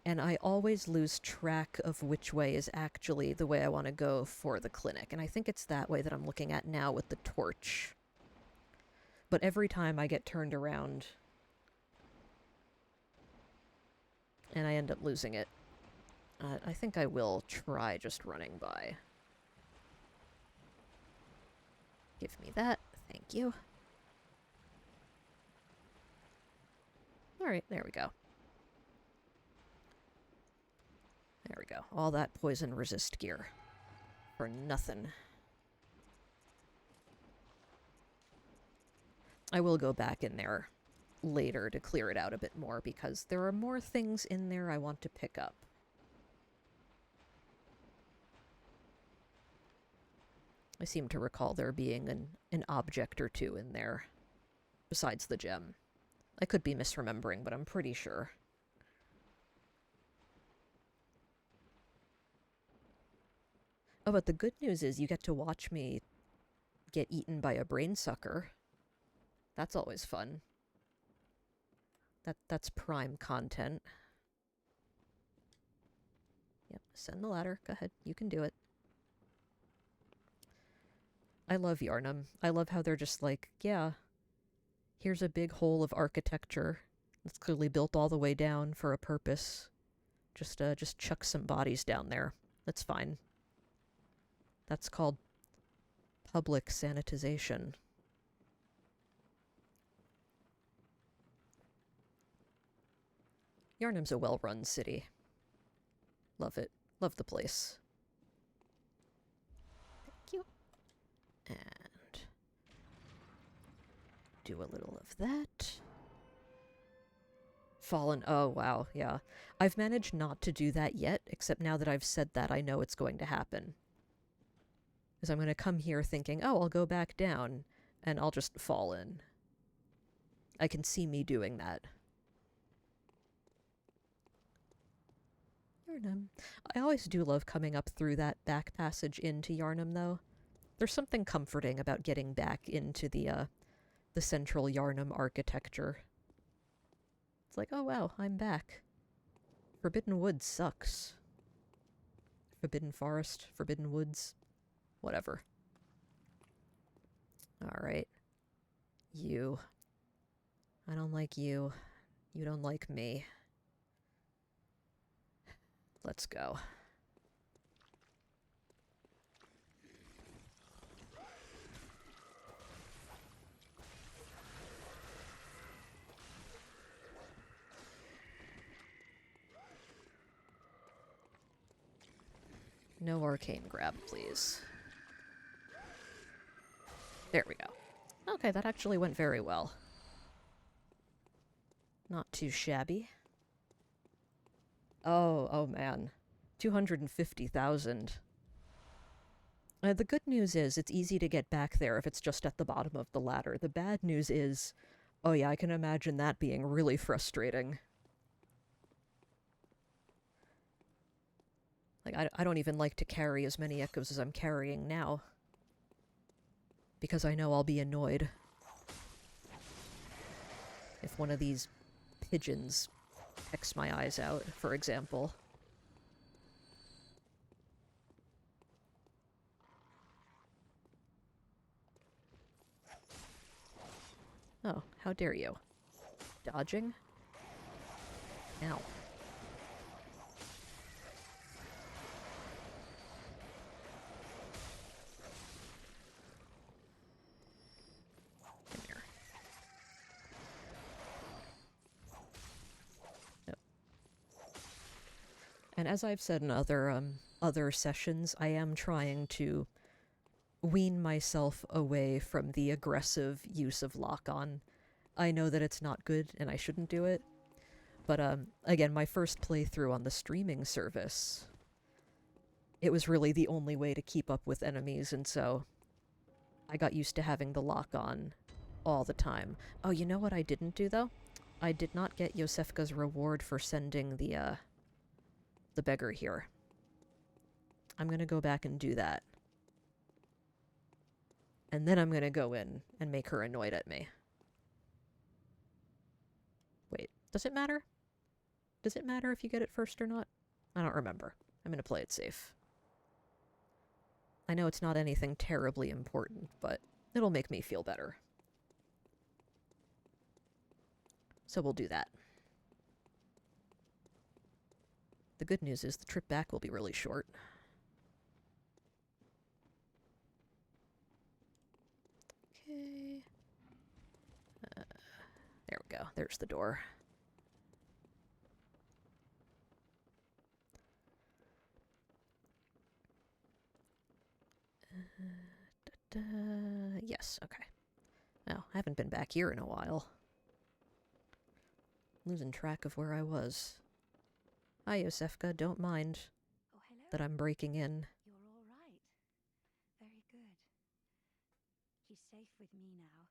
and I always lose track of which way is actually the way I want to go for the clinic, and I think it's that way that I'm looking at now with the torch. But every time I get turned around, and I end up losing it. I think I will try just running by. Give me that. Thank you. Alright, there we go. There we go. All that poison resist gear. For nothing. I will go back in there later to clear it out a bit more, because there are more things in there I want to pick up. I seem to recall there being an object or two in there, besides the gem. I could be misremembering, but I'm pretty sure. Oh, but the good news is you get to watch me get eaten by a brain sucker. That's always fun. That's prime content. Yep, ascend the ladder. Go ahead, you can do it. I love Yharnam. I love how they're just like, yeah, here's a big hole of architecture that's clearly built all the way down for a purpose. Just chuck some bodies down there. That's fine. That's called public sanitization. Yharnam's a well-run city. Love it. Love the place. Thank you. And do a little of that. Fallen. Oh, wow. Yeah. I've managed not to do that yet, except now that I've said that, I know it's going to happen. Because I'm going to come here thinking, oh, I'll go back down, and I'll just fall in. I can see me doing that. Yharnam. I always do love coming up through that back passage into Yharnam, though. There's something comforting about getting back into the central Yharnam architecture. It's like, oh wow, I'm back. Forbidden Woods sucks. Forbidden Forest, Forbidden Woods, whatever. Alright. You. I don't like you. You don't like me. let's go. No arcane grab, please. There we go. Okay, that actually went very well. Not too shabby. Oh man. 250,000. The good news is it's easy to get back there if it's just at the bottom of the ladder. The bad news is, oh yeah, I can imagine that being really frustrating. Like, I don't even like to carry as many echoes as I'm carrying now, because I know I'll be annoyed if one of these pigeons pecks my eyes out, for example. Oh, how dare you. Dodging? Ow. Come here. Nope. And as I've said in other sessions, I am trying to wean myself away from the aggressive use of lock-on. I know that it's not good and I shouldn't do it, but again, my first playthrough on the streaming service, it was really the only way to keep up with enemies, and so I got used to having the lock-on all the time. Oh, you know what I didn't do, though? I did not get Yosefka's reward for sending the beggar here. I'm gonna go back and do that. And then I'm gonna go in and make her annoyed at me. Wait, does it matter? Does it matter if you get it first or not? I don't remember. I'm gonna play it safe. I know it's not anything terribly important, but it'll make me feel better. So we'll do that. The good news is the trip back will be really short. Okay. There we go. There's the door. Yes, okay. Well, I haven't been back here in a while. Losing track of where I was. Hi, Yosefka, don't mind Oh, hello. that I'm breaking in. You're all right. Very good. He's safe with me now.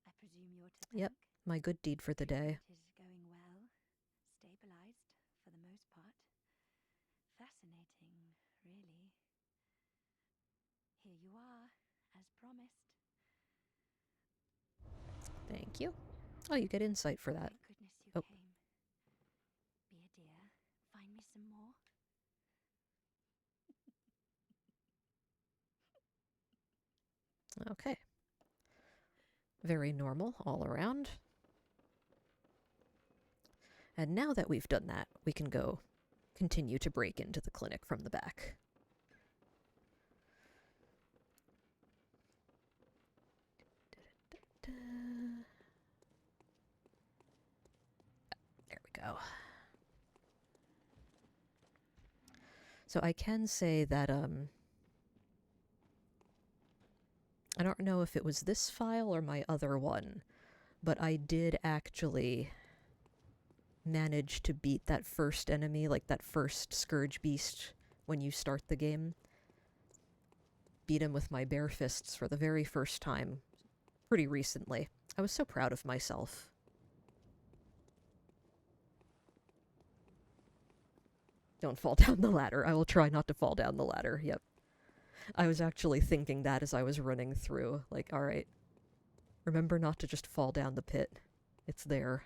I presume you're to thank? Yep, my good deed for the day. It is going well. Stabilized, for the most part. Fascinating, really. Here you are, as promised. Thank you. Oh, you get insight for that. Thank goodness you Oh. came. Be a dear. Find me some more. Okay. Very normal all around. And now that we've done that, we can go continue to break into the clinic from the back. There we go. So I can say that, I don't know if it was this file or my other one, but I did actually manage to beat that first enemy, like that first Scourge Beast, when you start the game. Beat him with my bare fists for the very first time, pretty recently. I was so proud of myself. Don't fall down the ladder. I will try not to fall down the ladder, yep. I was actually thinking that as I was running through. Like, alright, remember not to just fall down the pit. It's there.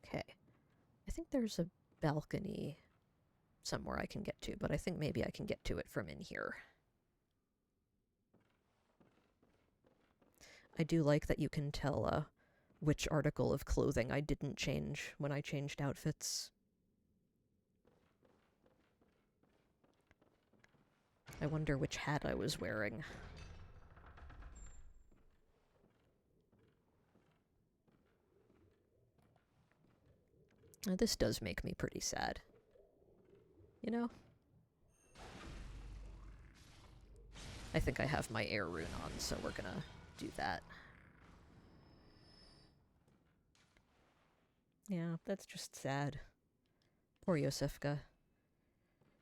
Okay. I think there's a balcony somewhere I can get to, but I think maybe I can get to it from in here. I do like that you can tell which article of clothing I didn't change when I changed outfits. I wonder which hat I was wearing. This does make me pretty sad. You know? I think I have my air rune on, so we're gonna do that. Yeah, that's just sad. Poor Yosefka.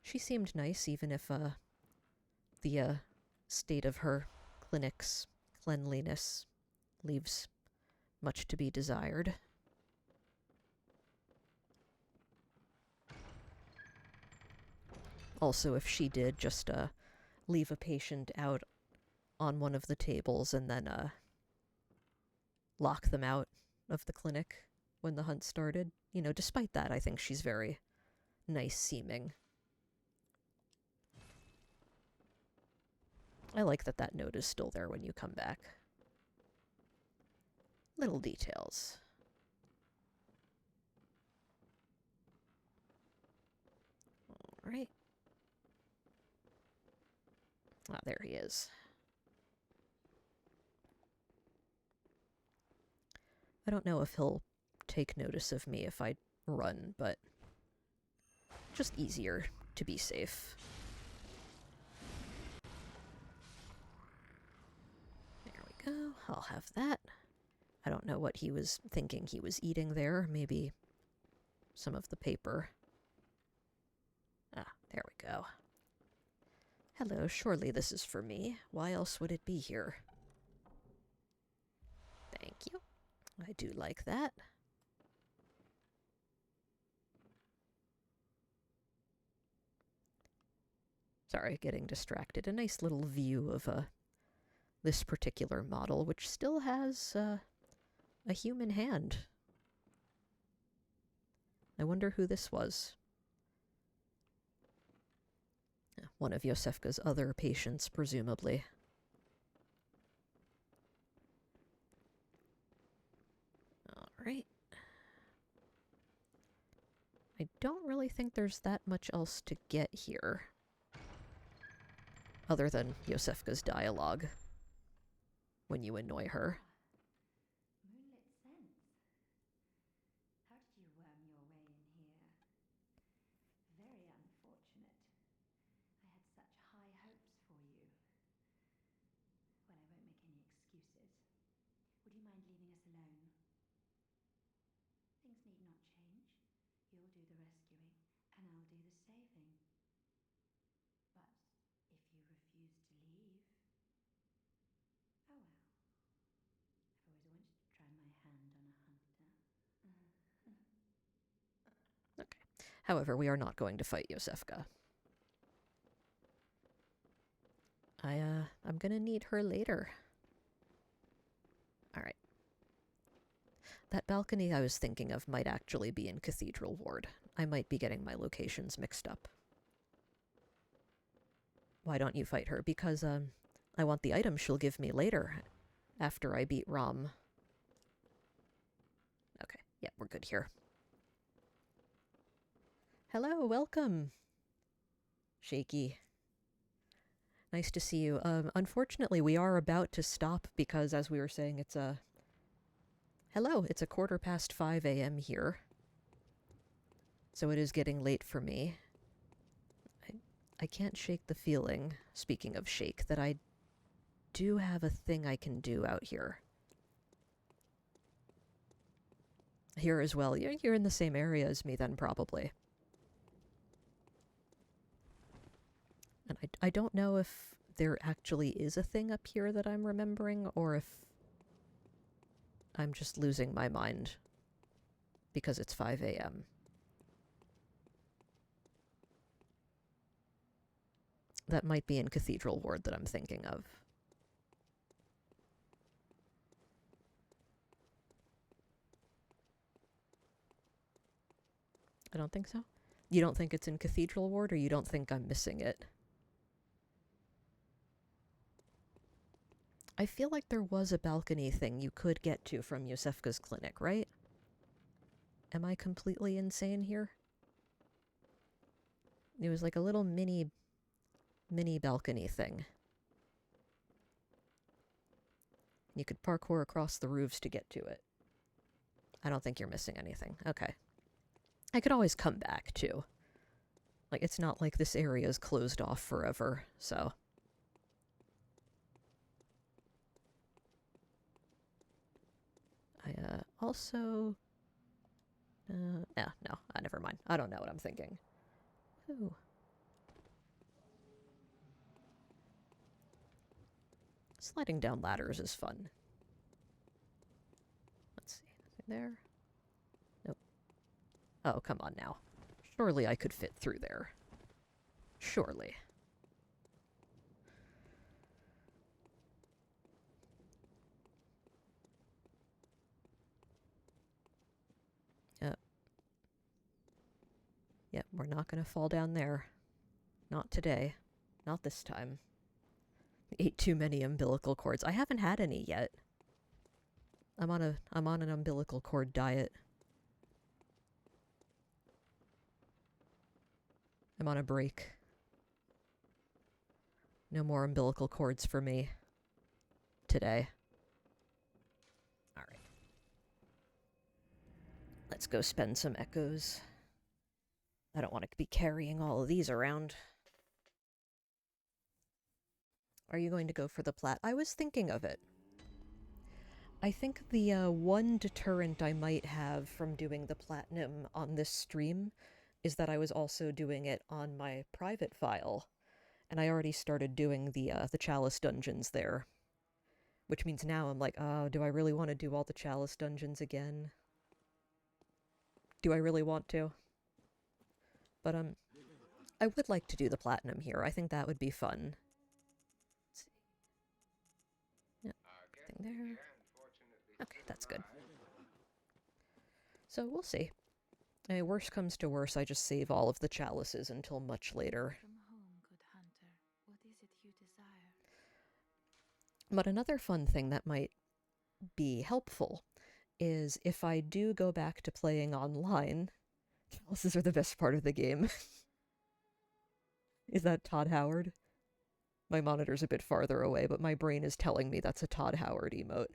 She seemed nice, even if, the, state of her clinic's cleanliness leaves much to be desired. Also, if she did just, leave a patient out on one of the tables and then, lock them out of the clinic when the hunt started, you know, despite that, I think she's very nice seeming. I like that that note is still there when you come back. Little details. All right. Ah, there he is. I don't know if he'll take notice of me if I run, but just easier to be safe. There we go. I'll have that. I don't know what he was thinking he was eating there. Maybe some of the paper. Ah, there we go. Hello, surely this is for me. Why else would it be here? Thank you. I do like that. Sorry, getting distracted. A nice little view of this particular model, which still has a human hand. I wonder who this was. One of Yosefka's other patients, presumably. All right. I don't really think there's that much else to get here. Other than Yosefka's dialogue. When you annoy her. Moonlit scents. How did you worm your way in here? Very unfortunate. I had such high hopes for you. Well, I won't make any excuses. Would you mind leaving us alone? Things need not change. You'll do the rescuing, and I'll do the saving. But if you refuse to leave... Oh well. I've always wanted to try my hand on a hunter. Okay. However, we are not going to fight Yosefka. I'm gonna need her later. Alright. That balcony I was thinking of might actually be in Cathedral Ward. I might be getting my locations mixed up. Why don't you fight her? Because, I want the item she'll give me later, after I beat Rom. Okay, yeah, we're good here. Hello, welcome! Shaky. Nice to see you. Unfortunately, we are about to stop because, as we were saying, it's a... Hello, it's 5:15 a.m. here. So it is getting late for me. I can't shake the feeling, speaking of shake, that I do have a thing I can do out here. Here as well. You're in the same area as me then, probably. And I don't know if there actually is a thing up here that I'm remembering, or if I'm just losing my mind because it's 5 a.m. That might be in Cathedral Ward that I'm thinking of. I don't think so. You don't think it's in Cathedral Ward, or you don't think I'm missing it? I feel like there was a balcony thing you could get to from Yosefka's clinic, right? Am I completely insane here? It was like a little mini balcony thing. You could parkour across the roofs to get to it. I don't think you're missing anything. Okay. I could always come back, too. Like, it's not like this area is closed off forever, so... I, also... yeah, no, never mind. I don't know what I'm thinking. Ooh. Sliding down ladders is fun. Let's see. Nothing there. Nope. Oh, come on now. Surely I could fit through there. Surely. Yep, we're not going to fall down there. Not today. Not this time. Ate too many umbilical cords. I haven't had any yet. I'm on an umbilical cord diet. I'm on a break. No more umbilical cords for me. Today. Alright. Let's go spend some echoes. I don't want to be carrying all of these around. Are you going to go for the plat? I was thinking of it. I think the one deterrent I might have from doing the platinum on this stream is that I was also doing it on my private file, and I already started doing the Chalice dungeons there. Which means now I'm like, oh, do I really want to do all the Chalice dungeons again? Do I really want to? But, I would like to do the platinum here. I think that would be fun. Let's see. Yep, everything there. Okay, that's good. So, we'll see. Worst comes to worst, I just save all of the chalices until much later. From home, good hunter. What is it you desire? But another fun thing that might be helpful is if I do go back to playing online, chalices are the best part of the game. Is that Todd Howard? My monitor's a bit farther away, but my brain is telling me that's a Todd Howard emote.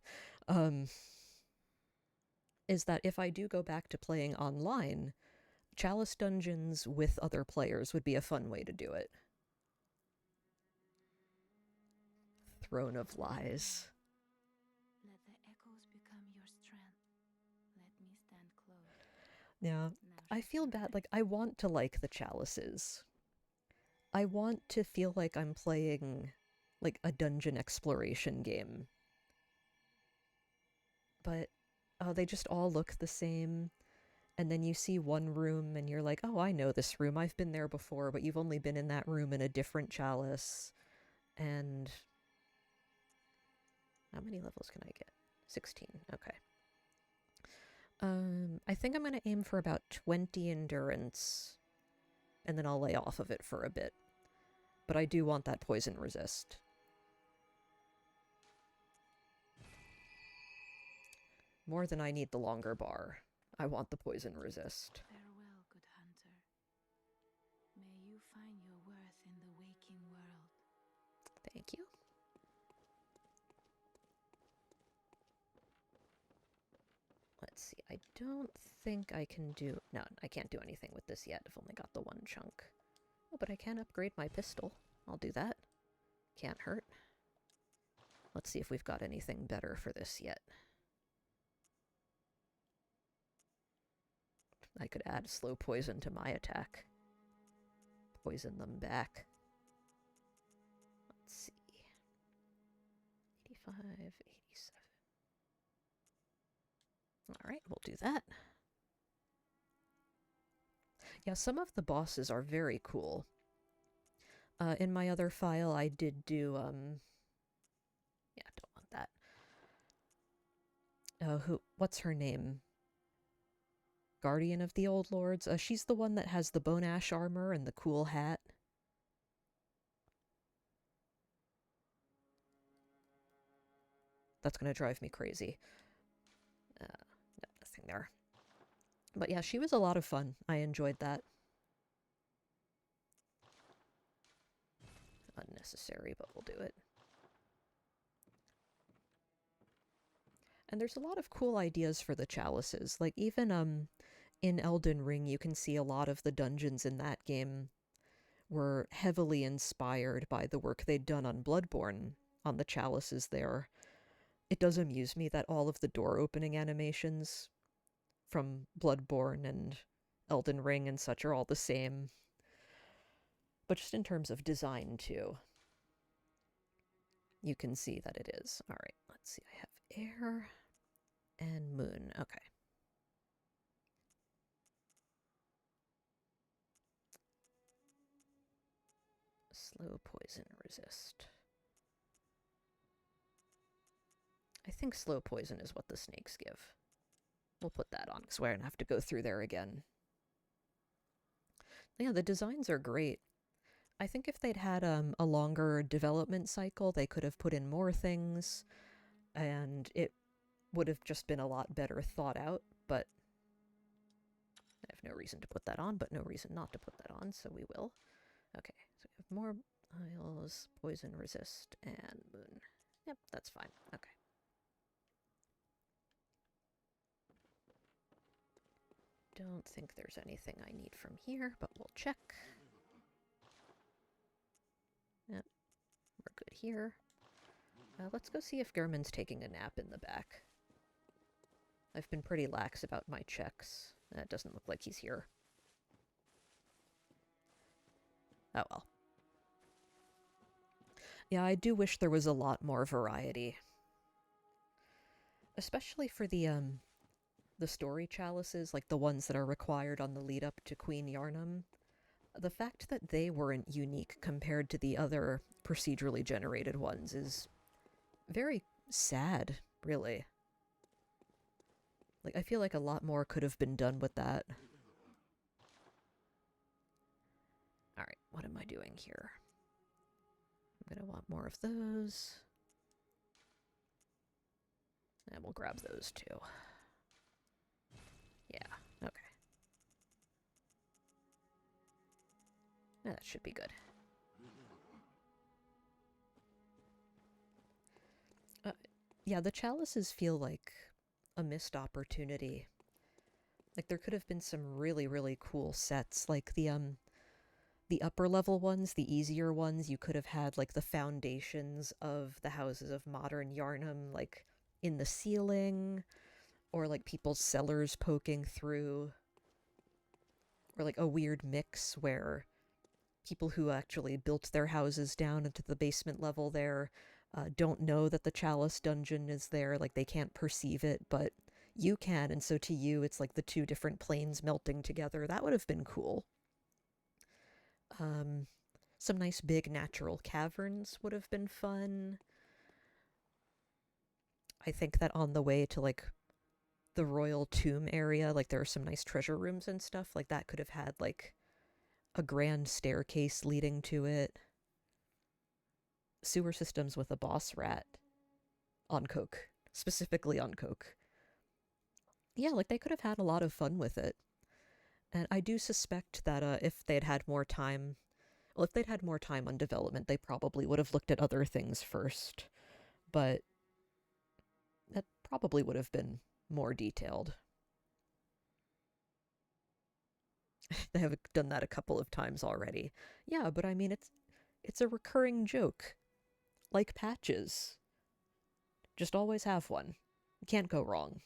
Is that if I do go back to playing online, Chalice dungeons with other players would be a fun way to do it. Throne of Lies. Let the echoes become your strength. Let me stand close. Yeah, I feel bad. Like, I want to like the chalices. I want to feel like I'm playing, like, a dungeon exploration game. But, oh, they just all look the same. And then you see one room and you're like, oh, I know this room. I've been there before, but you've only been in that room in a different chalice. And how many levels can I get? 16. Okay. I think I'm going to aim for about 20 endurance, and then I'll lay off of it for a bit. But I do want that poison resist. More than I need the longer bar. I want the poison resist. Farewell, good hunter. May you find your worth in the waking world. Thank you. Let's see, I don't think I can do... No, I can't do anything with this yet. I've only got the one chunk. Oh, but I can upgrade my pistol. I'll do that. Can't hurt. Let's see if we've got anything better for this yet. I could add slow poison to my attack. Poison them back. Let's see. 85, 87. Alright, we'll do that. Yeah, some of the bosses are very cool. In my other file, I did do, yeah, don't want that. Oh, what's her name? Guardian of the Old Lords? She's the one that has the bone ash armor and the cool hat. That's going to drive me crazy. Nothing there. But yeah, she was a lot of fun. I enjoyed that. Unnecessary, but we'll do it. And there's a lot of cool ideas for the chalices. Like, even in Elden Ring, you can see a lot of the dungeons in that game were heavily inspired by the work they'd done on Bloodborne, on the chalices there. It does amuse me that all of the door opening animations from Bloodborne and Elden Ring and such are all the same. But just in terms of design, too, you can see that it is. All right, let's see. I have air and moon. Okay. Slow poison resist. I think slow poison is what the snakes give. We'll put that on, because we're going to have to go through there again. Yeah, the designs are great. I think if they'd had a longer development cycle, they could have put in more things, and it would have just been a lot better thought out, but I have no reason to put that on, but no reason not to put that on, so we will. Okay, so we have more isles, poison resist, and moon. Yep, that's fine. Okay. Don't think there's anything I need from here, but we'll check. Yep, we're good here. Let's go see if German's taking a nap in the back. I've been pretty lax about my checks. It doesn't look like he's here. Oh well. Yeah, I do wish there was a lot more variety. Especially for the story chalices, like the ones that are required on the lead up to Queen Yharnam. The fact that they weren't unique compared to the other procedurally generated ones is very sad, really. Like, I feel like a lot more could have been done with that. Alright, what am I doing here? I'm gonna want more of those. And we'll grab those too. Yeah, okay. That should be good. Yeah, the chalices feel like a missed opportunity. Like, there could have been some really, really cool sets. Like, the upper level ones, the easier ones, you could have had, like, the foundations of the houses of modern Yharnam, like, in the ceiling, or, like, people's cellars poking through, or, like, a weird mix where people who actually built their houses down into the basement level there don't know that the chalice dungeon is there, like, they can't perceive it, but you can, and so to you, it's like the two different planes melting together. That would have been cool. Some nice big natural caverns would have been fun. I think that on the way to, like, the royal tomb area, like, there are some nice treasure rooms and stuff, like, that could have had, like, a grand staircase leading to it. Sewer systems with a boss rat on coke, specifically on coke. Yeah, like, they could have had a lot of fun with it. And I do suspect that if they'd had more time, well, if they'd had more time on development, they probably would have looked at other things first. But that probably would have been more detailed. They have done that a couple of times already. Yeah, but I mean, it's a recurring joke. Like patches. Just always have one. You can't go wrong.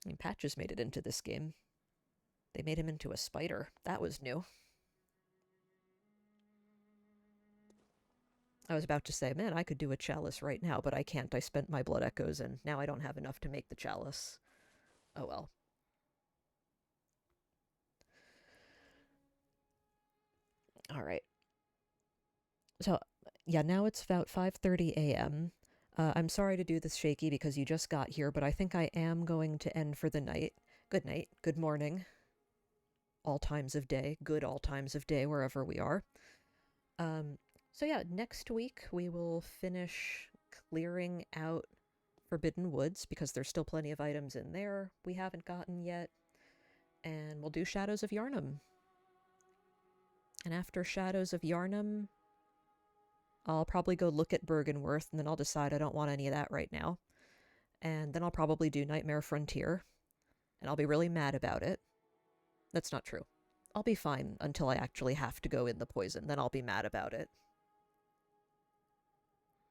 I mean, Patches made it into this game. They made him into a spider. That was new. I was about to say, man, I could do a chalice right now, but I can't. I spent my blood echoes, and now I don't have enough to make the chalice. Oh well. Alright. So, yeah, now it's about 5:30 a.m. I'm sorry to do this shaky because you just got here, but I think I am going to end for the night. Good night. Good morning. All times of day. Good all times of day, wherever we are. So yeah, next week we will finish clearing out Forbidden Woods because there's still plenty of items in there we haven't gotten yet. And we'll do Shadows of Yharnam. And after Shadows of Yharnam, I'll probably go look at Bergenworth, and then I'll decide I don't want any of that right now. And then I'll probably do Nightmare Frontier, and I'll be really mad about it. That's not true. I'll be fine until I actually have to go in the poison, then I'll be mad about it.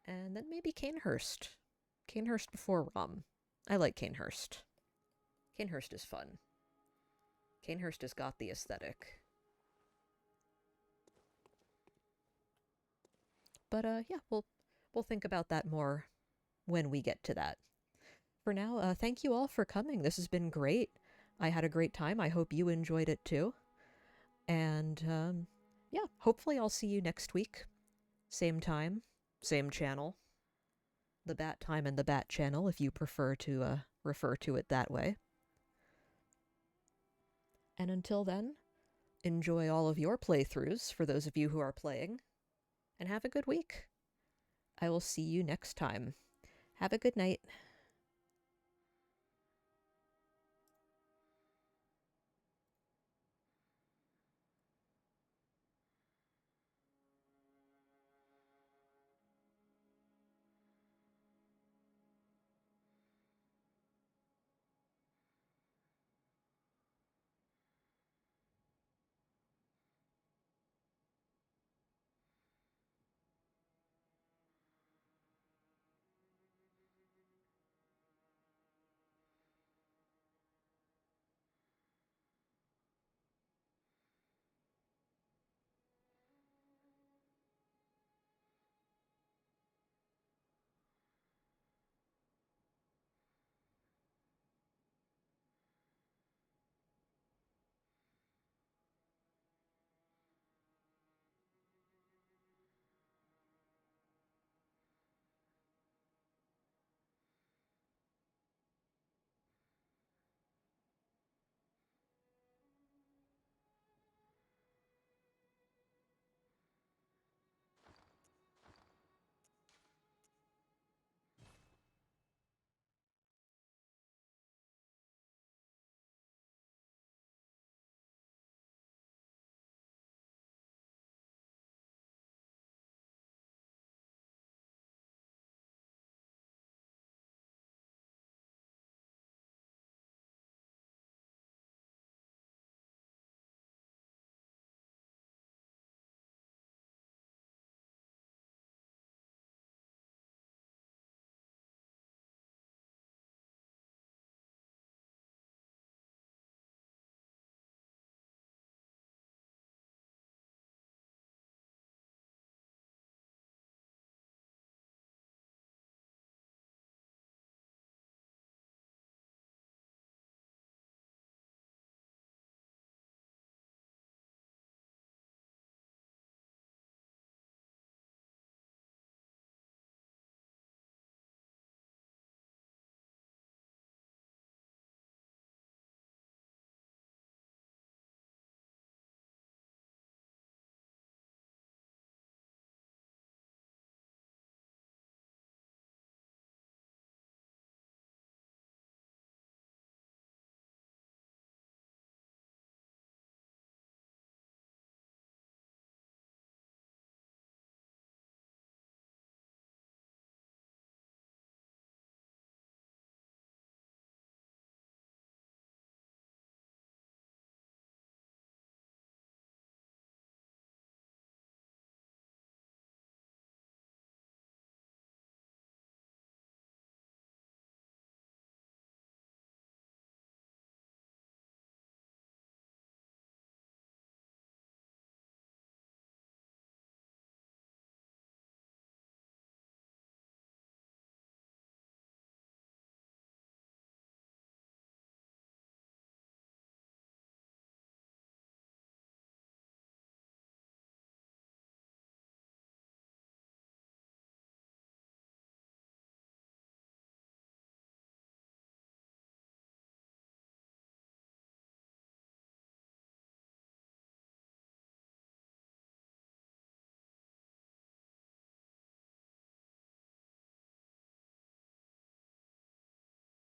And then maybe Canehurst. Canehurst before Rum. I like Canehurst. Canehurst is fun. Canehurst has got the aesthetic. But yeah, we'll think about that more when we get to that. For now, thank you all for coming. This has been great. I had a great time. I hope you enjoyed it too. And yeah, hopefully I'll see you next week. Same time, same channel. The Bat Time and the Bat Channel, if you prefer to refer to it that way. And until then, enjoy all of your playthroughs for those of you who are playing, and have a good week. I will see you next time. Have a good night.